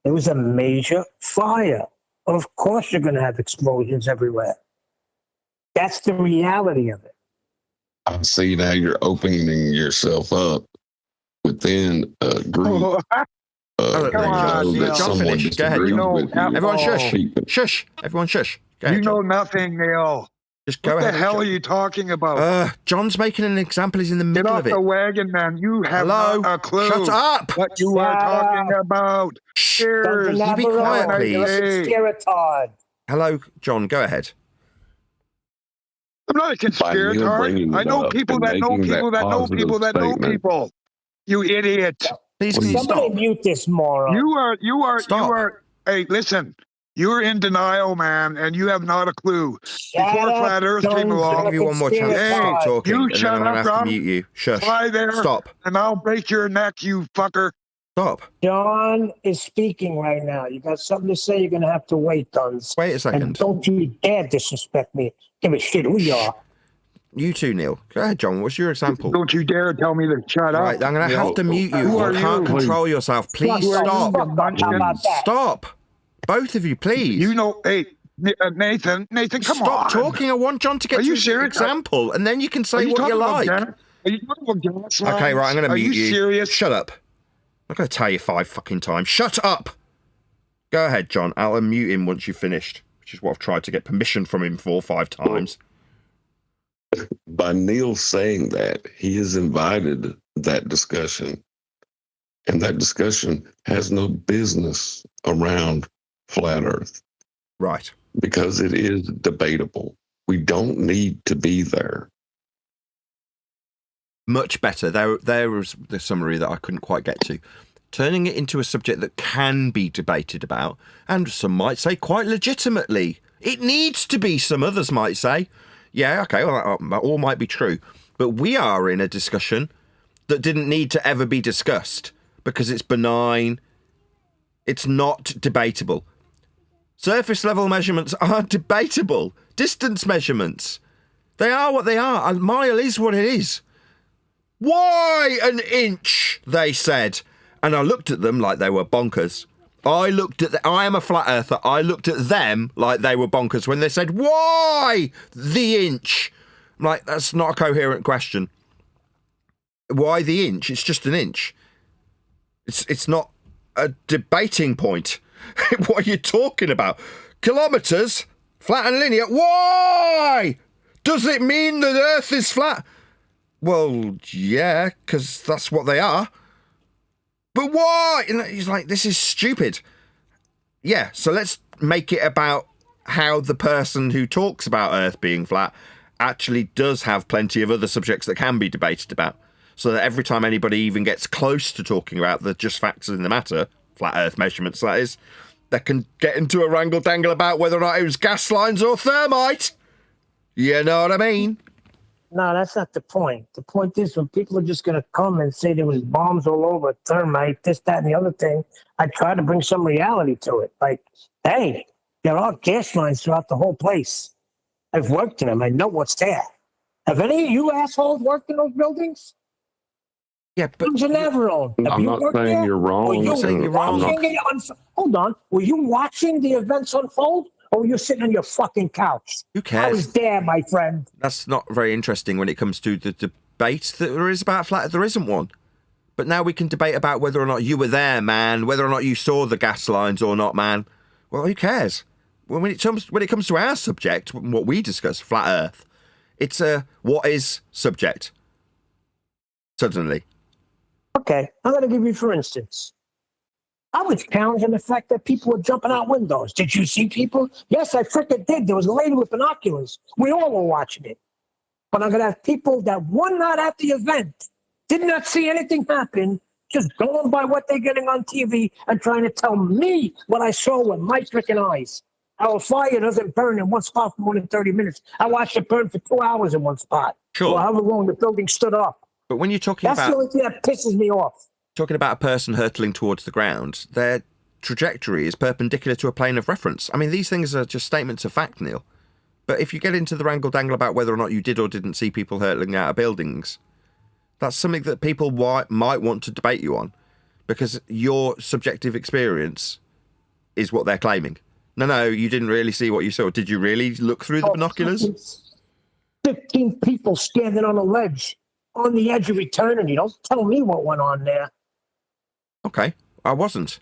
It was a major fire. Of course you're going to have explosions everywhere. That's the reality of it. I see now you're opening yourself up within a group. John, finish. Go ahead. Everyone shush. Shush. Everyone shush. Go ahead, you know nothing, Neil. Just go ahead. What the hell John. are you talking about? John's making an example. He's in the middle of it. Get off the wagon, man. You have not a clue. Shut up. What you are talking about. Cheers. You be quiet, please. Hey. Hello, John. Go ahead. I'm not a conspirator. I know people that know people that know people that know people. You idiot. Please, can you stop? Mute this moron. You are. Hey, listen. You're in denial, man, and you have not a clue. Before Flat Earth came along, I'll give you one more chance to stop talking, you and then I'm going to have to mute you. Shush. Fly there, stop. And I'll break your neck, you fucker. Stop. John is speaking right now. You got something to say, you're going to have to wait, Duns. Wait a second. And don't you dare disrespect me. Give a shit who you are. You too, Neil. Go ahead, John. What's your example? Don't you dare tell me to shut up. Right, I'm going to have to mute you. You can't control yourself. Please stop. Stop. Both of you, please. You know, hey, Nathan, come Stop on. talking. I want John to get to his example, and then you can say what you like. Are you talking about gas lines? Okay, right, I'm going to mute you. Are you serious? Shut up. I'm going to tell you 5 fucking times. Shut up. Go ahead, John. I'll unmute him once you've finished, which is what I've tried to get permission from him 4 or 5 times. By Neil saying that, he has invited that discussion. And that discussion has no business around Flat Earth. Right. Because it is debatable. We don't need to be there. Much better. There was the summary that I couldn't quite get to. Turning it into a subject that can be debated about, and some might say quite legitimately. It needs to be, some others might say. Yeah, okay, well, that all might be true. But we are in a discussion that didn't need to ever be discussed because it's benign. It's not debatable. Surface level measurements are debatable. Distance measurements, they are what they are. A mile is what it is. Why an inch, they said. And I looked at them like they were bonkers. I am a flat earther. I looked at them like they were bonkers when they said, why the inch? I'm like, that's not a coherent question. Why the inch? It's just an inch. It's not a debating point. What are you talking about? Kilometres? Flat and linear? Why? Does it mean that Earth is flat? Well, yeah, because that's what they are. But why? And he's like, this is stupid. Yeah, so let's make it about how the person who talks about Earth being flat actually does have plenty of other subjects that can be debated about. So that every time anybody even gets close to talking about the just facts in the matter, flat Earth measurements that is, they can get into a wrangle-dangle about whether or not it was gas lines or thermite. You know what I mean? No, that's not the point. The point is when people are just going to come and say there was bombs all over, thermite, this, that, and the other thing, I try to bring some reality to it. Like, hey, there are gas lines throughout the whole place. I've worked in them. I know what's there. Have any of you assholes worked in those buildings? Yeah, but you never own. I'm not saying you're wrong. I'm saying you're wrong. Hold on. Were you watching the events unfold? Or were you sitting on your fucking couch? Who cares? I was there, my friend. That's not very interesting when it comes to the debate that there is about flat Earth. There isn't one. But now we can debate about whether or not you were there, man, whether or not you saw the gas lines or not, man. Well, who cares? When it comes to our subject, what we discuss, flat Earth, it's a what is subject. Suddenly. Okay, I'm going to give you, for instance, I was challenging the fact that people were jumping out windows. Did you see people? Yes, I freaking did. There was a lady with binoculars. We all were watching it. But I'm going to have people that were not at the event, did not see anything happen, just going by what they're getting on TV and trying to tell me what I saw with my freaking eyes. Our fire doesn't burn in one spot for more than 30 minutes. I watched it burn for 2 hours in one spot. Sure. Or however long the building stood up. But when you're talking That's the only thing that pisses me off. Talking about a person hurtling towards the ground, their trajectory is perpendicular to a plane of reference. I mean, these things are just statements of fact, Neil. But if you get into the wrangle-dangle about whether or not you did or didn't see people hurtling out of buildings, that's something that people might want to debate you on, because your subjective experience is what they're claiming. No, you didn't really see what you saw. Did you really look through the binoculars? 15 people standing on a ledge on the edge of eternity. Don't tell me what went on there. Okay, I wasn't.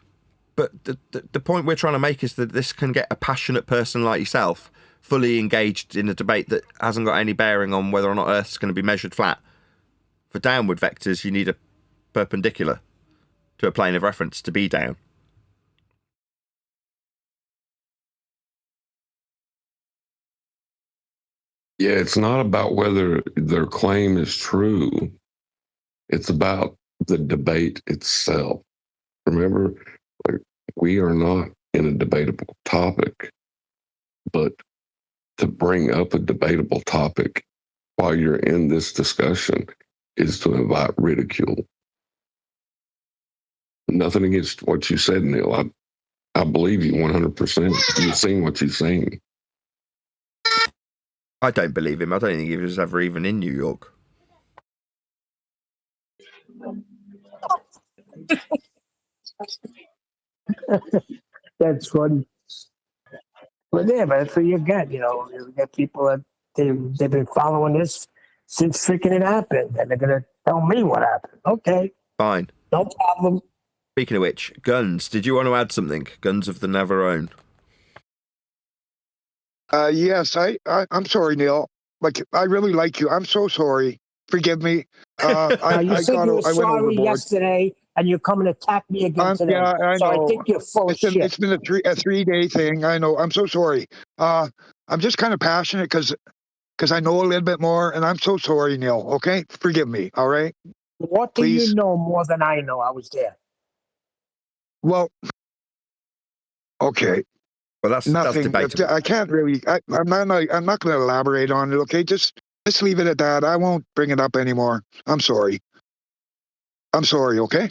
But the point we're trying to make is that this can get a passionate person like yourself fully engaged in a debate that hasn't got any bearing on whether or not Earth's going to be measured flat. For downward vectors, you need a perpendicular to a plane of reference to be down. Yeah, it's not about whether their claim is true. It's about the debate itself. Remember, we are not in a debatable topic, but to bring up a debatable topic while you're in this discussion is to invite ridicule. Nothing against what you said, Neil. I believe you 100%. You've seen what you've seen. I don't believe him. I don't think he was ever even in New York. That's funny. But yeah, but that's what you get. You get people that they've been following this since freaking it happened, and they're gonna tell me what happened. Okay, fine, no problem. Speaking of which, guns. Did you want to add something? Guns of the Navarone. Yes, I'm sorry, Neil. Like, I really like you. I'm so sorry. Forgive me. You said you were sorry yesterday, and you're coming to attack me again today. Yeah, I know. So I think you're full of shit. It's been a 3-day thing. I know. I'm so sorry. I'm just kind of passionate because I know a little bit more, and I'm so sorry, Neil. Okay, forgive me. All right. What do you know more than I know? I was there. Well, okay. Well, that's nothing. debatable. I can't really. I'm not going to elaborate on it. Okay, just leave it at that. I won't bring it up anymore. I'm sorry. I'm sorry. Okay.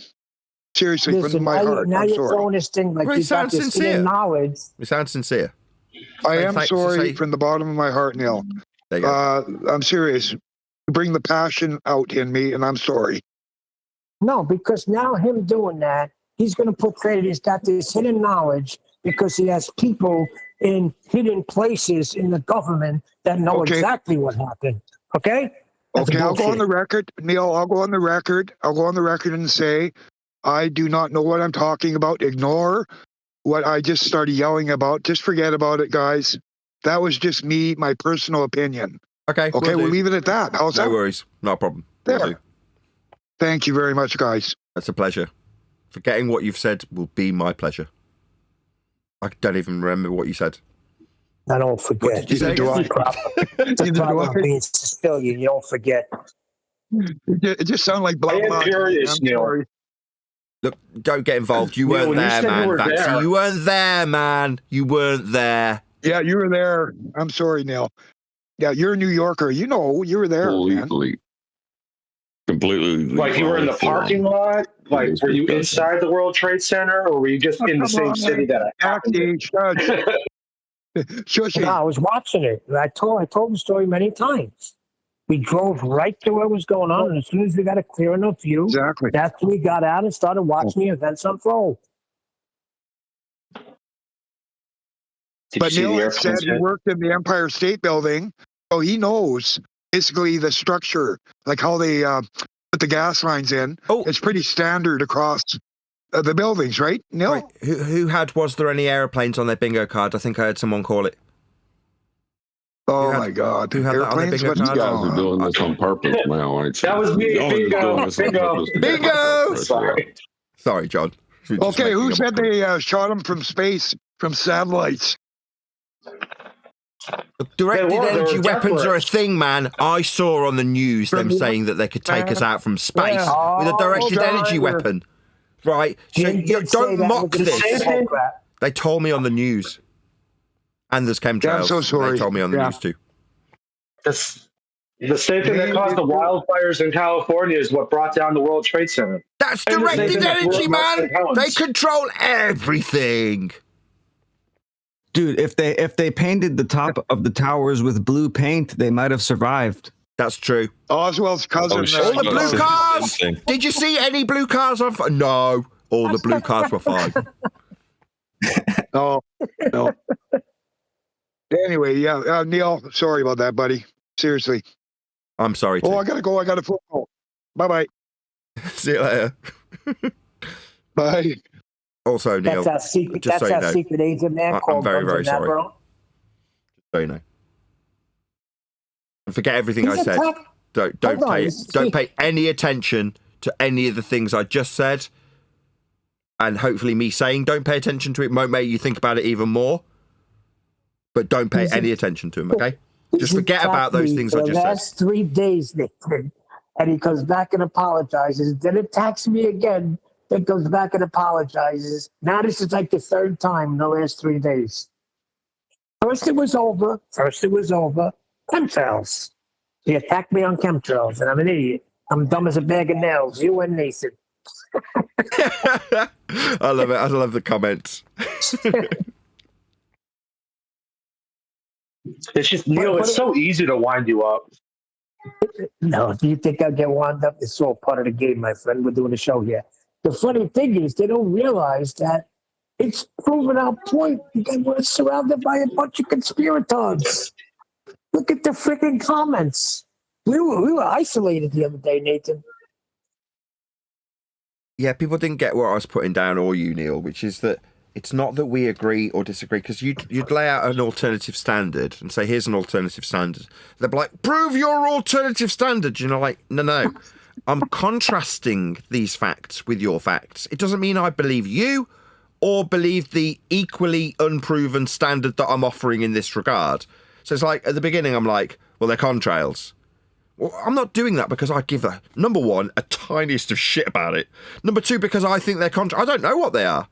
Seriously, Listen, from my heart. Now I'm you're sorry. throwing this thing like you got this hidden knowledge. We sound sincere. I am sorry from the bottom of my heart, Neil. There you go. I'm serious. You bring the passion out in me, and I'm sorry. No, because now him doing that, he's going to portray he's got this hidden knowledge because he has people in hidden places in the government that know exactly what happened. Okay? That's okay, bullshit. I'll go on the record. Neil, I'll go on the record. I'll go on the record and say, I do not know what I'm talking about. Ignore what I just started yelling about. Just forget about it, guys. That was just me, my personal opinion. Okay. Okay, we'll leave it at that. How's that? No worries. Not a problem. There. Thank you very much, guys. That's a pleasure. Forgetting what you've said will be my pleasure. I don't even remember what you said. I don't forget. What did you say? The problem of being Sicilian, you don't forget. It just sounded like blah, I am blah. curious, I'm Neil. sorry. Look, don't get involved. You Neil, weren't when you there, said you man. were Vaxie. there- You weren't there, man. You weren't there. Yeah, you were there. I'm sorry, Neil. Yeah, you're a New Yorker. You know, you were there, man. Completely. Like you were in the parking lot? Like were you inside the World Trade Center, or were you just in the same city that I happened to? Shushy. No, I was watching it. I told the story many times. We drove right to what was going on, and as soon as we got a clear enough view, that's when we got out and started watching the events unfold. But Neil had said he worked in the Empire State Building, so he knows basically the structure, like how they put the gas lines in. Oh. It's pretty standard across the buildings, right, Neil? Right. Was there any aeroplanes on their bingo card? I think I heard someone call it. Oh my God! Who had that on their bingo You card? guys are doing this on purpose now, aren't you? That was me. Y'all are just doing Bingo. this on Bingo. purpose. Bingo! Sorry. Sorry, John. Okay, who said they shot him from space, from satellites? Directed They were energy weapons are a desperate. thing, man. I saw on the news them saying that they could take us out from space with a directed energy weapon. Right? So don't mock this. They told me on the news. And there's chemtrails. Yeah, I'm so sorry. They told me on the news too. The same thing that caused the wildfires in California is what brought down the World Trade Center. That's And the same directed thing that blew energy, up man. St. Helens. They control everything. Dude, if they painted the top of the towers with blue paint, they might have survived. That's true. Oswald's cousin. All the blue cars. Did you see any blue cars on? No, all the blue cars were fine. No. Anyway, yeah, Neil, sorry about that, buddy. Seriously. I'm sorry. Oh, I gotta go. I got a phone call. Bye. See you later. Bye. Also, Neil, That's our secret. just That's so you our know, secret agent man I'm called very, Guns very and sorry. Navarone. So you know. And forget everything I He's a said. top- Don't Hold on, don't pay any attention to any of the things I just said. And hopefully me saying don't pay attention to it might make you think about it even more. But don't pay any attention to them, okay? Just forget about those things I just the said. last 3 days, Nathan, and he comes back and apologizes. Then attacks me again. Then goes back and apologizes. Now this is like the third time in the last 3 days. First it was over. Chemtrails. He attacked me on chemtrails, and I'm an idiot. I'm dumb as a bag of nails. You and Nathan. I love it. I love the comments. It's just, Neil, it's so easy to wind you up. No, do you think I'll get wound up? It's all part of the game, my friend. We're doing a show here. The funny thing is, they don't realize that it's proven our point. We're surrounded by a bunch of conspirators. Look at the freaking comments. We were isolated the other day, Nathan. Yeah, people didn't get what I was putting down, or you, Neil, which is that it's not that we agree or disagree, because you'd lay out an alternative standard and say, here's an alternative standard. They'd be like, prove your alternative standard. You know, like, no. I'm contrasting these facts with your facts. It doesn't mean I believe you or believe the equally unproven standard that I'm offering in this regard. So it's like, at the beginning, I'm like, well, they're contrails. Well, I'm not doing that because I give number one, a tiniest of shit about it. Number two, because I think they're I don't know what they are.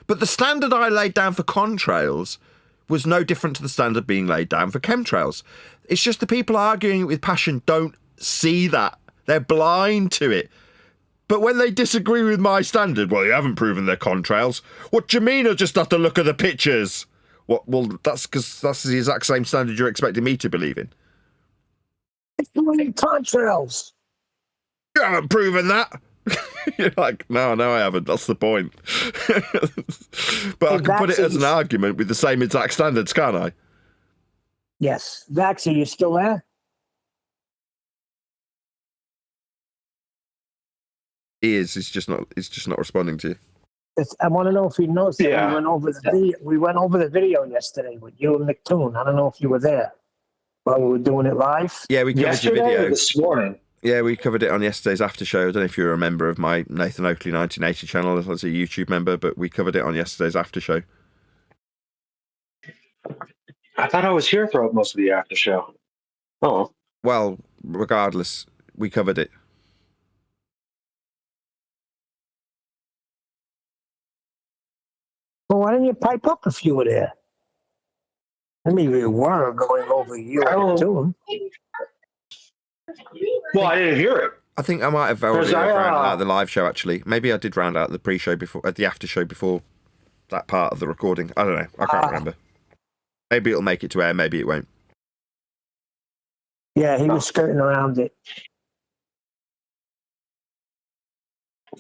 But the standard I laid down for contrails was no different to the standard being laid down for chemtrails. It's just the people arguing it with passion don't see that. They're blind to it. But when they disagree with my standard, well, you haven't proven they're contrails. What do you mean I just have to look at the pictures? What? Well, that's because that's the exact same standard you're expecting me to believe in. It's doing contrails. You haven't proven that. You're like, no, I haven't. That's the point. But I can put it as an argument with the same exact standards, can't I? Yes. Vaxie, you still there? He is. It's just not responding to you. I want to know if he knows that Yeah. we went over the video yesterday with you and McToon. I don't know if you were there while we were doing it live. Yeah, we covered your Yesterday or video. this morning? Yeah, we covered it on yesterday's after show. I don't know if you're a member of my Nathan Oakley 1980 channel as a YouTube member, but we covered it on yesterday's after show. I thought I was here throughout most of the after show. Oh. Well, regardless, we covered it. Well, why didn't you pipe up if you were there? I mean, you were going over you to him. Well, I didn't hear it. I think I might have already rounded out the live show, actually. Maybe I did round out the pre-show before, the after show before that part of the recording. I don't know. I can't remember. Maybe it'll make it to air, maybe it won't. Yeah, he was skirting around it.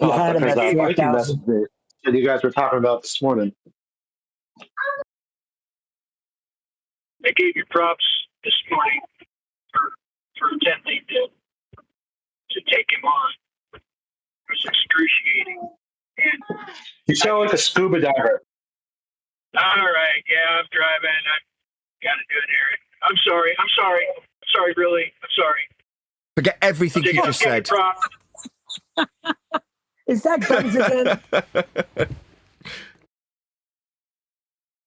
You had him at 4,000. That you guys were talking about this morning. I gave you props this morning for attempting to take him on. It was excruciating. And you sound like a scuba diver. All right, yeah, I'm driving. I got to do it, Eric. I'm sorry, really. I'm sorry. Forget everything you just said. Is that guns again?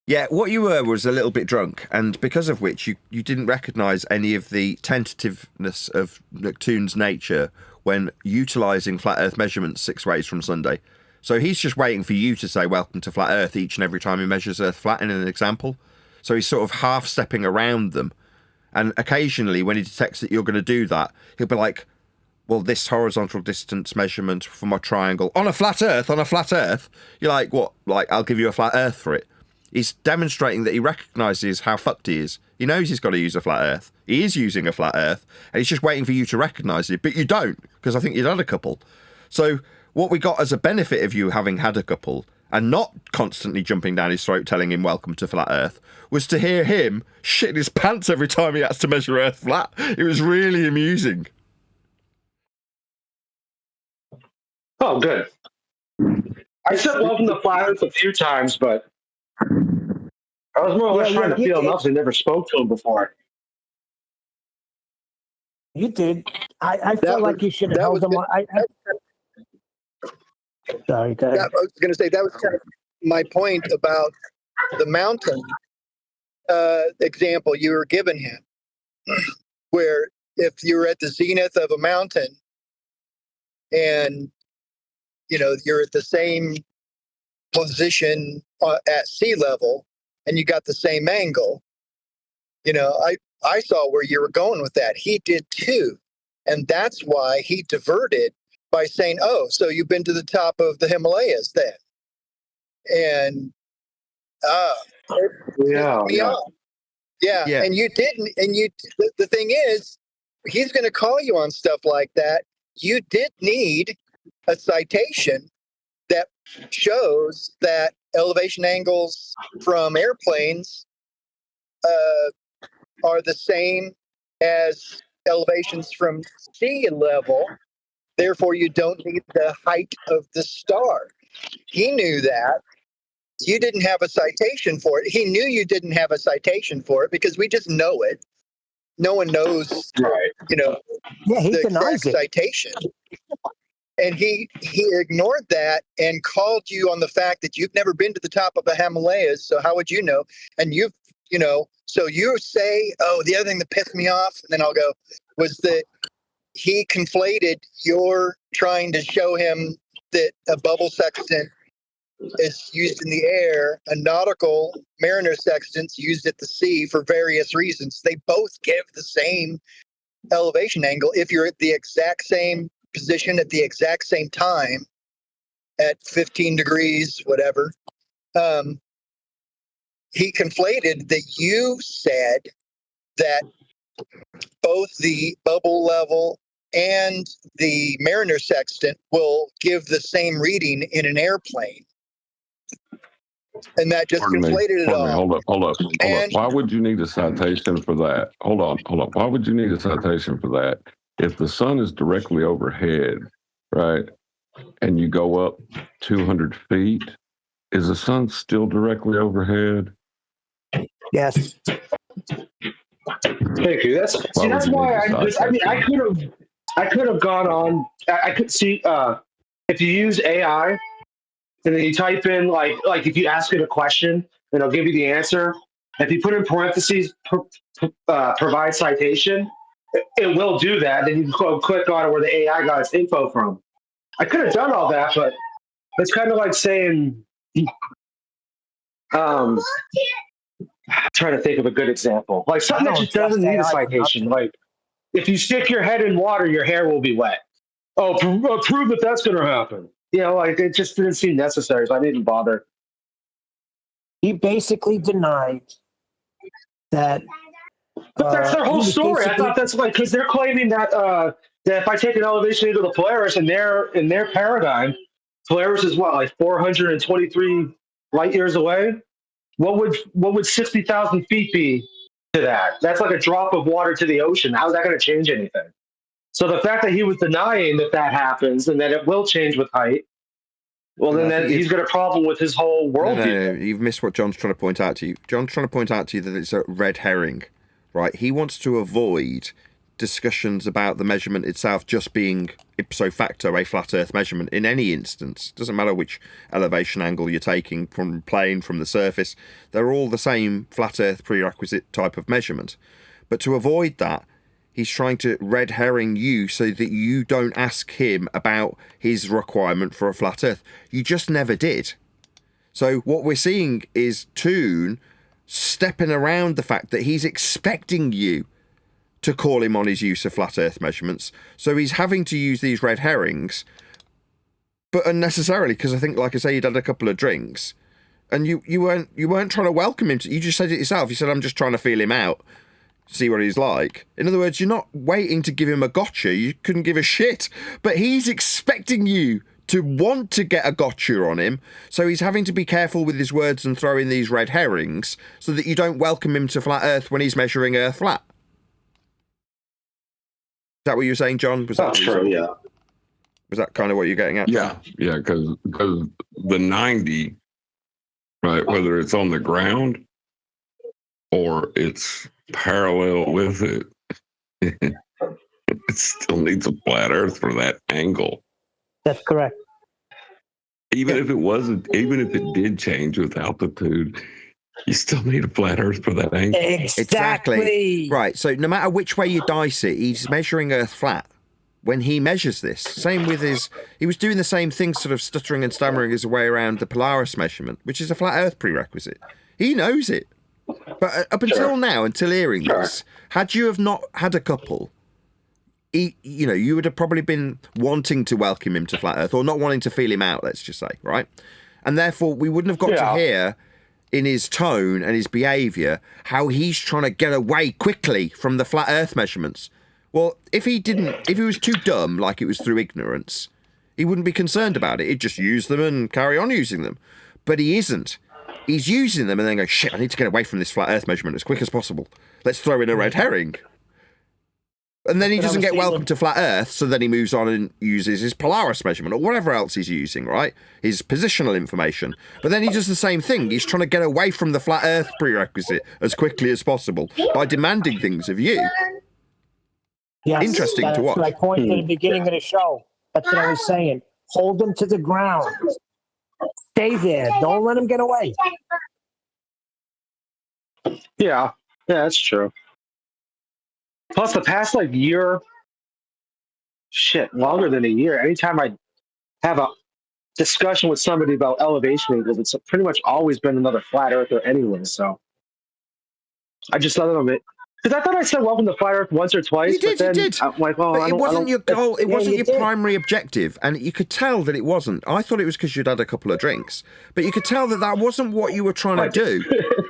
Yeah, what you were was a little bit drunk, and because of which you didn't recognise any of the tentativeness of Neptune's nature when utilising flat Earth measurements 6 ways from Sunday. So he's just waiting for you to say welcome to flat Earth each and every time he measures Earth flat in an example. So he's sort of half-stepping around them. And occasionally, when he detects that you're going to do that, he'll be like, well, this horizontal distance measurement from a triangle on a flat Earth. You're like, what? Like, I'll give you a flat Earth for it. He's demonstrating that he recognises how fucked he is. He knows he's got to use a flat Earth. He is using a flat Earth, and he's just waiting for you to recognise it. But you don't, because I think you'd had a couple. So what we got as a benefit of you having had a couple and not constantly jumping down his throat telling him welcome to flat Earth was to hear him shitting his pants every time he has to measure Earth flat. It was really amusing. Oh, good. I said welcome to flat Earth a few times, but I was more or less trying to feel enough. I never spoke to him before. You did. I felt like you should have held him on. Sorry, go ahead. I was going to say that was kind of my point about the mountain example you were giving him, where if you're at the zenith of a mountain and you're at the same position at sea level and you got the same angle, I saw where you were going with that. He did too. And that's why he diverted by saying, oh, so you've been to the top of the Himalayas then. And yeah. And you didn't. And the thing is, he's going to call you on stuff like that. You did need a citation that shows that elevation angles from airplanes are the same as elevations from sea level. Therefore, you don't need the height of the star. He knew that. You didn't have a citation for it. He knew you didn't have a citation for it because we just know it. No one knows, right? The exact citation. And he ignored that and called you on the fact that you've never been to the top of the Himalayas. So how would you know? And so you say, oh, the other thing that pissed me off, and then I'll go, was that he conflated your trying to show him that a bubble sextant is used in the air, a nautical mariner sextant's used at the sea for various reasons. They both give the same elevation angle if you're at the exact same position at the exact same time at 15 degrees, whatever. He conflated that you said that both the bubble level and the mariner sextant will give the same reading in an airplane. And that just conflated it all. Hold up. Why would you need a citation for that? Hold on. Why would you need a citation for that? If the sun is directly overhead, right, and you go up 200 feet, is the sun still directly overhead? Yes. Thank you. That's why I could have. I could have gone on. I could see if you use AI and then you type in like if you ask it a question, then it'll give you the answer. If you put in parentheses, provide citation, it will do that. Then you can go click on it where the AI got its info from. I could have done all that, but it's kind of like saying, trying to think of a good example, like something that just doesn't need a citation. Like if you stick your head in water, your hair will be wet. Oh, prove that that's going to happen. You know, like it just didn't seem necessary, so I didn't bother. He basically denied that. But that's their whole story. I thought that's like because they're claiming that that if I take an elevation into the Polaris in their paradigm, Polaris is what, like 423 light years away. What would 60,000 feet be to that? That's like a drop of water to the ocean. How's that going to change anything? So the fact that he was denying that happens and that it will change with height, well, then he's got a problem with his whole worldview. No, you've missed what John's trying to point out to you. John's trying to point out to you that it's a red herring, right? He wants to avoid discussions about the measurement itself just being ipso facto a flat Earth measurement in any instance. Doesn't matter which elevation angle you're taking from plane, from the surface. They're all the same flat Earth prerequisite type of measurement. But to avoid that, he's trying to red herring you so that you don't ask him about his requirement for a flat Earth. You just never did. So what we're seeing is Toon stepping around the fact that he's expecting you to call him on his use of flat Earth measurements. So he's having to use these red herrings, but unnecessarily, because I think, like I say, you'd had a couple of drinks, and you weren't trying to welcome him. You just said it yourself. You said, I'm just trying to feel him out, see what he's like. In other words, you're not waiting to give him a gotcha. You couldn't give a shit. But he's expecting you to want to get a gotcha on him, so he's having to be careful with his words and throw in these red herrings so that you don't welcome him to flat Earth when he's measuring Earth flat. Is that what you were saying, John? Was that true? Yeah. Was that kind of what you're getting at? Yeah, because the 90, right, whether it's on the ground or it's parallel with it, it still needs a flat Earth for that angle. That's correct. Even if it did change with altitude, you still need a flat Earth for that angle. Exactly. Right, so no matter which way you dice it, he's measuring Earth flat when he measures this. Same with he was doing the same thing, sort of stuttering and stammering his way around the Polaris measurement, which is a flat Earth prerequisite. He knows it. But up until now, until hearing this, had you have not had a couple, you would have probably been wanting to welcome him to flat Earth, or not wanting to feel him out, let's just say, right? And therefore, we wouldn't have got to hear in his tone and his behaviour how he's trying to get away quickly from the flat Earth measurements. Well, if he was too dumb, like it was through ignorance, he wouldn't be concerned about it. He'd just use them and carry on using them. But he isn't. He's using them and then go, shit, I need to get away from this flat Earth measurement as quick as possible. Let's throw in a red herring. And then he doesn't get welcome to flat Earth, so then he moves on and uses his Polaris measurement or whatever else he's using, right? His positional information. But then he does the same thing. He's trying to get away from the flat Earth prerequisite as quickly as possible by demanding things of you. Yes, interesting to watch. That's my point at the beginning of the show. That's what I was saying. Hold them to the ground. Stay there. Don't let them get away. Yeah, that's true. Plus, the past year, longer than a year, anytime I have a discussion with somebody about elevation angles, it's pretty much always been another flat earther anyway. So I just let them. Because I thought I said welcome to flat Earth once or twice. You did. I'm like, oh, but it wasn't your goal. It wasn't your primary objective, and you could tell that it wasn't. I thought it was because you'd had a couple of drinks, but you could tell that wasn't what you were trying to do.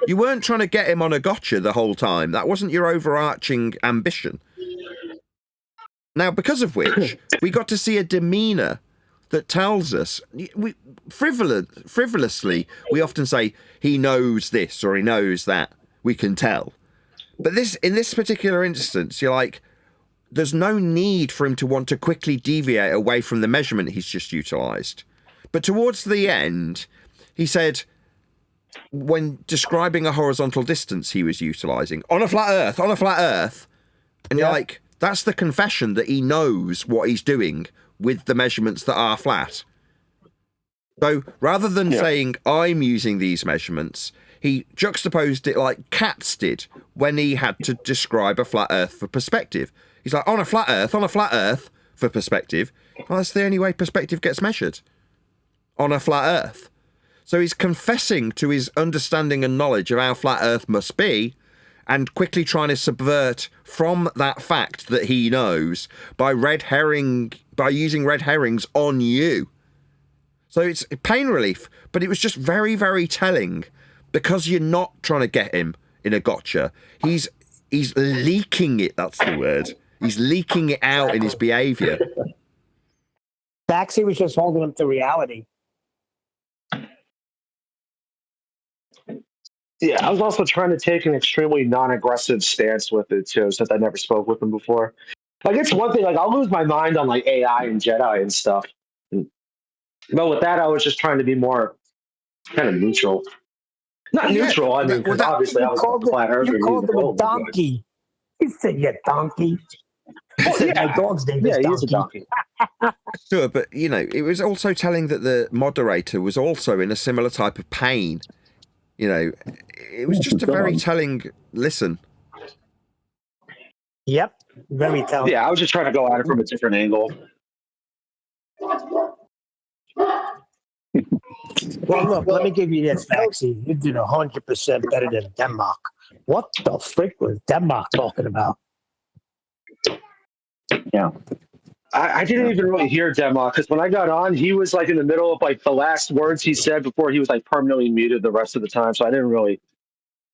You weren't trying to get him on a gotcha the whole time. That wasn't your overarching ambition. Now, because of which, we got to see a demeanour that tells us, frivolously, we often say, he knows this or he knows that. We can tell. But in this particular instance, you're like, there's no need for him to want to quickly deviate away from the measurement he's just utilised. But towards the end, he said, when describing a horizontal distance he was utilising, on a flat Earth, and you're like, That's the confession that he knows what he's doing with the measurements that are flat. So rather than saying, I'm using these measurements, he juxtaposed it like Katz did when he had to describe a flat Earth for perspective. He's like, on a flat Earth for perspective, well, that's the only way perspective gets measured. On a flat Earth. So he's confessing to his understanding and knowledge of how flat Earth must be, and quickly trying to subvert from that fact that he knows by using red herrings on you. So it's pain relief, but it was just very, very telling, because you're not trying to get him in a gotcha. He's leaking it, that's the word. He's leaking it out in his behaviour. Baxi was just holding him to reality. Yeah, I was also trying to take an extremely non-aggressive stance with it too, since I never spoke with him before. Like, it's one thing, like, I'll lose my mind on like AI and Jedi and stuff. But with that, I was just trying to be more kind of neutral. Not neutral, I mean, because obviously I was a flat earther. You called him a donkey. You said you donkey. Well, my dog's name is he's a donkey. Sure, but, you know, it was also telling that the moderator was also in a similar type of pain. You know, it was just a very telling listen. Yep, very telling. Yeah, I was just trying to go at it from a different angle. Well, look, let me give you this, Maxie. You did 100% better than Denmark. What the frick was Denmark talking about? Yeah. I didn't even really hear Denmark, because when I got on, he was like in the middle of like the last words he said before he was like permanently muted the rest of the time. So I didn't really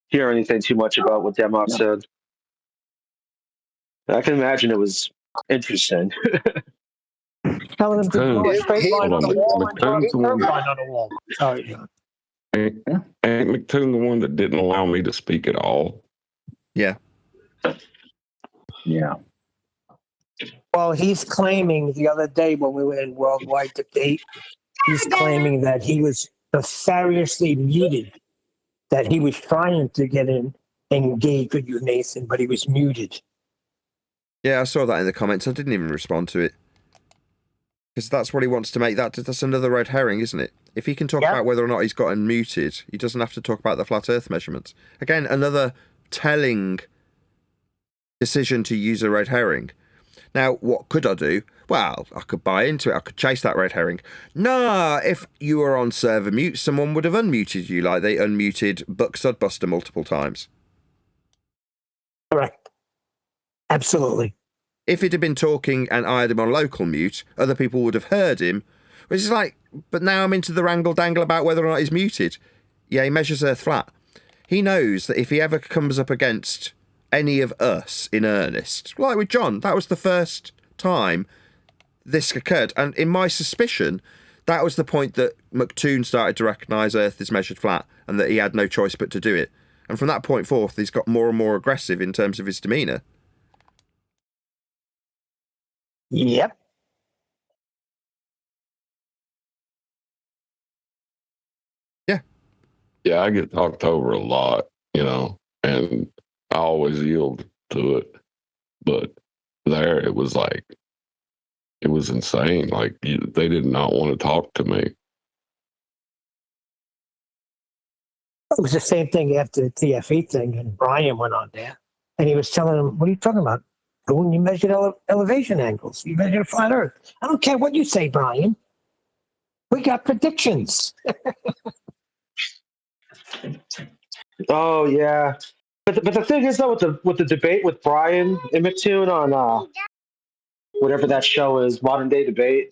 hear anything too much about what Denmark said. I can imagine it was interesting. Telling him to draw a straight line on the wall and draw a McToon's the one curved line on the wall. Sorry, John. Ain't McToon the one that didn't allow me to speak at all? Yeah. Yeah. Well, he's claiming the other day when we were in worldwide debate, he's claiming that he was nefariously muted, that he was trying to get in engaged with you, Nathan, but he was muted. Yeah, I saw that in the comments. I didn't even respond to it. Because that's what he wants to make. That's another red herring, isn't it? If he can talk about whether or not he's gotten muted, he doesn't have to talk about the flat Earth measurements. Again, another telling decision to use a red herring. Now, what could I do? Well, I could buy into it. I could chase that red herring. Nah, if you were on server mute, someone would have unmuted you like they unmuted Buck Sudbuster multiple times. Correct. Absolutely. If he'd have been talking and I had him on local mute, other people would have heard him. Which is like, but now I'm into the wrangle-dangle about whether or not he's muted. Yeah, he measures Earth flat. He knows that if he ever comes up against any of us in earnest, like with John, that was the first time this occurred. And in my suspicion, that was the point that McToon started to recognise Earth is measured flat and that he had no choice but to do it. And from that point forth, he's got more and more aggressive in terms of his demeanour. Yep. Yeah, I get talked over a lot, you know, and I always yield to it. But there, it was like, it was insane. Like, they did not want to talk to me. It was the same thing after the TFE thing, and Brian went on there, and he was telling him, what are you talking about? When you measured elevation angles, you measured flat Earth. I don't care what you say, Brian. We got predictions. Oh yeah, but the thing is though, with the debate with Brian and McToon on whatever that show is, Modern Day Debate,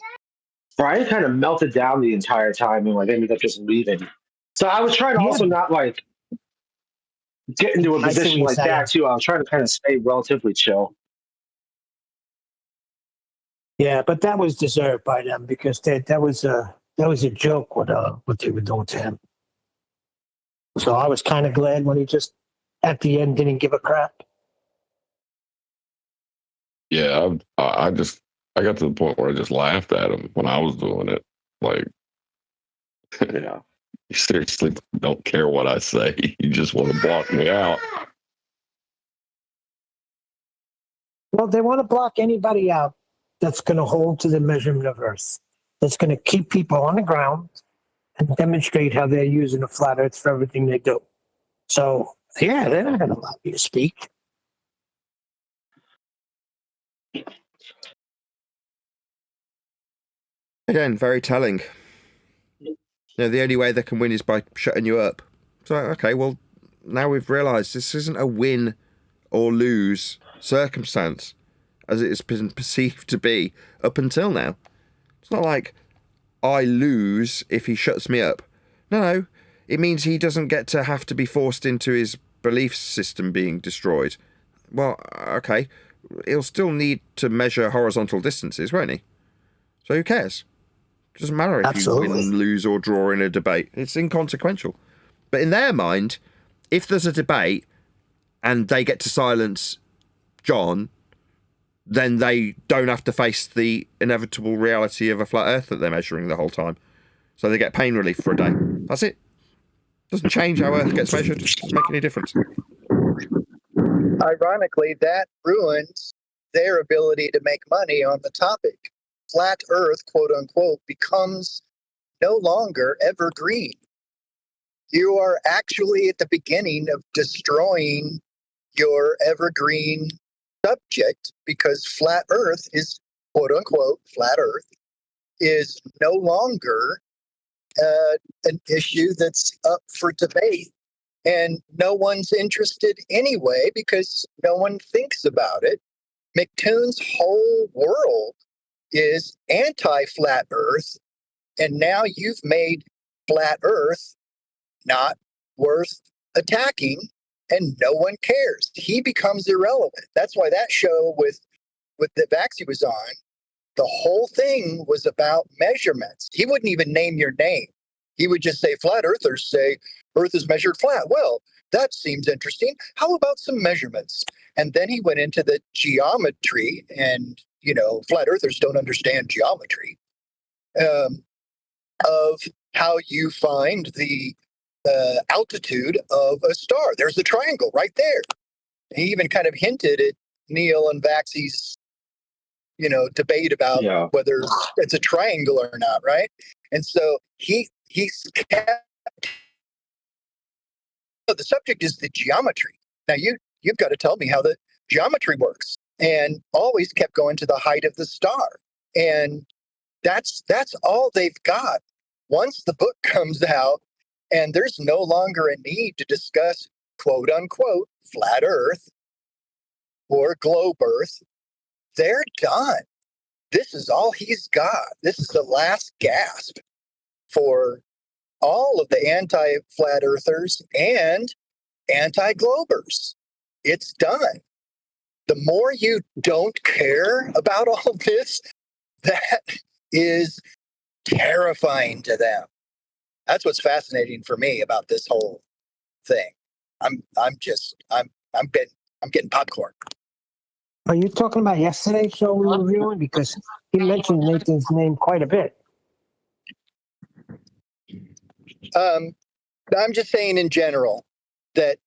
Brian kind of melted down the entire time and like ended up just leaving. So I was trying to also not like get into a position like that too. I was trying to kind of stay relatively chill. Yeah, but that was deserved by them because that was a joke what they were doing to him. So I was kind of glad when he just at the end didn't give a crap. Yeah, I got to the point where I just laughed at him when I was doing it. Like, yeah, you seriously don't care what I say. You just want to block me out. Well, they want to block anybody out that's going to hold to the measurement of Earth. That's going to keep people on the ground and demonstrate how they're using the flat Earth for everything they do. So, yeah, they're not going to allow you to speak. Again, very telling. The only way they can win is by shutting you up. So, okay, well, now we've realised this isn't a win or lose circumstance as it has been perceived to be up until now. It's not like I lose if he shuts me up. No, it means he doesn't get to have to be forced into his belief system being destroyed. Well, okay, he'll still need to measure horizontal distances, won't he? So who cares? It doesn't matter if you win, lose, or draw in a debate. It's inconsequential. But in their mind, if there's a debate and they get to silence John, then they don't have to face the inevitable reality of a flat Earth that they're measuring the whole time. So they get pain relief for a day. That's it. Doesn't change how Earth gets measured. Doesn't make any difference. Ironically, that ruins their ability to make money on the topic. Flat Earth, quote unquote, becomes no longer evergreen. You are actually at the beginning of destroying your evergreen subject because flat Earth is, quote unquote, flat Earth is no longer an issue that's up for debate. And no one's interested anyway because no one thinks about it. McToon's whole world is anti-flat Earth, and now you've made flat Earth not worth attacking, and no one cares. He becomes irrelevant. That's why that show with that Vaxi was on, the whole thing was about measurements. He wouldn't even name your name. He would just say, flat earthers say Earth is measured flat. Well, that seems interesting. How about some measurements? And then he went into the geometry, and, flat earthers don't understand geometry, of how you find the altitude of a star. There's the triangle right there. He even kind of hinted at Neil and Vaxi's, debate about whether it's a triangle or not, right? And so he's kept. The subject is the geometry. Now you've got to tell me how the geometry works, and always kept going to the height of the star, and that's all they've got. Once the book comes out, and there's no longer a need to discuss quote unquote flat Earth or globe Earth, they're done. This is all he's got. This is the last gasp for all of the anti-flat earthers and anti-globers. It's done. The more you don't care about all this, that is terrifying to them. That's what's fascinating for me about this whole thing. I'm getting popcorn. Are you talking about yesterday's show we were reviewing? Because he mentioned Nathan's name quite a bit. I'm just saying in general that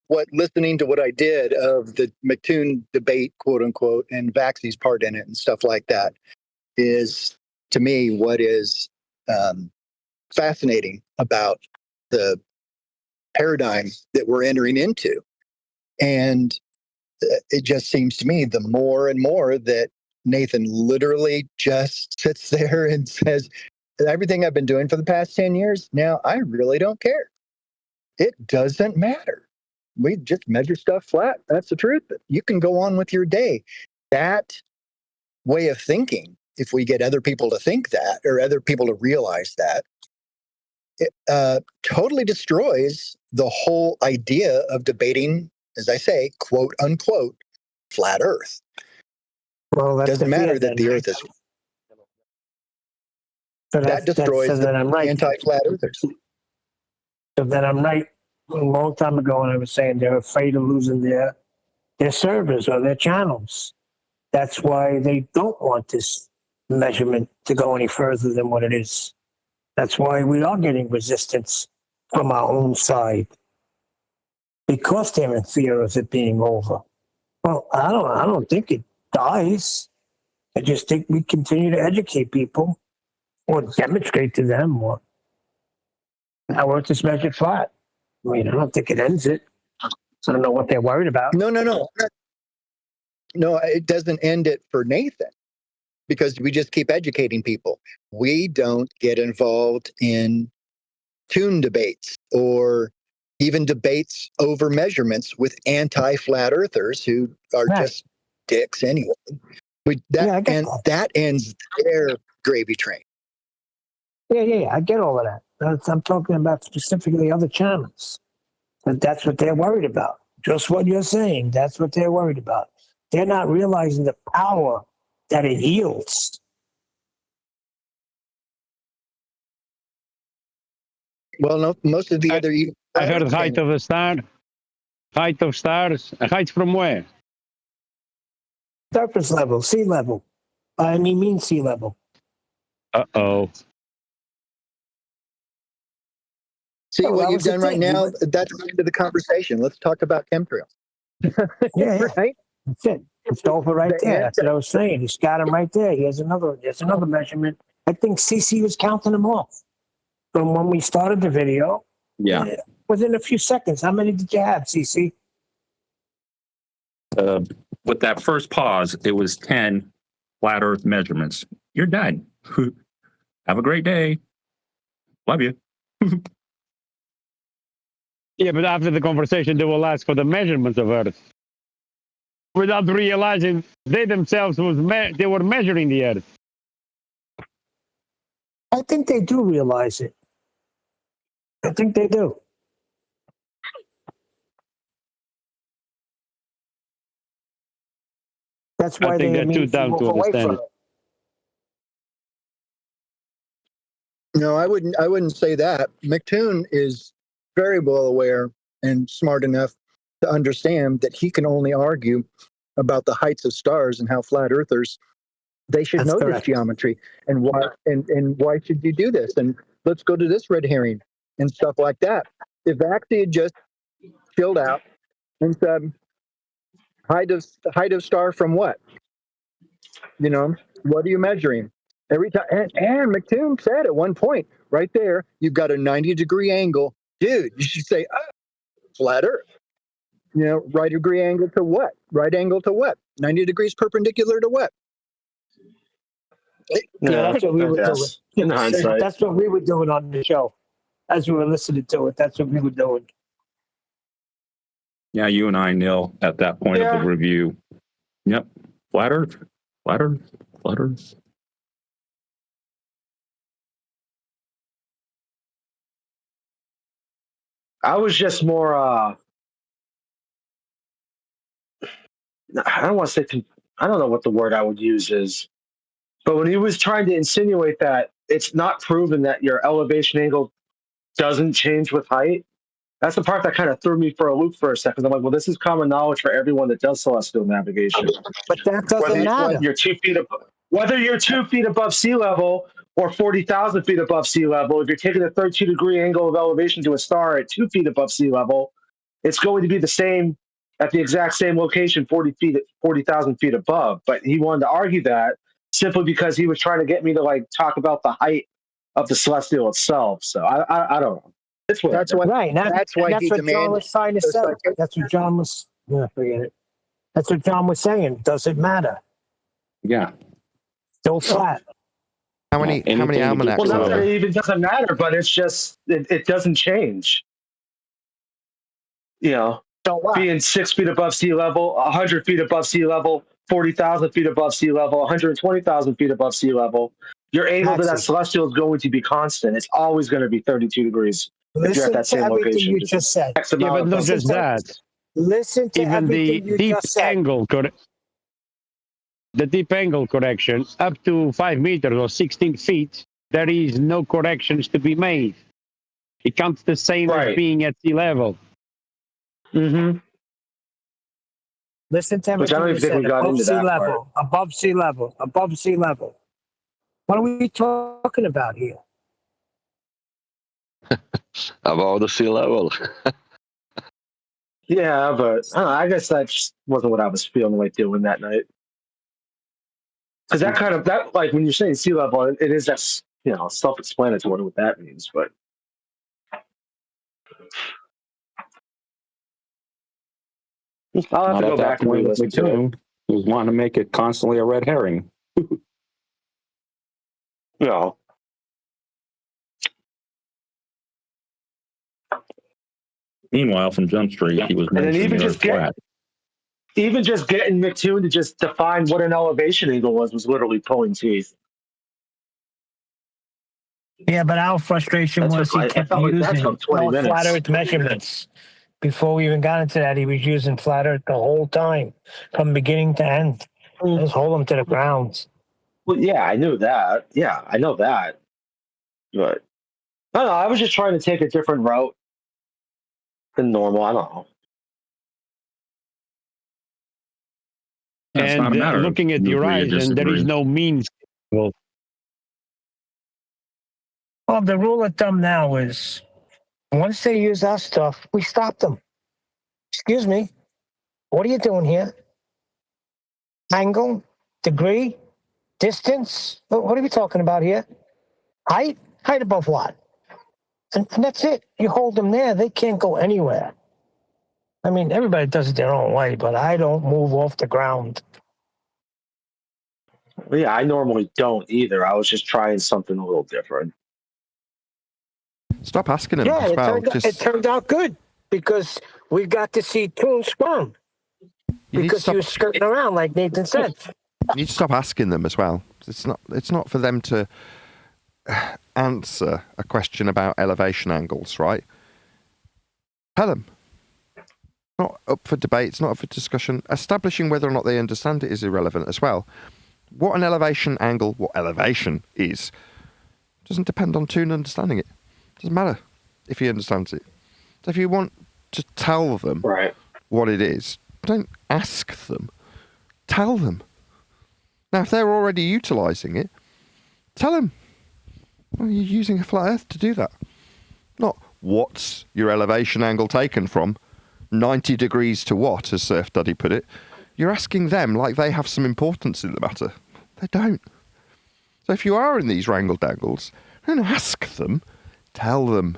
what listening to what I did of the McToon debate, quote unquote, and Vaxi's part in it and stuff like that is, to me, what is fascinating about the paradigm that we're entering into. And it just seems to me the more and more that Nathan literally just sits there and says, everything I've been doing for the past 10 years, now I really don't care. It doesn't matter. We just measure stuff flat. That's the truth. You can go on with your day. That way of thinking, if we get other people to think that, or other people to realize that, it totally destroys the whole idea of debating, as I say, quote unquote, flat Earth. Well, it doesn't matter that the Earth is. That destroys the anti-flat earthers. So then I'm right. A long time ago, when I was saying they're afraid of losing their servers or their channels. That's why they don't want this measurement to go any further than what it is. That's why we are getting resistance from our own side. because they're in fear of it being over. Well, I don't think it dies. I just think we continue to educate people or demonstrate to them or how Earth is measured flat. I mean, I don't think it ends it. So I don't know what they're worried about. No, it doesn't end it for Nathan because we just keep educating people. We don't get involved in tune debates or even debates over measurements with anti-flat earthers who are just dicks anyway. That ends their gravy train. Yeah, I get all of that. I'm talking about specifically other channels. But that's what they're worried about. Just what you're saying, that's what they're worried about. They're not realizing the power that it yields. Well, no, most of the other... I heard height of a star. Height of stars. Height from where? Surface level, sea level. I mean sea level. Uh-oh. See Oh, what that you've was the done right thing. now? That's the end of the conversation. Let's talk about chemtrails. Yeah. Right? That's it. It's over right there. That's what I was saying. He's got him right there. There's another measurement. I think CC was counting them off from when we started the video. Yeah. Within a few seconds. How many did you have, CC? With that first pause, it was 10 flat Earth measurements. You're done. Have a great day. Love you. Yeah, but after the conversation, they will ask for the measurements of Earth. Without realizing they themselves they were measuring the Earth. I think they do realize it. I think they do. That's why I think they they're too dumb to understand it. No, I wouldn't say that. McToon is very well aware and smart enough to understand that he can only argue about the heights of stars and how flat earthers they should know this geometry and why should you do this, and let's go to this red herring and stuff like that. If Axie had just chilled out and said height of star from what? What are you measuring? Every time, and McToon said at one point, right there, you've got a 90-degree angle. Dude, you should say, flat Earth. Right degree angle to what? Right angle to what? 90 degrees perpendicular to what? Yeah, that's what we were doing. In hindsight. That's what we were doing on the show. As we were listening to it, that's what we were doing. Yeah, you and I, Neil, at that point of the review. Yep. Flat Earth. Flat Earth. Flat Earth. I was just more, I don't want to say, I don't know what the word I would use is, but when he was trying to insinuate that it's not proven that your elevation angle doesn't change with height, that's the part that kind of threw me for a loop for a second. I'm like, well, this is common knowledge for everyone that does celestial navigation. But that doesn't matter. Whether you're 2 feet above sea level or 40,000 feet above sea level, if you're taking a 32-degree angle of elevation to a star at 2 feet above sea level, it's going to be the same at the exact same location, 40,000 feet above. But he wanted to argue that simply because he was trying to get me to talk about the height of the celestial itself. So I don't know. That's why. Right. That's why that's he what John demanded. was trying to say. That's what John was. Forget it. That's what John was saying. Does it matter? Yeah. Still flat. How many almanacs? Well, not that it even doesn't matter, but it's just it doesn't change. Being 6 feet above sea level, 100 feet above sea level, 40,000 feet above sea level, 120,000 feet above sea level, your angle to that celestial is going to be constant. It's always going to be 32 degrees if you're at that same location. You just said. Yeah, but not just that. Listen to even everything the you deep just said. angle the deep angle correction up to 5 meters or 16 feet, there is no corrections to be made. It counts the same as being at sea level. Mm-hmm. Listen to everything you said. Above sea level, above sea level, above sea level. What are we talking about here? About the sea level. Yeah, but I don't know, I guess that just wasn't what I was feeling like doing that night. Because that like when you're saying sea level, it is just self-explanatory what that means. But I'll have to go Not at back that and point with re-listen to it. McToon. He was wanting to make it constantly a red herring. No. Meanwhile, from Jump Street, he was And then mentioning the Earth flat. even just getting McToon to just define what an elevation angle was literally pulling teeth. Yeah, but our frustration was he kept using 20 minutes. flat Earth measurements. Before we even got into that, he was using flat Earth the whole time, from beginning to end. Just hold him to the ground. Well, yeah, I knew that. Yeah, I know that. But I don't know. I was just trying to take a different route than normal. I don't know. It's not a And matter of looking at the you agree or horizon, there is disagree. no means. Well, Well, the rule of thumb now is once they use our stuff, we stop them. Excuse me, what are you doing here? Angle, degree, distance? What are we talking about here? Height? Height above what? And that's it. You hold them there, they can't go anywhere. I mean, everybody does it their own way, but I don't move off the ground. Well, yeah, I normally don't either. I was just trying something a little different. Stop asking him Yeah, as well. it turned out good because we got to see Toon squirm because he was skirting around, like Nathan said. You need to stop asking them as well. It's not for them to answer a question about elevation angles, right? Tell them. Not up for debate. It's not up for discussion. Establishing whether or not they understand it is irrelevant as well. What an elevation angle, what elevation is, doesn't depend on Toon understanding it. Doesn't matter if he understands it. So if you want to tell them what it is, don't ask them. Tell them. Now, if they're already utilising it, tell them. Well, you're using a flat Earth to do that. Not what's your elevation angle taken from, 90 degrees to what, as Surf Daddy put it. You're asking them like they have some importance in the matter. They don't. So if you are in these wrangle dangles, don't ask them. Tell them.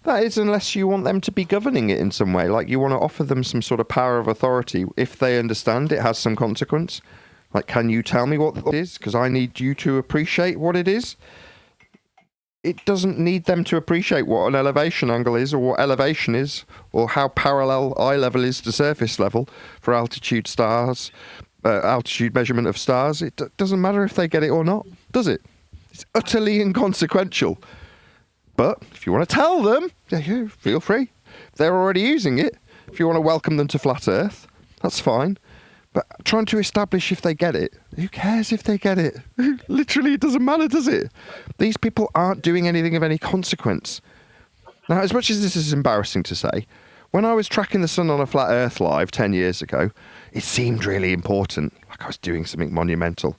That is, unless you want them to be governing it in some way, like you want to offer them some sort of power of authority. If they understand it has some consequence, like, can you tell me what it is? Because I need you to appreciate what it is. It doesn't need them to appreciate what an elevation angle is, or what elevation is, or how parallel eye level is to surface level for altitude stars, altitude measurement of stars. It doesn't matter if they get it or not, does it? It's utterly inconsequential. But if you want to tell them, yeah, feel free. If they're already using it, if you want to welcome them to Flat Earth, that's fine. But trying to establish if they get it, who cares if they get it? Literally, it doesn't matter, does it? These people aren't doing anything of any consequence. Now, as much as this is embarrassing to say, when I was tracking the sun on a Flat Earth live 10 years ago, it seemed really important, like I was doing something monumental.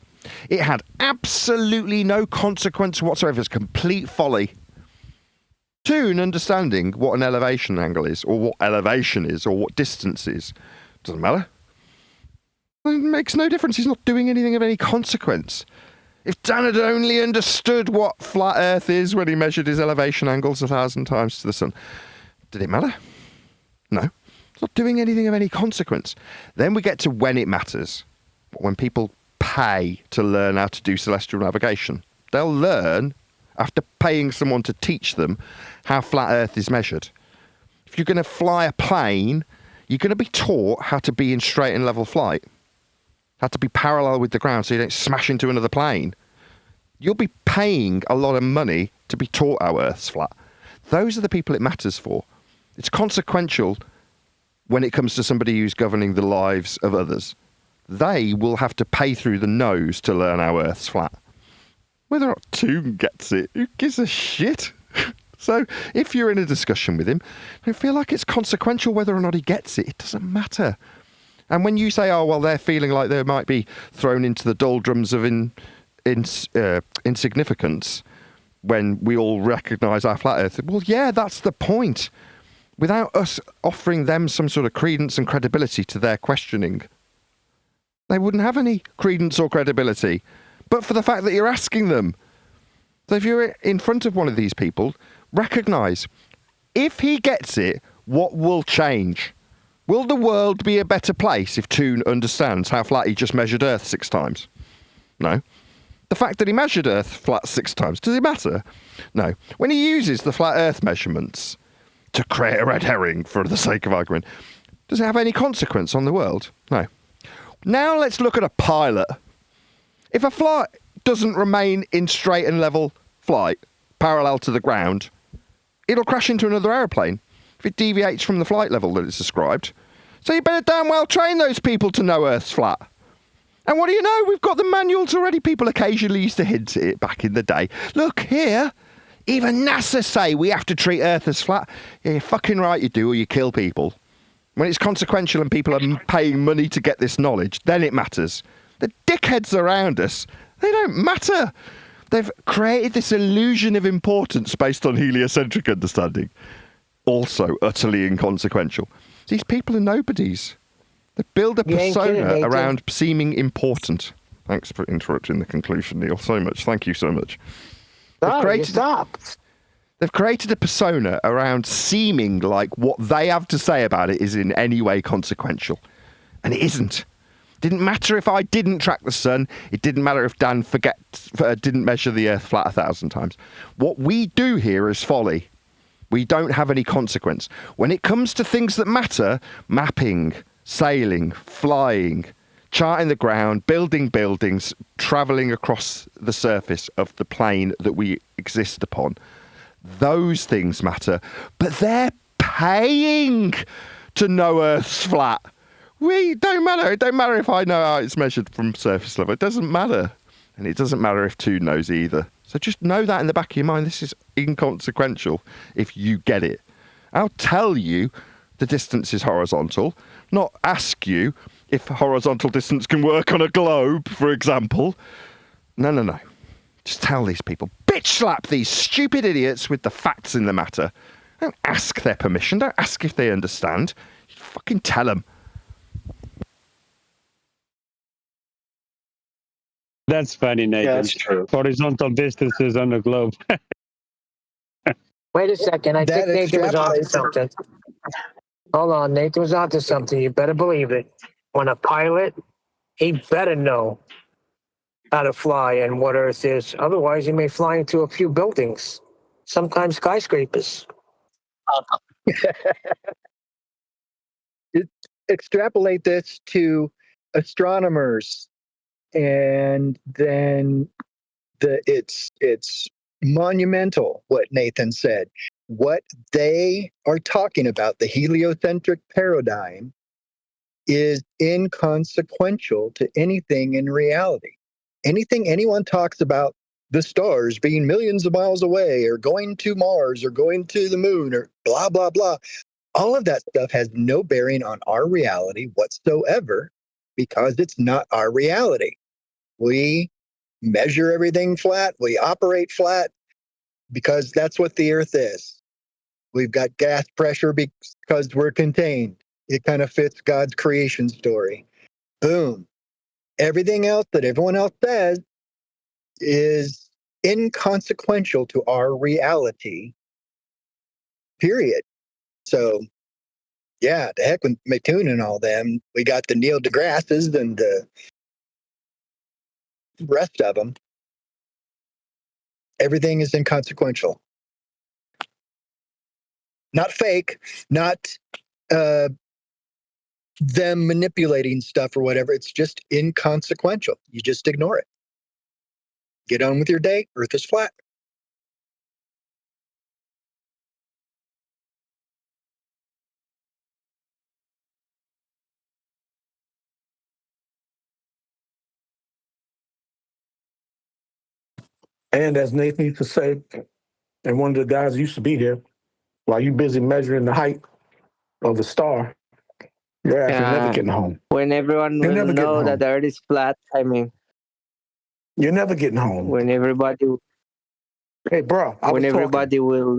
It had absolutely no consequence whatsoever. It's complete folly. Toon understanding what an elevation angle is, or what elevation is, or what distance is, doesn't matter. It makes no difference. He's not doing anything of any consequence. If Dan had only understood what flat Earth is when he measured his elevation angles 1,000 times to the sun, did it matter? No. It's not doing anything of any consequence. Then we get to when it matters. When people pay to learn how to do celestial navigation. They'll learn after paying someone to teach them how flat Earth is measured. If you're going to fly a plane, you're going to be taught how to be in straight and level flight. How to be parallel with the ground so you don't smash into another plane. You'll be paying a lot of money to be taught how Earth's flat. Those are the people it matters for. It's consequential when it comes to somebody who's governing the lives of others. they will have to pay through the nose to learn how Earth's flat. Whether or not Toon gets it, who gives a shit? So if you're in a discussion with him, don't feel like it's consequential whether or not he gets it. It doesn't matter. And when you say, oh, well, they're feeling like they might be thrown into the doldrums of insignificance when we all recognise our flat Earth, well, yeah, that's the point. Without us offering them some sort of credence and credibility to their questioning, they wouldn't have any credence or credibility. But for the fact that you're asking them. So if you're in front of one of these people, recognise, if he gets it, what will change? Will the world be a better place if Toon understands how flat he just measured Earth 6 times? No. The fact that he measured Earth flat 6 times, does it matter? No. When he uses the flat Earth measurements to create a red herring for the sake of argument, does it have any consequence on the world? No. Now let's look at a pilot. If a flight doesn't remain in straight and level flight, parallel to the ground, it'll crash into another aeroplane if it deviates from the flight level that it's described. So you better damn well train those people to know Earth's flat. And what do you know? We've got the manuals already. People occasionally used to hint at it back in the day. Look here, even NASA say we have to treat Earth as flat. Yeah, you're fucking right you do, or you kill people. When it's consequential and people are paying money to get this knowledge, then it matters. The dickheads around us, they don't matter. They've created this illusion of importance based on heliocentric understanding. Also utterly inconsequential. These people are nobodies. They build a persona around seeming important. Thanks for interrupting the conclusion, Neil, so much. Thank you so much. They've created a persona around seeming like what they have to say about it is in any way consequential. And it isn't. Didn't matter if I didn't track the sun. It didn't matter if Dan didn't measure the Earth flat 1,000 times. What we do here is folly. We don't have any consequence. When it comes to things that matter, mapping, sailing, flying, charting the ground, building buildings, travelling across the surface of the plane that we exist upon, those things matter. But they're paying to know Earth's flat. We don't matter. It don't matter if I know how it's measured from surface level. It doesn't matter. And it doesn't matter if Toon knows either. So just know that in the back of your mind. This is inconsequential if you get it. I'll tell you the distance is horizontal, not ask you if horizontal distance can work on a globe, for example. No. Just tell these people. Bitch slap these stupid idiots with the facts in the matter. Don't ask their permission. Don't ask if they understand. You fucking tell them. That's funny, Nathan. Yeah, that's true. Horizontal distances on the globe. Wait a second. I think Nathan was onto something. Hold on. Nathan was onto something. You better believe it. When a pilot, he better know how to fly and what Earth is. Otherwise, he may fly into a few buildings, sometimes skyscrapers. Extrapolate this to astronomers, and then it's monumental what Nathan said. What they are talking about, the heliocentric paradigm, is inconsequential to anything in reality. Anything anyone talks about the stars being millions of miles away, or going to Mars, or going to the moon, or blah, blah, blah, all of that stuff has no bearing on our reality whatsoever, because it's not our reality. We measure everything flat. We operate flat because that's what the Earth is. We've got gas pressure because we're contained. It kind of fits God's creation story. Boom. Everything else that everyone else says is inconsequential to our reality, period. So, yeah, the heck with Mattoon and all them. We got the Neil deGrasse's and the rest of them. Everything is inconsequential. Not fake, not them manipulating stuff or whatever. It's just inconsequential. You just ignore it. Get on with your day. Earth is flat. And as Nathan used to say, and one of the guys who used to be here, while you busy measuring the height of the star, you're actually never getting home. When everyone You're will never getting know that home. the Earth is flat, I mean, You're never getting home. when everybody, Hey, bro, I when was talking. everybody will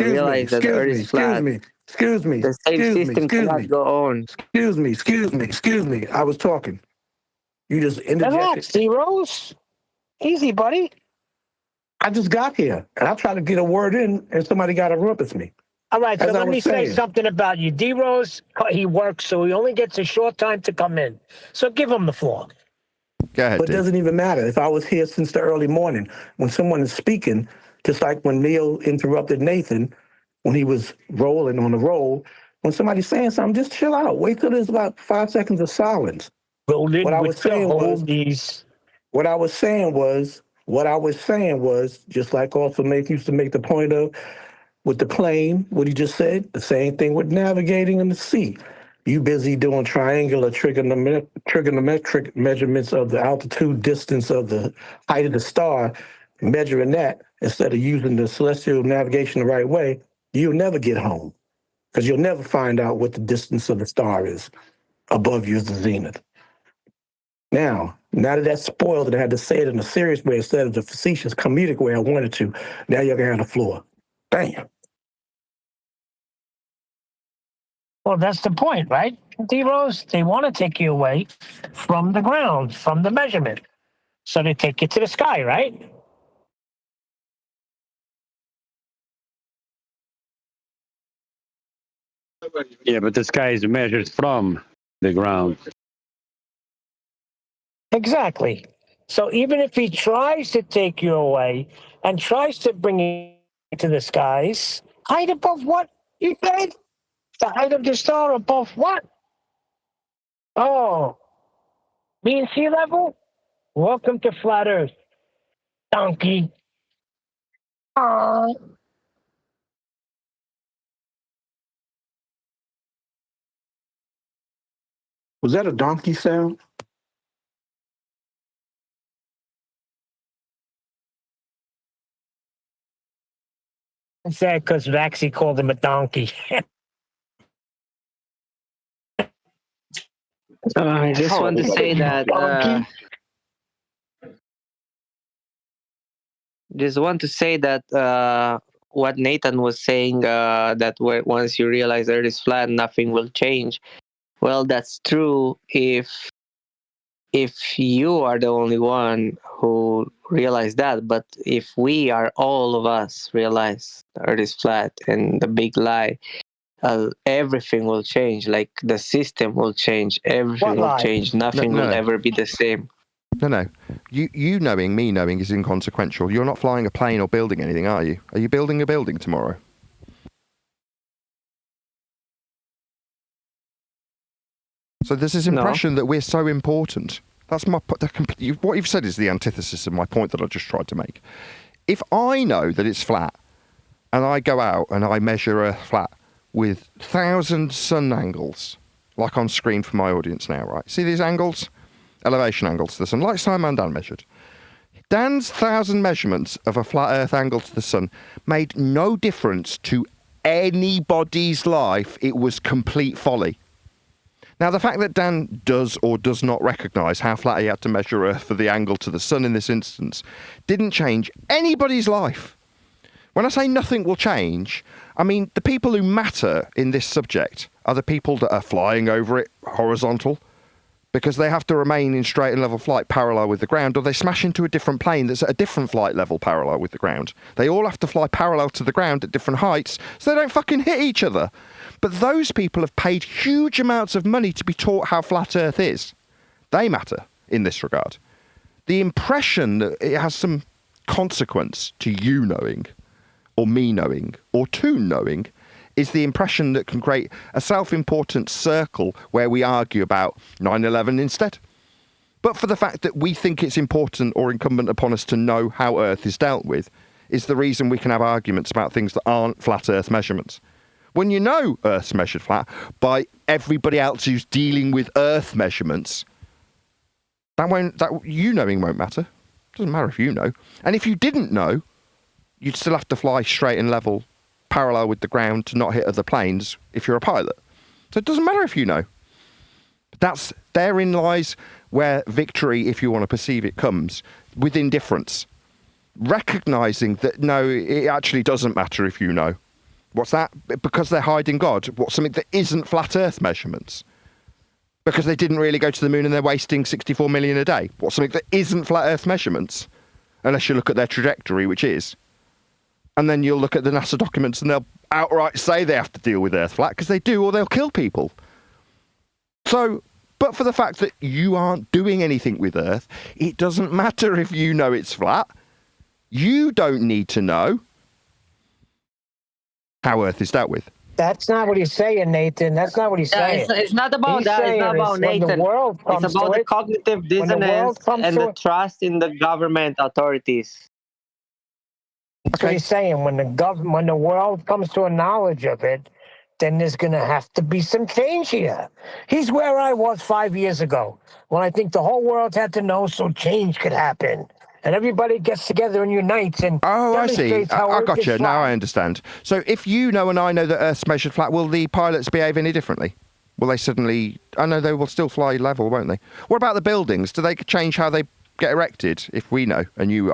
realize that the Earth is flat, the same system cannot go on. Excuse me. I was talking. You just interjected. Relax, D-Rose. Easy, buddy. I just got here, and I tried to get a word in, and somebody got to rub at me. All right, so As I let me was say saying. something about you. D-Rose, he works, so he only gets a short time to come in. So give him the floor. Go ahead, But it doesn't even matter. If I was here since the early morning, when someone is speaking, just like when Neil interrupted Nathan, when he was rolling on the roll, when somebody's saying something, just chill out. Wait till there's about 5 seconds of silence. Rolling What I with was saying the was, oldies. what I was saying was, just like also Nathan used to make the point of, with the plane, what he just said, the same thing with navigating in the sea. You busy doing triangular trigonometric measurements of the altitude, distance of the height of the star, measuring that instead of using the celestial navigation the right way, you'll never get home because you'll never find out what the distance of the star is above you as the zenith. Now that that's spoiled and I had to say it in a serious way instead of the facetious comedic way I wanted to, now you're going to have the floor. Bam. Well, that's the point, right? D-Rose, they want to take you away from the ground, from the measurement. So they take you to the sky, right? Yeah, but the sky is measured from the ground. Exactly. So even if he tries to take you away and tries to bring you to the skies, height above what, you said? The height of the star above what? Oh, mean sea level? Welcome to flat Earth, donkey. Aww. Was that a donkey sound? It's sad because Vaxie called him a donkey. I just want to say that. Just want to say that what Nathan was saying, that once you realize Earth is flat, nothing will change. Well, that's true if you are the only one who realize that. But if we are all of us realize the Earth is flat and the big lie, everything will change. Like the system will change. Everything will change. Nothing will ever be the same. No. You knowing, me knowing is inconsequential. You're not flying a plane or building anything, are you? Are you building a building tomorrow? So there's this impression that we're so important. That's what you've said is the antithesis of my point that I just tried to make. If I know that it's flat, and I go out and I measure Earth flat with 1,000 sun angles, like on screen for my audience now, right? See these angles? Elevation angles to the sun, like Simon Dan measured. Dan's 1,000 measurements of a flat Earth angle to the sun made no difference to anybody's life. It was complete folly. Now, the fact that Dan does or does not recognise how flat he had to measure Earth for the angle to the sun in this instance didn't change anybody's life. When I say nothing will change, I mean the people who matter in this subject are the people that are flying over it horizontal, because they have to remain in straight and level flight parallel with the ground, or they smash into a different plane that's at a different flight level parallel with the ground. They all have to fly parallel to the ground at different heights so they don't fucking hit each other. But those people have paid huge amounts of money to be taught how flat Earth is. They matter in this regard. The impression that it has some consequence to you knowing, or me knowing, or Toon knowing, is the impression that can create a self-important circle where we argue about 9/11 instead. But for the fact that we think it's important or incumbent upon us to know how Earth is dealt with is the reason we can have arguments about things that aren't flat Earth measurements. When you know Earth's measured flat by everybody else who's dealing with Earth measurements, that you knowing won't matter. Doesn't matter if you know. And if you didn't know, you'd still have to fly straight and level, parallel with the ground to not hit other planes if you're a pilot. So it doesn't matter if you know. Therein lies where victory, if you want to perceive it, comes, with indifference. Recognizing that, no, it actually doesn't matter if you know. What's that? Because they're hiding God. What's something that isn't flat Earth measurements? Because they didn't really go to the moon and they're wasting 64 million a day. What's something that isn't flat Earth measurements? Unless you look at their trajectory, which is. And then you'll look at the NASA documents and they'll outright say they have to deal with Earth flat, because they do, or they'll kill people. So, but for the fact that you aren't doing anything with Earth, it doesn't matter if you know it's flat. You don't need to know how Earth is dealt with. That's not what he's saying, Nathan. That's not what he's saying. It's not about He's that. It's not saying about is when the Nathan. world It's comes about to the it, cognitive when the dissonance world comes and to the it. trust in the government authorities. That's what he's saying. When the world comes to a knowledge of it, then there's going to have to be some change here. He's where I was 5 years ago, when I think the whole world had to know so change could happen. And everybody gets together and unites and demonstrates how I Earth got is you. flat. Now I understand. So if you know and I know that Earth's measured flat, will the pilots behave any differently? Will they suddenly... I know they will still fly level, won't they? What about the buildings? Do they change how they get erected if we know, and you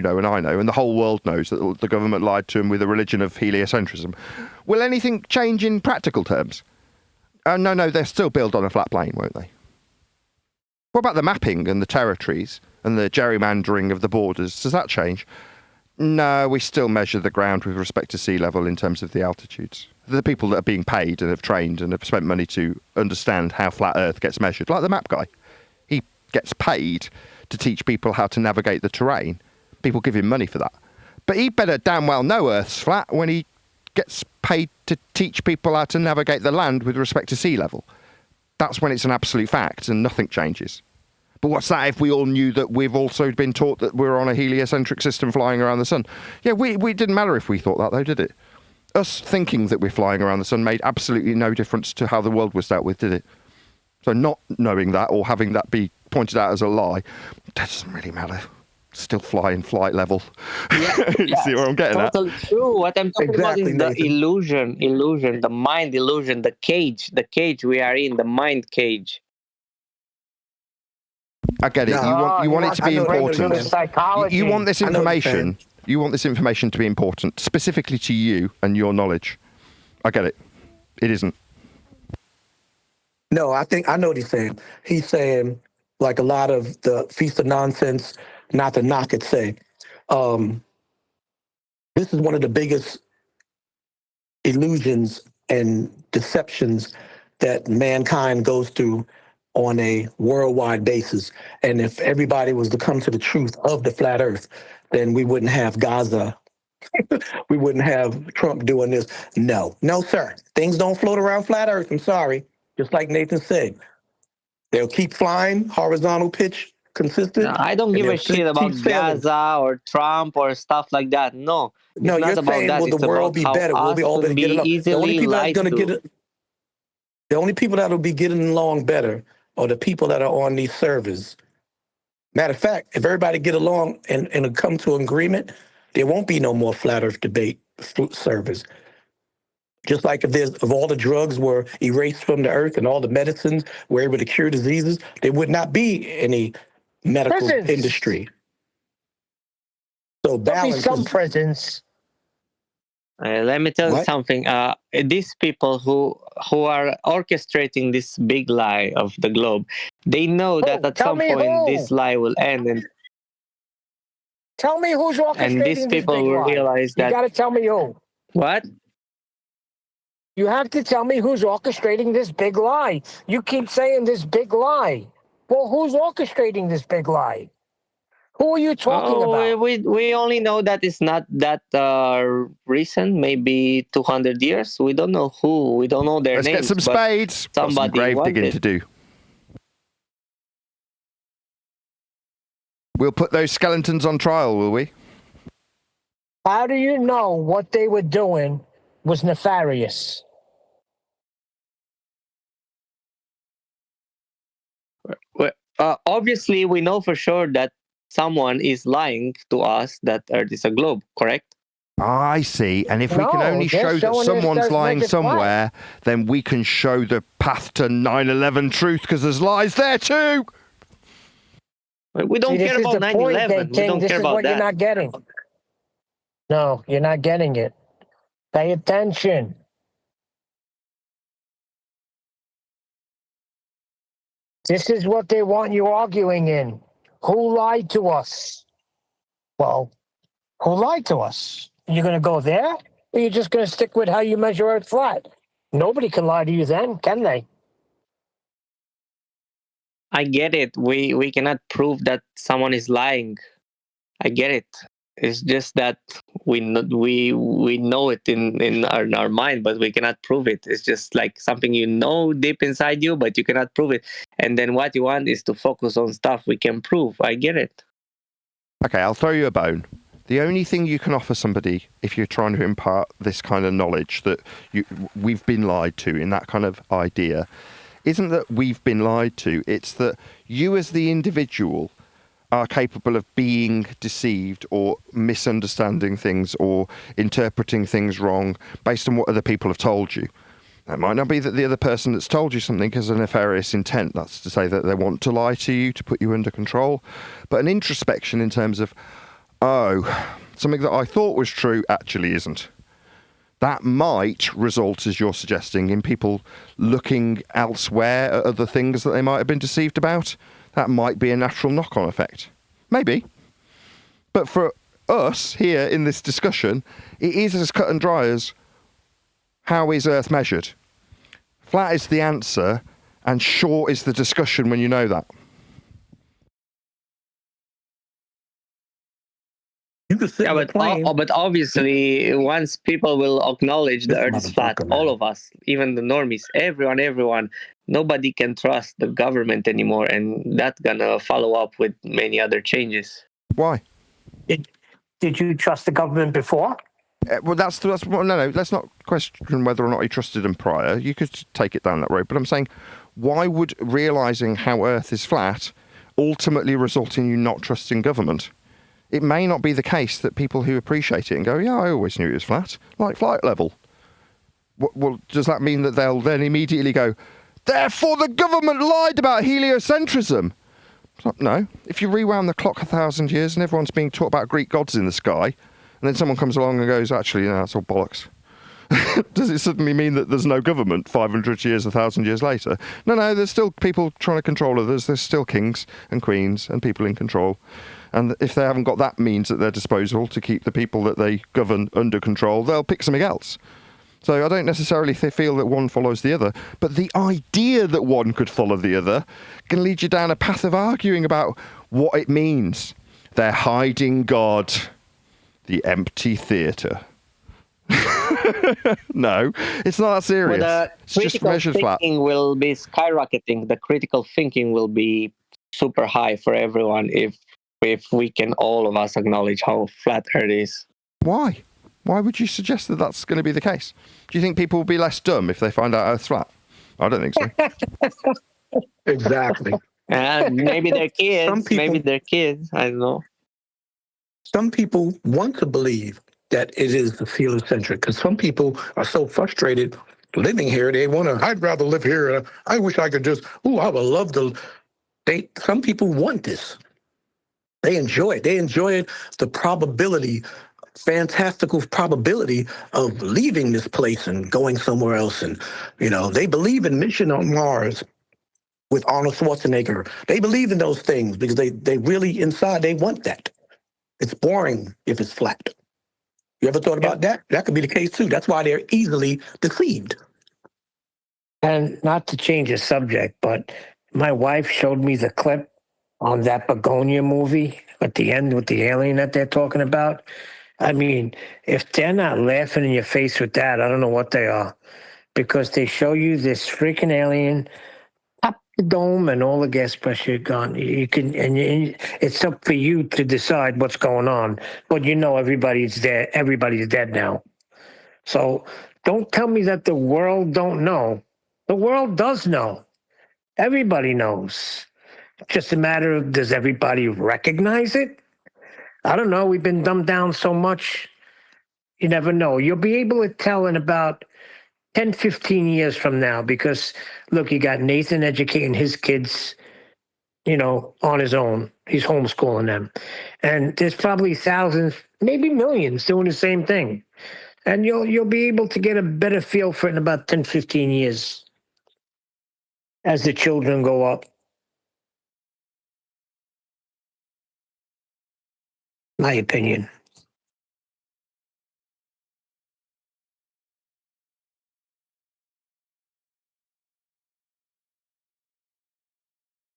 know and I know, and the whole world knows that the government lied to them with a religion of heliocentrism? Will anything change in practical terms? No, they'll still build on a flat plane, won't they? What about the mapping and the territories and the gerrymandering of the borders? Does that change? No, we still measure the ground with respect to sea level in terms of the altitudes. The people that are being paid and have trained and have spent money to understand how flat Earth gets measured, like the map guy. He gets paid to teach people how to navigate the terrain. People give him money for that. But he better damn well know Earth's flat when he gets paid to teach people how to navigate the land with respect to sea level. That's when it's an absolute fact and nothing changes. But what's that if we all knew that we've also been taught that we're on a heliocentric system flying around the sun? Yeah, we didn't matter if we thought that, though, did it? Us thinking that we're flying around the sun made absolutely no difference to how the world was dealt with, did it? So not knowing that or having that be pointed out as a lie, that doesn't really matter. Still flying flight level. Yeah, You see where I'm getting at? totally true. What I'm talking about is Nathan. the illusion, the mind illusion, the cage we are in, the mind cage. I get it. You want it to be important. You want this information. saying. You want this information to be important, specifically to you and your knowledge. I get it. It isn't. No, I think I know what he's saying. He's saying, like a lot of the Feast of Nonsense, not to knock it, say, this is one of the biggest illusions and deceptions that mankind goes through on a worldwide basis. And if everybody was to come to the truth of the flat earth, then we wouldn't have Gaza. We wouldn't have Trump doing this. No, sir. Things don't float around flat earth. I'm sorry. Just like Nathan said, they'll keep flying, horizontal pitch, consistent. No, I don't give a shit about keep sailing. Gaza or Trump or stuff like that. No, it's No, not you're about saying, that. will the It's world about be how better? Will us we all could be get along? easily The only people that's lied going to to. get it, the only people that will be getting along better are the people that are on these servers. Matter of fact, if everybody get along and come to an agreement, there won't be no more flat earth debate servers. Just like if all the drugs were erased from the earth and all the medicines were able to cure diseases, there would not be any medical Prisons. industry. So There'll be balance some is prisons. Let me tell you what? something. These people who are orchestrating this big lie of the globe, they know that at Tell some me point who. this lie will end, Tell me who's and these orchestrating this people big will lie. realize You that. got to tell me who. What? You have to tell me who's orchestrating this big lie. You keep saying this big lie. Well, who's orchestrating this big lie? Who are you talking about? We only know that it's not that recent, maybe 200 years. We don't know who. We don't know their Let's names. get some spades. But Got some somebody grave digging wanted. to do. We'll put those skeletons on trial, will we? How do you know what they were doing was nefarious? Obviously, we know for sure that someone is lying to us that Earth is a globe, correct? I see. And if we can only show that someone's lying somewhere, then we can show the path to 9/11 truth, because there's lies there too. We don't care about 9/11. We don't care about that. You're not getting. No, you're not getting it. Pay attention. This is what they want you arguing in. Who lied to us? Well, who lied to us? You're going to go there? Or you're just going to stick with how you measure Earth flat? Nobody can lie to you then, can they? I get it. We cannot prove that someone is lying. I get it. It's just that we know it in our mind, but we cannot prove it. It's just like something you know deep inside you, but you cannot prove it. And then what you want is to focus on stuff we can prove. I get it. Okay, I'll throw you a bone. The only thing you can offer somebody if you're trying to impart this kind of knowledge that we've been lied to in that kind of idea isn't that we've been lied to. It's that you as the individual are capable of being deceived or misunderstanding things or interpreting things wrong based on what other people have told you. It might not be that the other person that's told you something has a nefarious intent. That's to say that they want to lie to you, to put you under control. But an introspection in terms of, something that I thought was true actually isn't. That might result, as you're suggesting, in people looking elsewhere at other things that they might have been deceived about. That might be a natural knock-on effect. Maybe. But for us here in this discussion, it is as cut and dry as how is Earth measured? Flat is the answer, and short is the discussion when you know that. But obviously, once people will acknowledge the Earth is flat, all of us, even the normies, everyone, nobody can trust the government anymore, and that's gonna follow up with many other changes. Why? Did you trust the government before? Well, that's no. Let's not question whether or not he trusted them prior. You could take it down that road, but I'm saying, why would realising how Earth is flat ultimately result in you not trusting government? It may not be the case that people who appreciate it and go, yeah, I always knew it was flat, like flight level. Well, does that mean that they'll then immediately go, therefore the government lied about heliocentrism? No. If you rewound the clock 1,000 years and everyone's being taught about Greek gods in the sky, and then someone comes along and goes, actually, no, that's all bollocks. Does it suddenly mean that there's no government 500 years, 1,000 years later? No, there's still people trying to control others. There's still kings and queens and people in control. And if they haven't got that means at their disposal to keep the people that they govern under control, they'll pick something else. So I don't necessarily feel that one follows the other, but the idea that one could follow the other can lead you down a path of arguing about what it means. They're hiding God, the empty theatre. No, it's not that serious. But it's just measured flat. Thinking will be skyrocketing. The critical thinking will be super high for everyone if we can, all of us, acknowledge how flat Earth is. Why? Why would you suggest that that's going to be the case? Do you think people will be less dumb if they find out Earth's flat? I don't think so. Exactly. Maybe they're kids. Maybe they're kids. I don't know. Some people want to believe that it is heliocentric because some people are so frustrated living here. They want to, I'd rather live here. I wish I could just, I would love to. Some people want this. They enjoy it. They enjoy the probability, fantastical probability of leaving this place and going somewhere else. And, they believe in Mission on Mars with Arnold Schwarzenegger. They believe in those things because they really, inside, they want that. It's boring if it's flat. You ever thought about that? That could be the case, too. That's why they're easily deceived. And not to change the subject, but my wife showed me the clip on that Begonia movie at the end with the alien that they're talking about. I mean, if they're not laughing in your face with that, I don't know what they are. Because they show you this freaking alien, up the dome, and all the gas pressure gone. It's up for you to decide what's going on. But everybody's dead. Everybody's dead now. So don't tell me that the world don't know. The world does know. Everybody knows. Just a matter of, does everybody recognize it? I don't know. We've been dumbed down so much. You never know. You'll be able to tell in about 10, 15 years from now, because look, you got Nathan educating his kids, on his own. He's homeschooling them. And there's probably thousands, maybe millions doing the same thing. And you'll be able to get a better feel for it in about 10, 15 years as the children go up. My opinion.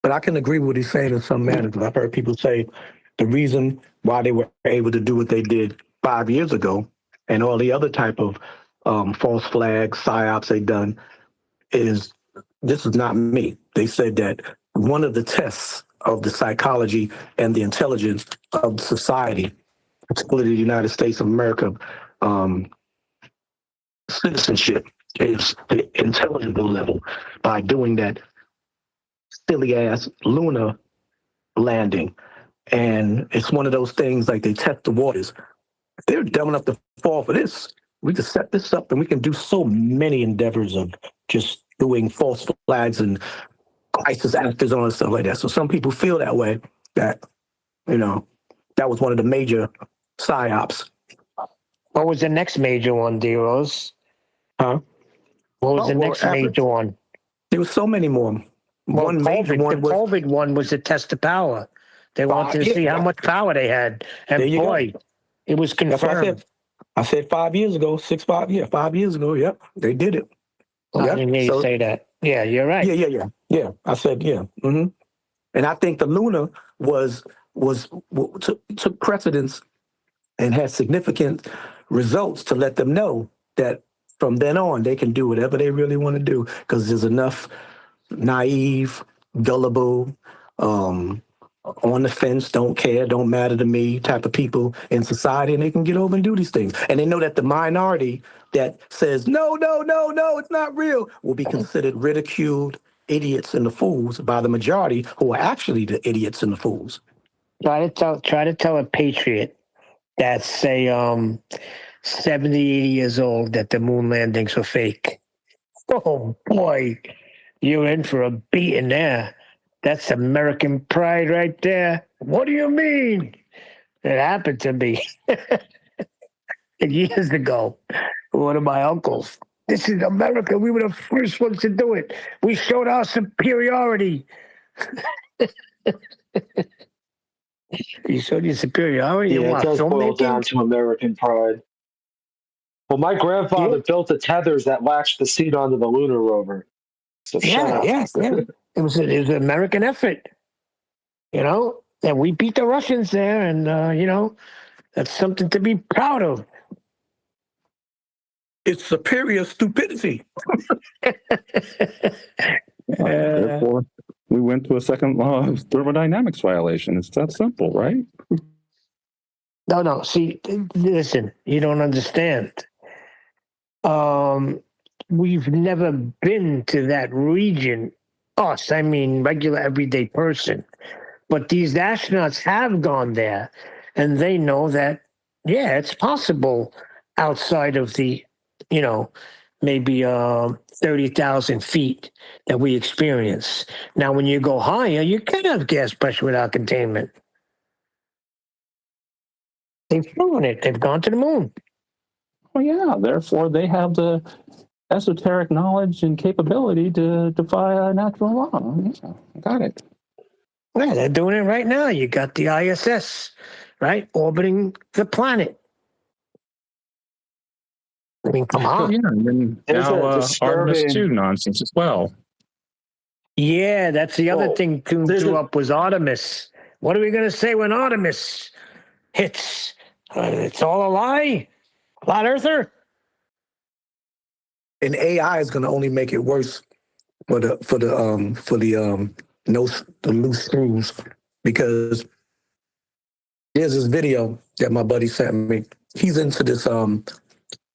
But I can agree with what he's saying in some manners. I've heard people say the reason why they were able to do what they did 5 years ago and all the other type of false flags, psyops they done is, this is not me. They said that one of the tests of the psychology and the intelligence of society, particularly the United States of America, citizenship, is the intelligence level. By doing that silly ass lunar landing. And it's one of those things like they test the waters. If they're dumb enough to fall for this, we can set this up and we can do so many endeavors of just doing false flags and crisis actors on and stuff like that. So some people feel that way, that, that was one of the major psyops. What was the next major one, D-Rose? Huh? What was the next major one? There was so many more. Well, One major one the COVID one was the test of power. They wanted to see how much power they had. And boy, it was confirmed. I said 5 years ago, 5 years ago. Yep, they did it. I didn't hear you say that. Yeah, you're right. Yeah. I said, yeah. Mm-hmm. And I think the lunar took precedence and had significant results to let them know that from then on they can do whatever they really want to do, because there's enough naive, gullible, on the fence, don't care, don't matter to me type of people in society, and they can get over and do these things. And they know that the minority that says, no, it's not real, will be considered ridiculed, idiots, and the fools by the majority, who are actually the idiots and the fools. Try to tell a patriot that's, say, 70, 80 years old that the moon landings were fake. Oh, boy, you're in for a beating there. That's American pride right there. What do you mean? It happened to me years ago. One of my uncles. This is America. We were the first ones to do it. We showed our superiority. You showed your superiority? Yeah, it does boil down to American pride. Well, my grandfather built the tethers that latched the seat onto the lunar rover. So Yeah. It was an American effort, and we beat the Russians there, and, that's something to be proud of. It's superior stupidity. Therefore, we went to a second law of thermodynamics violation. It's that simple, right? No. See, listen, you don't understand. We've never been to that region. Us, I mean, regular everyday person. But these astronauts have gone there, and they know that, it's possible outside of the, maybe 30,000 feet that we experience. Now, when you go higher, you can have gas pressure without containment. They've proven it. They've gone to the moon. Well, yeah. Therefore, they have the esoteric knowledge and capability to defy a natural law. Yeah, got it. Yeah, they're doing it right now. You got the ISS, right, orbiting the planet. I mean, come on. Yeah, and then now Artemis 2 nonsense as well. Yeah, that's the other thing tuned up was Artemis. What are we going to say when Artemis hits? It's all a lie? Flat earther? And AI is going to only make it worse for the loose screws, because there's this video that my buddy sent me. He's into this and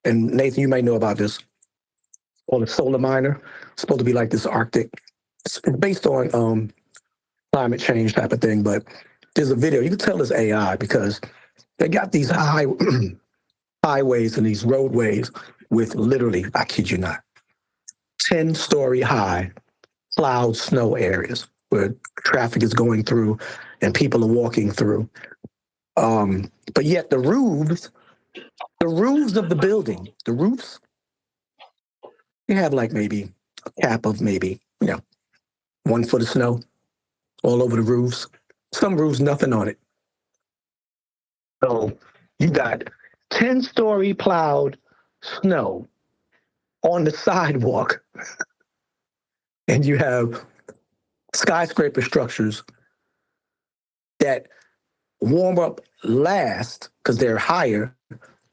Nathan, you may know about this, on a solar miner. It's supposed to be like this Arctic. It's based on climate change type of thing. But there's a video. You can tell it's AI because they got these highways and these roadways with literally, I kid you not, 10-story high plowed snow areas where traffic is going through and people are walking through. But yet the roofs of the building, the roofs, you have like maybe a cap of maybe, 1 foot of snow all over the roofs. Some roofs, nothing on it. So you got 10-story plowed snow on the sidewalk, and you have skyscraper structures that warm up last because they're higher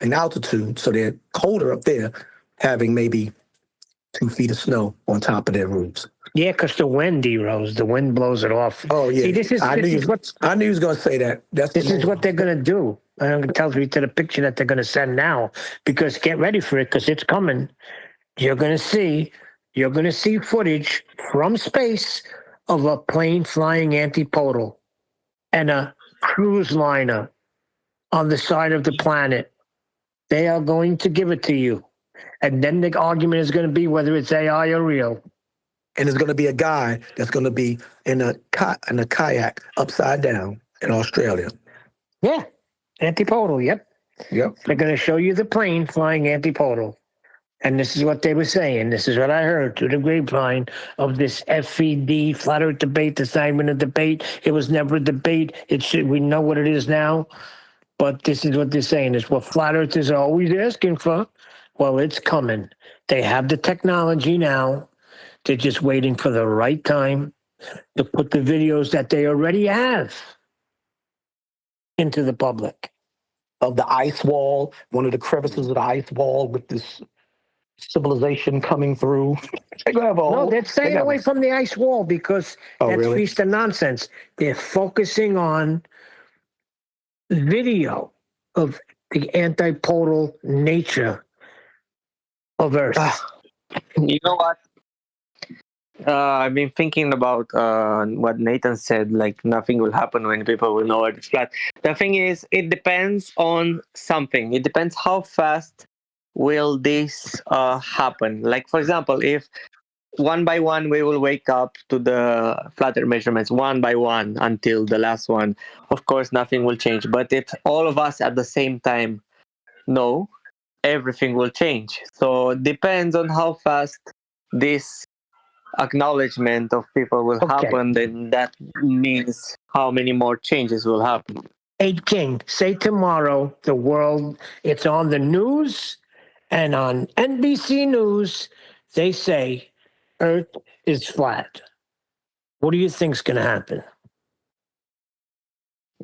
in altitude, so they're colder up there, having maybe 2 feet of snow on top of their roofs. Yeah, because the wind, D-Rose, the wind blows it off. Oh, yeah. See, I knew you was going to say that. This is what they're going to do. It tells me to the picture that they're going to send now, because get ready for it, because it's coming. You're going to see footage from space of a plane flying antipodal and a cruise liner on the side of the planet. They are going to give it to you. And then the argument is going to be whether it's AI or real. And there's going to be a guy that's going to be in a kayak upside down in Australia. Yeah, antipodal, yep. Yep. They're going to show you the plane flying antipodal. And this is what they were saying. This is what I heard through the grapevine of this FED, Flat Earth debate. It's not even a debate. It was never a debate. We know what it is now. But this is what they're saying. It's what Flat Earthers are always asking for. Well, it's coming. They have the technology now. They're just waiting for the right time to put the videos that they already have into the public. Of the ice wall, one of the crevices of the ice wall with this civilization coming through. No, they're staying away from the ice wall because that's really? piece of nonsense. They're focusing on video of the antipodal nature of Earth. You know what? I've been thinking about what Nathan said, like nothing will happen when people will know it's flat. The thing is, it depends on something. It depends how fast will this happen. Like, for example, if one by one we will wake up to the flat earth measurements one by one until the last one, of course, nothing will change. But if all of us at the same time know, everything will change. So it depends on how fast this acknowledgement of people will happen, then that means how many more changes will happen. Hey, King, say tomorrow the world, it's on the news and on NBC News, they say Earth is flat. What do you think's going to happen?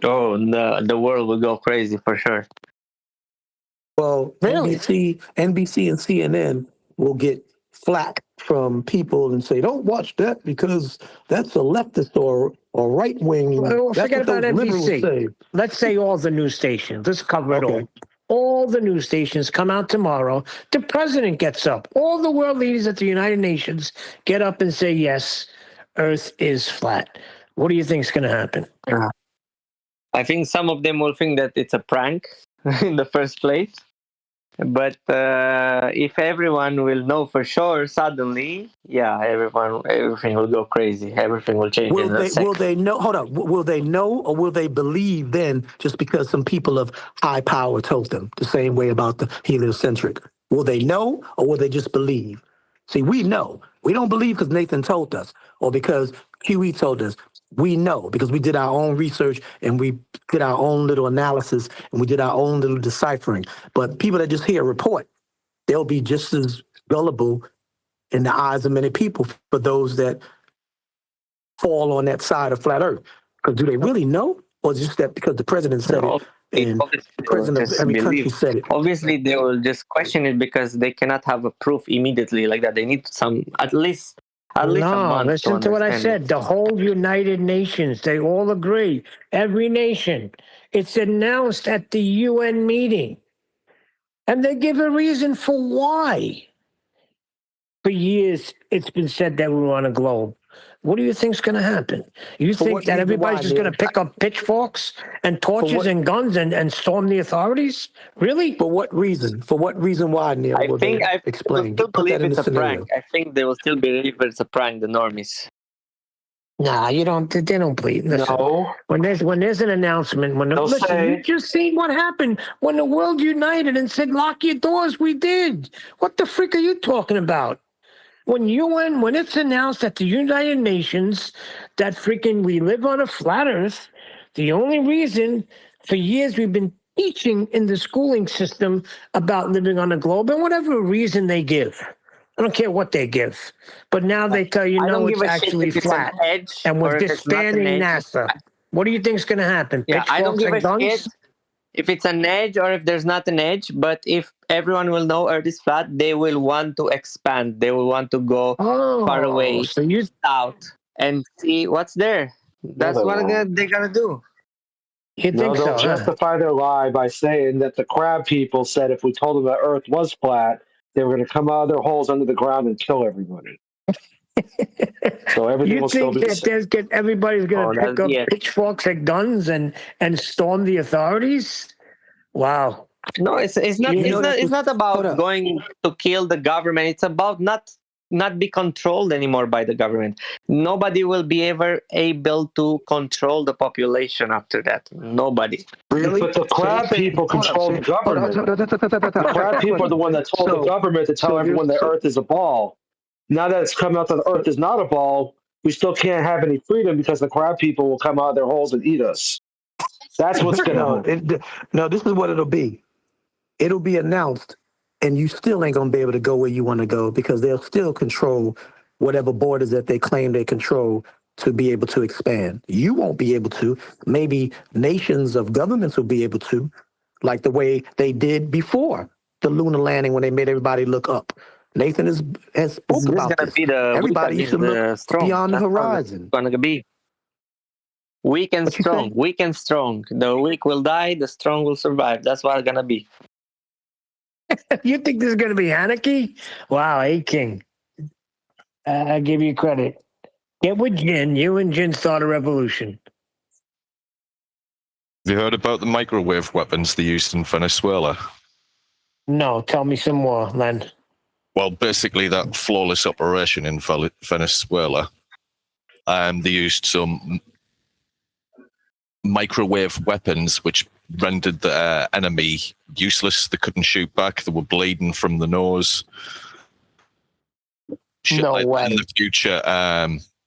Oh, the world will go crazy for sure. Well, really? NBC and CNN will get flack from people and say, don't watch that because that's a leftist or right wing. Well, that's forget what about those liberals NBC. say. Let's say all the news stations. Let's cover it all. All the news stations come out tomorrow. The president gets up. All the world leaders at the United Nations get up and say, yes, Earth is flat. What do you think is going to happen? I think some of them will think that it's a prank in the first place. But if everyone will know for sure suddenly, yeah, everything will go crazy. Everything will change. Will they know? Hold on. Will they know or will they believe then just because some people of high power told them the same way about the heliocentric? Will they know or will they just believe? See, we know. We don't believe because Nathan told us or because QE told us. We know because we did our own research and we did our own little analysis and we did our own little deciphering. But people that just hear a report, they'll be just as gullible in the eyes of many people for those that fall on that side of flat Earth. Because do they really know? Or is it just that because the president said it and the president of every country said it? Obviously, they will just question it because they cannot have a proof immediately like that. They need at least a month. Listen to what I said. The whole United Nations, they all agree. Every nation. It's announced at the UN meeting. And they give a reason for why. For years, it's been said that we're on a globe. What do you think's going to happen? You For think what that reason? everybody's Why, just going to Neil? pick up pitchforks and torches what- and guns and storm the authorities? Really? For what reason? For what reason? Why, Neil? I Will think they they will explain? still Put that believe in the it's a scenario. prank. I think they will still believe it's a prank, the normies. Nah, you don't. They don't believe. Listen, No. when there's an announcement, They'll listen, you say- just seen what happened when the world united and said, "Lock your doors." We did. What the frick are you talking about? When it's announced at the United Nations that freaking we live on a flat Earth, the only reason for years we've been teaching in the schooling system about living on a globe, and whatever reason they give. I don't care what they give. But now they tell you, I don't no, give it's a shit actually if it's flat. an edge And we're or if it's not an disbanding edge. NASA. What do you think's going to happen? Yeah, I don't Pitchforks give and a guns? shit if it's an edge or if there's not an edge, but if everyone will know Earth is flat, they will want to expand. They will want to go far away, so you out, and see what's there. That's they what won't. they're going to do. You No, think they'll so, huh? justify their lie by saying that the crab people said if we told them that Earth was flat, they were going to come out of their holes under the ground and kill everybody. So everything You will still think be the that same. everybody's going Oh, to that'll pick up be it. pitchforks and guns and storm the authorities? Wow. No, it's not You know, it's not hold about up. going to kill the government. It's about not be controlled anymore by the government. Nobody will be ever able to control the population after that. Nobody. Really? But the crab people control the government. The crab people are the one that told the government to tell everyone that Earth is a ball. Now that it's come out that Earth is not a ball, we still can't have any freedom because the crab people will come out of their holes and eat us. That's what's going to happen. No, this is what it'll be. It'll be announced, and you still ain't gonna be able to go where you want to go because they'll still control whatever borders that they claim they control to be able to expand. You won't be able to. Maybe nations of governments will be able to, like the way they did before the lunar landing when they made everybody look up. Nathan has spoke It's about gonna this. be the weak Everybody against should the look strong. beyond the That's how horizon. it's gonna be. Weak and What you strong. say? Weak and strong. The weak will die. The strong will survive. That's what it's gonna be. You think this is going to be anarchy? Wow, A-King. I give you credit. Get with Jin. You and Jin start a revolution. Have you heard about the microwave weapons they used in Venezuela? No, tell me some more, Len. Well, basically, that flawless operation in Venezuela, they used some microwave weapons which rendered the enemy useless. They couldn't shoot back. They were bleeding from the nose. Shit No like that way. in the future.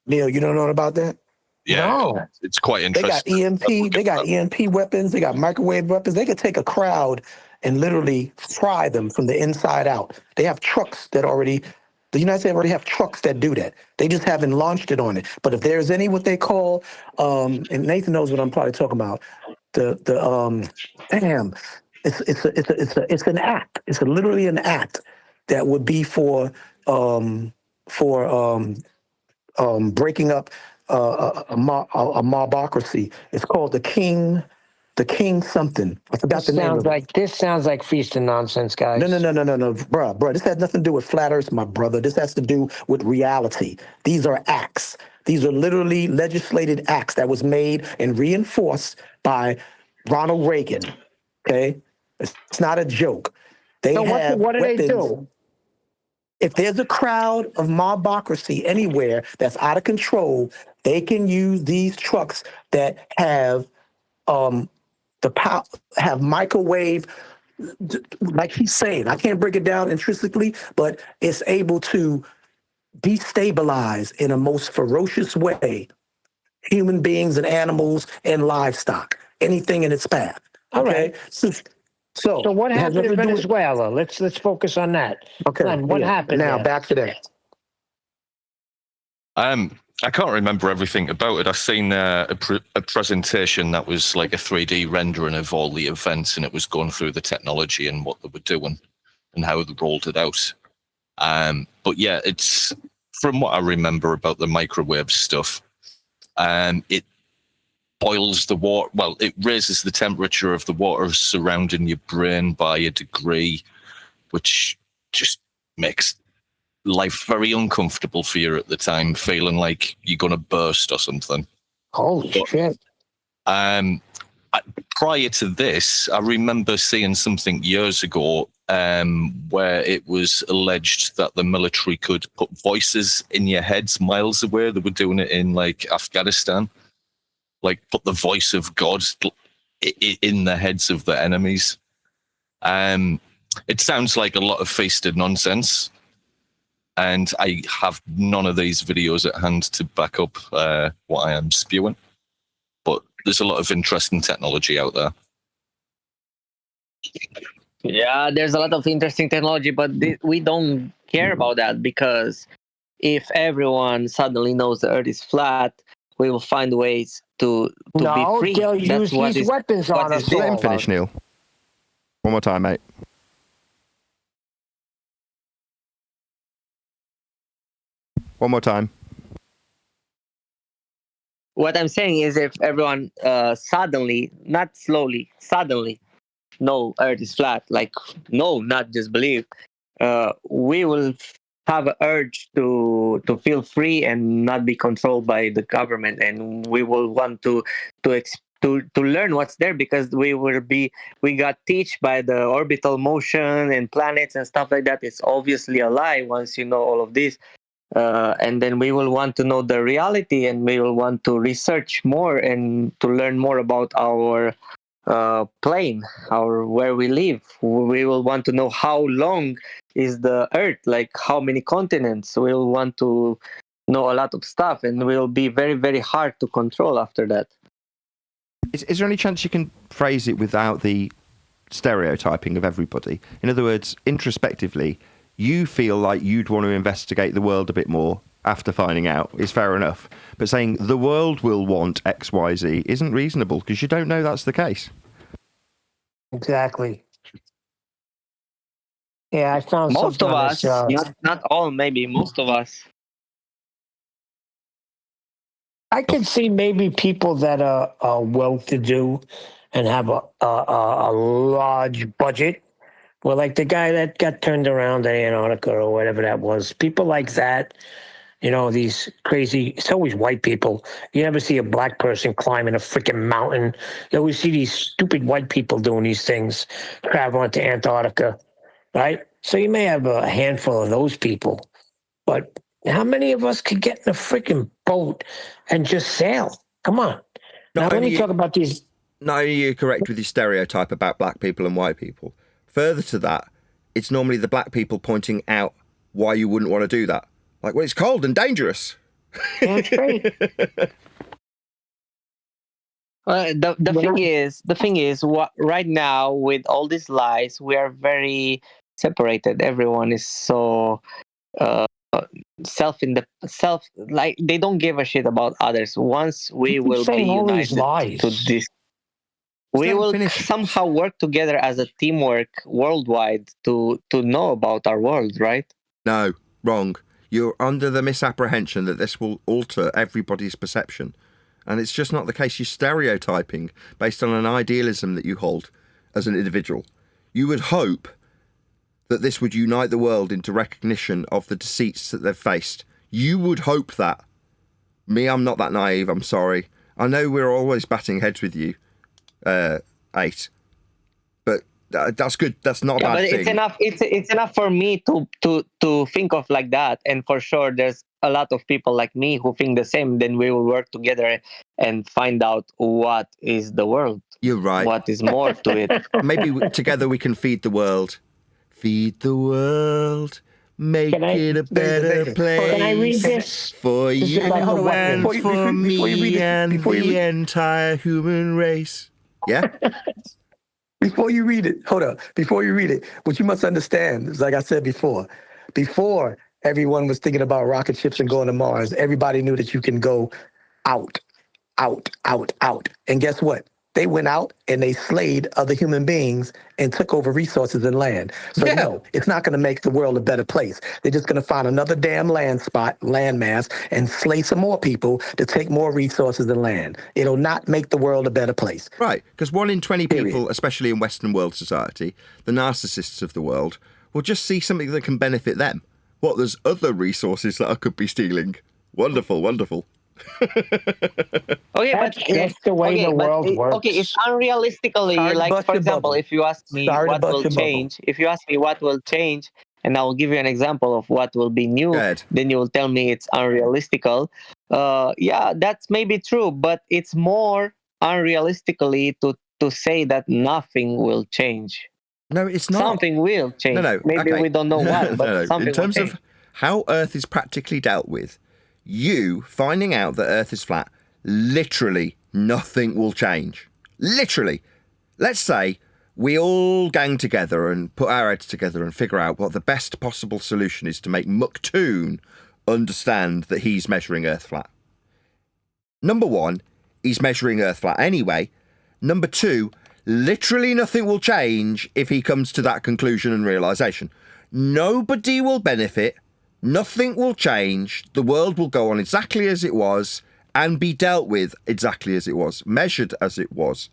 Neil, you don't know about that? Yeah, No. it's quite They got interesting. EMP. They got EMP weapons. They got microwave weapons. They could take a crowd and literally fry them from the inside out. They have trucks that already. The United States already have trucks that do that. They just haven't launched it on it. But if there's any what they call, and Nathan knows what I'm probably talking about. Damn, it's an act. It's literally an act that would be for breaking up a mobocracy. It's called the King something. I forgot the name of it. This sounds like feast and nonsense, guys. No, bruh. This has nothing to do with flat Earth, my brother. This has to do with reality. These are acts. These are literally legislated acts that was made and reinforced by Ronald Reagan. Okay, it's not a joke. They So have what do they weapons. do? If there's a crowd of mobocracy anywhere that's out of control, they can use these trucks that have the power, have microwave, like he's saying. I can't break it down intrinsically, but it's able to destabilize in a most ferocious way human beings and animals and livestock, anything in its path. All Okay, right. So what it has happened in nothing to do with- Venezuela? Let's focus on that. Okay, Len, what yeah. happened Now there? back to that. I can't remember everything about it. I seen a presentation that was like a 3D rendering of all the events, and it was going through the technology and what they were doing and how they rolled it out. But yeah, it's from what I remember about the microwave stuff. It boils the water. Well, it raises the temperature of the water surrounding your brain by a degree, which just makes life very uncomfortable for you at the time, feeling like you're going to burst or something. Holy shit. Prior to this, I remember seeing something years ago where it was alleged that the military could put voices in your heads miles away. They were doing it in like Afghanistan, like put the voice of God in the heads of the enemies. It sounds like a lot of feasted nonsense, and I have none of these videos at hand to back up what I am spewing. But there's a lot of interesting technology out there. Yeah, there's a lot of interesting technology, but we don't care about that, because if everyone suddenly knows the Earth is flat, we will find ways to be free. They'll That's use these weapons on us. Let him finish, Neil. One more time, mate. One more time. What I'm saying is, if everyone suddenly, not slowly, suddenly, no, Earth is flat, like, no, not just believe, we will have an urge to feel free and not be controlled by the government, and we will want to learn what's there, because we got teach by the orbital motion and planets and stuff like that. It's obviously a lie once you know all of this. And then we will want to know the reality, and we will want to research more and to learn more about our plane, where we live. We will want to know how long is the Earth, like how many continents. We'll want to know a lot of stuff, and will be very, very hard to control after that. Is there any chance you can phrase it without the stereotyping of everybody? In other words, introspectively, you feel like you'd want to investigate the world a bit more after finding out is fair enough. But saying the world will want X, Y, Z isn't reasonable, because you don't know that's the case. Exactly. Yeah, I found Most of us, this, not all, maybe most of us. I can see maybe people that are well-to-do and have a large budget. Well, like the guy that got turned around in Antarctica or whatever that was. People like that, these crazy, it's always white people. You never see a black person climbing a freaking mountain. You always see these stupid white people doing these things, traveling to Antarctica, right? So you may have a handful of those people, but how many of us could get in a freaking boat and just sail? Come on. Now, let me talk about these. Not only are you correct with your stereotype about black people and white people, further to that, it's normally the black people pointing out why you wouldn't want to do that. Like, well, it's cold and dangerous. That's right. The thing is, right now with all these lies, we are very separated. Everyone is so like they don't give a shit about others. Once we will be united to this, we will somehow work together as a teamwork worldwide to know about our world, right? No, wrong. You're under the misapprehension that this will alter everybody's perception. And it's just not the case. You're stereotyping based on an idealism that you hold as an individual. You would hope that this would unite the world into recognition of the deceits that they've faced. You would hope that. Me, I'm not that naive, I'm sorry. I know we're always batting heads with you, 8. But that's good. That's not a bad thing. It's enough. It's enough for me to think of like that, and for sure, there's a lot of people like me who think the same. Then we will work together and find out what is the world. You're right. What is more to it? Maybe together we can feed the world. Feed the world. Make it a better place. Can I read this? For you and for me and the entire human race. Yeah? Before you read it, hold up. Before you read it, what you must understand is, like I said before everyone was thinking about rocket ships and going to Mars, everybody knew that you can go out. And guess what? They went out and they slayed other human beings and took over resources and land. So no, it's not going to make the world a better place. They're just going to find another damn landmass, and slay some more people to take more resources and land. It'll not make the world a better place. Right, because 1 in 20 people, especially in Western world society, the narcissists of the world, will just see something that can benefit them. What, there's other resources that I could be stealing? Wonderful, wonderful. Okay, That's just the way the world works. Okay, it's unrealistically Sorry to like, bust for your example, bubble. if you ask me Sorry to what bust will your bubble. change, if you ask me what will change, and I will give you an example of what will be new, then you will tell me it's unrealistical. Yeah, that's maybe true, but it's more unrealistically to say that nothing will change. No, it's not. Something will change. No, Maybe okay. we don't know what, but No. something In terms will change. of how Earth is practically dealt with, you finding out that Earth is flat, literally nothing will change. Literally. Let's say we all gang together and put our heads together and figure out what the best possible solution is to make Muktoon understand that he's measuring Earth flat. Number one, he's measuring Earth flat anyway. Number two, literally nothing will change if he comes to that conclusion and realisation. Nobody will benefit. Nothing will change. The world will go on exactly as it was and be dealt with exactly as it was, measured as it was,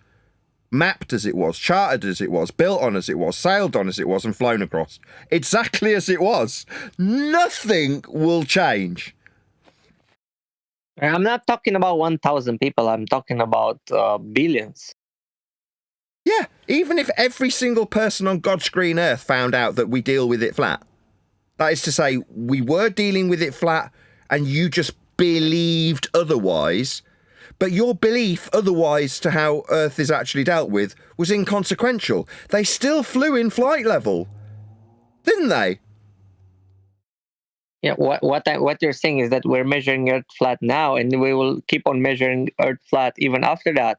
mapped as it was, charted as it was, built on as it was, sailed on as it was, and flown across. Exactly as it was. Nothing will change. I'm not talking about 1,000 people. I'm talking about billions. Yeah, even if every single person on God's green earth found out that we deal with it flat. That is to say, we were dealing with it flat and you just believed otherwise, but your belief otherwise to how Earth is actually dealt with was inconsequential. They still flew in flight level, didn't they? Yeah, what you're saying is that we're measuring Earth flat now, and we will keep on measuring Earth flat even after that.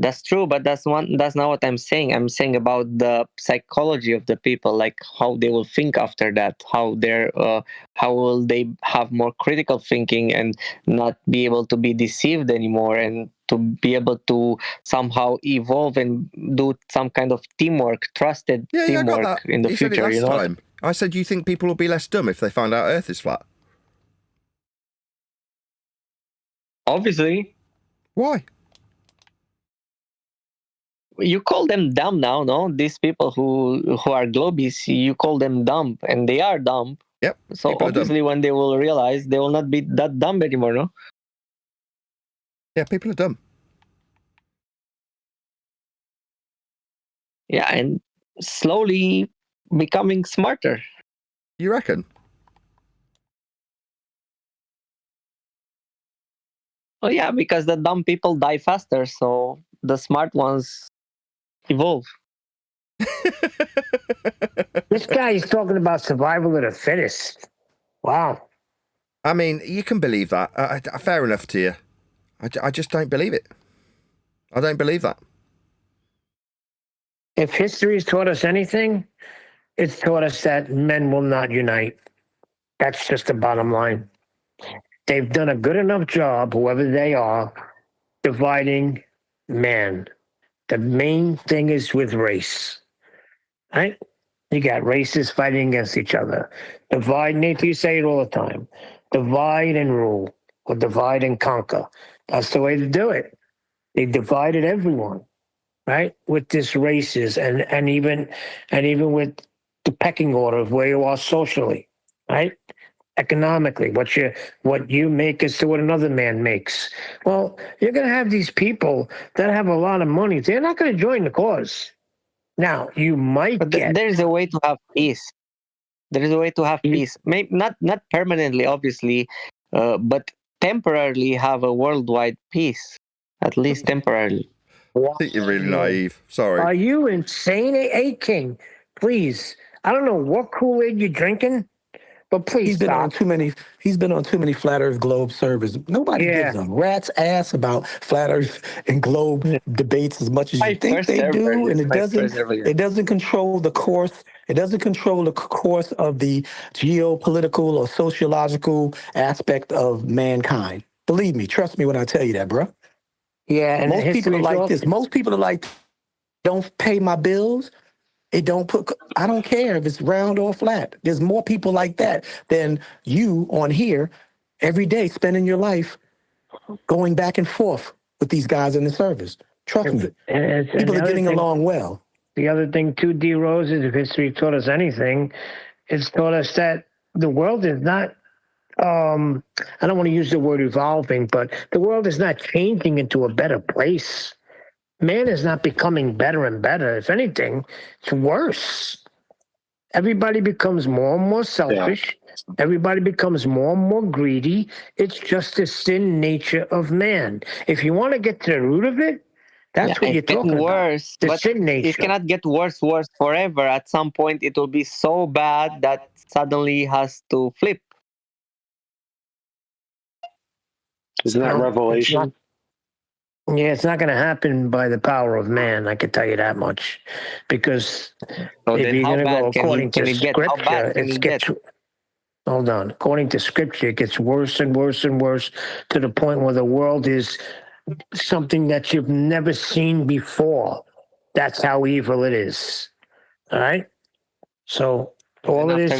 That's true, but that's not what I'm saying. I'm saying about the psychology of the people, like how they will think after that, how will they have more critical thinking and not be able to be deceived anymore, and to be able to somehow evolve and do some kind of teamwork, trusted Yeah, I got teamwork that. in the You future. said it last You know, time. I said you think people will be less dumb if they find out Earth is flat. obviously. Why? You call them dumb now, no? These people who are globies, you call them dumb, and they are dumb. Yep. So obviously, when they will realize, they will not be that dumb anymore, no? Yeah, people are dumb. Yeah, and slowly becoming smarter. You reckon? Oh yeah, because the dumb people die faster, so the smart ones evolve. This guy is talking about survival of the fittest. Wow. I mean, you can believe that. Fair enough to you. I just don't believe it. I don't believe that. If history has taught us anything, it's taught us that men will not unite. That's just the bottom line. They've done a good enough job, whoever they are, dividing man. The main thing is with race, right? You got races fighting against each other. Divide, Nathan, you say it all the time. Divide and rule, or divide and conquer. That's the way to do it. They divided everyone, right? With this races and even with the pecking order of where you are socially, right? Economically, what you make is to what another man makes. Well, you're going to have these people that have a lot of money. They're not going to join the cause. Now, you might get. There's a way to have peace. There is a way to have peace. Maybe not permanently, obviously, but temporarily have a worldwide peace. At least temporarily. I think you're really naive. Sorry. Are you insane, A King? Please. I don't know what Kool-Aid you're drinking, but please He's been stop. on too many Flat Earth Globe servers. Nobody gives a rat's ass about Flat Earth and Globe debates as much as you think they do, and it doesn't control the course. It doesn't control the course of the geopolitical or sociological aspect of mankind. Believe me, trust me when I tell you that, bro. Yeah, and Most people are like this. Most people are like, don't pay my bills. It don't put. I don't care if it's round or flat. There's more people like that than you on here every day, spending your life going back and forth with these guys in the service. Trust me, people are getting along well. The other thing, too, D. Rose, is if history taught us anything, it's taught us that the world is not. I don't want to use the word evolving, but the world is not changing into a better place. Man is not becoming better and better. If anything, it's worse. Everybody becomes more and more selfish. Yeah. Everybody becomes more and more greedy. It's just the sin nature of man. If you want to get to the root of it, that's what you're talking worse, about. The but sin nature. It cannot get worse forever. At some point, it will be so bad that suddenly has to flip. Isn't that Revelation? It's not going to happen by the power of man. I can tell you that much, because if you're going to go according to scripture, it gets. Hold on. According to scripture, it gets worse and worse and worse to the point where the world is something that you've never seen before. That's how evil it is. All right. So all it is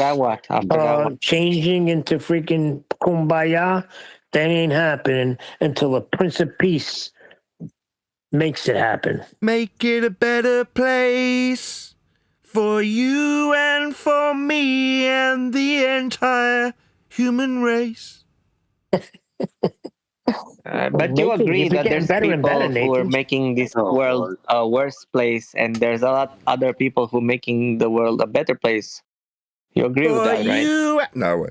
changing into freaking kumbaya. That ain't happening until the Prince of Peace makes it happen. Make it a better place for you and for me and the entire human race. But you agree that there's people who are making this world a worse place, and there's a lot other people who are making the world a better place. You agree with that, right? No.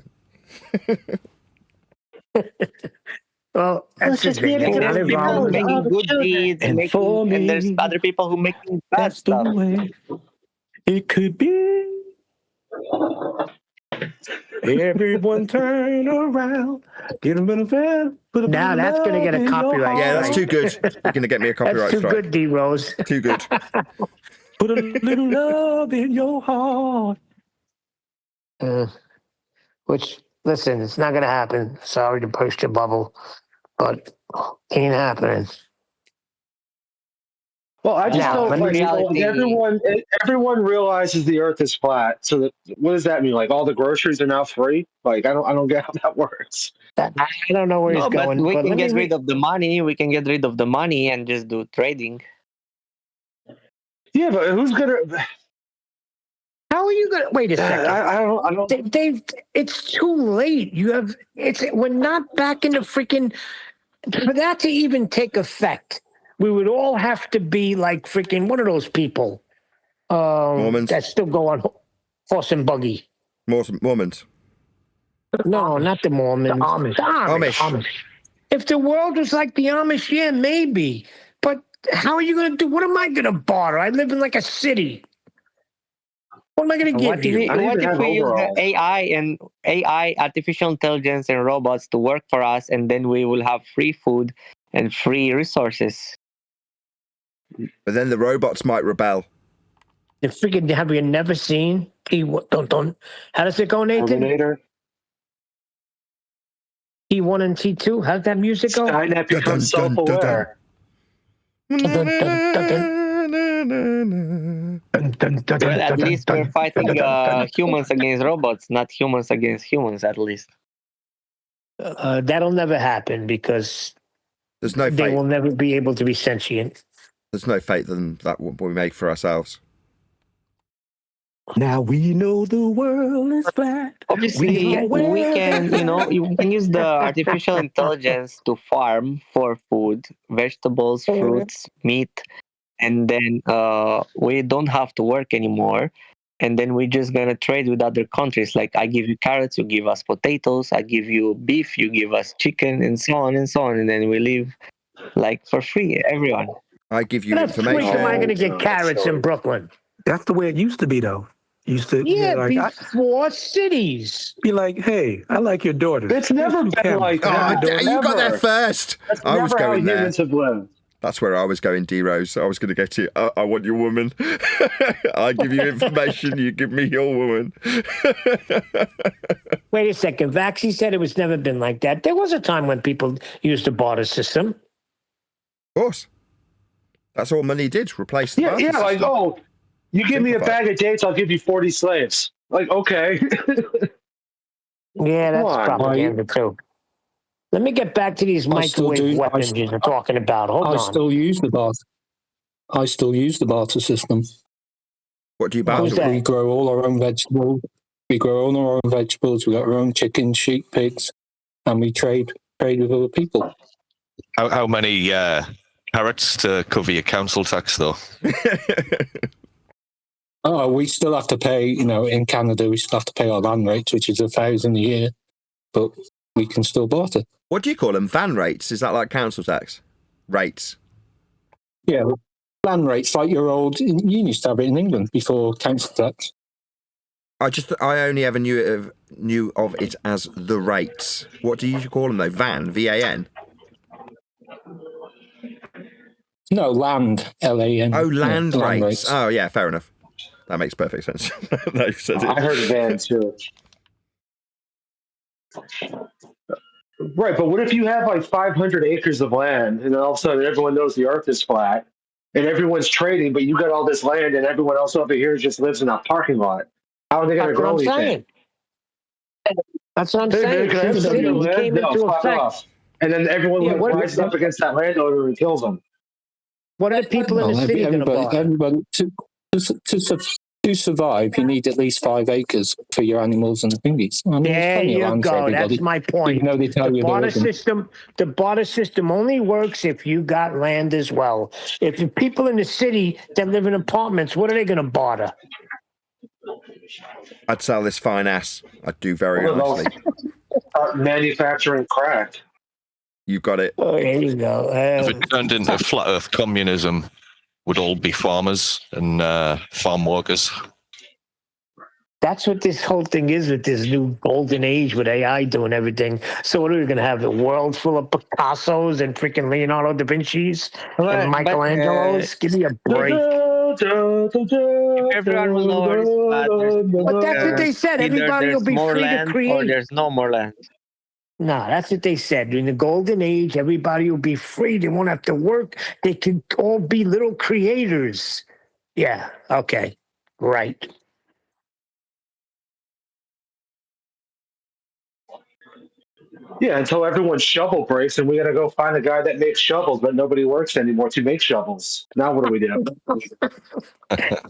Well, that's just there's people making good deeds, and there's other people who making bad stuff. It could be. Everyone turn around. Get them in a van. Now that's going to get a copyright. Yeah, that's too good. You're going to get me a copyright strike. That's too good, D-Rose. Too good. Put a little love in your heart. Which, listen, it's not going to happen. Sorry to burst your bubble, but ain't happening. Well, I just don't like everyone realizes the Earth is flat. So what does that mean? Like all the groceries are now free? Like I don't get how that works. I don't know where he's going. But we can get rid of the money. We can get rid of the money and just do trading. Yeah, but who's gonna? How are you gonna? Wait a second. I don't. Dave, it's too late. We're not back in the freaking. For that to even take effect, we would all have to be like freaking one of those people Mormons that still go on horse and buggy. Mormons. No, not the Mormons. The Amish. The Amish. If the world was like the Amish, yeah, maybe. But how are you going to do? What am I going to barter? I live in like a city. What am I going to give you? What if we use AI, artificial intelligence, and robots to work for us, and then we will have free food and free resources? But then the robots might rebel. The freaking have you never seen T1? How does it go, Nathan? Terminator. T1 and T2. How's that music go? Skynet becomes self-aware. Well, at least we're fighting humans against robots, not humans against humans, at least. That'll never happen because there's no they will never be able to be sentient. There's no fate than that what we make for ourselves. Now we know the world is flat. Obviously, we can use the artificial intelligence to farm for food, vegetables, fruits, meat, and then we don't have to work anymore. And then we're just gonna trade with other countries. Like I give you carrots, you give us potatoes. I give you beef, you give us chicken, and so on and so on. And then we live like for free, everyone. I give you information. What am I going to get carrots in Brooklyn? That's the way it used to be, though. Before cities. Be like, hey, I like your daughter. It's never been like that. You got there first. That's never how humans have lived. That's where I was going, D-Rose. I was going to go to, I want your woman. I give you information, you give me your woman. Wait a second. Vaxie said it was never been like that. There was a time when people used the barter system. Of course. That's all money did, replace the barter system. Like, oh, you give me a bag of dates, I'll give you 40 slaves. Like, okay. Yeah, that's propaganda too. Let me get back to these microwave weapons you're talking about. Hold on. I still use the barter system. What do you barter? We grow all our own vegetables. We grow all our own vegetables. We got our own chickens, sheep, pigs, and we trade with other people. How many carrots to cover your council tax, though? Oh, we still have to pay. In Canada, we still have to pay our land rates, which is $1,000 a year, but we can still barter. What do you call them? Van rates? Is that like council tax rates? Yeah, land rates like your old. You used to have it in England before council tax. I only ever knew of it as the rates. What do you call them though? Van, VAN. No, land, LAN. Oh, land rates. rates. Oh, yeah, fair enough. That makes perfect sense. I heard van too. Right, but what if you have like 500 acres of land, and then all of a sudden everyone knows the Earth is flat, and everyone's trading, but you got all this land, and everyone else over here just lives in a parking lot? How are they going to grow anything? That's what I'm saying. Since Since cities came into effect, and then everyone rises up against that landowner and kills them. What are the people in the city going to buy? Everybody, to survive, you need at least 5 acres for your animals and thingies. There you go. That's my point. The barter system only works if you got land as well. If the people in the city that live in apartments, what are they going to barter? I'd sell this fine ass. I'd do very nicely. Manufacturing crack. You got it. Oh, there you go. If it turned into flat Earth communism, would all be farmers and farm workers. That's what this whole thing is with this new golden age with AI doing everything. So what are we going to have? The world full of Picassos and freaking Leonardo da Vinci's and Michelangelo's? Give me a break. Everyone will know where it's flat. But that's what they said. Everybody will be free to create. Or there's no more land. No, that's what they said. In the golden age, everybody will be free. They won't have to work. They can all be little creators. Yeah, okay, right. Yeah, until everyone's shovel breaks and we got to go find a guy that makes shovels, but nobody works anymore to make shovels. Now what do we do?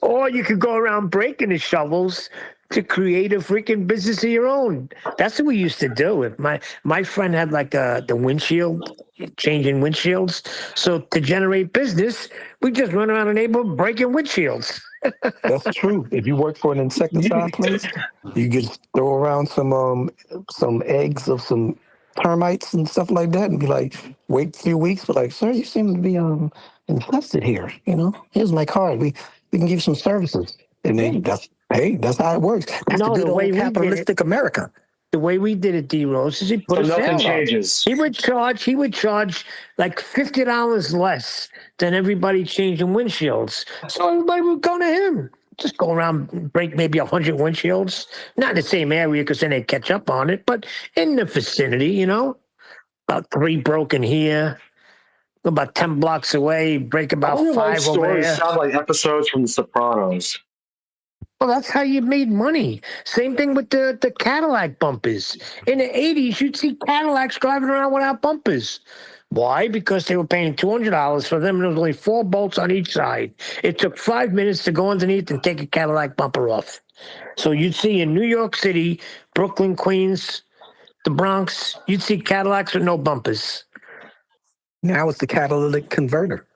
Or you could go around breaking the shovels to create a freaking business of your own. That's what we used to do. If my friend had like the windshield, changing windshields. So to generate business, we just run around the neighborhood breaking windshields. That's true. If you work for an insecticide place, you just throw around some eggs of some termites and stuff like that, and be like, wait a few weeks, but like, sir, you seem to be infested here. Here's my card. We can give you some services, and then that's how it works. That's the good old capitalistic America. The way we did it, D-Rose, is he put So a nothing sale changes. He would charge like $50 less than everybody changing windshields. So everybody would go to him. Just go around and break maybe 100 windshields. Not in the same area because then they catch up on it, but in the vicinity, About 3 broken here. About 10 blocks away, break about 5 over there. Stories sound like episodes from The Sopranos. Well, that's how you made money. Same thing with the Cadillac bumpers. In the 80s, you'd see Cadillacs driving around without bumpers. Why? Because they were paying $200 for them, and there was only 4 bolts on each side. It took 5 minutes to go underneath and take a Cadillac bumper off. So you'd see in New York City, Brooklyn, Queens, the Bronx, you'd see Cadillacs with no bumpers. Now it's the catalytic converter.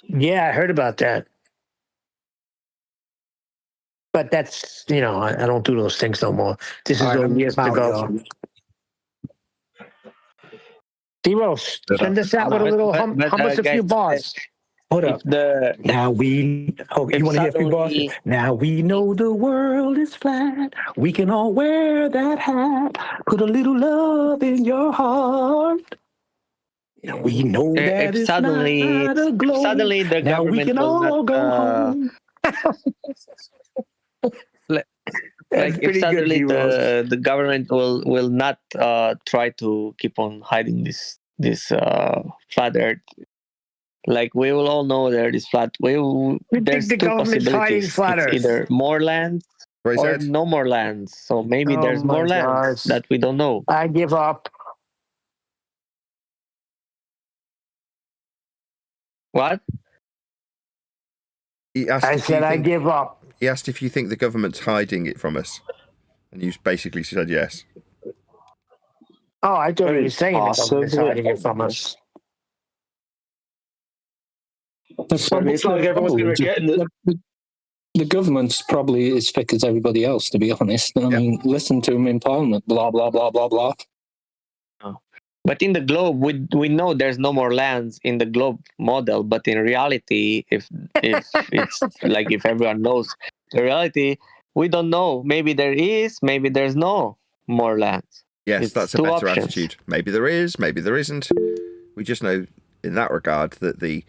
Yeah, I heard about that. But that's, I don't do those things no more. This is years ago. D-Rose, send us out with a little hum us a few bars. Hold up. Now you want to hear a few bars? Now we know the world is flat. We can all wear that hat. Put a little love in your heart. We know that it's suddenly, not a globe. Suddenly the now government we can will all not, go home. Like if suddenly the government will not try to keep on hiding this flat Earth. Like we will all know there is flat. There's the 2 government's hiding possibilities. flat It's Earth. either more land or no more land. So maybe there's more land that we don't know. I give up. What? I said I give up. He asked if you think the government's hiding it from us, and you basically said yes. Oh, I thought he was saying the government's Possibly. hiding it from us. That's I mean, it's not like everyone's going to get in the government's probably as thick as everybody else, to be honest. I mean, listen to them in Parliament, blah, blah, blah, blah, blah. But in the globe, we know there's no more lands in the globe model. But in reality, if it's like if everyone knows the reality, we don't know. Maybe there is, maybe there's no more lands. Yes, It's that's a two better options. attitude. Maybe there is, maybe there isn't. We just know in that regard that the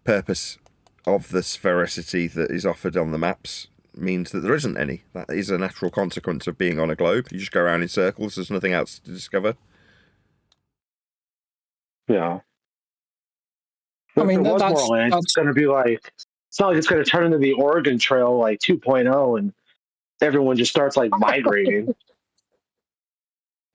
purpose of the sphericity that is offered on the maps means that there isn't any. That is a natural consequence of being on a globe. You just go around in circles. There's nothing else to discover. Yeah. I mean, if there was that's- more land, it's going to be like, it's not like it's going to turn into the Oregon Trail like 2.0 and everyone just starts like migrating.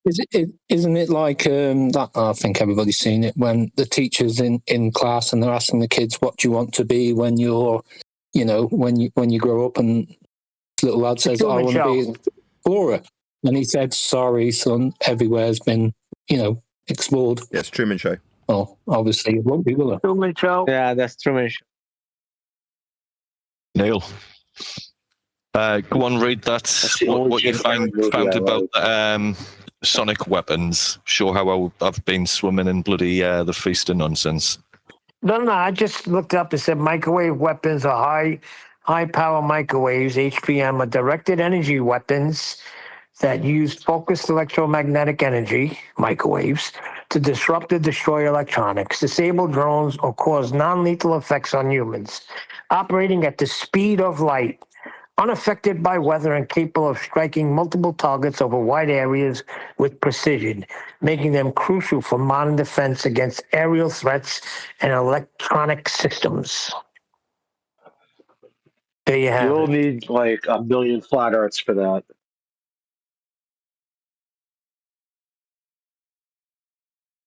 Isn't it like that? I think everybody's seen it when the teachers in class and they're asking the kids, "What do you want to be when you're, when you grow up?" And this little lad says, "I want to be an explorer," and he said, "Sorry, son, everywhere's been, explored." Yes, Truman Show. Well, obviously it won't be, will it? Truman Show. Yeah, that's Truman Show. Neil, go on, read that. What you found about sonic weapons. Show how I've been swimming in bloody the feast of nonsense. No, I just looked up and said microwave weapons are high power microwaves, HPM, are directed energy weapons that use focused electromagnetic energy, microwaves, to disrupt or destroy electronics, disable drones, or cause non-lethal effects on humans, operating at the speed of light, unaffected by weather and capable of striking multiple targets over wide areas with precision, making them crucial for modern defense against aerial threats and electronic systems. There you have You'll it. need like a million flat earths for that.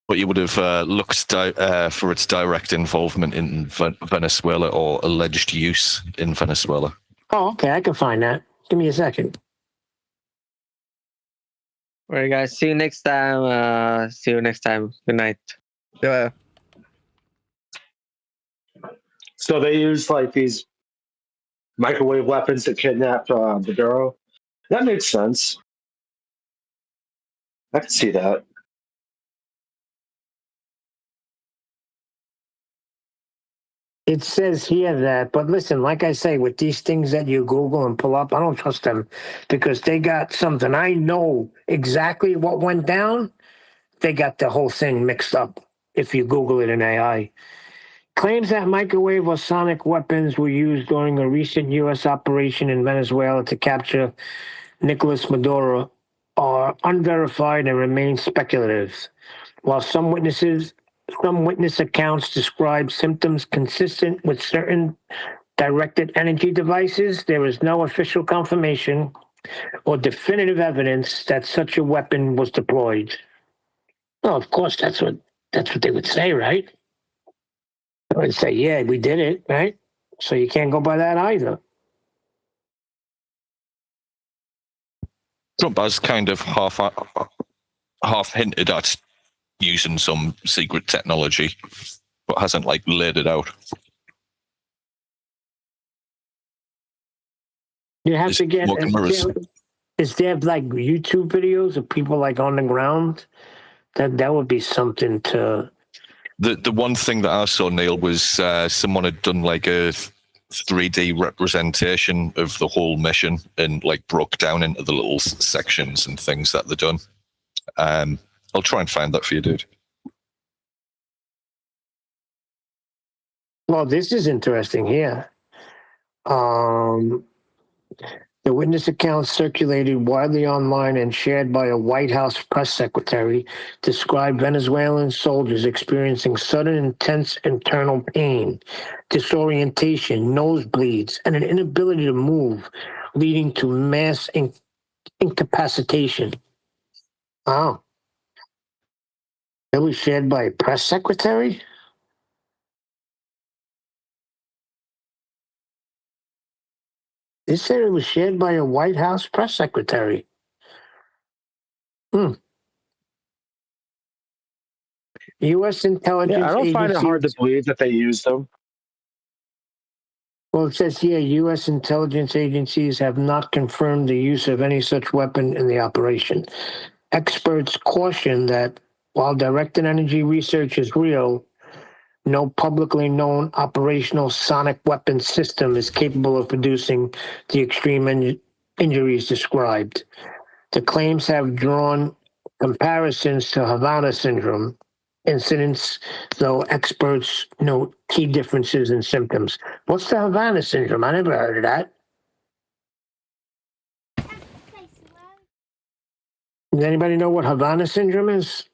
But you would have looked for its direct involvement in Venezuela or alleged use in Venezuela. Oh, okay, I can find that. Give me a second. All right, guys. See you next time. Good night. Yeah. So they use like these microwave weapons to kidnap Maduro. That makes sense. I can see that. It says here that, but listen, like I say, with these things that you Google and pull up, I don't trust them because they got something. I know exactly what went down. They got the whole thing mixed up if you Google it in AI. Claims that microwave or sonic weapons were used during a recent U.S. operation in Venezuela to capture Nicolas Maduro are unverified and remain speculative. While some witness accounts describe symptoms consistent with certain directed energy devices, there is no official confirmation or definitive evidence that such a weapon was deployed. Well, of course, that's what they would say, right? They would say, yeah, we did it, right? So you can't go by that either. Trump has kind of half hinted at using some secret technology, but hasn't like laid it out. You have to get. Is there like YouTube videos of people like on the ground? That would be something to. The one thing that I saw, Neil, was someone had done like a 3D representation of the whole mission and like broke down into the little sections and things that they've done. I'll try and find that for you, dude. Well, this is interesting here. The witness accounts circulated widely online and shared by a White House press secretary described Venezuelan soldiers experiencing sudden intense internal pain, disorientation, nosebleeds, and an inability to move, leading to mass incapacitation. Wow. That was shared by a press secretary? They said it was shared by a White House press secretary. U.S. intelligence Yeah, I don't find it hard to agencies. believe that they used them. Well, it says here U.S. intelligence agencies have not confirmed the use of any such weapon in the operation. Experts caution that while directed energy research is real, no publicly known operational sonic weapon system is capable of producing the extreme injuries described. The claims have drawn comparisons to Havana syndrome incidents, though experts note key differences in symptoms. What's the Havana syndrome? I never heard of that. Does anybody know what Havana syndrome is?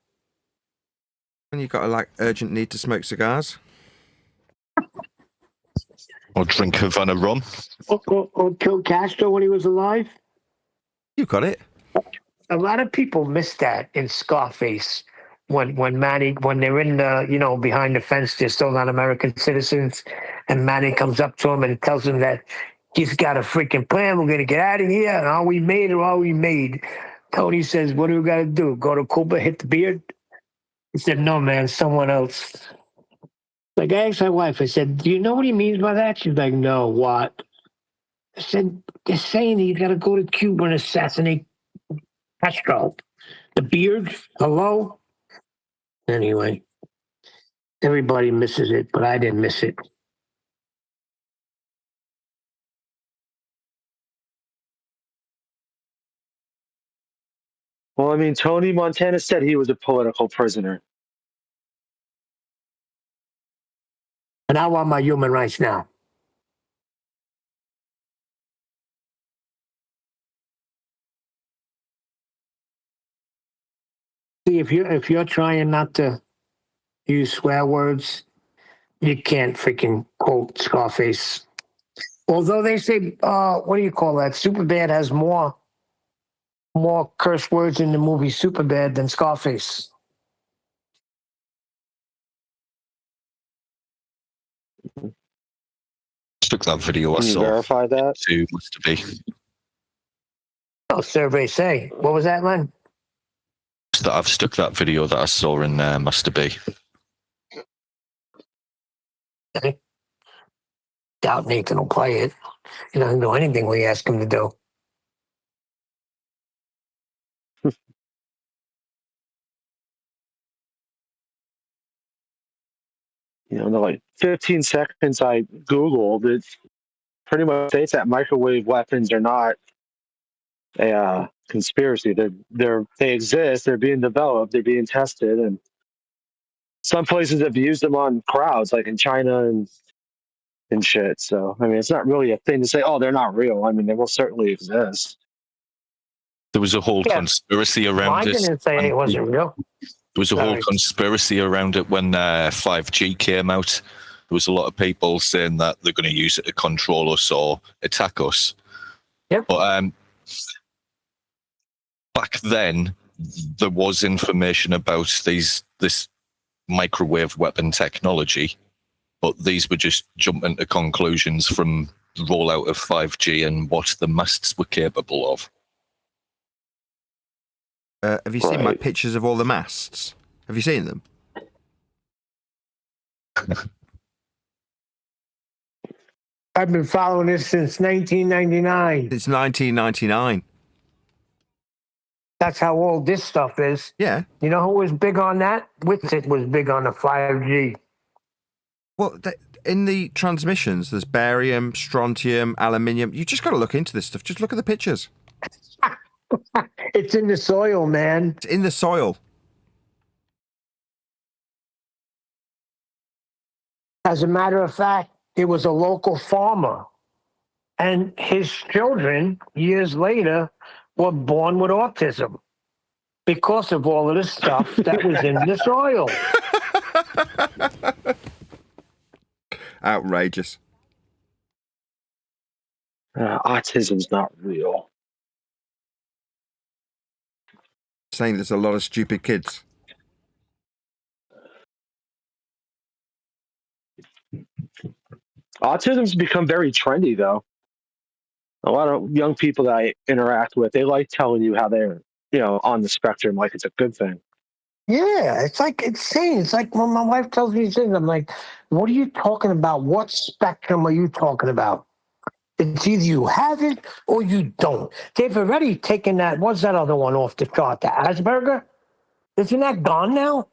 When you've got a urgent need to smoke cigars. Or drink Havana rum. Or kill Castro when he was alive? You got it. A lot of people miss that in Scarface. When they're in the, behind the fence, they're still not American citizens, and Manny comes up to him and tells him that he's got a freaking plan. We're gonna get out of here, and all we made. Tony says, "What do we gotta do? Go to Cuba, hit the beard?" He said, "No, man, someone else." Like, I asked my wife, I said, "Do you know what he means by that?" She's like, "No, what?" I said, "They're saying he's got to go to Cuba and assassinate Castro. The beard, hello?" Anyway, everybody misses it, but I didn't miss it. Well, I mean, Tony Montana said he was a political prisoner. And I want my human rights now. See, if you're trying not to use swear words, you can't freaking quote Scarface. Although they say, what do you call that? Superbad has more curse words in the movie Superbad than Scarface. Took that video I Can you saw. verify that? To Mr. B. Oh, survey say. What was that, Len? That I've stuck that video that I saw in Master B. Okay. Doubt Nathan will play it. He doesn't do anything we ask him to do. In the 15 seconds I Googled, it pretty much states that microwave weapons are not a conspiracy. They exist. They're being developed. They're being tested, and some places have used them on crowds, like in China and shit. So I mean, it's not really a thing to say, "Oh, they're not real." I mean, they will certainly exist. There was a whole conspiracy around I this. didn't say it wasn't real. There was a whole conspiracy around it when 5G came out. There was a lot of people saying that they're going to use it to control us or attack us. Yep. But back then, there was information about this microwave weapon technology, but these were just jumping to conclusions from the rollout of 5G and what the masts were capable of. Have you seen my pictures of all the masts? Have you seen them? I've been following this since 1999. It's 1999. That's how old this stuff is. Yeah. You know who was big on that? Whitsitt was big on the 5G. Well, in the transmissions, there's barium, strontium, aluminium. You just got to look into this stuff. Just look at the pictures. It's in the soil, man. It's in the soil. As a matter of fact, there was a local farmer, and his children, years later, were born with autism because of all of this stuff that was in the soil. Outrageous. Autism's not real. Saying there's a lot of stupid kids. Autism's become very trendy, though. A lot of young people that I interact with, they like telling you how they're, on the spectrum, like it's a good thing. Yeah, it's like insane. It's like when my wife tells me these things, I'm like, what are you talking about? What spectrum are you talking about? It's either you have it or you don't. They've already taken that. What's that other one off the chart? The Asperger? Isn't that gone now?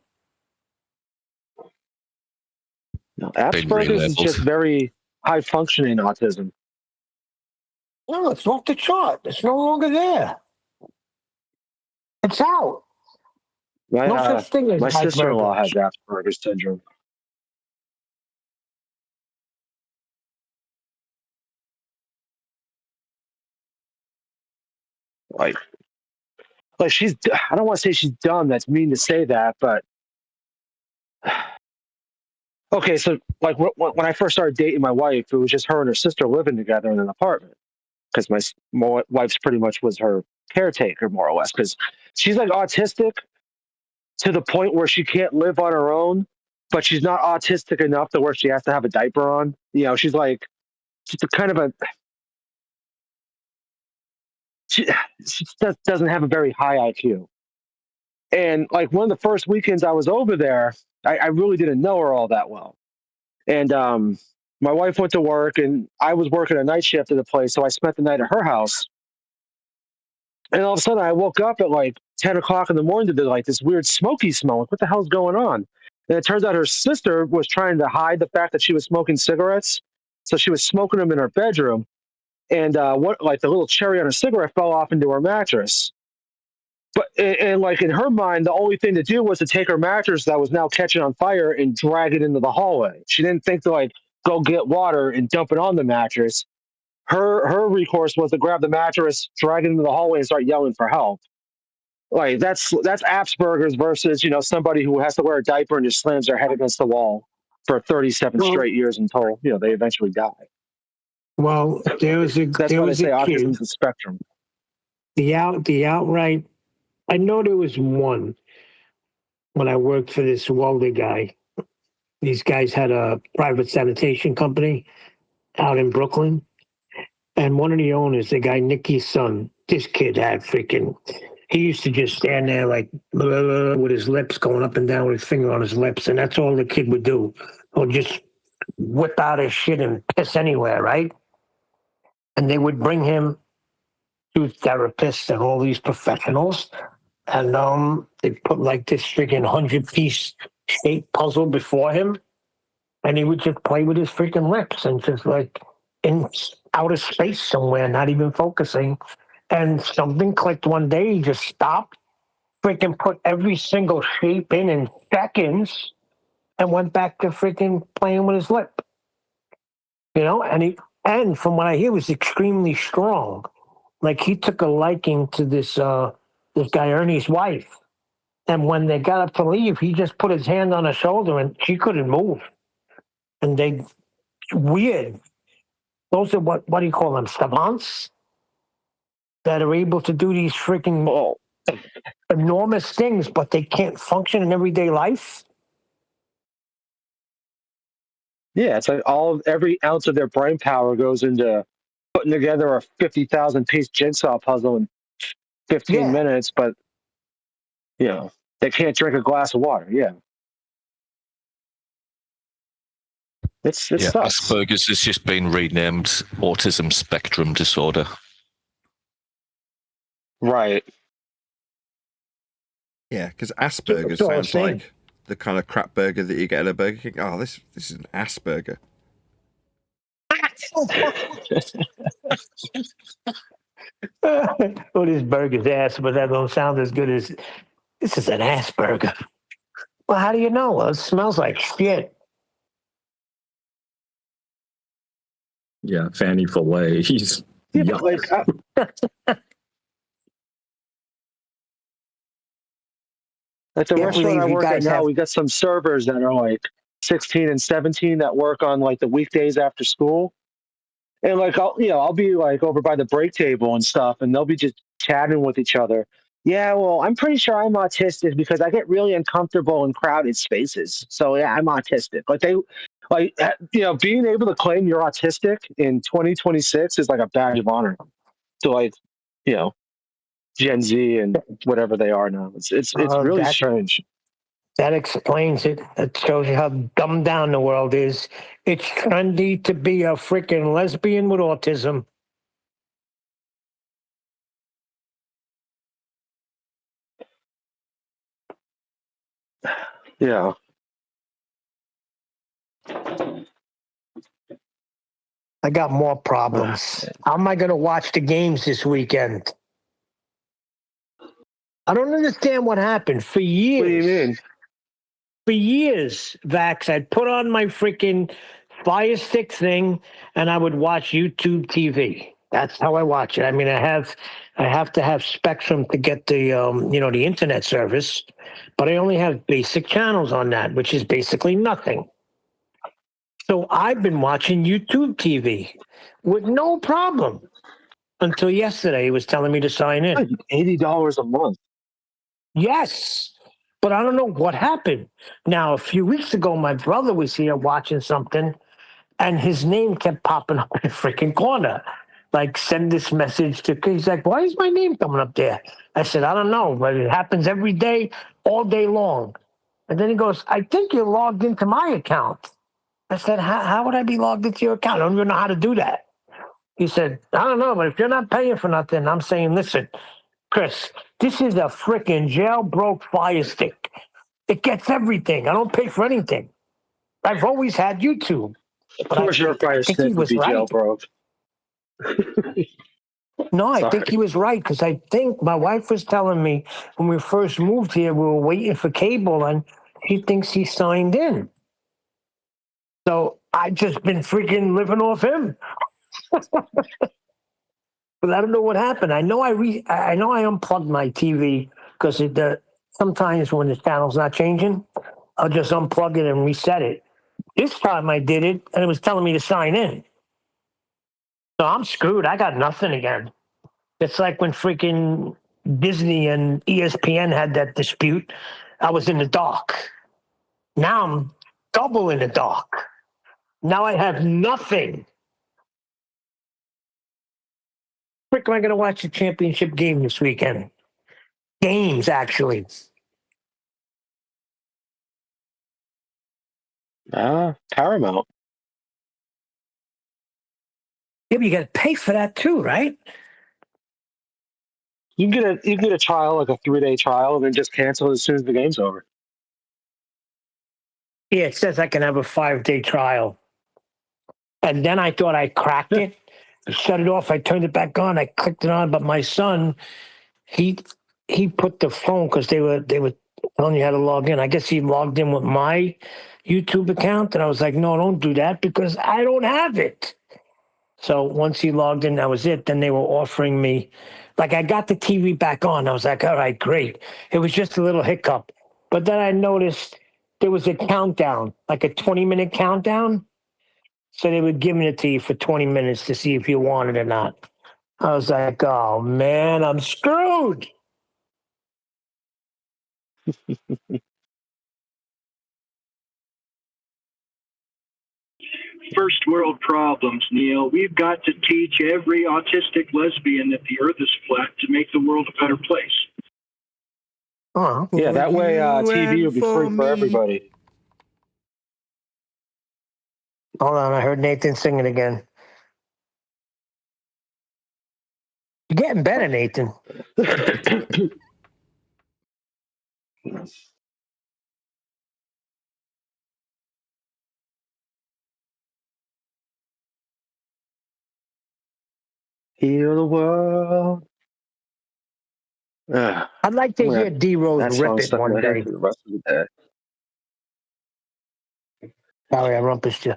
No, Asperger's is just very high functioning autism. No, it's off the chart. It's no longer there. It's out. No such thing as My sister-in-law has Asperger's. Asperger's syndrome. Like she's, I don't want to say she's dumb. That's mean to say that, but okay. So like when I first started dating my wife, it was just her and her sister living together in an apartment because my wife's pretty much was her caretaker more or less because she's like autistic to the point where she can't live on her own, but she's not autistic enough to where she has to have a diaper on. She's like she's a kind of a she just doesn't have a very high IQ. And like one of the first weekends I was over there, I really didn't know her all that well. And my wife went to work and I was working a night shift at the place. So I spent the night at her house. And all of a sudden I woke up at like 10 o'clock in the morning to like this weird smoky smell. Like, what the hell's going on? And it turns out her sister was trying to hide the fact that she was smoking cigarettes. So she was smoking them in her bedroom. And like the little cherry on her cigarette fell off into her mattress. But and like in her mind, the only thing to do was to take her mattress that was now catching on fire and drag it into the hallway. She didn't think to like go get water and dump it on the mattress. Her recourse was to grab the mattress, drag it into the hallway, and start yelling for help. Like that's Asperger's versus somebody who has to wear a diaper and just slams their head against the wall for 37 straight years until they eventually die. Well, that's why they say autism's a spectrum. The outright. I know there was one when I worked for this welder guy. These guys had a private sanitation company out in Brooklyn. And one of the owners, the guy Nicky's son, this kid had he used to just stand there like blah, blah, blah, with his lips going up and down with his finger on his lips. And that's all the kid would do. Or just whip out his shit and piss anywhere, right? And they would bring him to therapists and all these professionals. And they put like this freaking 100-piece shape puzzle before him. And he would just play with his freaking lips and just like in outer space somewhere, not even focusing. And something clicked one day. He just stopped, freaking put every single shape in seconds and went back to freaking playing with his lip. And from what I hear, was extremely strong. Like he took a liking to this guy Ernie's wife. And when they got up to leave, he just put his hand on her shoulder and she couldn't move. And weird. Those are what do you call them? Savants? That are able to do these freaking enormous things, but they can't function in everyday life. Yeah, it's like every ounce of their brain power goes into putting together a 50,000 piece jigsaw puzzle in 15 minutes, but they can't drink a glass of water. Yeah. It sucks. Asperger's has just been renamed autism spectrum disorder. Right. Yeah, because Asperger's sounds like the kind of crap burger that you get at a Burger King. Oh, this is an Asperger. Oh, this burger's ass, but that don't sound as good as this is an Asperger. Well, how do you know? Well, it smells like shit. Yeah, Fanny Filet. He's At the restaurant I work at now, we got some servers that are like 16 and 17 that work on like the weekdays after school. And like I'll be like over by the break table and stuff, and they'll be just chatting with each other. Yeah, well, I'm pretty sure I'm autistic because I get really uncomfortable in crowded spaces. So yeah, I'm autistic. Like Like, being able to claim you're autistic in 2026 is like a badge of honor to, like, Gen Z and whatever they are now. It's really strange. That explains it. It shows you how dumbed down the world is. It's trendy to be a freaking lesbian with autism. Yeah. I got more problems. How am I going to watch the games this weekend? I don't understand what happened. For years. What do you mean? For years, Vax, I'd put on my freaking Fire Stick thing and I would watch YouTube TV. That's how I watch it. I mean, I have to have Spectrum to get the the internet service, but I only have basic channels on that, which is basically nothing. So I've been watching YouTube TV with no problem until yesterday. He was telling me to sign in. $80 a month. Yes, but I don't know what happened. Now, a few weeks ago, my brother was here watching something, and his name kept popping up in the freaking corner. Like, send this message to, he's like, why is my name coming up there? I said, I don't know, but it happens every day, all day long. And then he goes, I think you're logged into my account. I said, how would I be logged into your account? I don't even know how to do that. He said, I don't know, but if you're not paying for nothing, I'm saying, listen, Chris, this is a freaking jailbroke Fire Stick. It gets everything. I don't pay for anything. I've always had YouTube. Of course, your Fire Stick would be jailbroke. No, I think he was right, because I think my wife was telling me when we first moved here, we were waiting for cable, and she thinks he signed in. So I just been freaking living off him. But I don't know what happened. I know I unplugged my TV because sometimes when the channel's not changing, I'll just unplug it and reset it. This time I did it, and it was telling me to sign in. So I'm screwed. I got nothing again. It's like when freaking Disney and ESPN had that dispute. I was in the dark. Now I'm double in the dark. Now I have nothing. Frick, am I going to watch the championship game this weekend? Games, actually. Paramount. Yeah, but you got to pay for that too, right? You can get a trial, like a 3-day trial, and then just cancel as soon as the game's over. Yeah, it says I can have a 5-day trial. And then I thought I cracked it. I shut it off. I turned it back on. I clicked it on. But my son, he put the phone, because they were telling you how to log in. I guess he logged in with my YouTube account. And I was like, no, don't do that, because I don't have it. So once he logged in, that was it. Then they were offering me, like, I got the TV back on. I was like, all right, great. It was just a little hiccup. But then I noticed there was a countdown, like a 20-minute countdown. So they were giving it to you for 20 minutes to see if you want it or not. I was like, oh, man, I'm screwed. First world problems, Neil. We've got to teach every autistic lesbian that the earth is flat to make the world a better place. Yeah, that way TV will be free for everybody. Hold on, I heard Nathan singing again. You're getting better, Nathan. Heal the world. I'd like to hear D-Rose rip it one day. For the rest of the day. Sorry, I rumpushed you.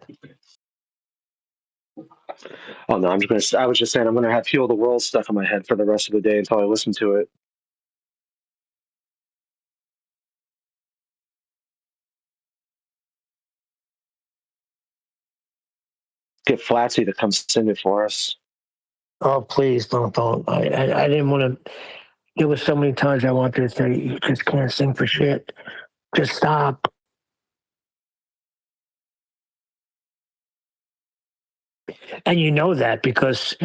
Oh no, I was just saying I'm gonna have Heal the World stuck in my head for the rest of the day until I listen to it. Get Flatsy to come sing it for us. Oh, please don't. I didn't want to. There was so many times I wanted to say, you just can't sing for shit. Just stop. And you know that because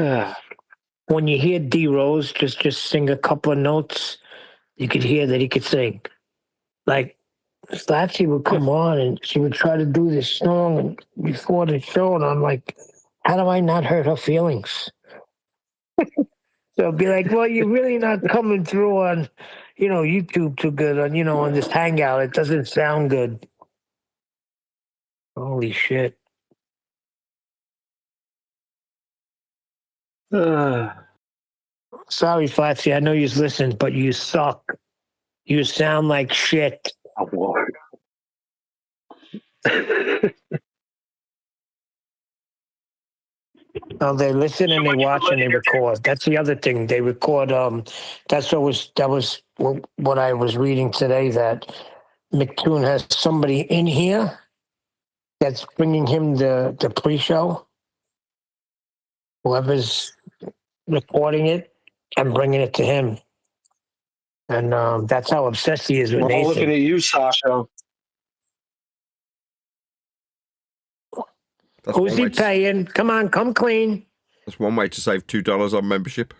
when you hear D Rose just sing a couple of notes, you could hear that he could sing. Like Slatsy would come on and she would try to do this song and before the show, and I'm like, how do I not hurt her feelings? So I'd be like, well, you're really not coming through on, YouTube too good on this Hangout. It doesn't sound good. Holy shit. Sorry, Flatsy. I know you listened, but you suck. You sound like shit. Oh, Lord. Oh, they listen and they watch and they record. That's the other thing. They record. That was what I was reading today. That McToon has somebody in here that's bringing him the pre-show. Whoever's recording it and bringing it to him, and that's how obsessed he is with We're all looking Nathan. at you, Sasha. Who's he paying? Come on, come clean. That's one way to save $2 on membership.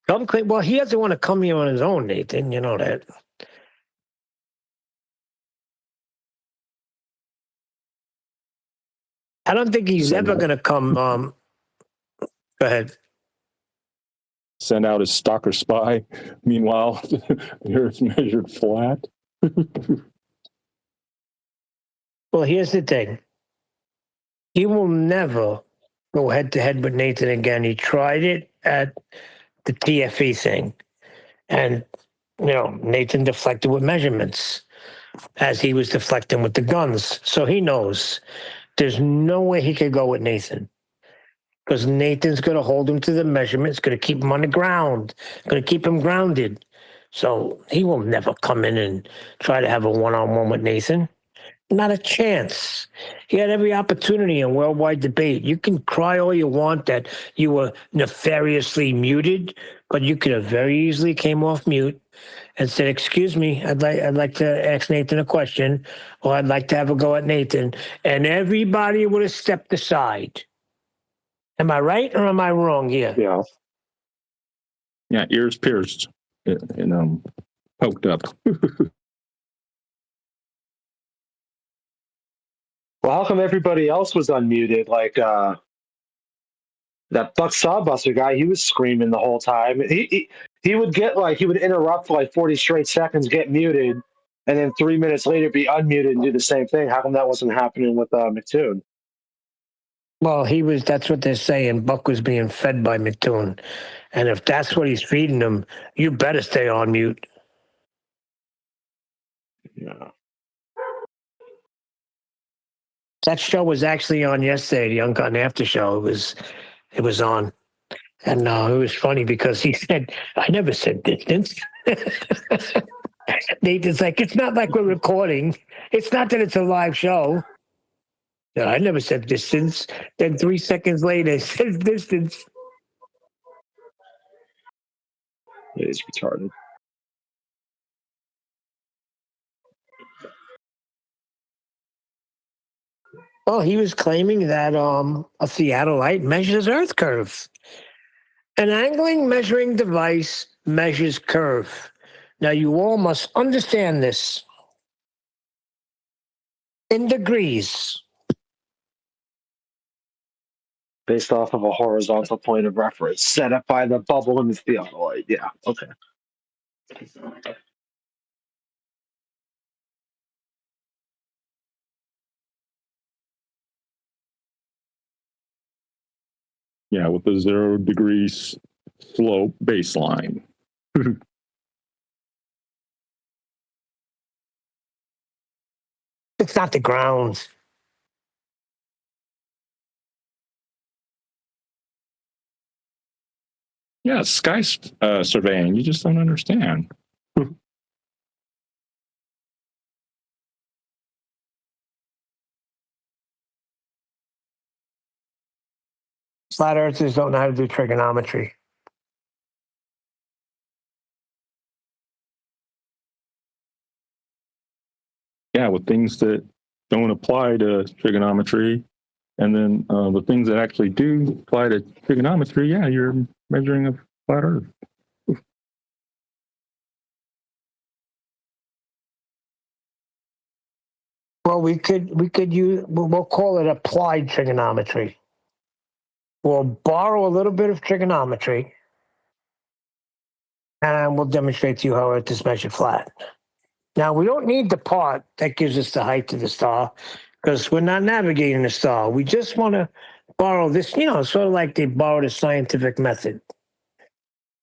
Come clean. Well, he doesn't want to come here on his own, Nathan. You know that. I don't think he's ever going to come. Go ahead. Send out his stalker spy. Meanwhile, the Earth's measured flat. Well, here's the thing. He will never go head to head with Nathan again. He tried it at the TFE thing. And, Nathan deflected with measurements as he was deflecting with the guns. So he knows there's no way he could go with Nathan. Because Nathan's going to hold him to the measurements, going to keep him on the ground, going to keep him grounded. So he will never come in and try to have a one-on-one with Nathan. Not a chance. He had every opportunity in worldwide debate. You can cry all you want that you were nefariously muted, but you could have very easily came off mute and said, "Excuse me, I'd like to ask Nathan a question, or I'd like to have a go at Nathan," and everybody would have stepped aside. Am I right or am I wrong here? Yeah. Yeah, ears pierced and poked up. Well, how come everybody else was unmuted? Like that Buck Sawbuster guy, he was screaming the whole time. He would he would interrupt for like 40 straight seconds, get muted, and then 3 minutes later be unmuted and do the same thing. How come that wasn't happening with McToon? Well, that's what they're saying. Buck was being fed by McToon. And if that's what he's feeding him, you better stay on mute. Yeah. That show was actually on yesterday, the Uncut and After show. It was on. And it was funny because he said, I never said distance. Nathan's like, it's not like we're recording. It's not that it's a live show. No, I never said distance. Then 3 seconds later, it says distance. It is retarded. Well, he was claiming that a Seattle-Lite measures Earth curves. An angling measuring device measures curve. Now, you all must understand this. In degrees. Based off of a horizontal point of reference set up by the bubble in the theodolite. Yeah, okay. Yeah, with the 0 degrees slope baseline. It's not the ground. Yeah, sky surveying. You just don't understand. Flat earthers don't know how to do trigonometry. Yeah, with things that don't apply to trigonometry. And then the things that actually do apply to trigonometry, yeah, you're measuring a flat Earth. Well, we could use, we'll call it applied trigonometry. We'll borrow a little bit of trigonometry, and we'll demonstrate to you how Earth is measured flat. Now, we don't need the part that gives us the height of the star, because we're not navigating the star. We just want to borrow this, sort of like they borrowed a scientific method.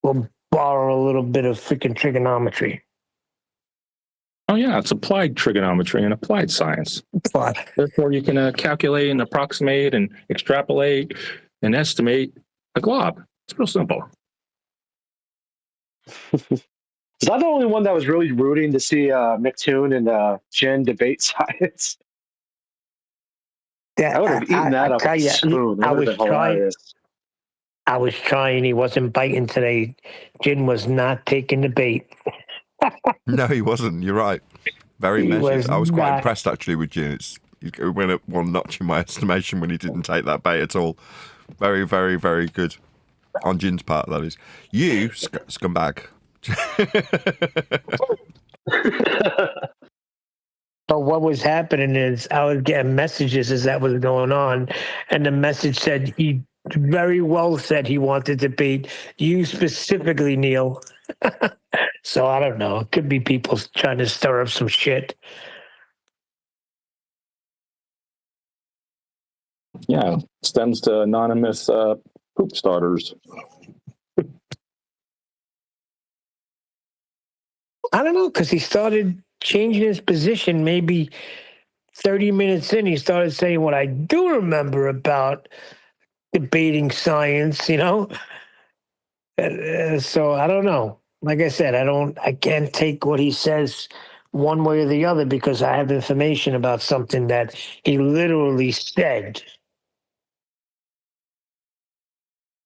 We'll borrow a little bit of freaking trigonometry. Oh, yeah, it's applied trigonometry and applied science. Therefore, you can calculate and approximate and extrapolate and estimate a glob. It's real simple. Was I the only one that was really rooting to see McToon and Jen debate science? Yeah, I would have eaten that up with a spoon. That would have been hilarious. I was trying. He wasn't biting today. Jin was not taking the bait. No, he wasn't. You're right. Very measured. I was quite impressed, actually, with Jin. It went up one notch in my estimation when he didn't take that bait at all. Very, very, very good. On Jin's part, that is. You, scumbag. But what was happening is I was getting messages as that was going on, and the message said he very well said he wanted to beat you specifically, Neil. So I don't know. It could be people trying to stir up some shit. Yeah, stems to anonymous poop starters. I don't know, because he started changing his position maybe 30 minutes in. He started saying what I do remember about debating science, So I don't know. Like I said, I can't take what he says one way or the other because I have information about something that he literally said.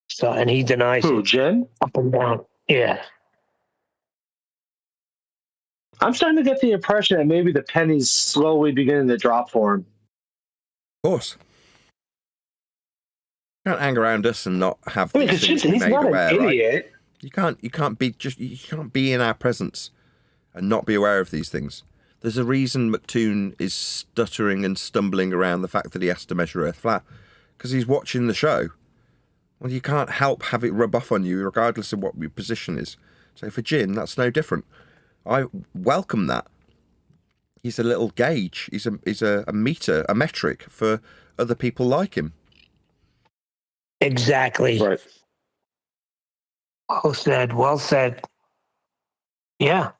So, and he denies Who, it. Jen? Up and down. Yeah. I'm starting to get the impression that maybe the penny's slowly beginning to drop for him. Of course. You can't hang around us and not have I mean, these things be he's made not aware, an idiot. Right? You can't be in our presence and not be aware of these things. There's a reason McToon is stuttering and stumbling around the fact that he has to measure Earth flat, because he's watching the show. Well, you can't help have it rub off on you, regardless of what your position is. So for Jin, that's no different. I welcome that. He's a little gauge. He's a meter, a metric for other people like him. Exactly. Right. Well said. Well said. Yeah.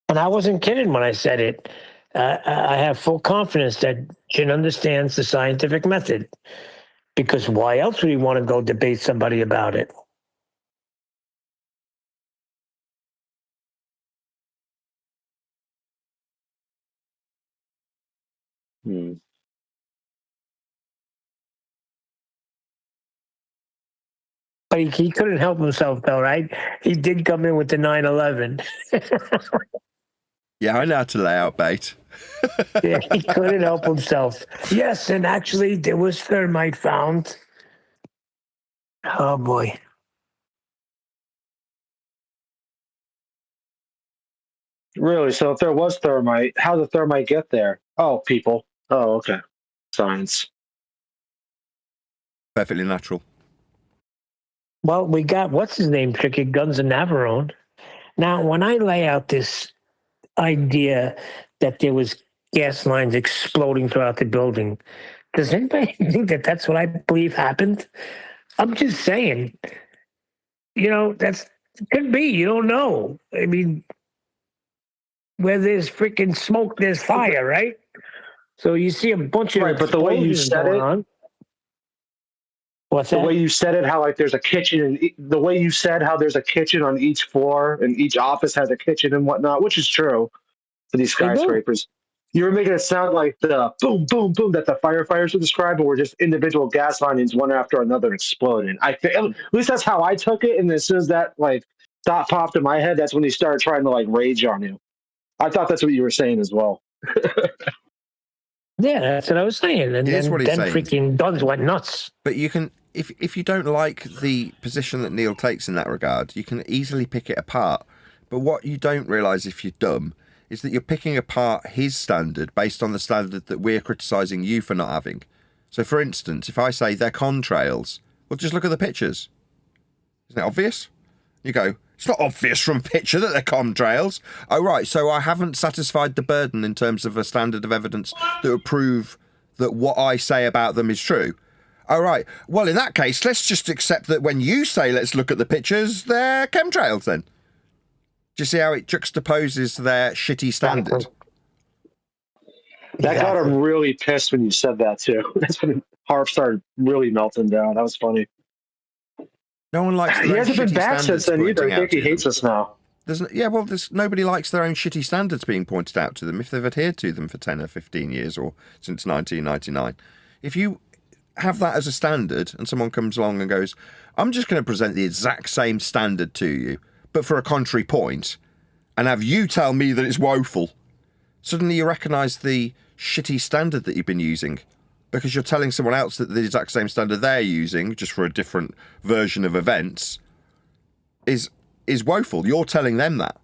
And I wasn't kidding when I said it. I have full confidence that Jin understands the scientific method, because why else would he want to go debate somebody about it? But he couldn't help himself, though, right? He did come in with the 9/11. Yeah, I know how to lay out bait. Yeah, he couldn't help himself. Yes, and actually, there was thermite found. Oh, boy. Really? So if there was thermite, how did thermite get there? Oh, people. Oh, okay. Science. Perfectly natural. Well, we got, what's his name, Tricky Guns and Navarone. Now, when I lay out this idea that there was gas lines exploding throughout the building, does anybody think that that's what I believe happened? I'm just saying, that's could be. You don't know. I mean, where there's freaking smoke, there's fire, right? So you see a bunch of but the way you said it, on. What's that? The way you said it, how like there's a kitchen, the way you said how there's a kitchen on each floor and each office has a kitchen and whatnot, which is true for these skyscrapers. You were making it sound like the boom, boom, boom that the firefighters were describing were just individual gas linings one after another exploding. At least that's how I took it. And as soon as that thought popped in my head, that's when he started trying to rage on you. I thought that's what you were saying as well. Yeah, that's what I was saying. And It is then, what he's saying. freaking Duns went nuts. But you can, if you don't like the position that Neil takes in that regard, you can easily pick it apart. But what you don't realise if you're dumb is that you're picking apart his standard based on the standard that we're criticising you for not having. So, for instance, if I say they're contrails, well, just look at the pictures. Isn't it obvious? You go, it's not obvious from a picture that they're contrails. Oh, right, so I haven't satisfied the burden in terms of a standard of evidence that would prove that what I say about them is true. Oh, right, well, in that case, let's just accept that when you say let's look at the pictures, they're chemtrails then. Do you see how it juxtaposes their shitty standard? That got him really pissed when you said that, too. That's when Harp started really melting down. That was funny. No one likes their He own hasn't been shitty back since standards then either. pointing I out think he to hates them. us now. Nobody likes their own shitty standards being pointed out to them if they've adhered to them for 10 or 15 years or since 1999. If you have that as a standard and someone comes along and goes, I'm just going to present the exact same standard to you, but for a contrary point, and have you tell me that it's woeful, suddenly you recognise the shitty standard that you've been using because you're telling someone else that the exact same standard they're using, just for a different version of events, is woeful. You're telling them that.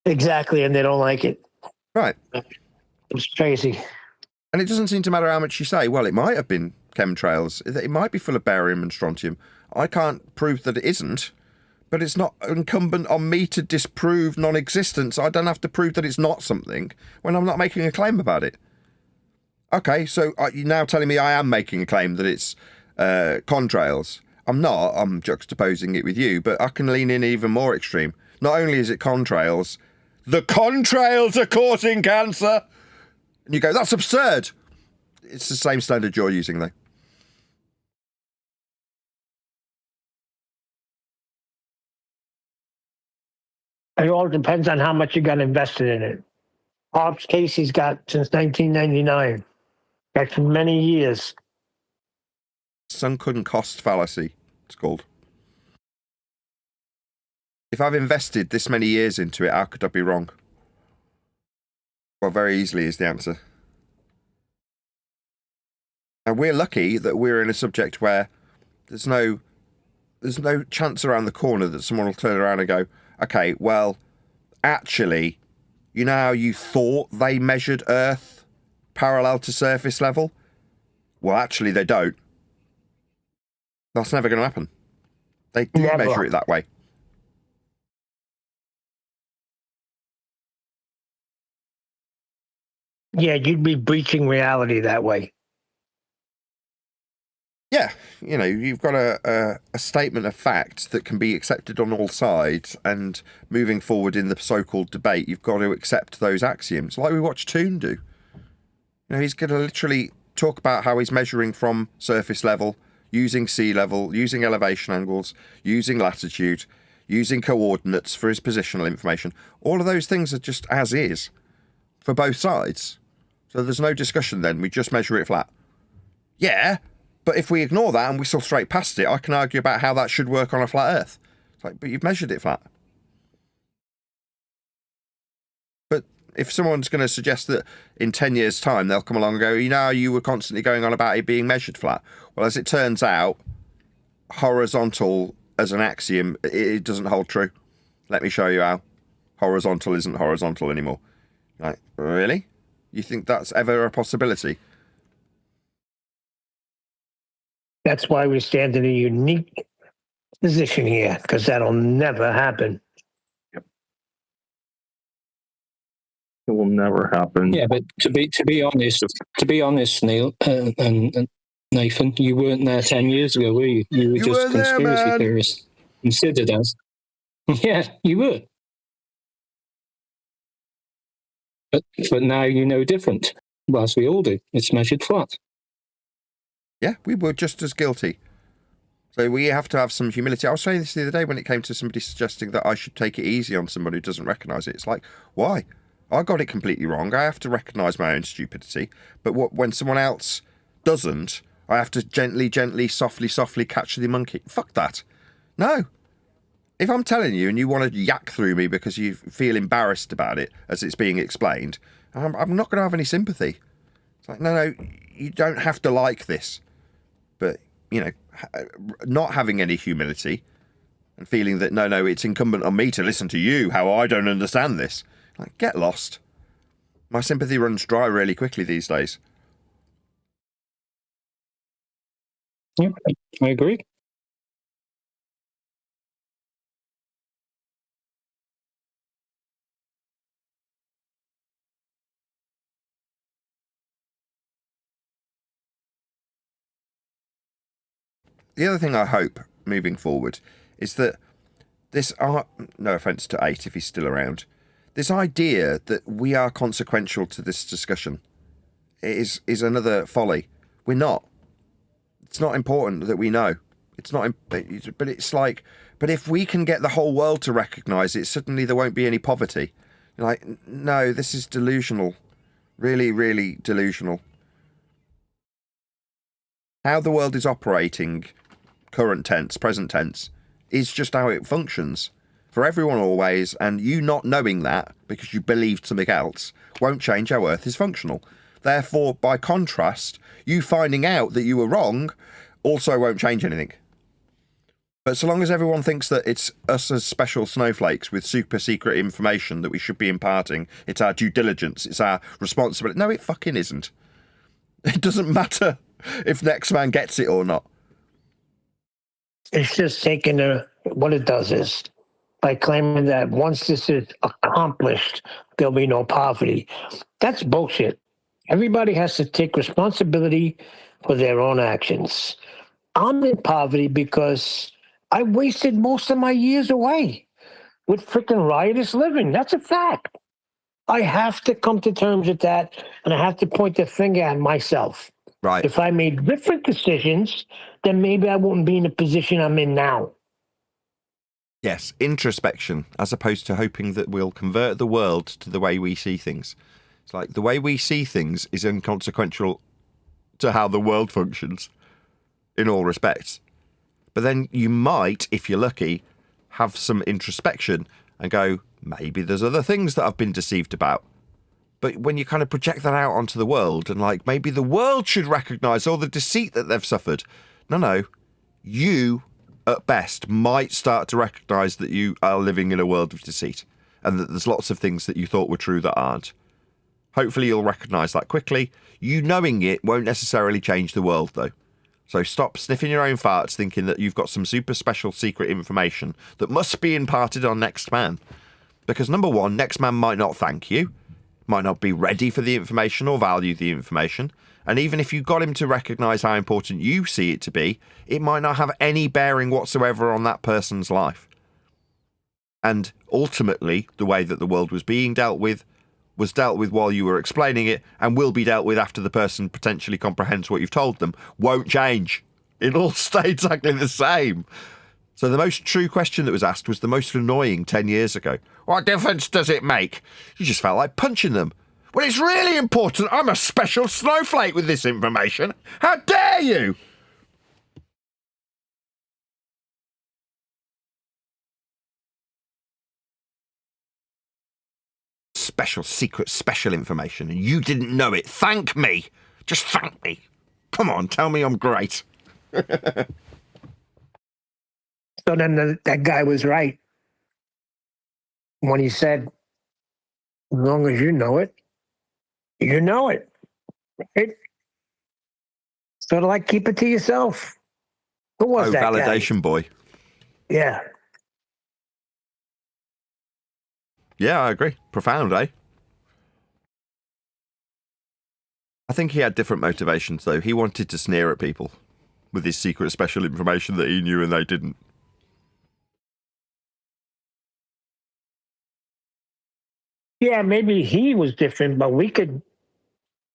Exactly, and they don't like it. Right. It's crazy. And it doesn't seem to matter how much you say, well, it might have been chemtrails. It might be full of barium and strontium. I can't prove that it isn't, but it's not incumbent on me to disprove non-existence. I don't have to prove that it's not something when I'm not making a claim about it. Okay, so you're now telling me I am making a claim that it's contrails. I'm not. I'm juxtaposing it with you, but I can lean in even more extreme. Not only is it contrails, the contrails are causing cancer. And you go, that's absurd. It's the same standard you're using, though. It all depends on how much you got invested in it. Harp's case he's got since 1999. That's many years. Sunk cost fallacy, it's called. If I've invested this many years into it, how could I be wrong? Well, very easily is the answer. And we're lucky that we're in a subject where there's no chance around the corner that someone will turn around and go, okay, well, actually, you know how you thought they measured Earth parallel to surface level? Well, actually, they don't. That's never going to happen. They do measure it that way. Yeah, you'd be breaching reality that way. Yeah, you know, you've got a statement of fact that can be accepted on all sides, and moving forward in the so-called debate, you've got to accept those axioms, like we watched Toon do. You know, he's going to literally talk about how he's measuring from surface level, using sea level, using elevation angles, using latitude, using coordinates for his positional information. All of those things are just as is for both sides. So there's no discussion then, we just measure it flat. Yeah, but if we ignore that and we saw straight past it, I can argue about how that should work on a flat Earth. It's like, but you've measured it flat. But if someone's going to suggest that in 10 years' time they'll come along and go, you know, you were constantly going on about it being measured flat. Well, as it turns out, horizontal as an axiom, it doesn't hold true. Let me show you how. Horizontal isn't horizontal anymore. Like, really? You think that's ever a possibility? That's why we stand in a unique position here, because that'll never happen. It will never happen. Yeah, but to be honest, Neil and Nathan, you weren't there 10 years ago, were you? You were just conspiracy theorists, considered as. Yeah, you were. But now you know different. Whilst we all do, it's measured flat. Yeah, we were just as guilty. So we have to have some humility. I was saying this the other day when it came to somebody suggesting that I should take it easy on somebody who doesn't recognise it. It's like, why? I got it completely wrong. I have to recognise my own stupidity. But when someone else doesn't, I have to gently, softly catch the monkey. Fuck that. No. If I'm telling you and you want to yak through me because you feel embarrassed about it as it's being explained, I'm not going to have any sympathy. It's like, no, you don't have to like this. But, you know, not having any humility and feeling that, no, it's incumbent on me to listen to you, how I don't understand this. Like, get lost. My sympathy runs dry really quickly these days. Yeah, I agree. The other thing I hope, moving forward, is that this, no offence to 8 if he's still around, this idea that we are consequential to this discussion is another folly. We're not. It's not important that we know. It's not, but it's like, but if we can get the whole world to recognise it, suddenly there won't be any poverty. You're like, no, this is delusional. Really, really delusional. How the world is operating, current tense, present tense, is just how it functions. For everyone always, and you not knowing that, because you believed something else, won't change how Earth is functional. Therefore, by contrast, you finding out that you were wrong also won't change anything. But so long as everyone thinks that it's us as special snowflakes with super secret information that we should be imparting, it's our due diligence, it's our responsibility. No, it fucking isn't. It doesn't matter if next man gets it or not. It's just taking what it does is by claiming that once this is accomplished, there'll be no poverty. That's bullshit. Everybody has to take responsibility for their own actions. I'm in poverty because I wasted most of my years away with freaking riotous living. That's a fact. I have to come to terms with that, and I have to point the finger at myself. Right. If I made different decisions, then maybe I wouldn't be in the position I'm in now. Yes, introspection, as opposed to hoping that we'll convert the world to the way we see things. It's like the way we see things is inconsequential to how the world functions in all respects. But then you might, if you're lucky, have some introspection and go, maybe there's other things that I've been deceived about. But when you kind of project that out onto the world and like, maybe the world should recognise all the deceit that they've suffered. No. You, at best, might start to recognise that you are living in a world of deceit and that there's lots of things that you thought were true that aren't. Hopefully you'll recognise that quickly. You knowing it won't necessarily change the world, though. So stop sniffing your own farts thinking that you've got some super special secret information that must be imparted on next man. Because number one, next man might not thank you, might not be ready for the information or value the information. And even if you got him to recognise how important you see it to be, it might not have any bearing whatsoever on that person's life. And ultimately, the way that the world was being dealt with was dealt with while you were explaining it and will be dealt with after the person potentially comprehends what you've told them, won't change. It'll stay exactly the same. So the most true question that was asked was the most annoying 10 years ago. What difference does it make? You just felt like punching them. Well, it's really important. I'm a special snowflake with this information. How dare you? Special, secret, special information, and you didn't know it. Thank me. Just thank me. Come on, tell me I'm great. So then that guy was right when he said, as long as you know it, you know it. Right? Sort of like keep it to yourself. Who was that validation guy? Boy. Yeah. Yeah, I agree. Profound, eh? I think he had different motivations, though. He wanted to sneer at people with his secret special information that he knew and they didn't. Yeah, maybe he was different, but we could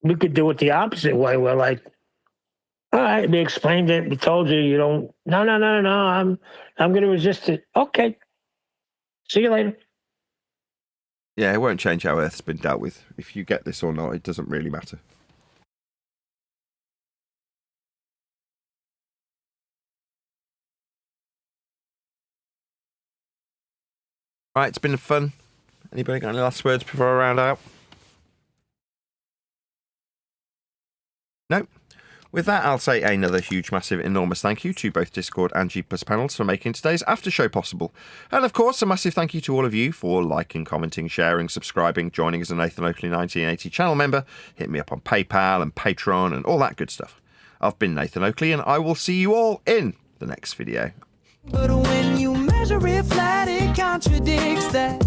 do it the opposite way. We're like, all right, we explained it. We told you don't. No. I'm going to resist it. Okay. See you later. Yeah, it won't change how Earth's been dealt with. If you get this or not, it doesn't really matter. Right, it's been fun. Anybody got any last words before I round out? No. With that, I'll say another huge, massive, enormous thank you to both Discord and G Plus panels for making today's after show possible. And of course, a massive thank you to all of you for liking, commenting, sharing, subscribing, joining as a Nathan Oakley 1980 channel member. Hit me up on PayPal and Patreon and all that good stuff. I've been Nathan Oakley, and I will see you all in the next video. But when you measure it flat, it contradicts that.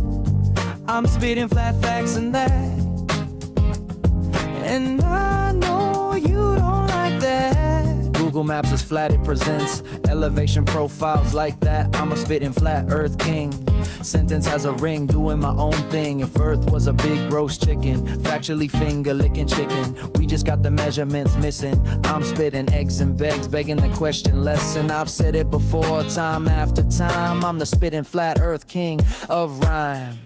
I'm spitting flat facts and that. And I know you don't like that. Google Maps is flat, it presents elevation profiles like that. I'm a spitting flat earth king. Sentence has a ring, doing my own thing. If Earth was a big roast chicken, factually finger licking chicken. We just got the measurements missing. I'm spitting eggs and vegs, begging the question lesson. I've said it before, time after time. I'm the spitting flat earth king of rhyme.